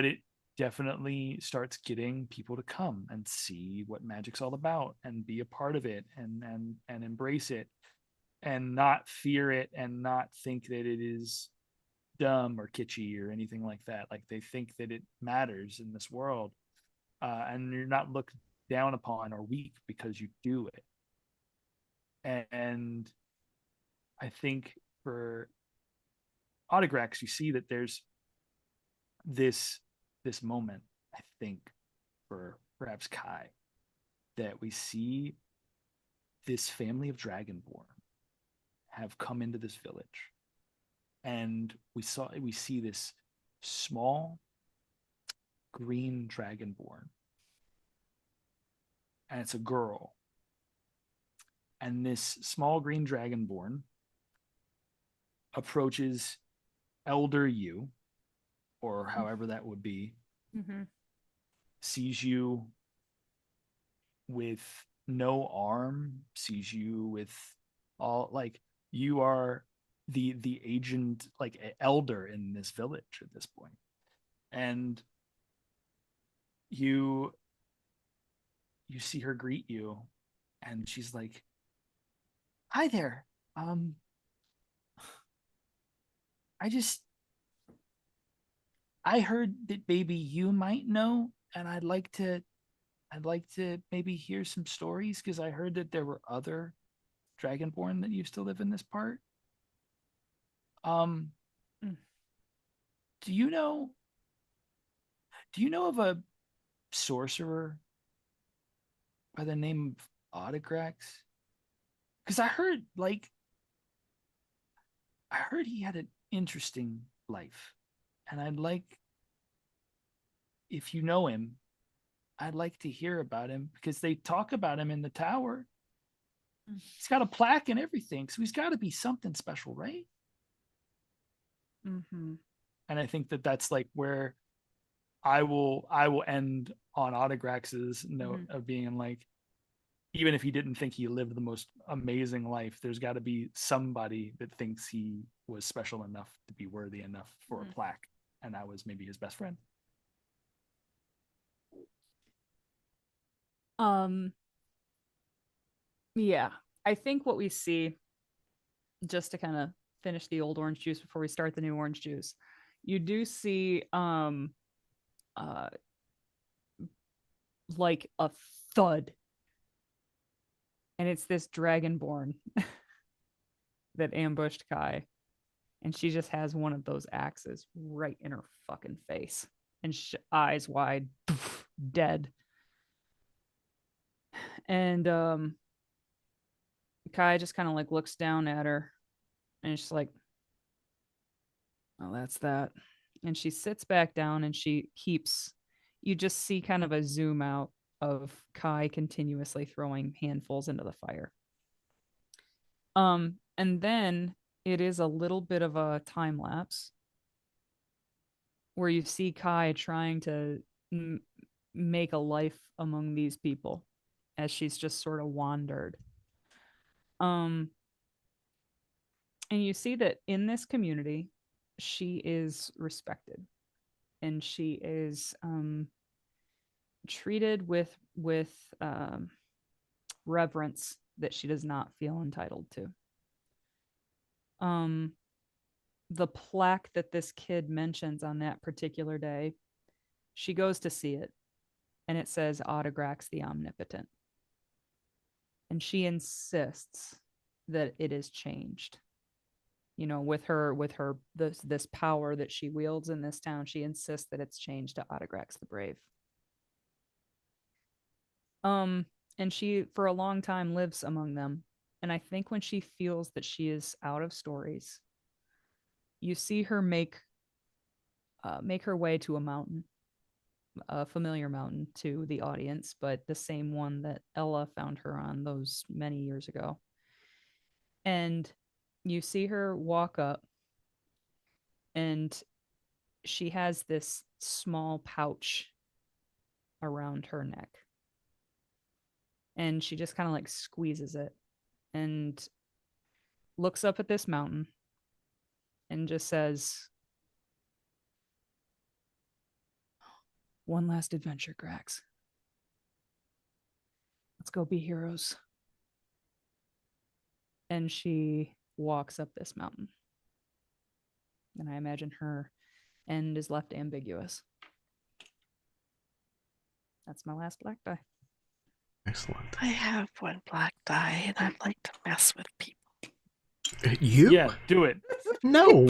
it definitely starts getting people to come and see what magic's all about and be a part of it and embrace it and not fear it and not think that it is dumb or kitschy or anything like that. Like they think that it matters in this world, and you're not looked down upon or weak because you do it. And I think for Autograx, you see that there's this moment, I think, for perhaps Kai, that we see this family of Dragonborn have come into this village. And we see this small green Dragonborn. And it's a girl. And this small green Dragonborn approaches Elder you, or however that would be, sees you with no arm, sees you with all, like, you are the agent, like elder in this village at this point. And you see her greet you, and she's like, "Hi there. I heard that maybe you might know, and I'd like to maybe hear some stories, because I heard that there were other Dragonborn that used to live in this part. Do you know of a sorcerer by the name of Autograx? Because I heard he had an interesting life, and I'd like, if you know him, I'd like to hear about him, because they talk about him in the tower. He's got a plaque and everything, so he's got to be something special, right?" And I think that that's like where I will end on Autograx's note of being like, even if he didn't think he lived the most amazing life, there's got to be somebody that thinks he was special enough to be worthy enough for a plaque, and that was maybe his best friend. Yeah, I think what we see, just to kind of finish the old orange juice before we start the new orange juice, you do see like a thud, and it's this Dragonborn that ambushed Kai, and she just has one of those axes right in her fucking face, and eyes wide, dead. And Kai just kind of like looks down at her, and she's like, "Oh, that's that." And she sits back down, and you just see kind of a zoom out of Kai continuously throwing handfuls into the fire. And then it is a little bit of a time lapse where you see Kai trying to make a life among these people as she's just sort of wandered. And you see that in this community, she is respected, and she is treated with reverence that she does not feel entitled to. The plaque that this kid mentions on that particular day, she goes to see it, and it says Autograx the Omnipotent. And she insists that it is changed. You know, with her this power that she wields in this town, she insists that it's changed to Autograx the Brave. And she for a long time lives among them. And I think when she feels that she is out of stories, you see her make her way to a mountain, a familiar mountain to the audience, but the same one that Ella found her on those many years ago. And you see her walk up, and she has this small pouch around her neck. And she just kind of like squeezes it and looks up at this mountain and just says, One last adventure, Grax. Let's go be heroes. And she walks up this mountain. And I imagine her end is left ambiguous. That's my last black die. Excellent. I have one black die, and I'd like to mess with people. You? Yeah, do it. No.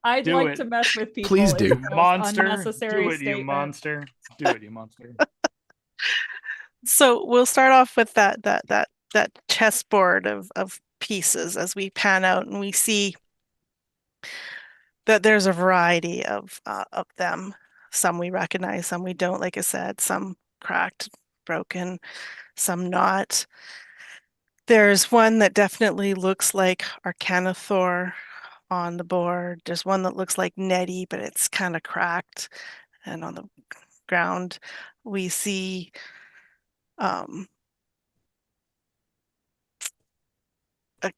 I'd Do like it. to mess with people. Please It's do. the most Monster. unnecessary Do it, you statement. monster. Do it, you monster. So we'll start off with that chessboard of pieces as we pan out, and we see that there's a variety of them. Some we recognize, some we don't. Like I said, some cracked, broken, some not. There's one that definitely looks like Arcanathor on the board. There's one that looks like Nettie, but it's kind of cracked. And on the ground, we see a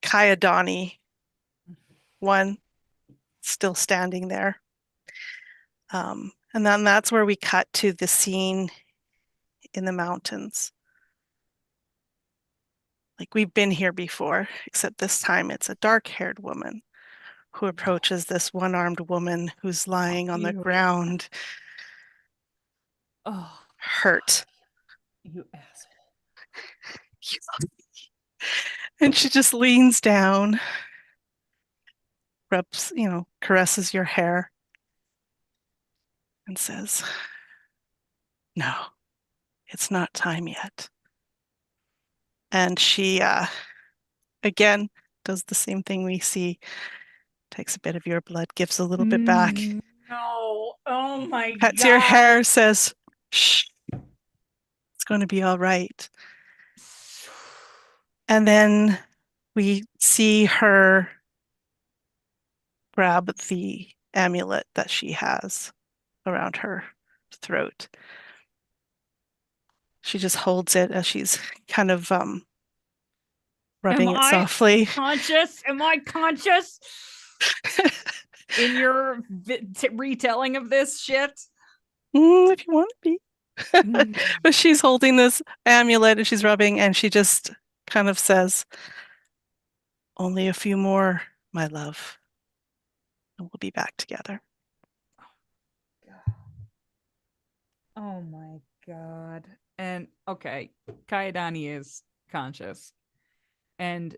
Kayadani one still standing there. And then that's where we cut to the scene in the mountains. Like we've been here before, except this time it's a dark-haired woman who approaches this one-armed woman who's lying on the You. ground, Oh, hurt. you asshole. And she just leans down, rubs, caresses your hair, and says, "No, it's not time yet." And she, again, does the same thing we see. Takes a bit of your blood, gives a little bit back, No. Oh my God. pets your hair, says, "Shh, it's going to be all right." And then we see her grab the amulet that she has around her throat. She just holds it as she's kind of rubbing it softly. Conscious? Am I conscious? In your retelling of this shit? If you want to be. But she's holding this amulet and she's rubbing, and she just kind of says, "Only a few more, my love, and we'll be back together." Oh my God. And okay, Kayadani is conscious. And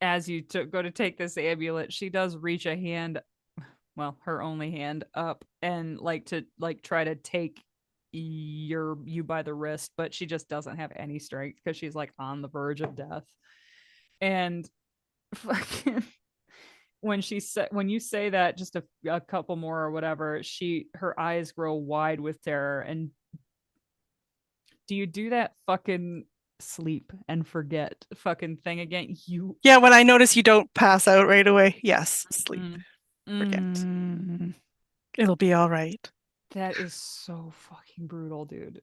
as you go to take this amulet, she does reach a hand, well, her only hand up, and try to take you by the wrist, but she just doesn't have any strength because she's like on the verge of death. And fucking when you say that, just a couple more or whatever, her eyes grow wide with terror. And do you do that fucking sleep and forget fucking thing again? Yeah, when I notice you don't pass out right away. Yes, sleep. Forget. It'll be all right. That is so fucking brutal, dude.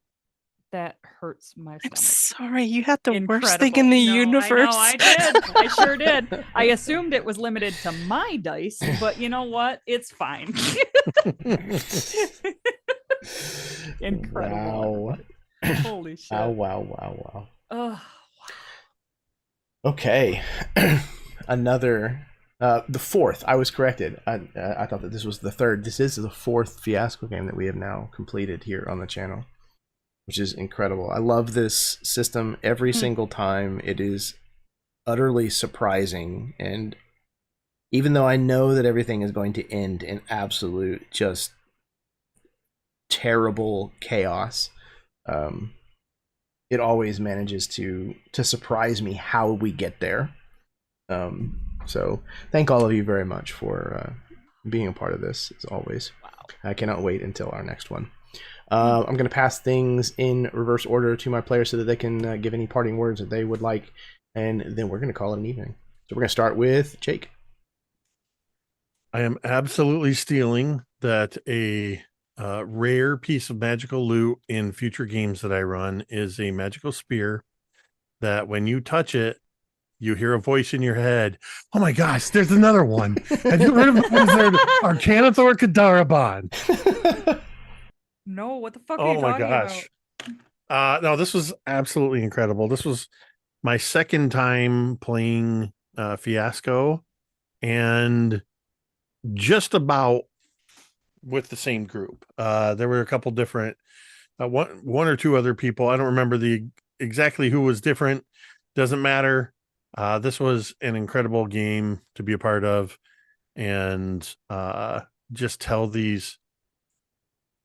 That hurts my I'm stomach. sorry, you had the Incredible. worst thing in the universe. I did. I sure did. I assumed it was limited to my dice, but you know what? It's fine. Incredible. Wow. Holy shit. Wow. Oh, wow. Okay. Another the fourth. I was corrected. I thought that this was the third. This is the fourth Fiasco game that we have now completed here on the channel, which is incredible. I love this system. Every single time it is utterly surprising, and even though I know that everything is going to end in absolute just terrible chaos, it always manages to surprise me how we get there. So thank all of you very much for being a part of this, as always. Wow. I cannot wait until our next one. I'm going to pass things in reverse order to my players so that they can give any parting words that they would like, and then we're going to call it an evening. So we're going to start with Jake. I am absolutely stealing that a rare piece of magical loot in future games that I run is a magical spear that when you touch it, you hear a voice in your head. Oh my gosh, there's another one. Have you heard of the wizard Arcanathor Kadaraban? No, what the fuck are you Oh my talking gosh. about? No, this was absolutely incredible. This was my second time playing Fiasco, and just about with the same group. There were a couple different one or two other people. I don't remember the exactly who was different. Doesn't matter. This was an incredible game to be a part of, and just tell these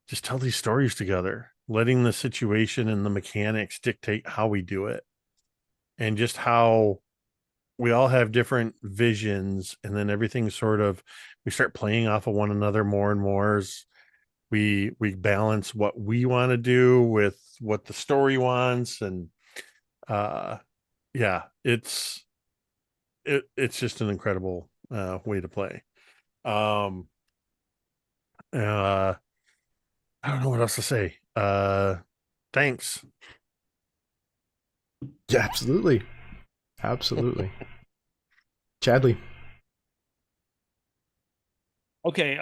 stories together, letting the situation and the mechanics dictate how we do it, and just how we all have different visions, and then everything sort of, we start playing off of one another more and more as we balance what we want to do with what the story wants. And yeah, it's just an incredible way to play. um I don't know what else to say. Thanks. Yeah, absolutely. Absolutely. Chadley. Okay.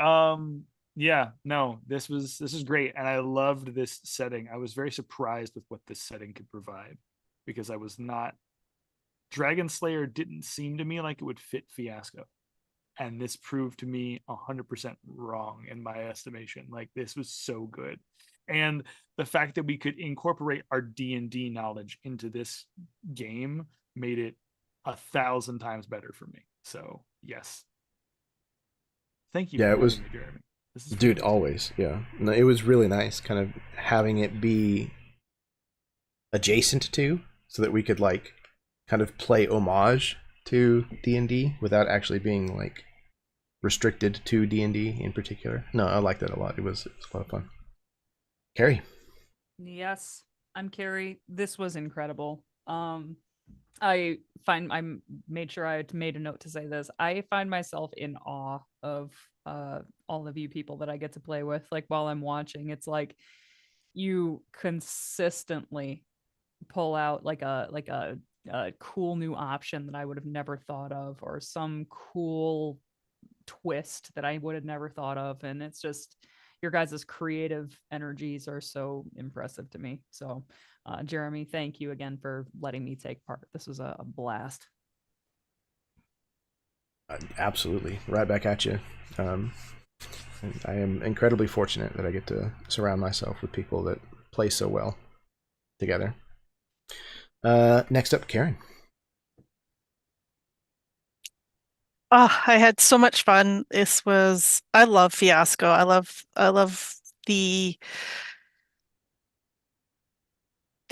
Yeah, no, this is great. And I loved this setting. I was very surprised with what this setting could provide, because I was not Dragon Slayer didn't seem to me like it would fit Fiasco. And this proved to me 100% wrong in my estimation. Like, this was so good. And the fact that we could incorporate our D&D knowledge into this game made it 1,000 times better for me. So yes, thank you. Yeah, for it was- having me, Jeremy. This is Dude, fantastic. always. Yeah. No, it was really nice kind of having it be adjacent to, so that we could like kind of play homage to D&D without actually being like restricted to D&D in particular. No, I like that a lot. It was a lot of fun. Carrie. Yes, I'm Carrie. This was incredible. I made sure I made a note to say this. I find myself in awe of all of you people that I get to play with. Like, while I'm watching, it's like you consistently pull out like a cool new option that I would have never thought of, or some cool twist that I would have never thought of. And it's just, your guys' creative energies are so impressive to me. So Jeremy, thank you again for letting me take part. This was a blast. Absolutely. Right back at you. I am incredibly fortunate that I get to surround myself with people that play so well together. Next up, Karen. Oh, I had so much fun. I love Fiasco. I love the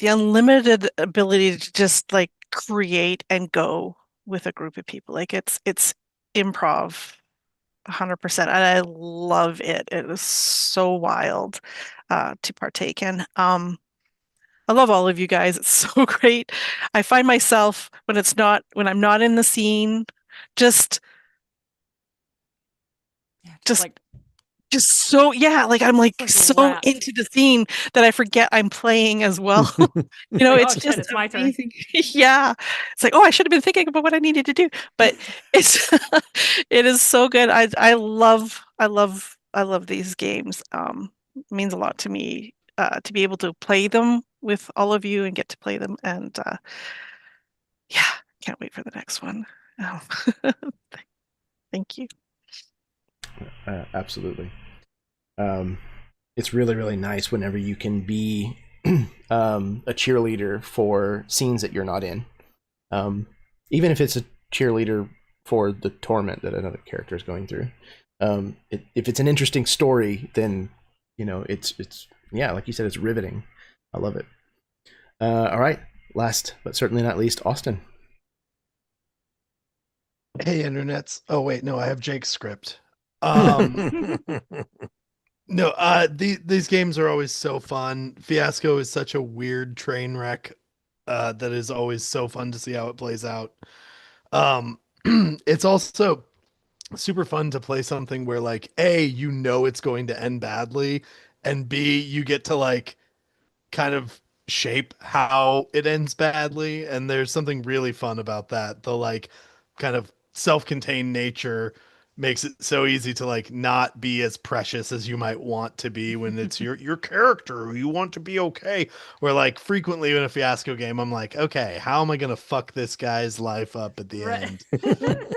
unlimited ability to just like create and go with a group of people. Like, it's improv 100%, and I love it. It was so wild to partake in. I love all of you guys. It's so great. I find myself when I'm not in the scene, just Yeah, just like just so, yeah, like I'm like like so wrapped. into the scene that I forget I'm playing as well. You know, Like, it's oh shit, just it's my turn. amazing. Yeah. It's like, oh, I should have been thinking about what I needed to do. But it's it is so good. I love these games. It means a lot to me to be able to play them with all of you and get to play them. And yeah, can't wait for the next one. Um, thank you. Absolutely. It's really, really nice whenever you can be a cheerleader for scenes that you're not in. Even if it's a cheerleader for the torment that another character is going through. If it's an interesting story, then it's yeah, like you said, it's riveting. I love it. All right, last but certainly not least, Austin. Hey, internets. Oh wait, no, I have Jake's script. No, these games are always so fun. Fiasco is such a weird train wreck that is always so fun to see how it plays out. It's also super fun to play something where like A, it's going to end badly, and B, you get to like kind of shape how it ends badly, and there's something really fun about that. The like kind of self-contained nature makes it so easy to like not be as precious as you might want to be when it's your character who you want to be okay. Where like frequently in a Fiasco game, I'm like, okay, how am I gonna fuck this guy's life up at the Right. end?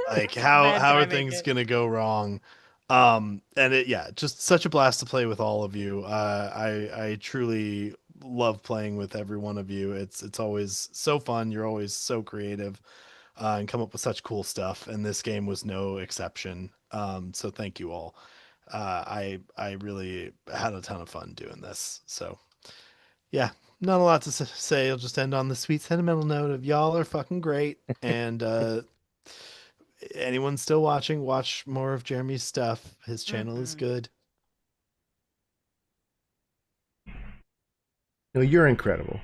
Like how bad can are I make things it? gonna go wrong? And it just such a blast to play with all of you. I truly love playing with every one of you. It's always so fun. You're always so creative and come up with such cool stuff. And this game was no exception. So thank you all. I really had a ton of fun doing this. So yeah, not a lot to say. I'll just end on the sweet sentimental note of y'all are fucking great. And anyone still watching, watch more of Jeremy's stuff. His channel is good. No, you're incredible.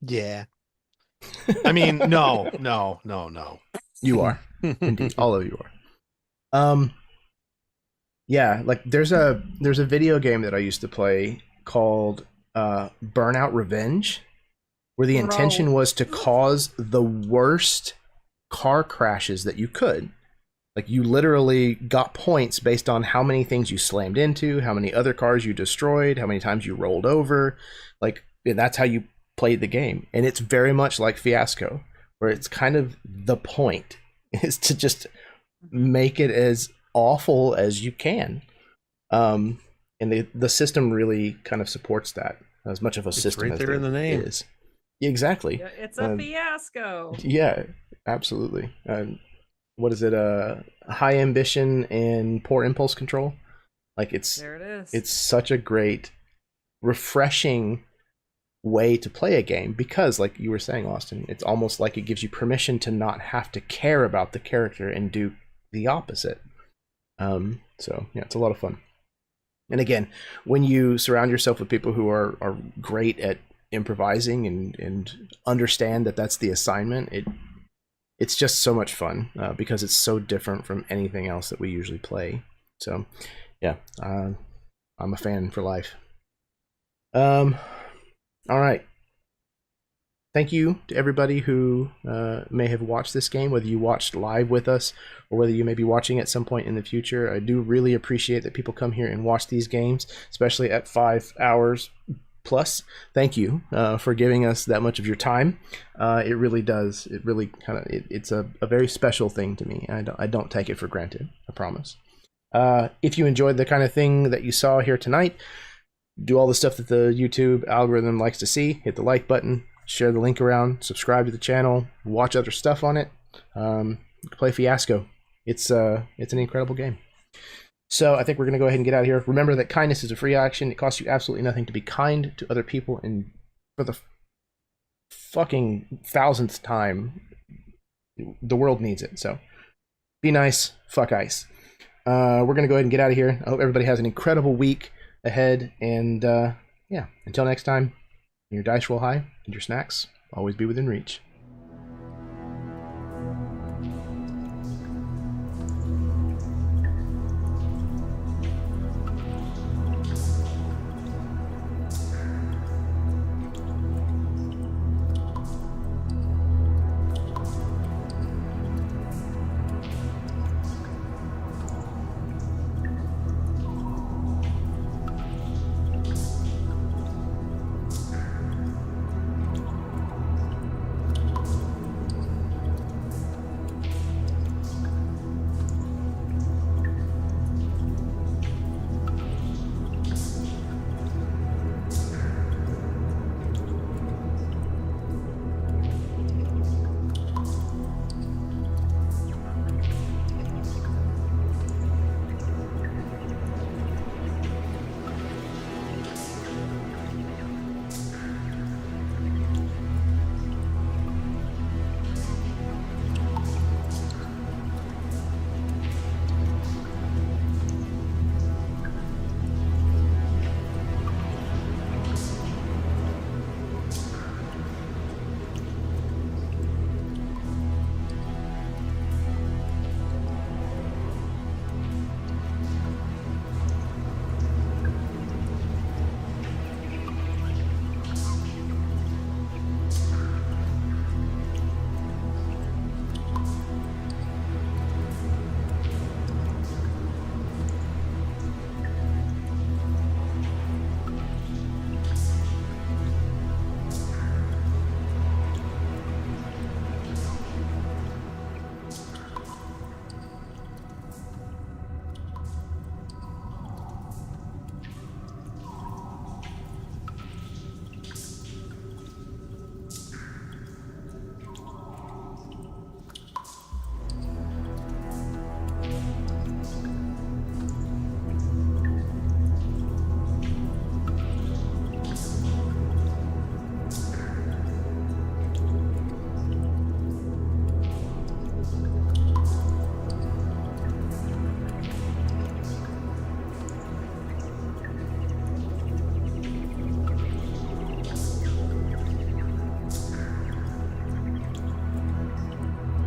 Yeah. I mean, no. You are. Indeed. All of you are. Yeah, like there's a video game that I used to play called Burnout Revenge, where the intention was to cause the worst car crashes that you could. Like you literally got points based on how many things you slammed into, how many other cars you destroyed, how many times you rolled over. Like that's how you played the game. And it's very much like Fiasco, where it's kind of the point is to just make it as awful as you can. And the system really kind of supports that as much of a system right as there in the name. is. Exactly. Yeah, it's a fiasco. Yeah, absolutely. What is it? High ambition and poor impulse control. Like There it is. it's such a great, refreshing way to play a game because, like you were saying, Austin, it's almost like it gives you permission to not have to care about the character and do the opposite. So yeah, it's a lot of fun. And again, when you surround yourself with people who are great at improvising and understand that that's the assignment, it's just so much fun because it's so different from anything else that we usually play. So yeah, I'm a fan for life. All right. Thank you to everybody who may have watched this game, whether you watched live with us or whether you may be watching at some point in the future. I do really appreciate that people come here and watch these games, especially at 5 hours plus. Thank you for giving us that much of your time. It really does. It really kind of it's a very special thing to me. I don't take it for granted. I promise. If you enjoyed the kind of thing that you saw here tonight, do all the stuff that the YouTube algorithm likes to see. Hit the like button, share the link around, subscribe to the channel, watch other stuff on it. Play Fiasco. It's an incredible game. So I think we're going to go ahead and get out of here. Remember that kindness is a free action. It costs you absolutely nothing to be kind to other people, and for the fucking 1000th time, the world needs it. So be nice, fuck ice. We're going to go ahead and get out of here. I hope everybody has an incredible week ahead, and yeah, until next time, your dice roll high and your snacks always be within reach.